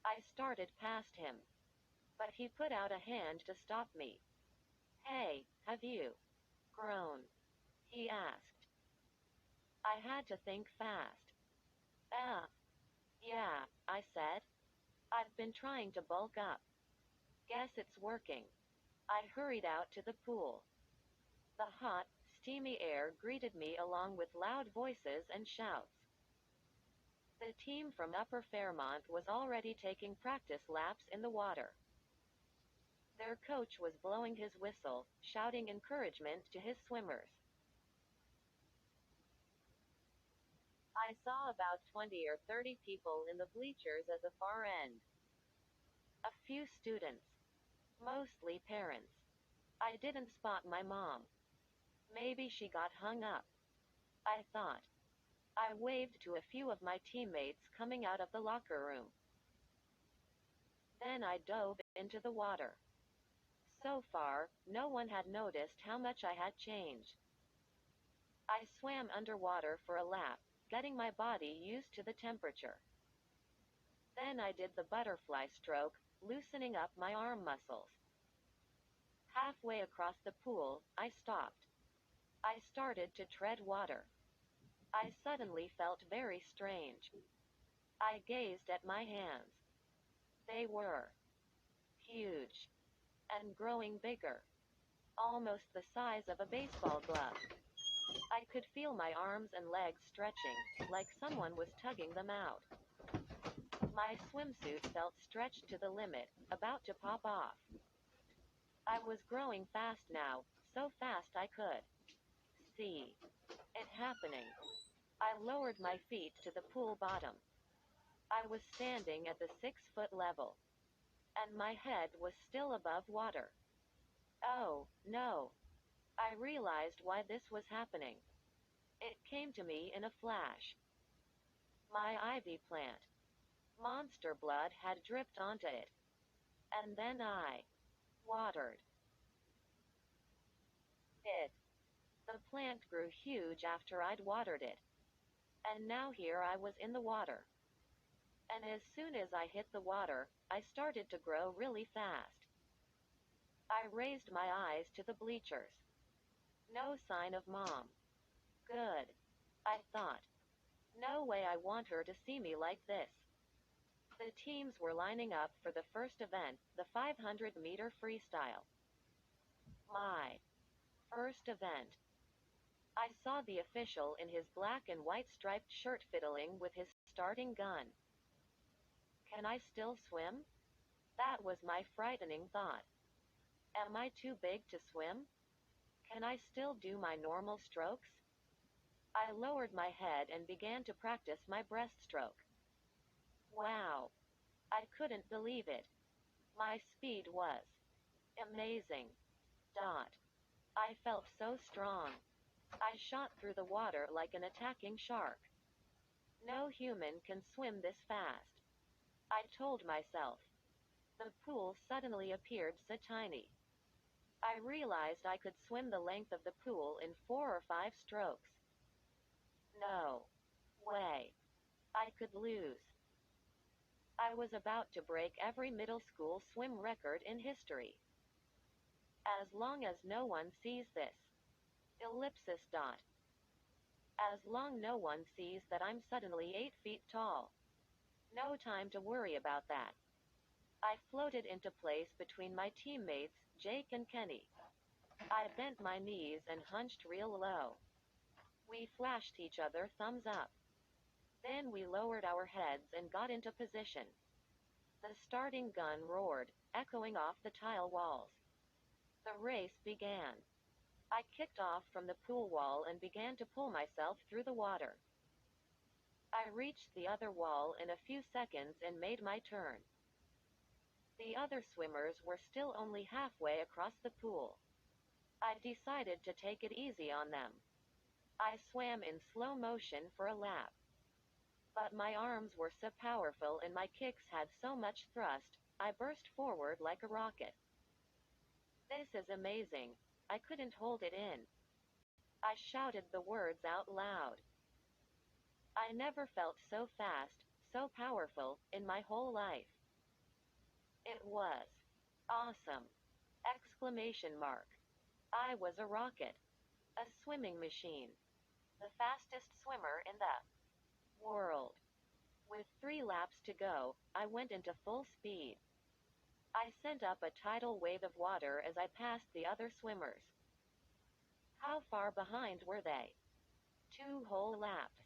I started past him, but he put out a hand to stop me. Hey, have you grown? He asked. I had to think fast. Yeah, I said. I've been trying to bulk up. Guess it's working. I hurried out to the pool. The hot, steamy air greeted me along with loud voices and shouts. The team from Upper Fairmont was already taking practice laps in the water. Their coach was blowing his whistle, shouting encouragement to his swimmers. I saw about 20 or 30 people in the bleachers at the far end. A few students. Mostly parents. I didn't spot my mom. Maybe she got hung up, I thought. I waved to a few of my teammates coming out of the locker room. Then I dove into the water. So far, no one had noticed how much I had changed. I swam underwater for a lap, getting my body used to the temperature. Then I did the butterfly stroke, loosening up my arm muscles. Halfway across the pool, I stopped. I started to tread water. I suddenly felt very strange. I gazed at my hands. They were huge and growing bigger, almost the size of a baseball glove. I could feel my arms and legs stretching, like someone was tugging them out. My swimsuit felt stretched to the limit, about to pop off. I was growing fast now, so fast I could see it happening. I lowered my feet to the pool bottom. I was standing at the 6-foot level, and my head was still above water. Oh, no. I realized why this was happening. It came to me in a flash. My ivy plant. Monster blood had dripped onto it. And then I watered it. The plant grew huge after I'd watered it. And now here I was in the water. And as soon as I hit the water, I started to grow really fast. I raised my eyes to the bleachers. No sign of Mom. Good, I thought. No way I want her to see me like this. The teams were lining up for the first event, the 500-meter freestyle. My first event. I saw the official in his black and white striped shirt fiddling with his starting gun. Can I still swim? That was my frightening thought. Am I too big to swim? Can I still do my normal strokes? I lowered my head and began to practice my breaststroke. Wow! I couldn't believe it. My speed was amazing. I felt so strong. I shot through the water like an attacking shark. No human can swim this fast, I told myself. The pool suddenly appeared so tiny. I realized I could swim the length of the pool in 4 or 5 strokes. No way. I could lose. I was about to break every middle school swim record in history. As long as no one sees this. Ellipsis dot. As long no one sees that I'm suddenly 8 feet tall. No time to worry about that. I floated into place between my teammates, Jake and Kenny. I bent my knees and hunched real low. We flashed each other thumbs up. Then we lowered our heads and got into position. The starting gun roared, echoing off the tile walls. The race began. I kicked off from the pool wall and began to pull myself through the water. I reached the other wall in a few seconds and made my turn. The other swimmers were still only halfway across the pool. I decided to take it easy on them. I swam in slow motion for a lap. But my arms were so powerful and my kicks had so much thrust, I burst forward like a rocket. This is amazing. I couldn't hold it in. I shouted the words out loud. I never felt so fast, so powerful, in my whole life. It was awesome! Exclamation mark. I was a rocket. A swimming machine. The fastest swimmer in the world. With 3 laps to go, I went into full speed. I sent up a tidal wave of water as I passed the other swimmers. How far behind were they? 2 whole laps.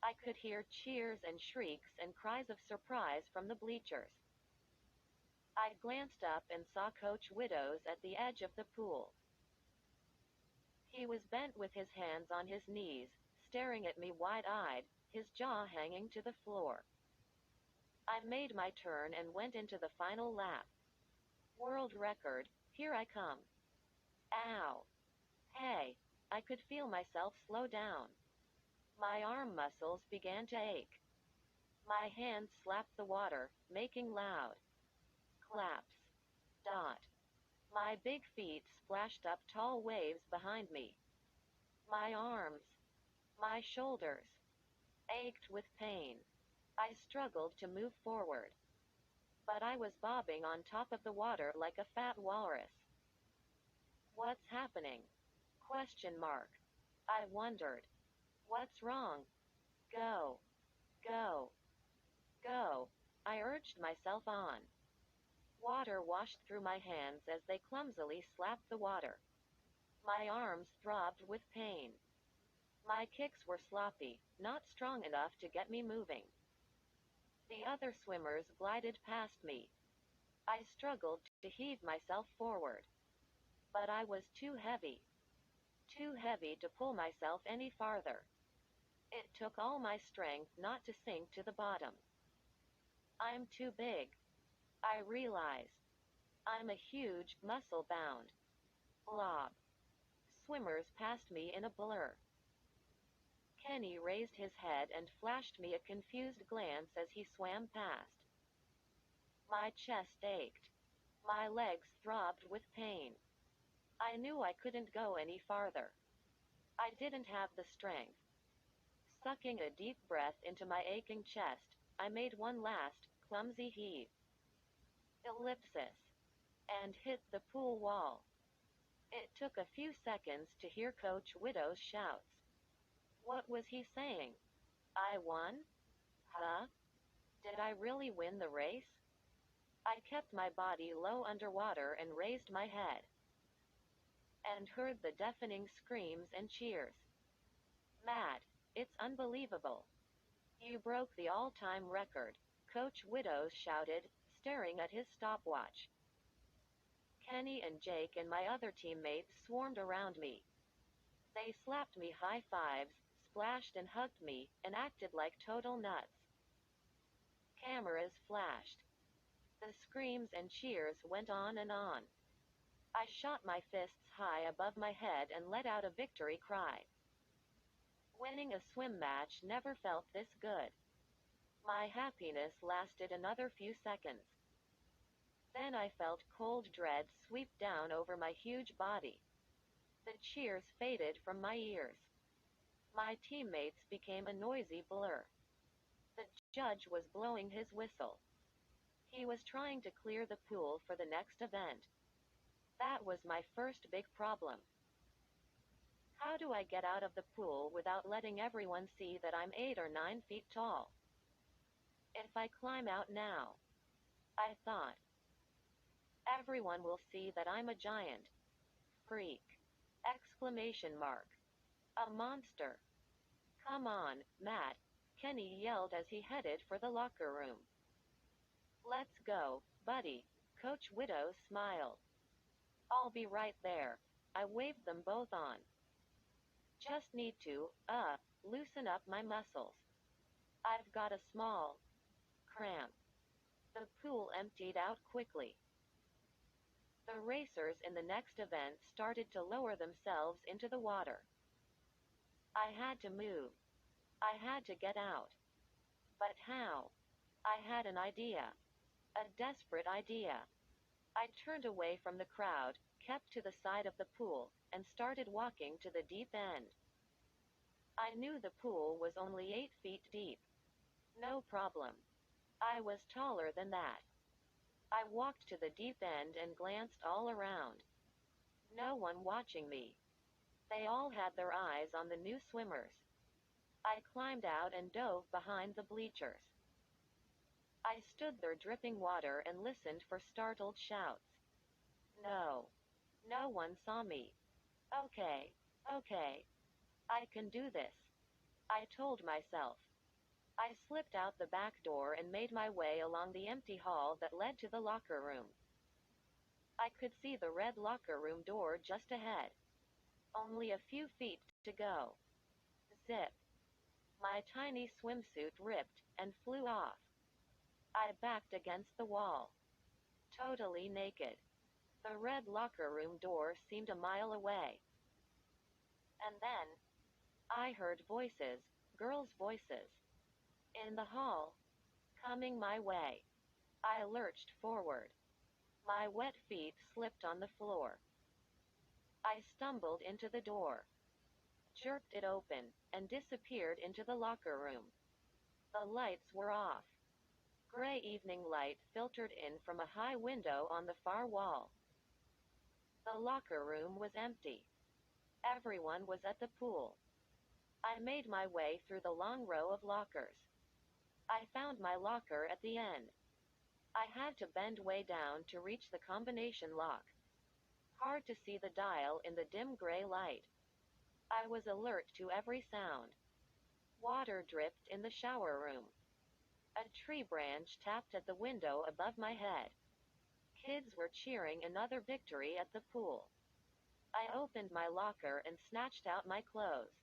I could hear cheers and shrieks and cries of surprise from the bleachers. I glanced up and saw Coach Widows at the edge of the pool. He was bent with his hands on his knees, staring at me wide-eyed, his jaw hanging to the floor. I made my turn and went into the final lap. World record, here I come. Ow! Hey! I could feel myself slow down. My arm muscles began to ache. My hands slapped the water, making loud claps. Dot. My big feet splashed up tall waves behind me. My arms, my shoulders, ached with pain. I struggled to move forward. But I was bobbing on top of the water like a fat walrus. What's happening? Question mark. I wondered. What's wrong? Go. Go. Go. I urged myself on. Water washed through my hands as they clumsily slapped the water. My arms throbbed with pain. My kicks were sloppy, not strong enough to get me moving. The other swimmers glided past me. I struggled to heave myself forward. But I was too heavy. Too heavy to pull myself any farther. It took all my strength not to sink to the bottom. I'm too big. I realized. I'm a huge, muscle-bound blob. Swimmers passed me in a blur. Kenny raised his head and flashed me a confused glance as he swam past. My chest ached. My legs throbbed with pain. I knew I couldn't go any farther. I didn't have the strength. Sucking a deep breath into my aching chest, I made one last, clumsy heave. Ellipsis. And hit the pool wall. It took a few seconds to hear Coach Widow's shouts. What was he saying? I won? Huh? Did I really win the race? I kept my body low underwater and raised my head. And heard the deafening screams and cheers. Matt, it's unbelievable. You broke the all-time record, Coach Widows shouted, staring at his stopwatch. Kenny and Jake and my other teammates swarmed around me. They slapped me high fives, splashed and hugged me, and acted like total nuts. Cameras flashed. The screams and cheers went on and on. I shot my fists high above my head and let out a victory cry. Winning a swim match never felt this good. My happiness lasted another few seconds. Then I felt cold dread sweep down over my huge body. The cheers faded from my ears. My teammates became a noisy blur. The judge was blowing his whistle. He was trying to clear the pool for the next event. That was my first big problem. How do I get out of the pool without letting everyone see that I'm 8 or 9 feet tall? If I climb out now, I thought, everyone will see that I'm a giant freak! Exclamation mark. A monster. Come on, Matt, Kenny yelled as he headed for the locker room. Let's go, buddy, Coach Widow smiled. I'll be right there. I waved them both on. Just need to, loosen up my muscles. I've got a small cramp. The pool emptied out quickly. The racers in the next event started to lower themselves into the water. I had to move. I had to get out. But how? I had an idea. A desperate idea. I turned away from the crowd, kept to the side of the pool, and started walking to the deep end. I knew the pool was only 8 feet deep. No problem. I was taller than that. I walked to the deep end and glanced all around. No one watching me. They all had their eyes on the new swimmers. I climbed out and dove behind the bleachers. I stood there dripping water and listened for startled shouts. No. No one saw me. Okay. Okay. I can do this, I told myself. I slipped out the back door and made my way along the empty hall that led to the locker room. I could see the red locker room door just ahead. Only a few feet to go. Zip. My tiny swimsuit ripped and flew off. I backed against the wall. Totally naked. The red locker room door seemed a mile away. And then, I heard voices, girls' voices. In the hall. Coming my way. I lurched forward. My wet feet slipped on the floor. I stumbled into the door, jerked it open, and disappeared into the locker room. The lights were off. Gray evening light filtered in from a high window on the far wall. The locker room was empty. Everyone was at the pool. I made my way through the long row of lockers. I found my locker at the end. I had to bend way down to reach the combination lock. Hard to see the dial in the dim gray light. I was alert to every sound. Water dripped in the shower room. A tree branch tapped at the window above my head. Kids were cheering another victory at the pool. I opened my locker and snatched out my clothes.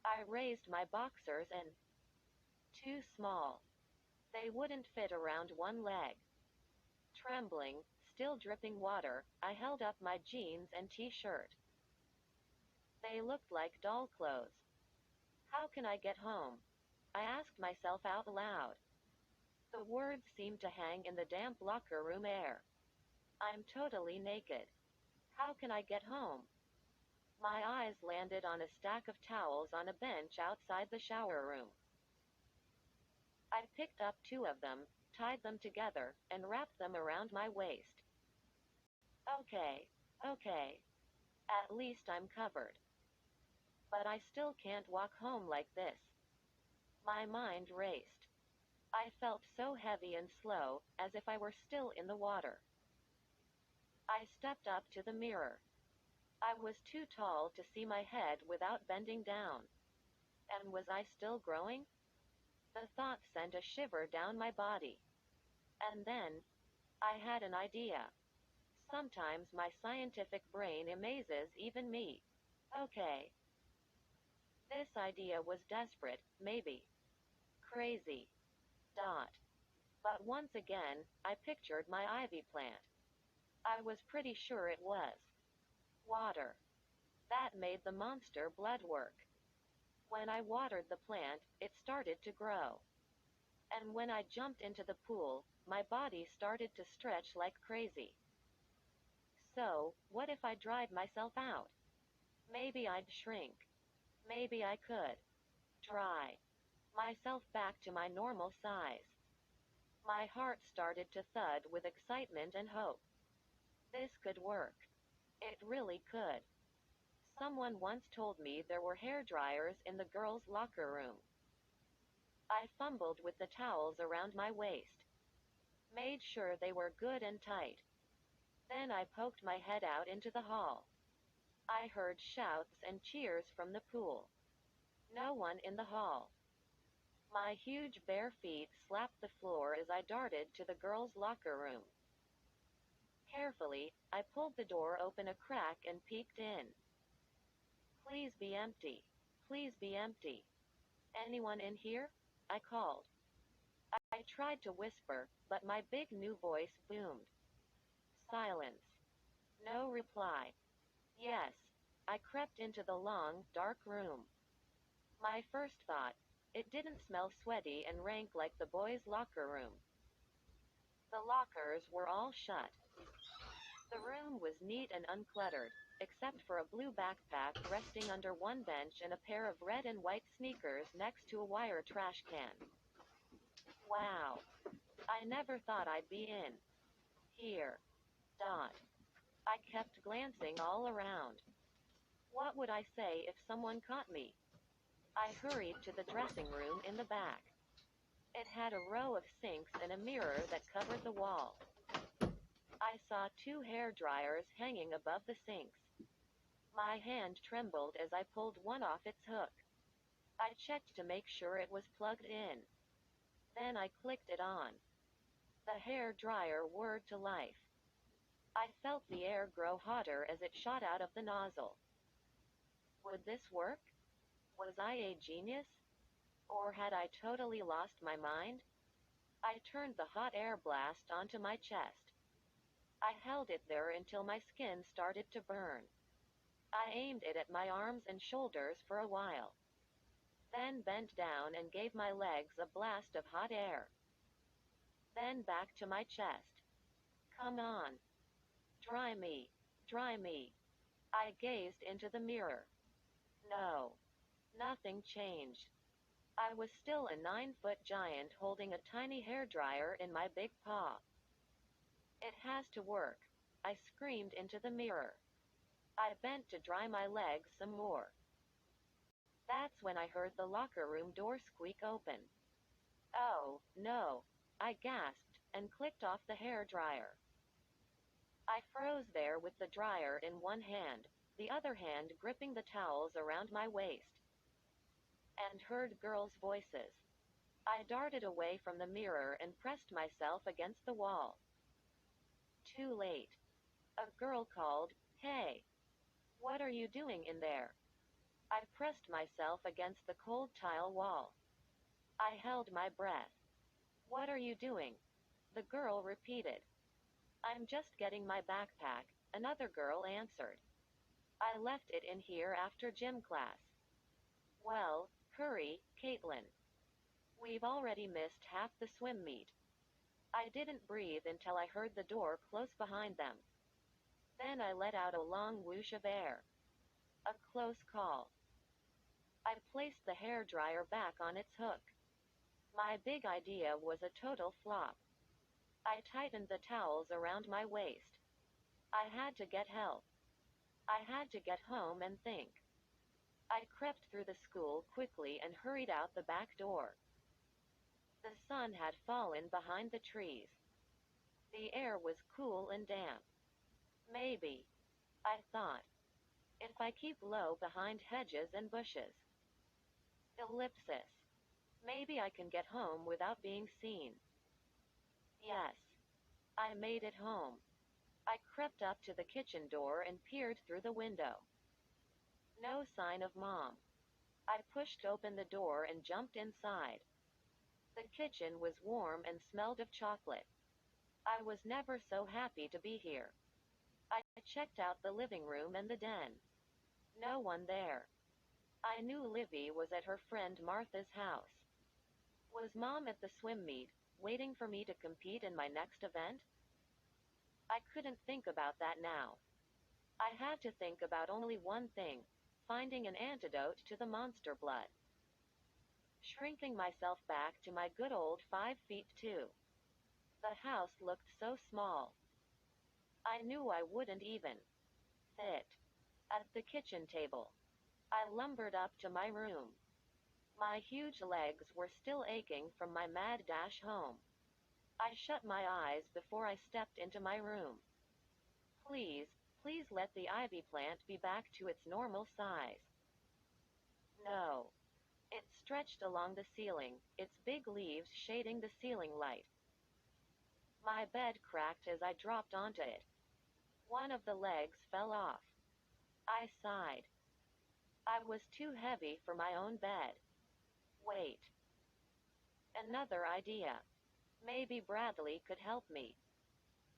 I raised my boxers and... Too small. They wouldn't fit around one leg. Trembling, still dripping water, I held up my jeans and t-shirt. They looked like doll clothes. How can I get home? I asked myself out loud. The words seemed to hang in the damp locker room air. I'm totally naked. How can I get home? My eyes landed on a stack of towels on a bench outside the shower room. I picked up 2 of them, tied them together, and wrapped them around my waist. Okay. Okay. At least I'm covered. But I still can't walk home like this. My mind raced. I felt so heavy and slow, as if I were still in the water. I stepped up to the mirror. I was too tall to see my head without bending down. And was I still growing? The thought sent a shiver down my body. And then, I had an idea. Sometimes my scientific brain amazes even me. Okay. This idea was desperate, maybe. Crazy. Dot. But once again, I pictured my ivy plant. I was pretty sure it was water. That made the monster blood work. When I watered the plant, it started to grow. And when I jumped into the pool, my body started to stretch like crazy. So, what if I dried myself out? Maybe I'd shrink. Maybe I could dry myself back to my normal size. My heart started to thud with excitement and hope. This could work. It really could. Someone once told me there were hair dryers in the girls' locker room. I fumbled with the towels around my waist. Made sure they were good and tight. Then I poked my head out into the hall. I heard shouts and cheers from the pool. No one in the hall. My huge bare feet slapped the floor as I darted to the girls' locker room. Carefully, I pulled the door open a crack and peeked in. Please be empty. Please be empty. Anyone in here? I called. I tried to whisper, but my big new voice boomed. Silence. No reply. Yes. I crept into the long, dark room. My first thought, it didn't smell sweaty and rank like the boys' locker room. The lockers were all shut. The room was neat and uncluttered, except for a blue backpack resting under one bench and a pair of red and white sneakers next to a wire trash can. Wow. I never thought I'd be in here. Dot. I kept glancing all around. What would I say if someone caught me? I hurried to the dressing room in the back. It had a row of sinks and a mirror that covered the wall. I saw two hair dryers hanging above the sinks. My hand trembled as I pulled one off its hook. I checked to make sure it was plugged in. Then I clicked it on. The hair dryer whirred to life. I felt the air grow hotter as it shot out of the nozzle. Would this work? Was I a genius? Or had I totally lost my mind? I turned the hot air blast onto my chest. I held it there until my skin started to burn. I aimed it at my arms and shoulders for a while. Then bent down and gave my legs a blast of hot air. Then back to my chest. Come on. Dry me. Dry me. I gazed into the mirror. No. Nothing changed. I was still a 9-foot giant holding a tiny hairdryer in my big paw. It has to work, I screamed into the mirror. I bent to dry my legs some more. That's when I heard the locker room door squeak open. Oh, no, I gasped and clicked off the hairdryer. I froze there with the dryer in one hand, the other hand gripping the towels around my waist, and heard girls' voices. I darted away from the mirror and pressed myself against the wall. Too late. A girl called, "Hey, what are you doing in there?" I pressed myself against the cold tile wall. I held my breath. "What are you doing?" the girl repeated. "I'm just getting my backpack," another girl answered. "I left it in here after gym class." "Well, hurry, Caitlin. We've already missed half the swim meet." I didn't breathe until I heard the door close behind them. Then I let out a long whoosh of air. A close call. I placed the hairdryer back on its hook. My big idea was a total flop. I tightened the towels around my waist. I had to get help. I had to get home and think. I crept through the school quickly and hurried out the back door. The sun had fallen behind the trees. The air was cool and damp. Maybe, I thought, if I keep low behind hedges and bushes. Ellipsis. Maybe I can get home without being seen. Yes. I made it home. I crept up to the kitchen door and peered through the window. No sign of Mom. I pushed open the door and jumped inside. The kitchen was warm and smelled of chocolate. I was never so happy to be here. I checked out the living room and the den. No one there. I knew Livy was at her friend Martha's house. Was Mom at the swim meet, waiting for me to compete in my next event? I couldn't think about that now. I had to think about only one thing, finding an antidote to the monster blood. Shrinking myself back to my good old 5 feet 2. The house looked so small. I knew I wouldn't even fit at the kitchen table. I lumbered up to my room. My huge legs were still aching from my mad dash home. I shut my eyes before I stepped into my room. Please, please let the ivy plant be back to its normal size. No. It stretched along the ceiling, its big leaves shading the ceiling light. My bed cracked as I dropped onto it. One of the legs fell off. I sighed. I was too heavy for my own bed. Wait. Another idea. Maybe Bradley could help me.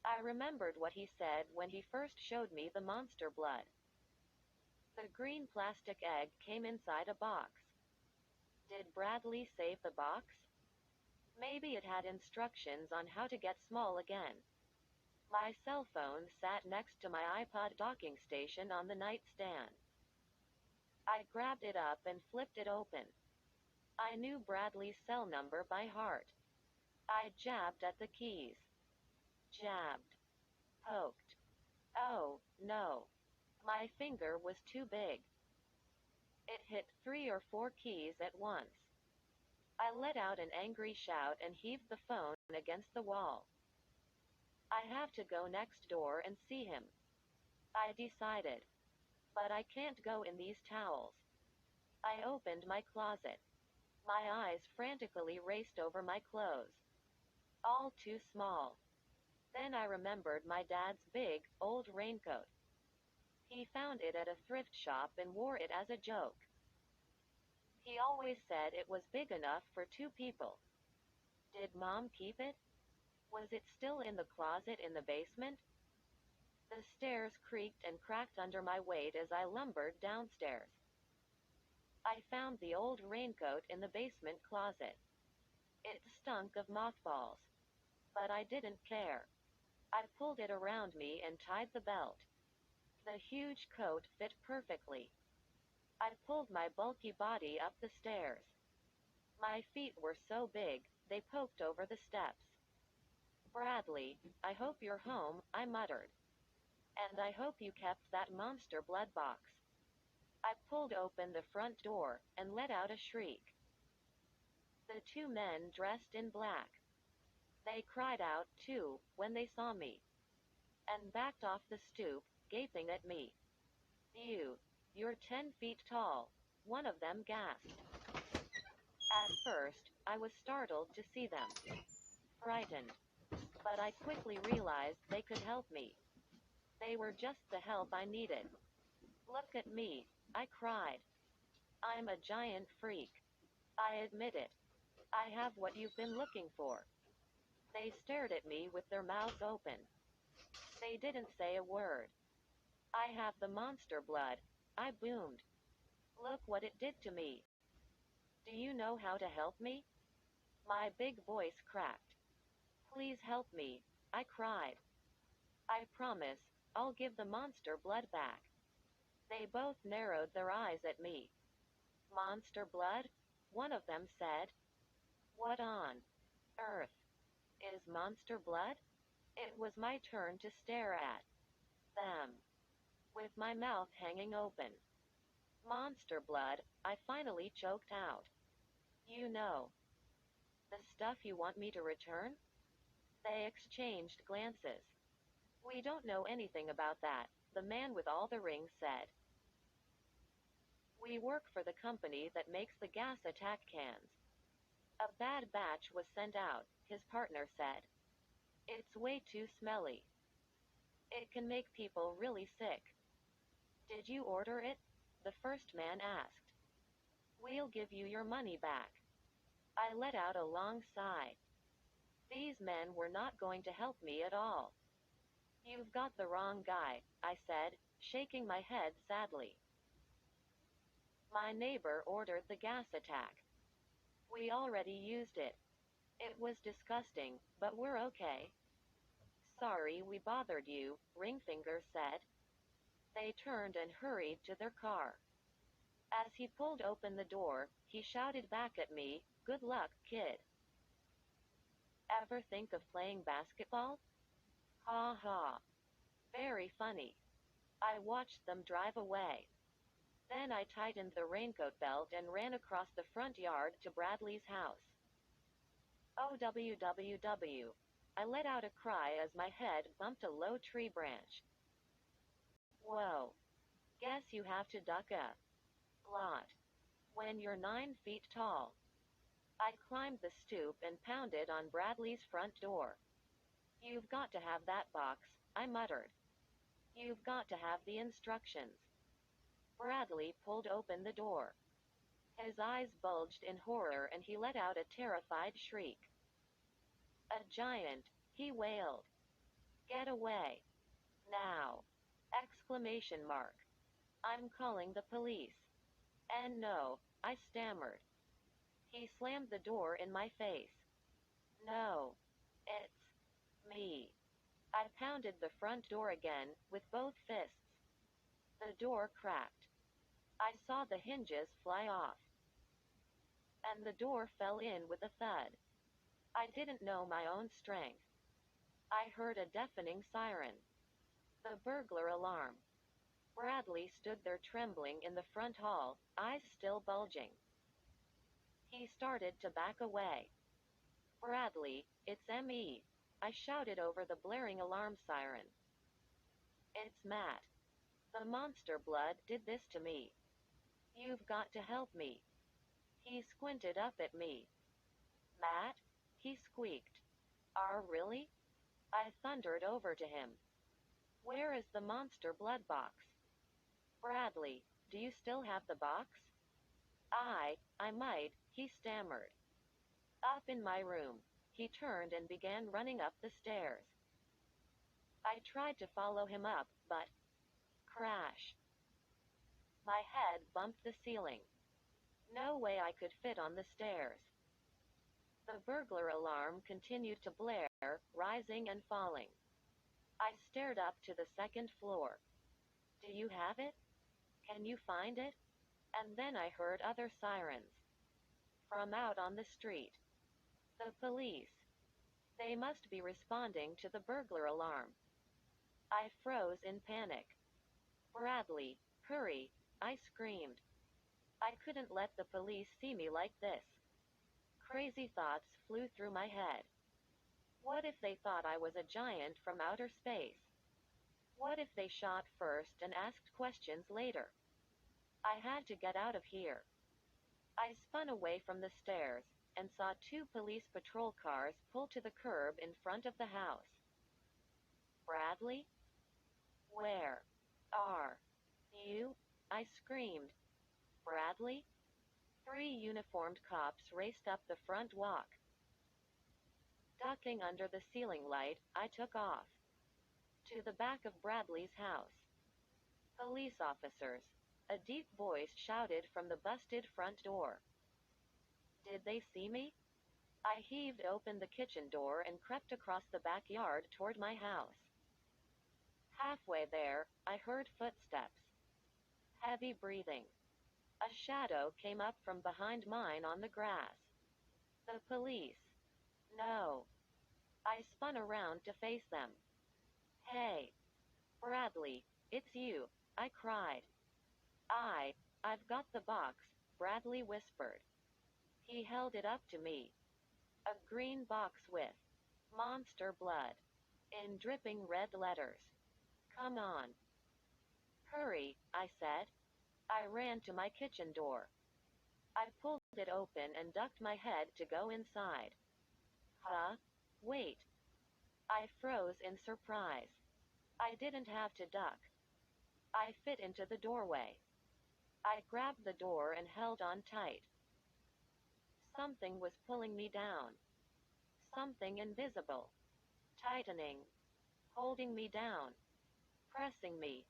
I remembered what he said when he first showed me the monster blood. The green plastic egg came inside a box. Did Bradley save the box? Maybe it had instructions on how to get small again. My cell phone sat next to my iPod docking station on the nightstand. I grabbed it up and flipped it open. I knew Bradley's cell number by heart. I jabbed at the keys. Jabbed. Poked. Oh, no. My finger was too big. It hit 3 or 4 keys at once. I let out an angry shout and heaved the phone against the wall. I have to go next door and see him, I decided. But I can't go in these towels. I opened my closet. My eyes frantically raced over my clothes. All too small. Then I remembered my dad's big, old raincoat. He found it at a thrift shop and wore it as a joke. He always said it was big enough for 2 people. Did Mom keep it? Was it still in the closet in the basement? The stairs creaked and cracked under my weight as I lumbered downstairs. I found the old raincoat in the basement closet. It stunk of mothballs. But I didn't care. I pulled it around me and tied the belt. The huge coat fit perfectly. I pulled my bulky body up the stairs. My feet were so big, they poked over the steps. Bradley, I hope you're home, I muttered. And I hope you kept that monster blood box. I pulled open the front door and let out a shriek. The 2 men dressed in black. They cried out, too, when they saw me, and backed off the stoop, gaping at me. You're 10 feet tall, one of them gasped. At first, I was startled to see them. Frightened. But I quickly realized they could help me. They were just the help I needed. Look at me, I cried. I'm a giant freak. I admit it. I have what you've been looking for. They stared at me with their mouths open. They didn't say a word. I have the monster blood, I boomed. Look what it did to me. Do you know how to help me? My big voice cracked. Please help me, I cried. I promise, I'll give the monster blood back. They both narrowed their eyes at me. Monster blood? One of them said. What on earth is monster blood? It was my turn to stare at them, with my mouth hanging open. Monster blood, I finally choked out. You know, the stuff you want me to return? They exchanged glances. We don't know anything about that, the man with all the rings said. We work for the company that makes the gas attack cans. A bad batch was sent out, his partner said. It's way too smelly. It can make people really sick. Did you order it? The first man asked. We'll give you your money back. I let out a long sigh. These men were not going to help me at all. You've got the wrong guy, I said, shaking my head sadly. My neighbor ordered the gas attack. We already used it. It was disgusting, but we're okay. Sorry we bothered you, Ringfinger said. They turned and hurried to their car. As he pulled open the door, he shouted back at me, Good luck, kid. Ever think of playing basketball? Ha ha. Very funny. I watched them drive away. Then I tightened the raincoat belt and ran across the front yard to Bradley's house. OWWW. I let out a cry as my head bumped a low tree branch. Whoa. Guess you have to duck a lot when you're 9 feet tall. I climbed the stoop and pounded on Bradley's front door. You've got to have that box, I muttered. You've got to have the instructions. Bradley pulled open the door. His eyes bulged in horror and he let out a terrified shriek. A giant, he wailed. Get away. Now. Exclamation mark. I'm calling the police. And no, I stammered. He slammed the door in my face. No. It's me. I pounded the front door again with both fists. The door cracked. I saw the hinges fly off, and the door fell in with a thud. I didn't know my own strength. I heard a deafening siren. The burglar alarm. Bradley stood there trembling in the front hall, eyes still bulging. He started to back away. Bradley, it's me. I shouted over the blaring alarm siren. It's Matt. The monster blood did this to me. You've got to help me. He squinted up at me. Matt? He squeaked. Really? I thundered over to him. Where is the monster blood box? Bradley, do you still have the box? I might, he stammered. Up in my room. He turned and began running up the stairs. I tried to follow him up, but crash. My head bumped the ceiling. No way I could fit on the stairs. The burglar alarm continued to blare, rising and falling. I stared up to the second floor. Do you have it? Can you find it? And then I heard other sirens. From out on the street. The police. They must be responding to the burglar alarm. I froze in panic. Bradley, hurry, I screamed. I couldn't let the police see me like this. Crazy thoughts flew through my head. What if they thought I was a giant from outer space? What if they shot first and asked questions later? I had to get out of here. I spun away from the stairs and saw two police patrol cars pull to the curb in front of the house. Bradley? Where are you? I screamed. Bradley? Three uniformed cops raced up the front walk. Ducking under the ceiling light, I took off. To the back of Bradley's house. Police officers. A deep voice shouted from the busted front door. Did they see me? I heaved open the kitchen door and crept across the backyard toward my house. Halfway there, I heard footsteps. Heavy breathing. A shadow came up from behind mine on the grass. The police. No. I spun around to face them. Hey. Bradley, it's you, I cried. I've got the box, Bradley whispered. He held it up to me. A green box with monster blood in dripping red letters. Come on. Hurry, I said. I ran to my kitchen door. I pulled it open and ducked my head to go inside. Huh? Wait. I froze in surprise. I didn't have to duck. I fit into the doorway. I grabbed the door and held on tight. Something was pulling me down. Something invisible. Tightening. Holding me down. Pressing me.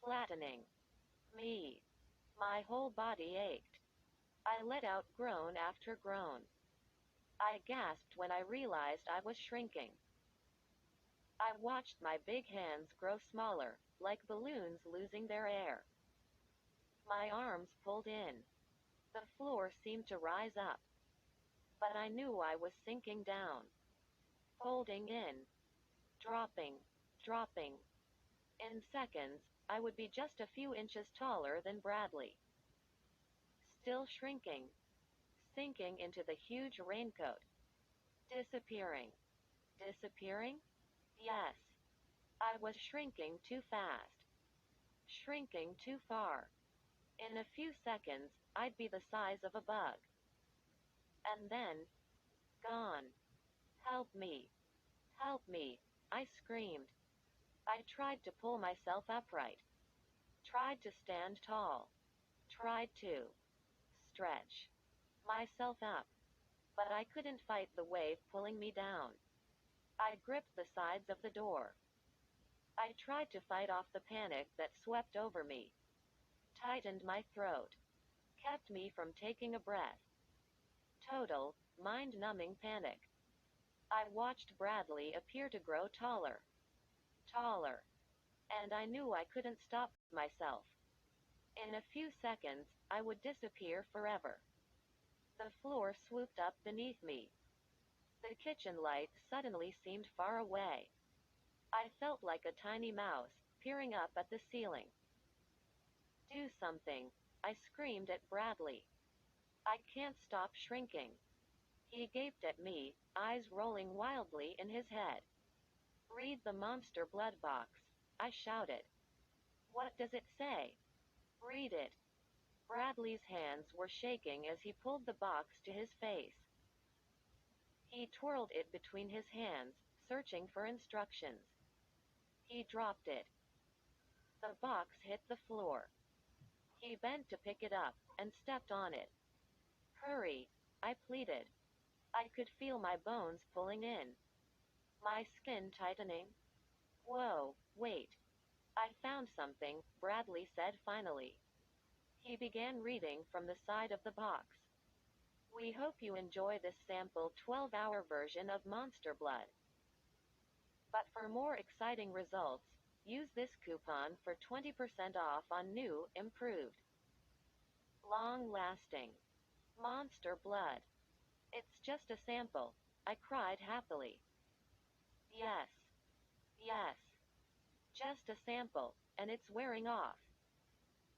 Flattening. Me. My whole body ached. I let out groan after groan. I gasped when I realized I was shrinking. I watched my big hands grow smaller, like balloons losing their air. My arms pulled in. The floor seemed to rise up. But I knew I was sinking down. Folding in. Dropping. Dropping. In seconds, I would be just a few inches taller than Bradley. Still shrinking. Sinking into the huge raincoat. Disappearing. Disappearing? Yes. I was shrinking too fast. Shrinking too far. In a few seconds, I'd be the size of a bug. And then, gone. Help me. Help me, I screamed. I tried to pull myself upright. Tried to stand tall. Tried to stretch myself up. But I couldn't fight the wave pulling me down. I gripped the sides of the door. I tried to fight off the panic that swept over me. Tightened my throat. Kept me from taking a breath. Total, mind-numbing panic. I watched Bradley appear to grow taller, taller, and I knew I couldn't stop myself. In a few seconds, I would disappear forever. The floor swooped up beneath me. The kitchen lights suddenly seemed far away. I felt like a tiny mouse, peering up at the ceiling. Do something, I screamed at Bradley. I can't stop shrinking. He gaped at me, eyes rolling wildly in his head. Read the monster blood box, I shouted. What does it say? Read it. Bradley's hands were shaking as he pulled the box to his face. He twirled it between his hands, searching for instructions. He dropped it. The box hit the floor. He bent to pick it up, and stepped on it. Hurry, I pleaded. I could feel my bones pulling in. My skin tightening. Whoa, wait. I found something, Bradley said finally. He began reading from the side of the box. We hope you enjoy this sample 12-hour version of Monster Blood. But for more exciting results, use this coupon for 20% off on new, improved, long-lasting Monster Blood. It's just a sample, I cried happily. Yes, yes, just a sample, and it's wearing off.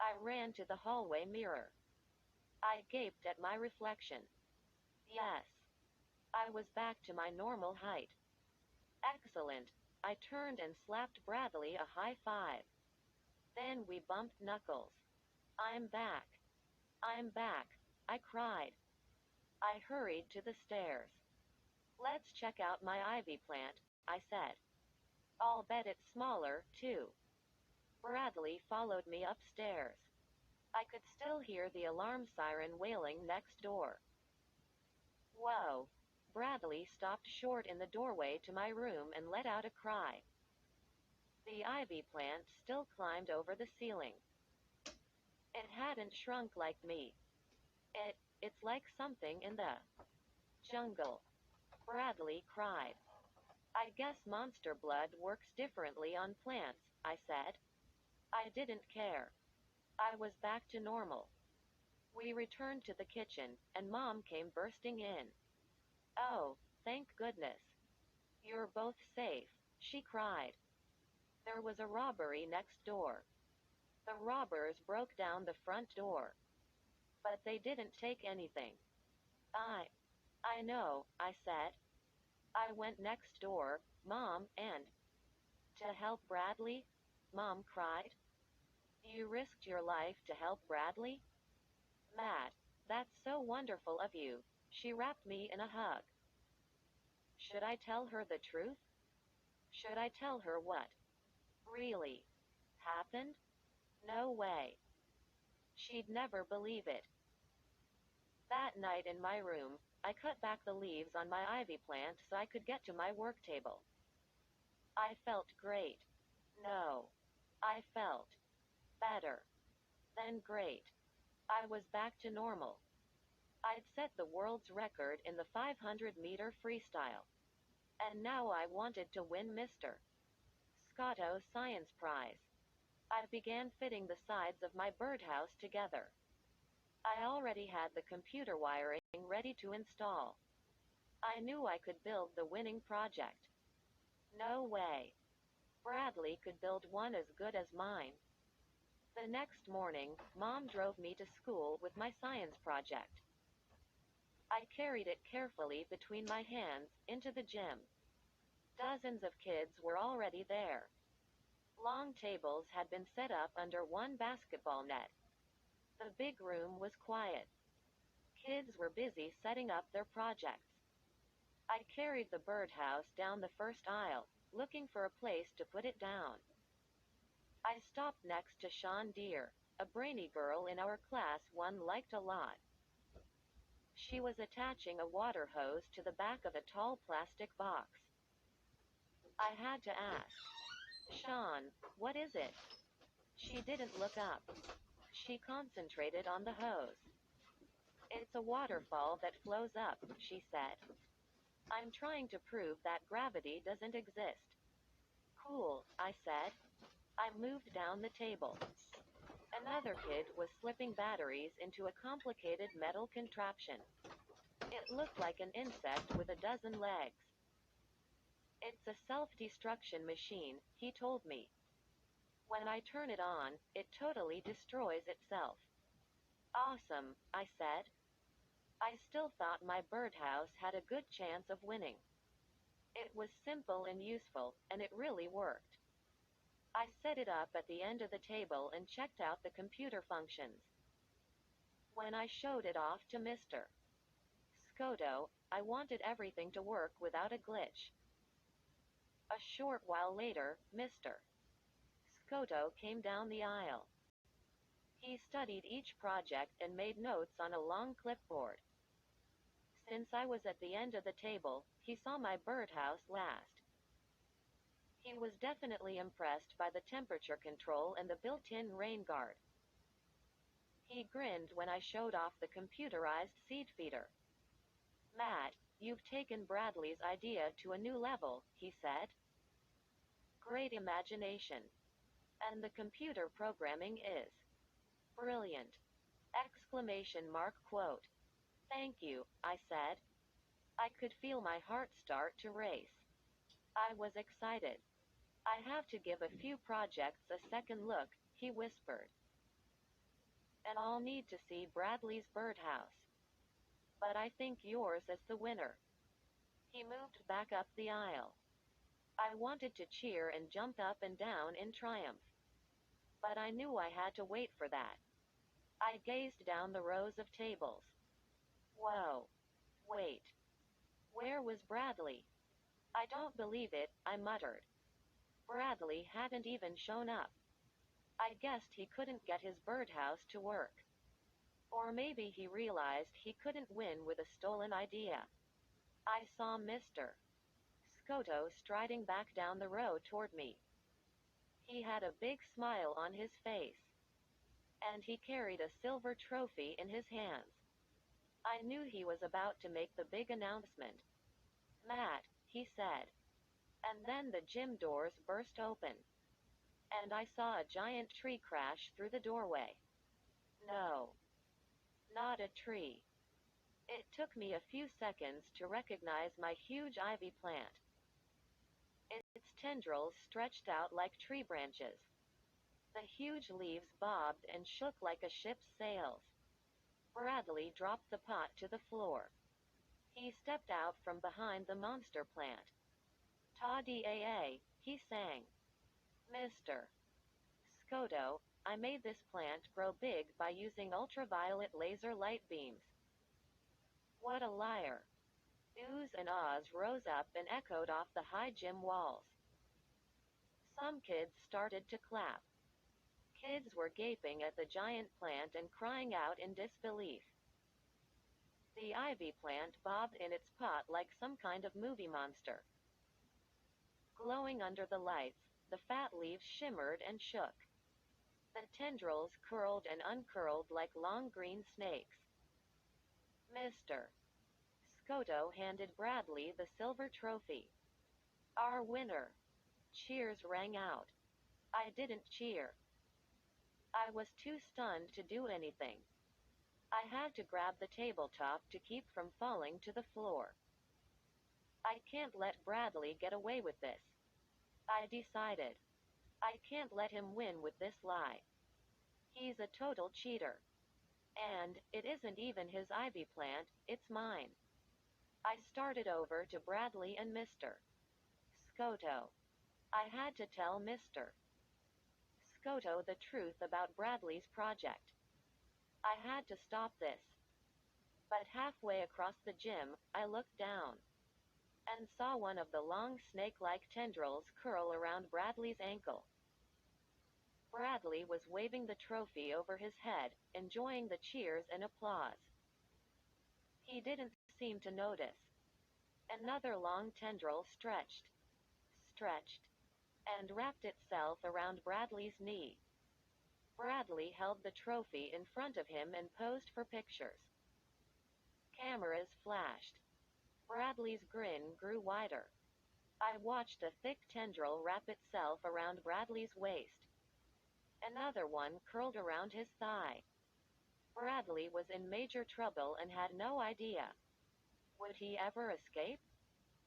I ran to the hallway mirror. I gaped at my reflection. Yes, I was back to my normal height. Excellent, I turned and slapped Bradley a high five. Then we bumped knuckles. I'm back. I'm back, I cried. I hurried to the stairs. Let's check out my ivy plant, I said. I'll bet it's smaller, too. Bradley followed me upstairs. I could still hear the alarm siren wailing next door. Whoa! Bradley stopped short in the doorway to my room and let out a cry. The ivy plant still climbed over the ceiling. It hadn't shrunk like me. It's like something in the jungle. Bradley cried. I guess monster blood works differently on plants, I said. I didn't care. I was back to normal. We returned to the kitchen, and Mom came bursting in. Oh, thank goodness. You're both safe, she cried. There was a robbery next door. The robbers broke down the front door. But they didn't take anything. I know, I said. I went next door, Mom, and to help Bradley? Mom cried. You risked your life to help Bradley? Matt, that's so wonderful of you. She wrapped me in a hug. Should I tell her the truth? Should I tell her what really happened? No way. She'd never believe it. That night in my room, I cut back the leaves on my ivy plant so I could get to my work table. I felt great. No. I felt better than great. I was back to normal. I'd set the world's record in the 500-meter freestyle. And now I wanted to win Mr. Scotto Science Prize. I began fitting the sides of my birdhouse together. I already had the computer wiring ready to install. I knew I could build the winning project. No way. Bradley could build one as good as mine. The next morning, Mom drove me to school with my science project. I carried it carefully between my hands into the gym. Dozens of kids were already there. Long tables had been set up under one basketball net. The big room was quiet. Kids were busy setting up their projects. I carried the birdhouse down the first aisle, looking for a place to put it down. I stopped next to Shawn Deere, a brainy girl in our class one liked a lot. She was attaching a water hose to the back of a tall plastic box. I had to ask, Shawn, what is it? She didn't look up. She concentrated on the hose. It's a waterfall that flows up, she said. I'm trying to prove that gravity doesn't exist. Cool, I said. I moved down the table. Another kid was slipping batteries into a complicated metal contraption. It looked like an insect with a dozen legs. It's a self-destruction machine, he told me. When I turn it on, it totally destroys itself. Awesome, I said. I still thought my birdhouse had a good chance of winning. It was simple and useful, and it really worked. I set it up at the end of the table and checked out the computer functions. When I showed it off to Mr. Scoto, I wanted everything to work without a glitch. A short while later, Mr. Scoto came down the aisle. He studied each project and made notes on a long clipboard. Since I was at the end of the table, he saw my birdhouse last. He was definitely impressed by the temperature control and the built-in rain guard. He grinned when I showed off the computerized seed feeder. Matt, you've taken Bradley's idea to a new level, he said. Great imagination. And the computer programming is brilliant! Exclamation mark quote. Thank you, I said. I could feel my heart start to race. I was excited. I have to give a few projects a second look, he whispered. And I'll need to see Bradley's birdhouse. But I think yours is the winner. He moved back up the aisle. I wanted to cheer and jump up and down in triumph. But I knew I had to wait for that. I gazed down the rows of tables. Whoa. Wait. Where was Bradley? I don't believe it, I muttered. Bradley hadn't even shown up. I guessed he couldn't get his birdhouse to work. Or maybe he realized he couldn't win with a stolen idea. I saw Mr. Scoto striding back down the row toward me. He had a big smile on his face. And he carried a silver trophy in his hands. I knew he was about to make the big announcement. Matt, he said. And then the gym doors burst open. And I saw a giant tree crash through the doorway. No. Not a tree. It took me a few seconds to recognize my huge ivy plant. Its tendrils stretched out like tree branches. The huge leaves bobbed and shook like a ship's sails. Bradley dropped the pot to the floor. He stepped out from behind the monster plant. Ta-da, he sang. Mr. Scoto, I made this plant grow big by using ultraviolet laser light beams. What a liar. Oohs and ahs rose up and echoed off the high gym walls. Some kids started to clap. Kids were gaping at the giant plant and crying out in disbelief. The ivy plant bobbed in its pot like some kind of movie monster. Glowing under the lights, the fat leaves shimmered and shook. The tendrils curled and uncurled like long green snakes. Mr. Scoto handed Bradley the silver trophy. Our winner! Cheers rang out. I didn't cheer. I was too stunned to do anything. I had to grab the tabletop to keep from falling to the floor. I can't let Bradley get away with this. I decided. I can't let him win with this lie. He's a total cheater. And it isn't even his ivy plant, it's mine. I started over to Bradley and Mr. Scoto. I had to tell Mr. Scoto the truth about Bradley's project. I had to stop this. But halfway across the gym, I looked down and saw one of the long snake-like tendrils curl around Bradley's ankle. Bradley was waving the trophy over his head, enjoying the cheers and applause. He didn't seem to notice. Another long tendril stretched, and wrapped itself around Bradley's knee. Bradley held the trophy in front of him and posed for pictures. Cameras flashed. Bradley's grin grew wider. I watched a thick tendril wrap itself around Bradley's waist. Another one curled around his thigh. Bradley was in major trouble and had no idea. Would he ever escape?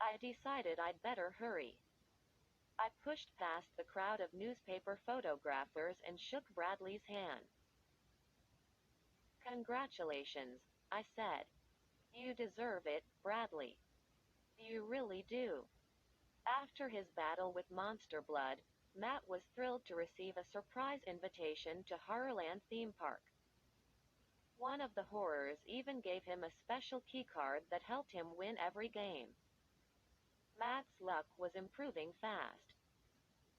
I decided I'd better hurry. I pushed past the crowd of newspaper photographers and shook Bradley's hand. "Congratulations," I said. "You deserve it, Bradley. You really do." After his battle with Monster Blood, Matt was thrilled to receive a surprise invitation to Horrorland theme park. One of the horrors even gave him a special keycard that helped him win every game. Matt's luck was improving fast.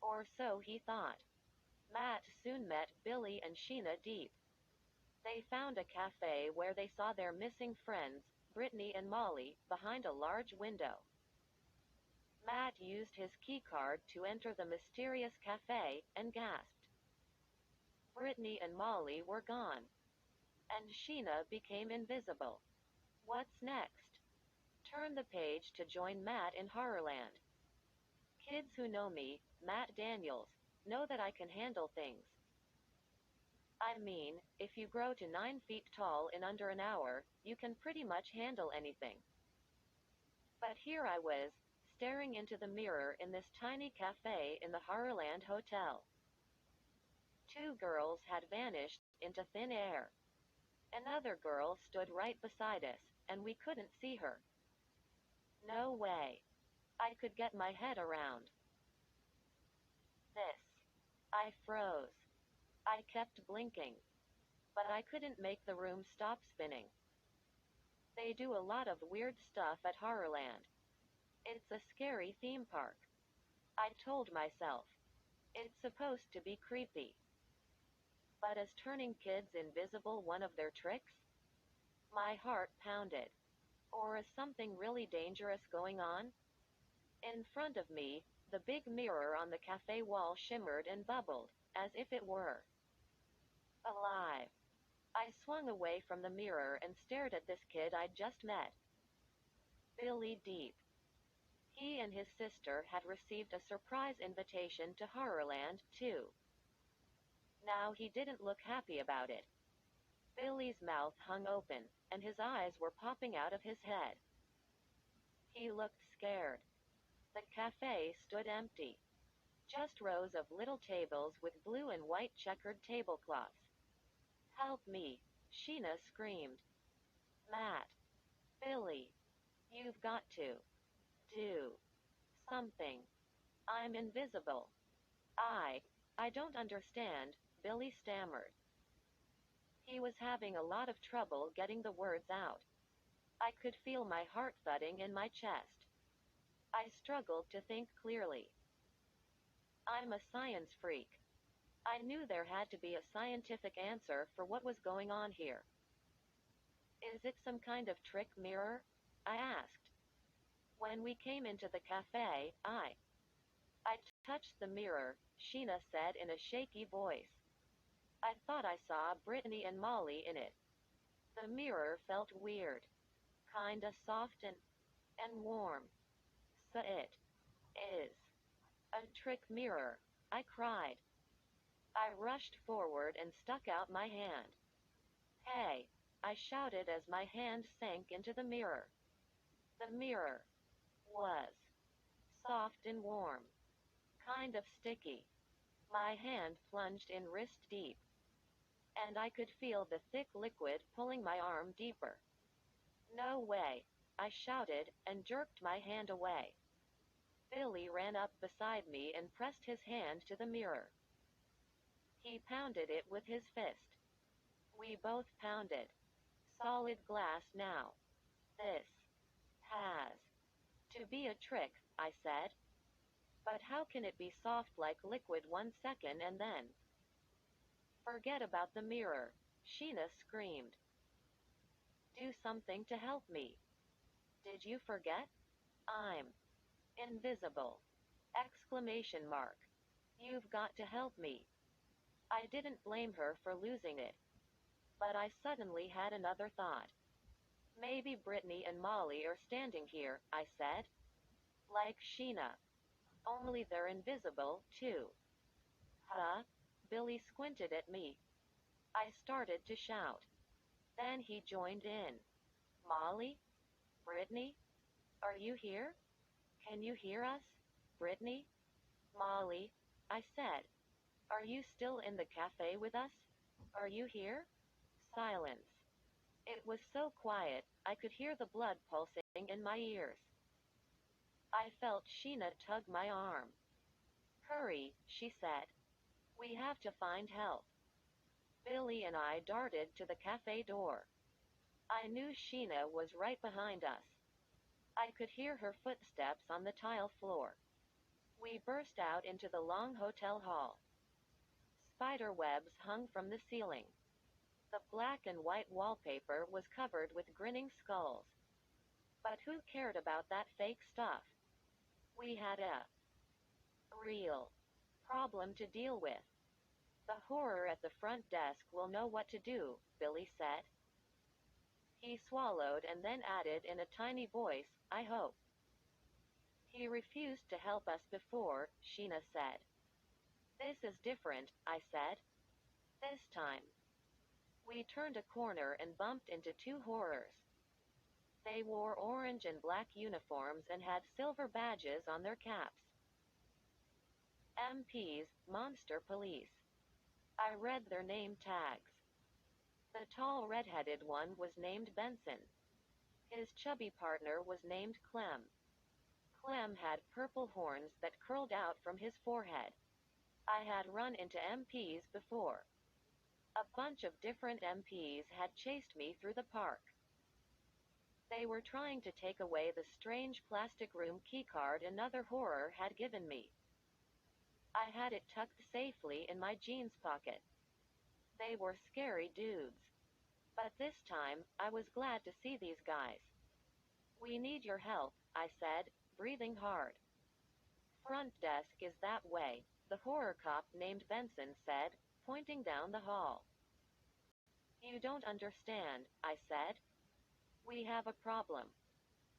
Or so he thought. Matt soon met Billy and Sheena Deep. They found a cafe where they saw their missing friends, Brittany and Molly, behind a large window. Matt used his keycard to enter the mysterious cafe and gasped. Brittany and Molly were gone. And Sheena became invisible. What's next? Turn the page to join Matt in Horrorland. Kids who know me, Matt Daniels, know that I can handle things. I mean, if you grow to 9 feet tall in under an hour, you can pretty much handle anything. But here I was, staring into the mirror in this tiny cafe in the Horrorland Hotel. 2 girls had vanished into thin air. Another girl stood right beside us, and we couldn't see her. No way. I could get my head around this. I froze. I kept blinking. But I couldn't make the room stop spinning. They do a lot of weird stuff at Horrorland. It's a scary theme park. I told myself. It's supposed to be creepy. But is turning kids invisible one of their tricks? My heart pounded. Or is something really dangerous going on? In front of me, the big mirror on the cafe wall shimmered and bubbled, as if it were alive. I swung away from the mirror and stared at this kid I'd just met. Billy Deep. He and his sister had received a surprise invitation to Horrorland, too. Now he didn't look happy about it. Billy's mouth hung open, and his eyes were popping out of his head. He looked scared. The cafe stood empty. Just rows of little tables with blue and white checkered tablecloths. "Help me," Sheena screamed. "Matt. Billy. You've got to do something. I'm invisible." I don't understand," Billy stammered. He was having a lot of trouble getting the words out. I could feel my heart thudding in my chest. I struggled to think clearly. I'm a science freak. I knew there had to be a scientific answer for what was going on here. "Is it some kind of trick mirror?" I asked. When we came into the cafe, I touched the mirror, Sheena said in a shaky voice. "I thought I saw Brittany and Molly in it. The mirror felt weird. Kinda soft and warm. So it is a trick mirror," I cried. I rushed forward and stuck out my hand. "Hey," I shouted as my hand sank into the mirror. The mirror was soft and warm. Kind of sticky. My hand plunged in wrist deep. And I could feel the thick liquid pulling my arm deeper. "No way," I shouted, and jerked my hand away. Billy ran up beside me and pressed his hand to the mirror. He pounded it with his fist. We both pounded. "Solid glass now. This has to be a trick," I said. "But how can it be soft like liquid 1 second and then—" "Forget about the mirror," Sheena screamed. "Do something to help me. Did you forget? I'm invisible! Exclamation mark. You've got to help me." I didn't blame her for losing it. But I suddenly had another thought. Maybe Brittany and Molly are standing here, I said. Like Sheena. Only they're invisible, too. Huh? Billy squinted at me. I started to shout. Then he joined in. Molly? Brittany? Are you here? Can you hear us? Brittany? Molly? I said. Are you still in the cafe with us? Are you here? Silence. It was so quiet, I could hear the blood pulsing in my ears. I felt Sheena tug my arm. Hurry, she said. We have to find help. Billy and I darted to the cafe door. I knew Sheena was right behind us. I could hear her footsteps on the tile floor. We burst out into the long hotel hall. Spider webs hung from the ceiling. The black and white wallpaper was covered with grinning skulls. But who cared about that fake stuff? We had a real problem to deal with. The horror at the front desk will know what to do, Billy said. He swallowed and then added in a tiny voice, I hope. He refused to help us before, Sheena said. This is different, I said. This time. We turned a corner and bumped into two horrors. They wore orange and black uniforms and had silver badges on their caps. MPs, Monster Police. I read their name tags. The tall red-headed one was named Benson. His chubby partner was named Clem. Clem had purple horns that curled out from his forehead. I had run into MPs before. A bunch of different MPs had chased me through the park. They were trying to take away the strange plastic room keycard another horror had given me. I had it tucked safely in my jeans pocket. They were scary dudes. But this time, I was glad to see these guys. We need your help, I said, breathing hard. Front desk is that way, the horror cop named Benson said, pointing down the hall. You don't understand, I said. We have a problem.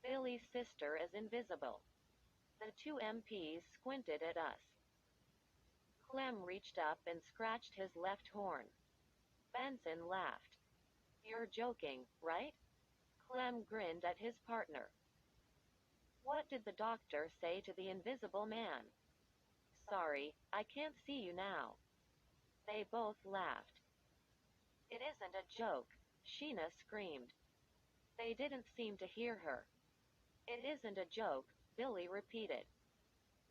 Billy's sister is invisible. The two MPs squinted at us. Clem reached up and scratched his left horn. Benson laughed. You're joking, right? Clem grinned at his partner. What did the doctor say to the invisible man? Sorry, I can't see you now. They both laughed. It isn't a joke, Sheena screamed. They didn't seem to hear her. It isn't a joke, Billy repeated.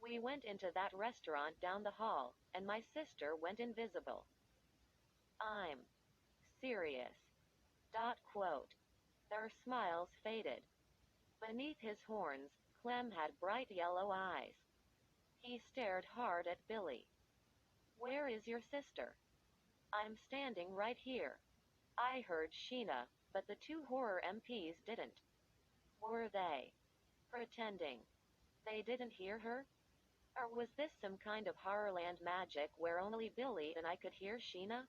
We went into that restaurant down the hall, and my sister went invisible. I'm serious. Quote. Their smiles faded. Beneath his horns, Clem had bright yellow eyes. He stared hard at Billy. Where is your sister? I'm standing right here. I heard Sheena, but the two horror MPs didn't. Were they pretending they didn't hear her? Or was this some kind of Horrorland magic where only Billy and I could hear Sheena?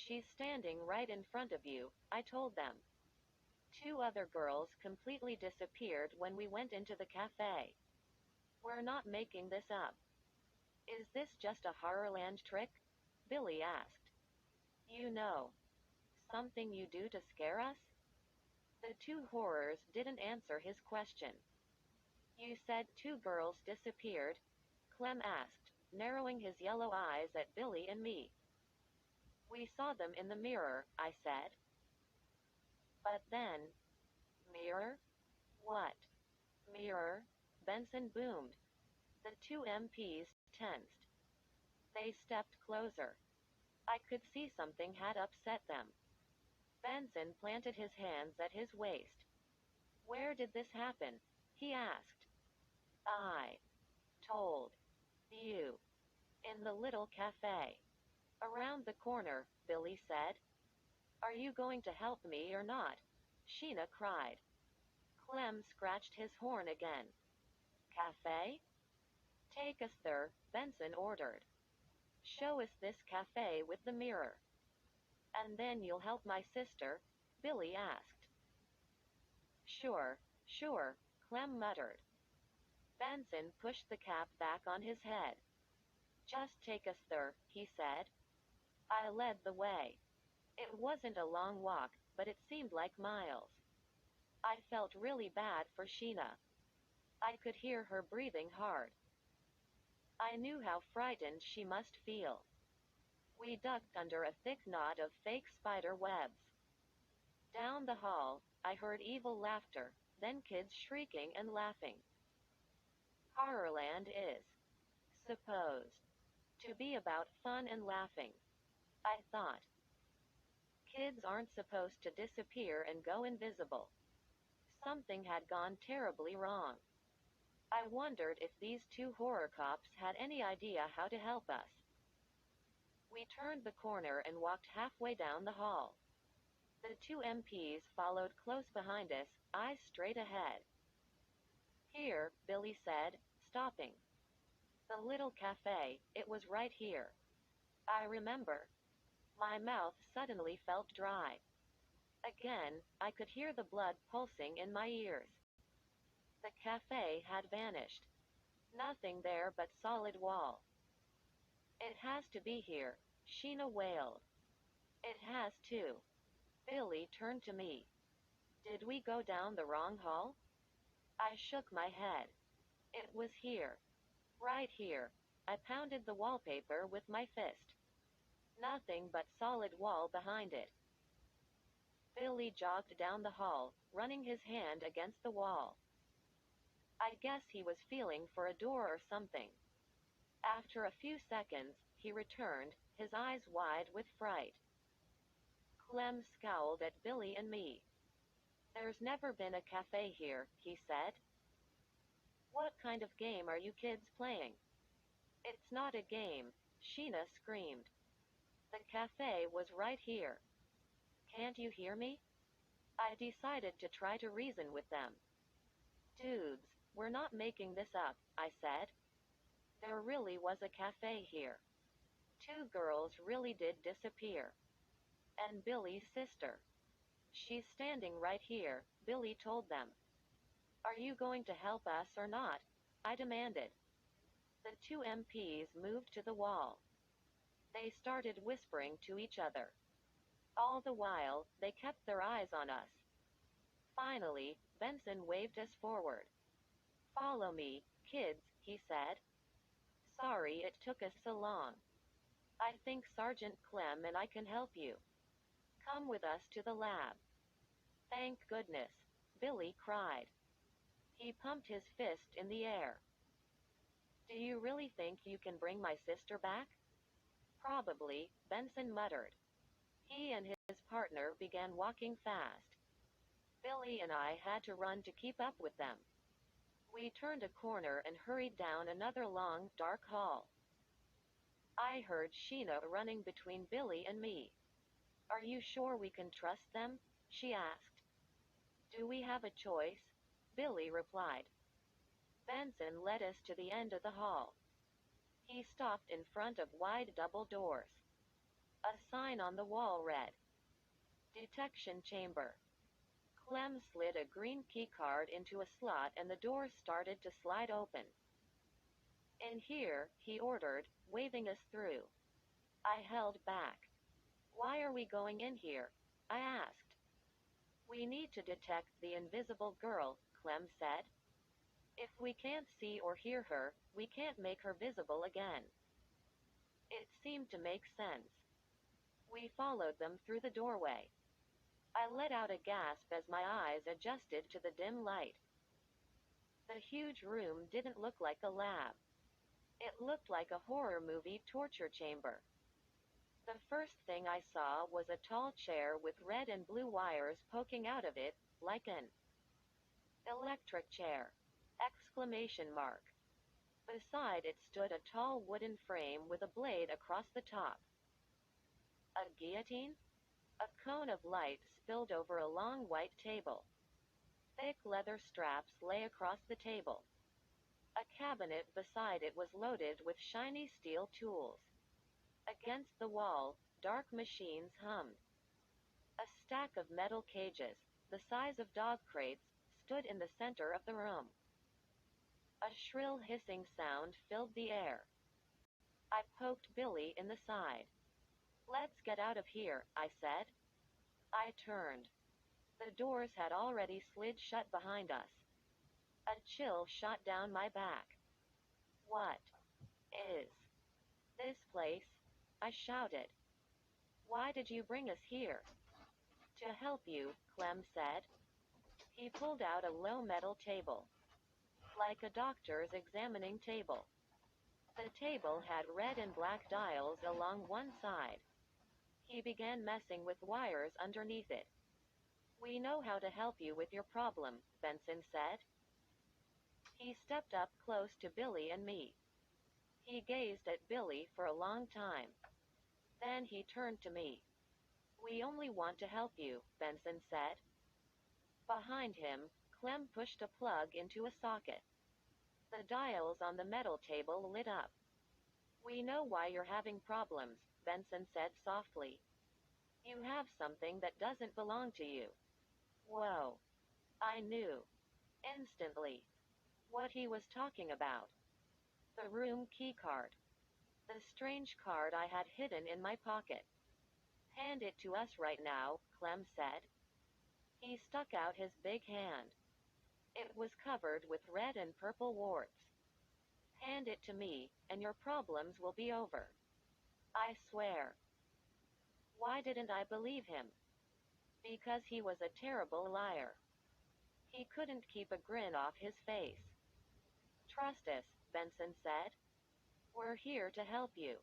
She's standing right in front of you, I told them. Two other girls completely disappeared when we went into the cafe. We're not making this up. Is this just a Horrorland trick? Billy asked. You know, something you do to scare us? The two horrors didn't answer his question. You said two girls disappeared? Clem asked, narrowing his yellow eyes at Billy and me. We saw them in the mirror, I said. But then... Mirror? What? Mirror? Benson boomed. The two MPs tensed. They stepped closer. I could see something had upset them. Benson planted his hands at his waist. Where did this happen? He asked. I told you. In the little cafe. Around the corner, Billy said. Are you going to help me or not? Sheena cried. Clem scratched his horn again. Cafe? Take us there, Benson ordered. Show us this cafe with the mirror. And then you'll help my sister? Billy asked. Sure, sure, Clem muttered. Benson pushed the cap back on his head. Just take us there, he said. I led the way. It wasn't a long walk, but it seemed like miles. I felt really bad for Sheena. I could hear her breathing hard. I knew how frightened she must feel. We ducked under a thick knot of fake spider webs. Down the hall, I heard evil laughter, then kids shrieking and laughing. Horrorland is supposed to be about fun and laughing, I thought. Kids aren't supposed to disappear and go invisible. Something had gone terribly wrong. I wondered if these two horror cops had any idea how to help us. We turned the corner and walked halfway down the hall. The two MPs followed close behind us, eyes straight ahead. Here, Billy said, stopping. The little cafe, it was right here. I remember. My mouth suddenly felt dry. Again, I could hear the blood pulsing in my ears. The cafe had vanished. Nothing there but solid wall. It has to be here, Sheena wailed. It has to. Billy turned to me. Did we go down the wrong hall? I shook my head. It was here. Right here. I pounded the wallpaper with my fist. Nothing but solid wall behind it. Billy jogged down the hall, running his hand against the wall. I guess he was feeling for a door or something. After a few seconds, he returned, his eyes wide with fright. Clem scowled at Billy and me. There's never been a cafe here, he said. What kind of game are you kids playing? It's not a game, Sheena screamed. The cafe was right here. Can't you hear me? I decided to try to reason with them. Dudes, we're not making this up, I said. There really was a cafe here. Two girls really did disappear. And Billy's sister. She's standing right here, Billy told them. Are you going to help us or not? I demanded. The two MPs moved to the wall. They started whispering to each other. All the while, they kept their eyes on us. Finally, Benson waved us forward. Follow me, kids, he said. Sorry it took us so long. I think Sergeant Clem and I can help you. Come with us to the lab. Thank goodness, Billy cried. He pumped his fist in the air. Do you really think you can bring my sister back? Probably, Benson muttered. He and his partner began walking fast. Billy and I had to run to keep up with them. We turned a corner and hurried down another long, dark hall. I heard Sheena running between Billy and me. Are you sure we can trust them? She asked. Do we have a choice? Billy replied. Benson led us to the end of the hall. He stopped in front of wide double doors. A sign on the wall read, Detection Chamber. Clem slid a green key card into a slot and the door started to slide open. In here, he ordered, waving us through. I held back. Why are we going in here? I asked. We need to detect the invisible girl, Clem said. If we can't see or hear her, we can't make her visible again. It seemed to make sense. We followed them through the doorway. I let out a gasp as my eyes adjusted to the dim light. The huge room didn't look like a lab. It looked like a horror movie torture chamber. The first thing I saw was a tall chair with red and blue wires poking out of it, like an electric chair! Exclamation mark. Beside it stood a tall wooden frame with a blade across the top. A guillotine? A cone of light spilled over a long white table. Thick leather straps lay across the table. A cabinet beside it was loaded with shiny steel tools. Against the wall, dark machines hummed. A stack of metal cages, the size of dog crates, stood in the center of the room. A shrill hissing sound filled the air. I poked Billy in the side. "Let's get out of here," I said. I turned. The doors had already slid shut behind us. A chill shot down my back. "What is this place?" I shouted. "Why did you bring us here?" "To help you," Clem said. He pulled out a low metal table. Like a doctor's examining table. The table had red and black dials along one side. He began messing with wires underneath it. "We know how to help you with your problem," Benson said. He stepped up close to Billy and me. He gazed at Billy for a long time. Then he turned to me. "We only want to help you," Benson said. Behind him, Clem pushed a plug into a socket. The dials on the metal table lit up. "We know why you're having problems," Benson said softly. "You have something that doesn't belong to you." Whoa. I knew. Instantly. What he was talking about. The room keycard. The strange card I had hidden in my pocket. "Hand it to us right now," Clem said. He stuck out his big hand. It was covered with red and purple warts. "Hand it to me, and your problems will be over. I swear." Why didn't I believe him? Because he was a terrible liar. He couldn't keep a grin off his face. "Trust us," Benson said. "We're here to help you.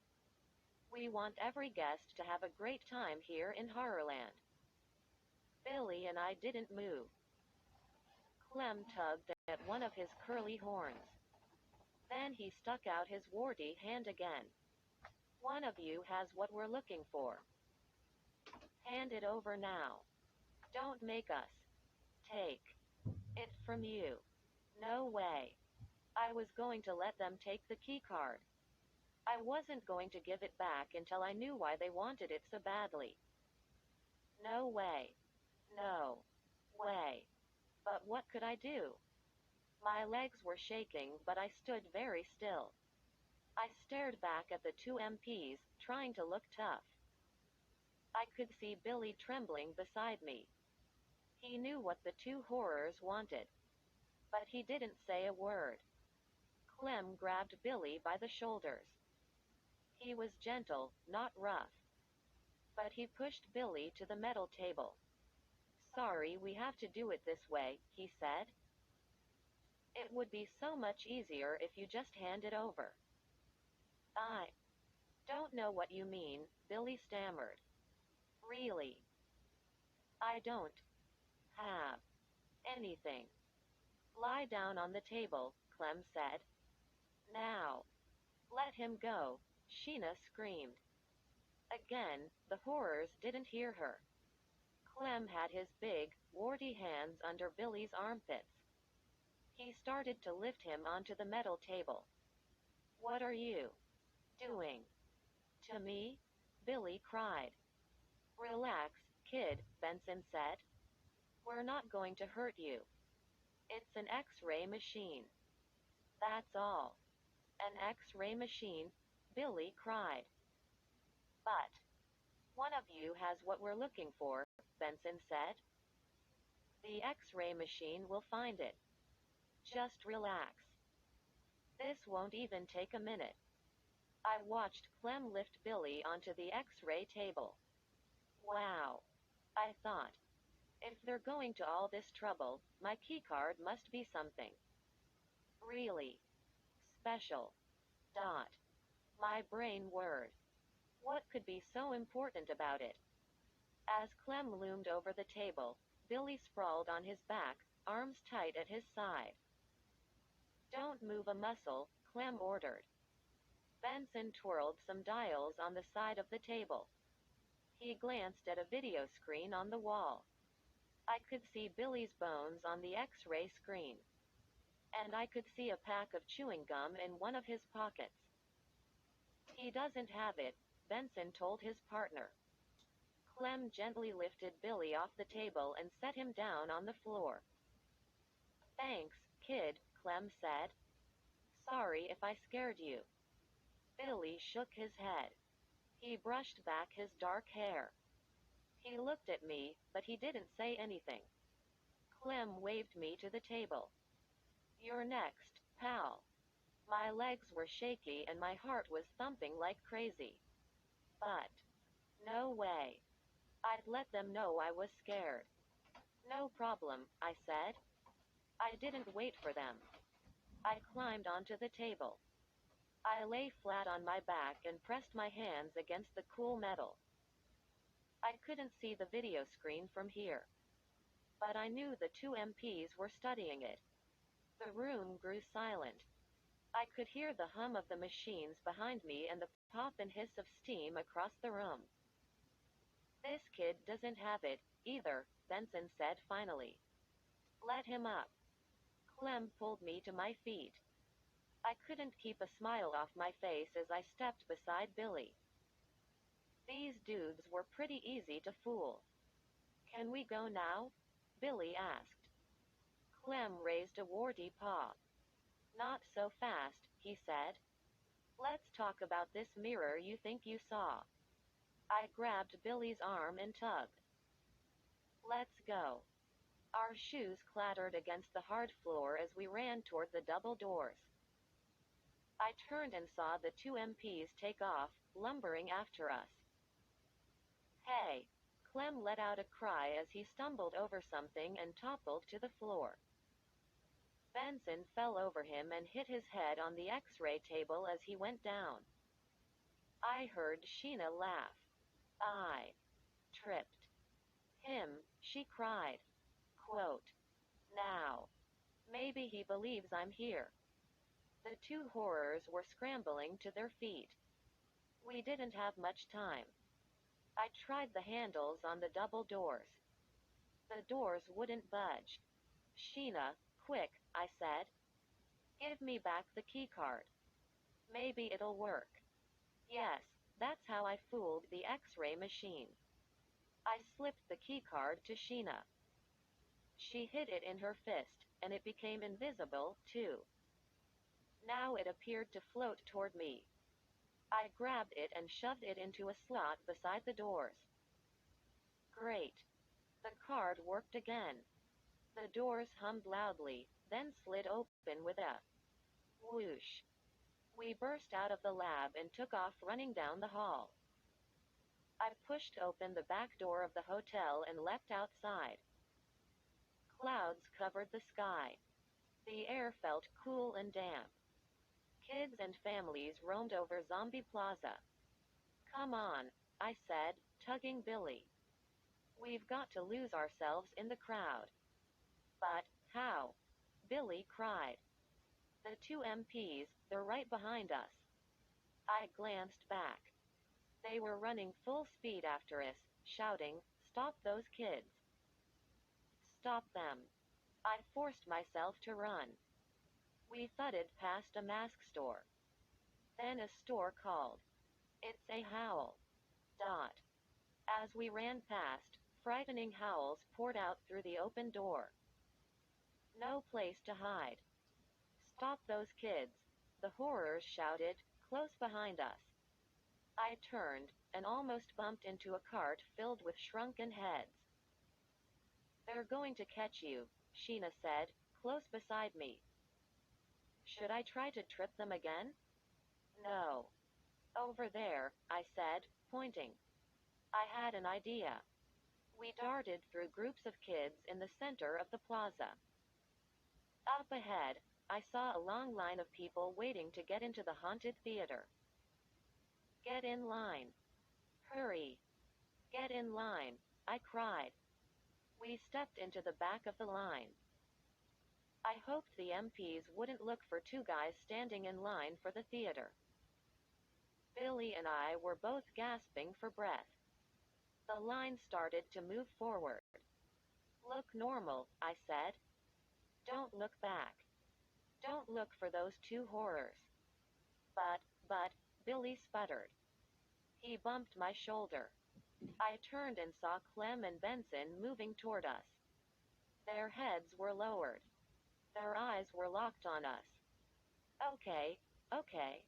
We want every guest to have a great time here in Horrorland." Billy and I didn't move. Clem tugged at one of his curly horns. Then he stuck out his warty hand again. "One of you has what we're looking for. Hand it over now. Don't make us take it from you." No way. I was going to let them take the key card. I wasn't going to give it back until I knew why they wanted it so badly. No way. No way. But what could I do? My legs were shaking, but I stood very still. I stared back at the two MPs, trying to look tough. I could see Billy trembling beside me. He knew what the two horrors wanted. But he didn't say a word. Clem grabbed Billy by the shoulders. He was gentle, not rough. But he pushed Billy to the metal table. "Sorry we have to do it this way," he said. "It would be so much easier if you just hand it over." "I don't know what you mean," Billy stammered. "Really? I don't have anything." "Lie down on the table," Clem said. "Now." "Let him go," Sheena screamed. Again, the horrors didn't hear her. Clem had his big, warty hands under Billy's armpits. He started to lift him onto the metal table. "What are you doing to me?" Billy cried. "Relax, kid," Benson said. "We're not going to hurt you. It's an X-ray machine. That's all." "An X-ray machine?" Billy cried. "But one of you has what we're looking for," Benson said. "The X-ray machine will find it. Just relax. This won't even take a minute." I watched Clem lift Billy onto the X-ray table. Wow. I thought. If they're going to all this trouble, my keycard must be something really special. Dot. My brain whirred. What could be so important about it? As Clem loomed over the table, Billy sprawled on his back, arms tight at his side. "Don't move a muscle," Clem ordered. Benson twirled some dials on the side of the table. He glanced at a video screen on the wall. I could see Billy's bones on the X-ray screen. And I could see a pack of chewing gum in one of his pockets. "He doesn't have it," Benson told his partner. Clem gently lifted Billy off the table and set him down on the floor. Thanks, kid, Clem said. Sorry if I scared you. Billy shook his head. He brushed back his dark hair. He looked at me, but he didn't say anything. Clem waved me to the table. You're next, pal. My legs were shaky and my heart was thumping like crazy. But no way. I'd let them know I was scared. No problem, I said. I didn't wait for them. I climbed onto the table. I lay flat on my back and pressed my hands against the cool metal. I couldn't see the video screen from here, but I knew the two MPs were studying it. The room grew silent. I could hear the hum of the machines behind me and the pop and hiss of steam across the room. This kid doesn't have it, either, Benson said finally. Let him up. Clem pulled me to my feet. I couldn't keep a smile off my face as I stepped beside Billy. These dudes were pretty easy to fool. Can we go now? Billy asked. Clem raised a warty paw. Not so fast, he said. Let's talk about this mirror you think you saw. I grabbed Billy's arm and tugged. Let's go. Our shoes clattered against the hard floor as we ran toward the double doors. I turned and saw the two MPs take off, lumbering after us. Hey! Clem let out a cry as he stumbled over something and toppled to the floor. Benson fell over him and hit his head on the X-ray table as he went down. I heard Sheena laugh. I tripped him, she cried. Quote, now, maybe he believes I'm here. The two horrors were scrambling to their feet. We didn't have much time. I tried the handles on the double doors. The doors wouldn't budge. Sheena, quick, I said. Give me back the keycard. Maybe it'll work. Yes, that's how I fooled the X-ray machine. I slipped the keycard to Sheena. She hid it in her fist, and it became invisible, too. Now it appeared to float toward me. I grabbed it and shoved it into a slot beside the doors. Great. The card worked again. The doors hummed loudly, then slid open with a whoosh. We burst out of the lab and took off running down the hall. I pushed open the back door of the hotel and leapt outside. Clouds covered the sky. The air felt cool and damp. Kids and families roamed over Zombie Plaza. Come on, I said, tugging Billy. We've got to lose ourselves in the crowd. But how? Billy cried. The two MPs, they're right behind us. I glanced back. They were running full speed after us, shouting, Stop those kids. Stop them. I forced myself to run. We thudded past a mask store. Then a store called. It's a howl. Dot. As we ran past, frightening howls poured out through the open door. No place to hide. Stop those kids, the horrors shouted, close behind us. I turned, and almost bumped into a cart filled with shrunken heads. They're going to catch you, Sheena said, close beside me. Should I try to trip them again? No. Over there, I said, pointing. I had an idea. We darted through groups of kids in the center of the plaza. Up ahead, I saw a long line of people waiting to get into the haunted theater. Get in line. Hurry. Get in line, I cried. We stepped into the back of the line. I hoped the MPs wouldn't look for two guys standing in line for the theater. Billy and I were both gasping for breath. The line started to move forward. Look normal, I said. Don't look back. Don't look for those two horrors. But, Billy sputtered. He bumped my shoulder. I turned and saw Clem and Benson moving toward us. Their heads were lowered. Their eyes were locked on us. Okay, okay.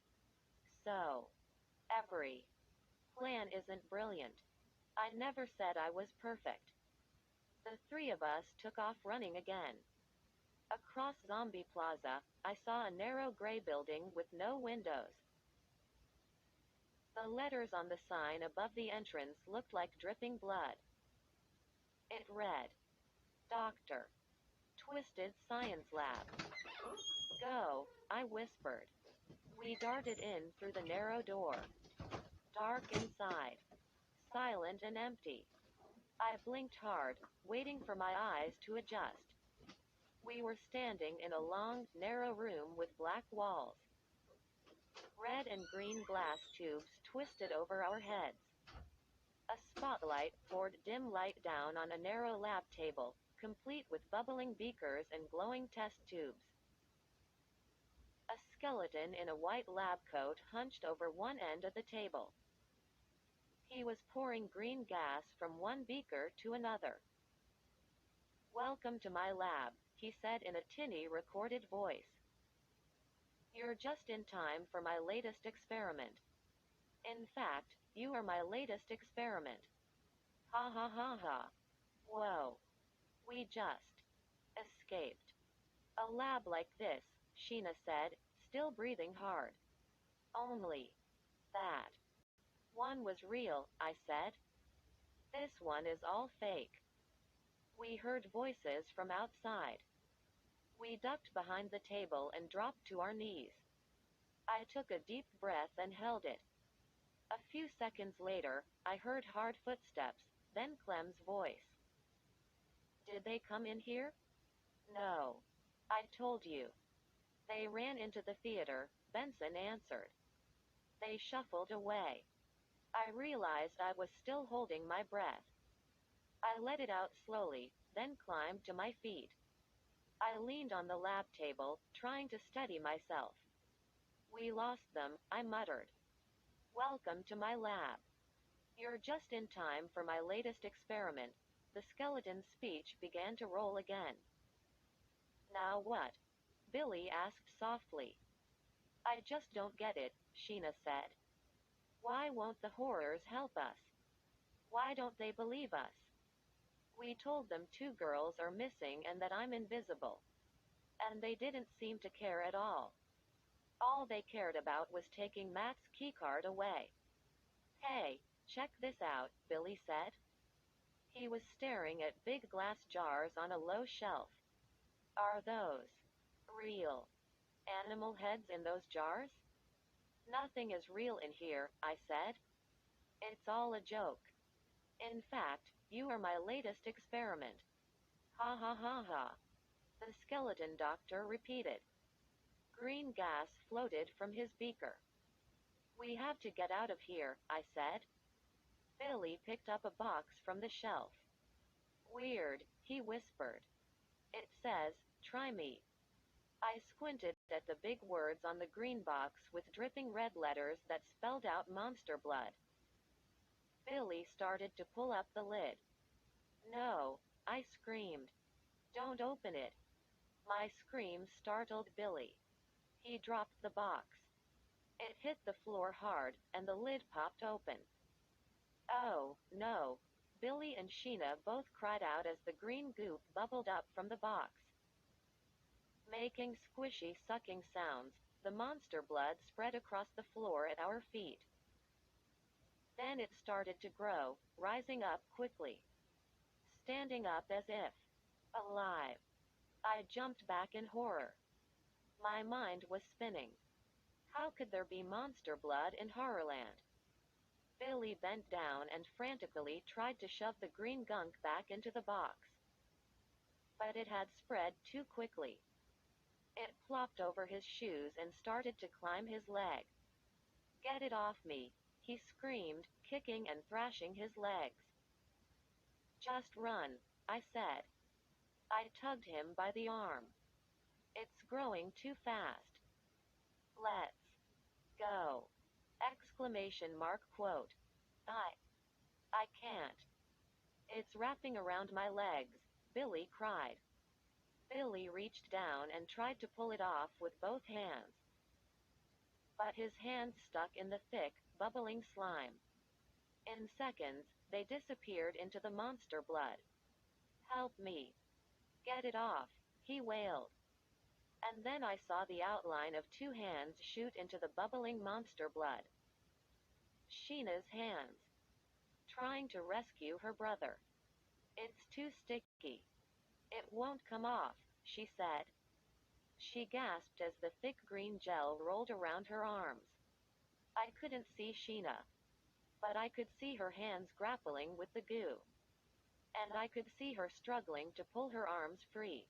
So, every plan isn't brilliant. I never said I was perfect. The three of us took off running again. Across Zombie Plaza, I saw a narrow gray building with no windows. The letters on the sign above the entrance looked like dripping blood. It read, Doctor. Twisted Science Lab. Go, I whispered. We darted in through the narrow door. Dark inside. Silent and empty. I blinked hard, waiting for my eyes to adjust. We were standing in a long, narrow room with black walls. Red and green glass tubes twisted over our heads. A spotlight poured dim light down on a narrow lab table, complete with bubbling beakers and glowing test tubes. A skeleton in a white lab coat hunched over one end of the table. He was pouring green gas from one beaker to another. Welcome to my lab, he said in a tinny recorded voice. You're just in time for my latest experiment. In fact, you are my latest experiment. Ha ha ha ha. Whoa. We just escaped. A lab like this, Sheena said, still breathing hard. Only that one was real, I said. This one is all fake. We heard voices from outside. We ducked behind the table and dropped to our knees. I took a deep breath and held it. A few seconds later, I heard hard footsteps, then Clem's voice. Did they come in here? No. I told you. They ran into the theater, Benson answered. They shuffled away. I realized I was still holding my breath. I let it out slowly, then climbed to my feet. I leaned on the lab table, trying to steady myself. We lost them, I muttered. Welcome to my lab. You're just in time for my latest experiment. The skeleton's speech began to roll again. Now what? Billy asked softly. I just don't get it, Sheena said. Why won't the horrors help us? Why don't they believe us? We told them two girls are missing and that I'm invisible. And they didn't seem to care at all. All they cared about was taking Matt's keycard away. Hey, check this out, Billy said. He was staring at big glass jars on a low shelf. Are those real animal heads in those jars? Nothing is real in here, I said. It's all a joke. In fact, you are my latest experiment. Ha ha ha ha. The skeleton doctor repeated. Green gas floated from his beaker. We have to get out of here, I said. Billy picked up a box from the shelf. Weird, he whispered. It says, try me. I squinted at the big words on the green box with dripping red letters that spelled out monster blood. Billy started to pull up the lid. No, I screamed. Don't open it. My scream startled Billy. He dropped the box. It hit the floor hard, and the lid popped open. Oh, no. Billy and Sheena both cried out as the green goop bubbled up from the box. Making squishy sucking sounds, the monster blood spread across the floor at our feet. Then it started to grow, rising up quickly. Standing up as if alive. I jumped back in horror. My mind was spinning. How could there be monster blood in Horrorland? Billy bent down and frantically tried to shove the green gunk back into the box. But it had spread too quickly. It plopped over his shoes and started to climb his leg. Get it off me, he screamed, kicking and thrashing his legs. Just run, I said. I tugged him by the arm. It's growing too fast. Let's go! Exclamation mark quote. I can't. It's wrapping around my legs, Billy cried. Billy reached down and tried to pull it off with both hands, but his hands stuck in the thick, bubbling slime. In seconds, they disappeared into the monster blood. "Help me. Get it off," he wailed. And then I saw the outline of two hands shoot into the bubbling monster blood. Sheena's hands. Trying to rescue her brother. "It's too sticky. It won't come off," she said. She gasped as the thick green gel rolled around her arms. I couldn't see Sheena, but I could see her hands grappling with the goo. And I could see her struggling to pull her arms free.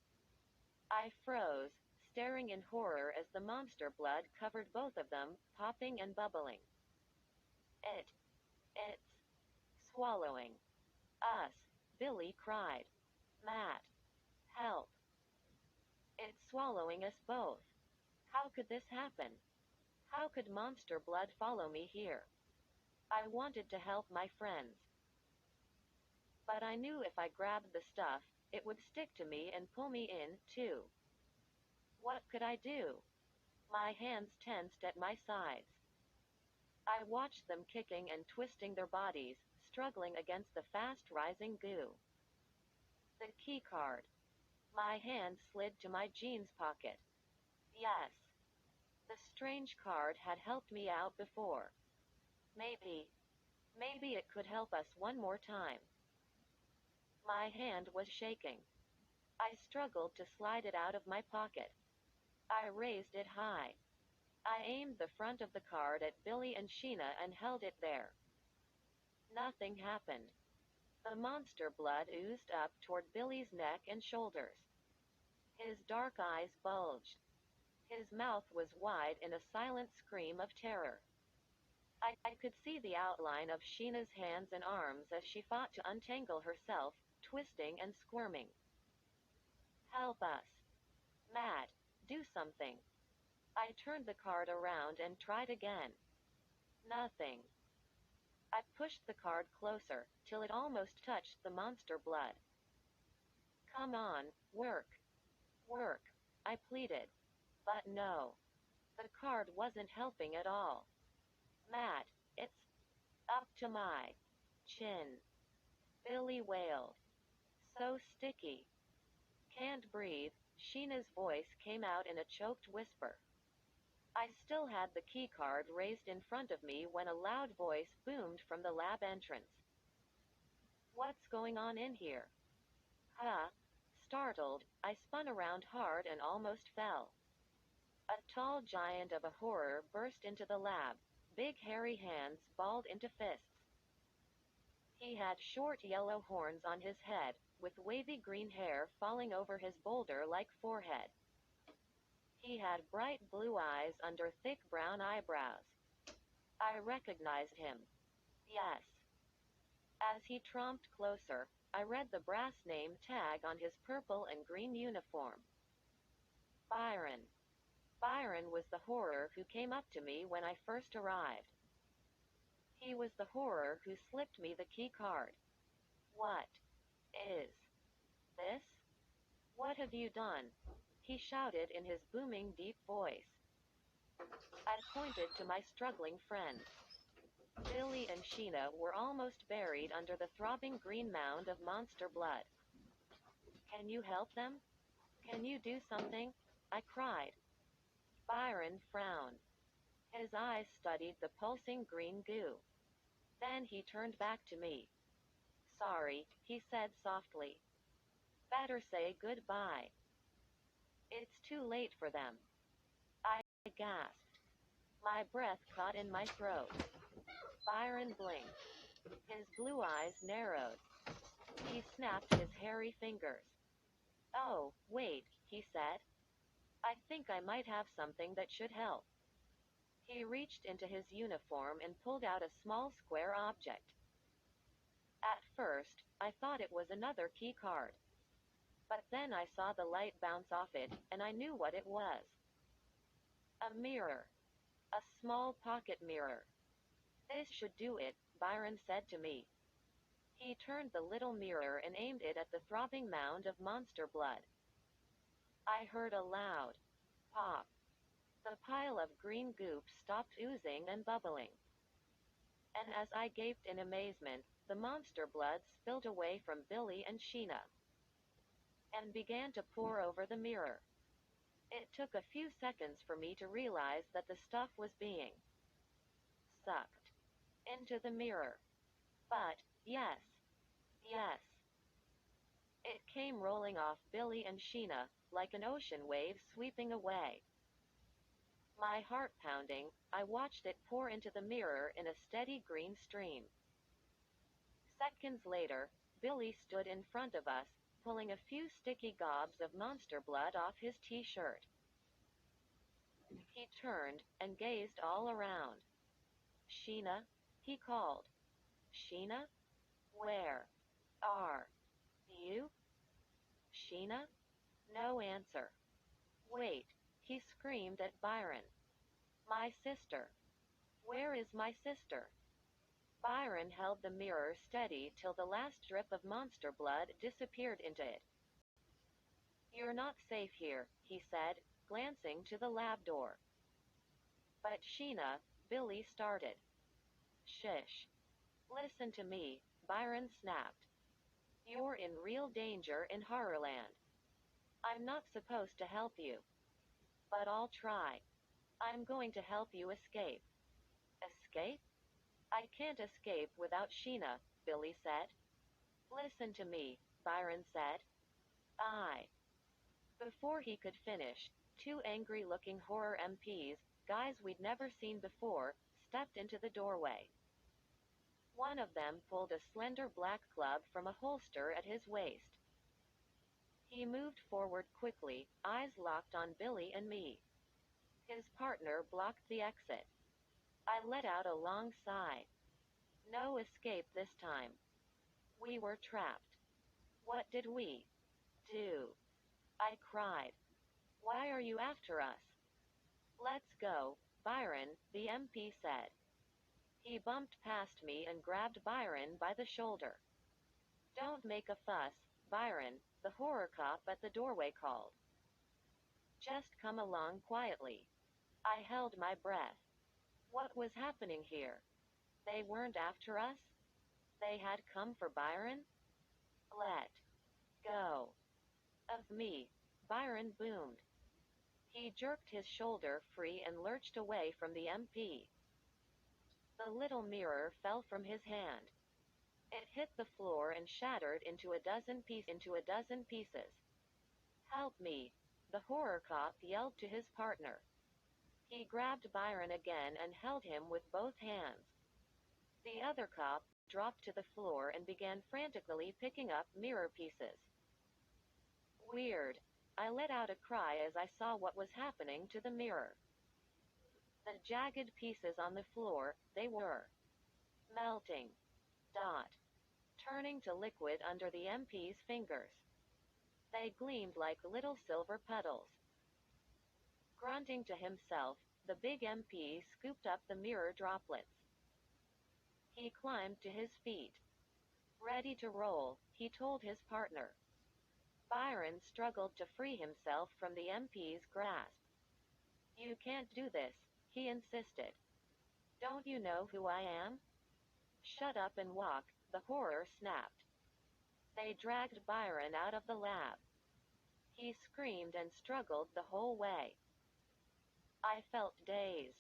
I froze, staring in horror as the monster blood covered both of them, popping and bubbling. It's swallowing us," Billy cried. "Matt, help. It's swallowing us both. How could this happen? How could monster blood follow me here?" I wanted to help my friends, but I knew if I grabbed the stuff, it would stick to me and pull me in, too. What could I do? My hands tensed at my sides. I watched them kicking and twisting their bodies, struggling against the fast-rising goo. The key card. My hand slid to my jeans pocket. Yes. The strange card had helped me out before. Maybe it could help us one more time. My hand was shaking. I struggled to slide it out of my pocket. I raised it high. I aimed the front of the card at Billy and Sheena and held it there. Nothing happened. The monster blood oozed up toward Billy's neck and shoulders. His dark eyes bulged. His mouth was wide in a silent scream of terror. I could see the outline of Sheena's hands and arms as she fought to untangle herself, twisting and squirming. "Help us. Matt, do something." I turned the card around and tried again. Nothing. I pushed the card closer, till it almost touched the monster blood. "Come on, work. Work," I pleaded. But no. The card wasn't helping at all. "Matt, it's up to my chin," Billy wailed. "So sticky. Can't breathe." Sheena's voice came out in a choked whisper. I still had the key card raised in front of me when a loud voice boomed from the lab entrance. "What's going on in here?" Huh? Startled, I spun around hard and almost fell. A tall giant of a horror burst into the lab, big hairy hands balled into fists. He had short yellow horns on his head, with wavy green hair falling over his boulder-like forehead. He had bright blue eyes under thick brown eyebrows. I recognized him. Yes. As he tromped closer, I read the brass name tag on his purple and green uniform. Byron. Byron was the horror who came up to me when I first arrived. He was the horror who slipped me the key card. "What is this? What have you done?" he shouted in his booming deep voice. I pointed to my struggling friends. Billy and Sheena were almost buried under the throbbing green mound of monster blood. "Can you help them? Can you do something?" I cried. Byron frowned. His eyes studied the pulsing green goo. Then he turned back to me. "Sorry," he said softly. "Better say goodbye." "It's too late for them." I gasped. My breath caught in my throat. Byron blinked. His blue eyes narrowed. He snapped his hairy fingers. "Oh, wait," he said. "I think I might have something that should help." He reached into his uniform and pulled out a small square object. At first, I thought it was another key card. But then I saw the light bounce off it, and I knew what it was. A mirror. A small pocket mirror. "This should do it," Byron said to me. He turned the little mirror and aimed it at the throbbing mound of monster blood. I heard a loud pop. The pile of green goop stopped oozing and bubbling. And as I gaped in amazement, the monster blood spilled away from Billy and Sheena and began to pour over the mirror. It took a few seconds for me to realize that the stuff was being sucked into the mirror. But, yes, yes, it came rolling off Billy and Sheena, like an ocean wave sweeping away. My heart pounding, I watched it pour into the mirror in a steady green stream. Seconds later, Billy stood in front of us, pulling a few sticky gobs of monster blood off his t-shirt. He turned and gazed all around. Sheena, he called. Sheena? Where are you? Sheena? No answer. Wait, he screamed at Byron. My sister. Where is my sister? Byron held the mirror steady till the last drip of monster blood disappeared into it. You're not safe here, he said, glancing to the lab door. But Sheena, Billy started. Shush. Listen to me, Byron snapped. You're in real danger in Horrorland. I'm not supposed to help you. But I'll try. I'm going to help you escape. Escape? I can't escape without Sheena, Billy said. Listen to me, Byron said. Before he could finish, two angry-looking horror MPs, guys we'd never seen before, stepped into the doorway. One of them pulled a slender black club from a holster at his waist. He moved forward quickly, eyes locked on Billy and me. His partner blocked the exit. I let out a long sigh. No escape this time. We were trapped. What did we do? I cried. Why are you after us? Let's go, Byron, the MP said. He bumped past me and grabbed Byron by the shoulder. Don't make a fuss, Byron, the horror cop at the doorway called. Just come along quietly. I held my breath. What was happening here? They weren't after us? They had come for Byron? Let go of me, Byron boomed. He jerked his shoulder free and lurched away from the MP. The little mirror fell from his hand. It hit the floor and shattered into a dozen pieces. Help me, the horror cop yelled to his partner. He grabbed Byron again and held him with both hands. The other cop dropped to the floor and began frantically picking up mirror pieces. Weird. I let out a cry as I saw what was happening to the mirror. The jagged pieces on the floor, they were melting. Turning to liquid under the MP's fingers. They gleamed like little silver petals. Grunting to himself, the big MP scooped up the mirror droplets. He climbed to his feet. Ready to roll, he told his partner. Byron struggled to free himself from the MP's grasp. You can't do this, he insisted. Don't you know who I am? Shut up and walk, the horror snapped. They dragged Byron out of the lab. He screamed and struggled the whole way. I felt dazed.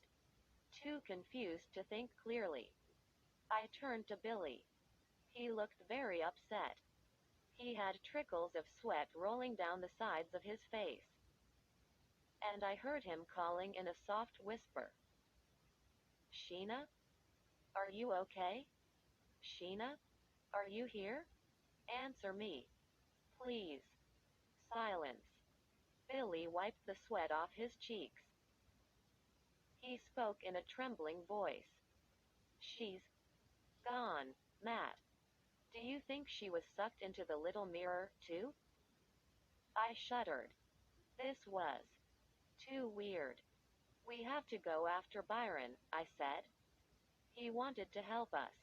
Too confused to think clearly. I turned to Billy. He looked very upset. He had trickles of sweat rolling down the sides of his face. And I heard him calling in a soft whisper. Sheena? Are you okay? Sheena? Are you here? Answer me. Please. Silence. Billy wiped the sweat off his cheeks. He spoke in a trembling voice. She's gone, Matt. Do you think she was sucked into the little mirror, too? I shuddered. This was too weird. We have to go after Byron, I said. He wanted to help us.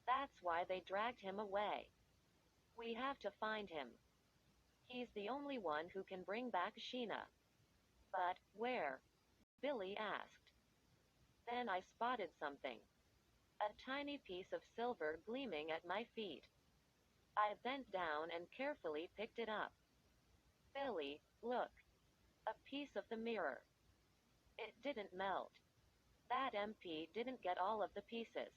That's why they dragged him away. We have to find him. He's the only one who can bring back Sheena. But where? Billy asked. Then I spotted something. A tiny piece of silver gleaming at my feet. I bent down and carefully picked it up. Billy, look. A piece of the mirror. It didn't melt. That MP didn't get all of the pieces.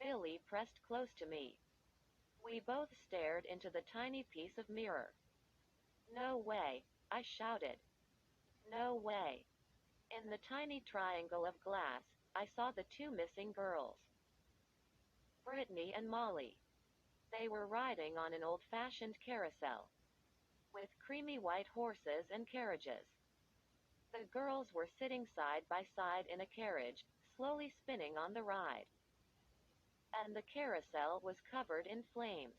Billy pressed close to me. We both stared into the tiny piece of mirror. No way, I shouted. No way. In the tiny triangle of glass, I saw the two missing girls. Brittany and Molly. They were riding on an old-fashioned carousel. With creamy white horses and carriages. The girls were sitting side by side in a carriage, slowly spinning on the ride. And the carousel was covered in flames.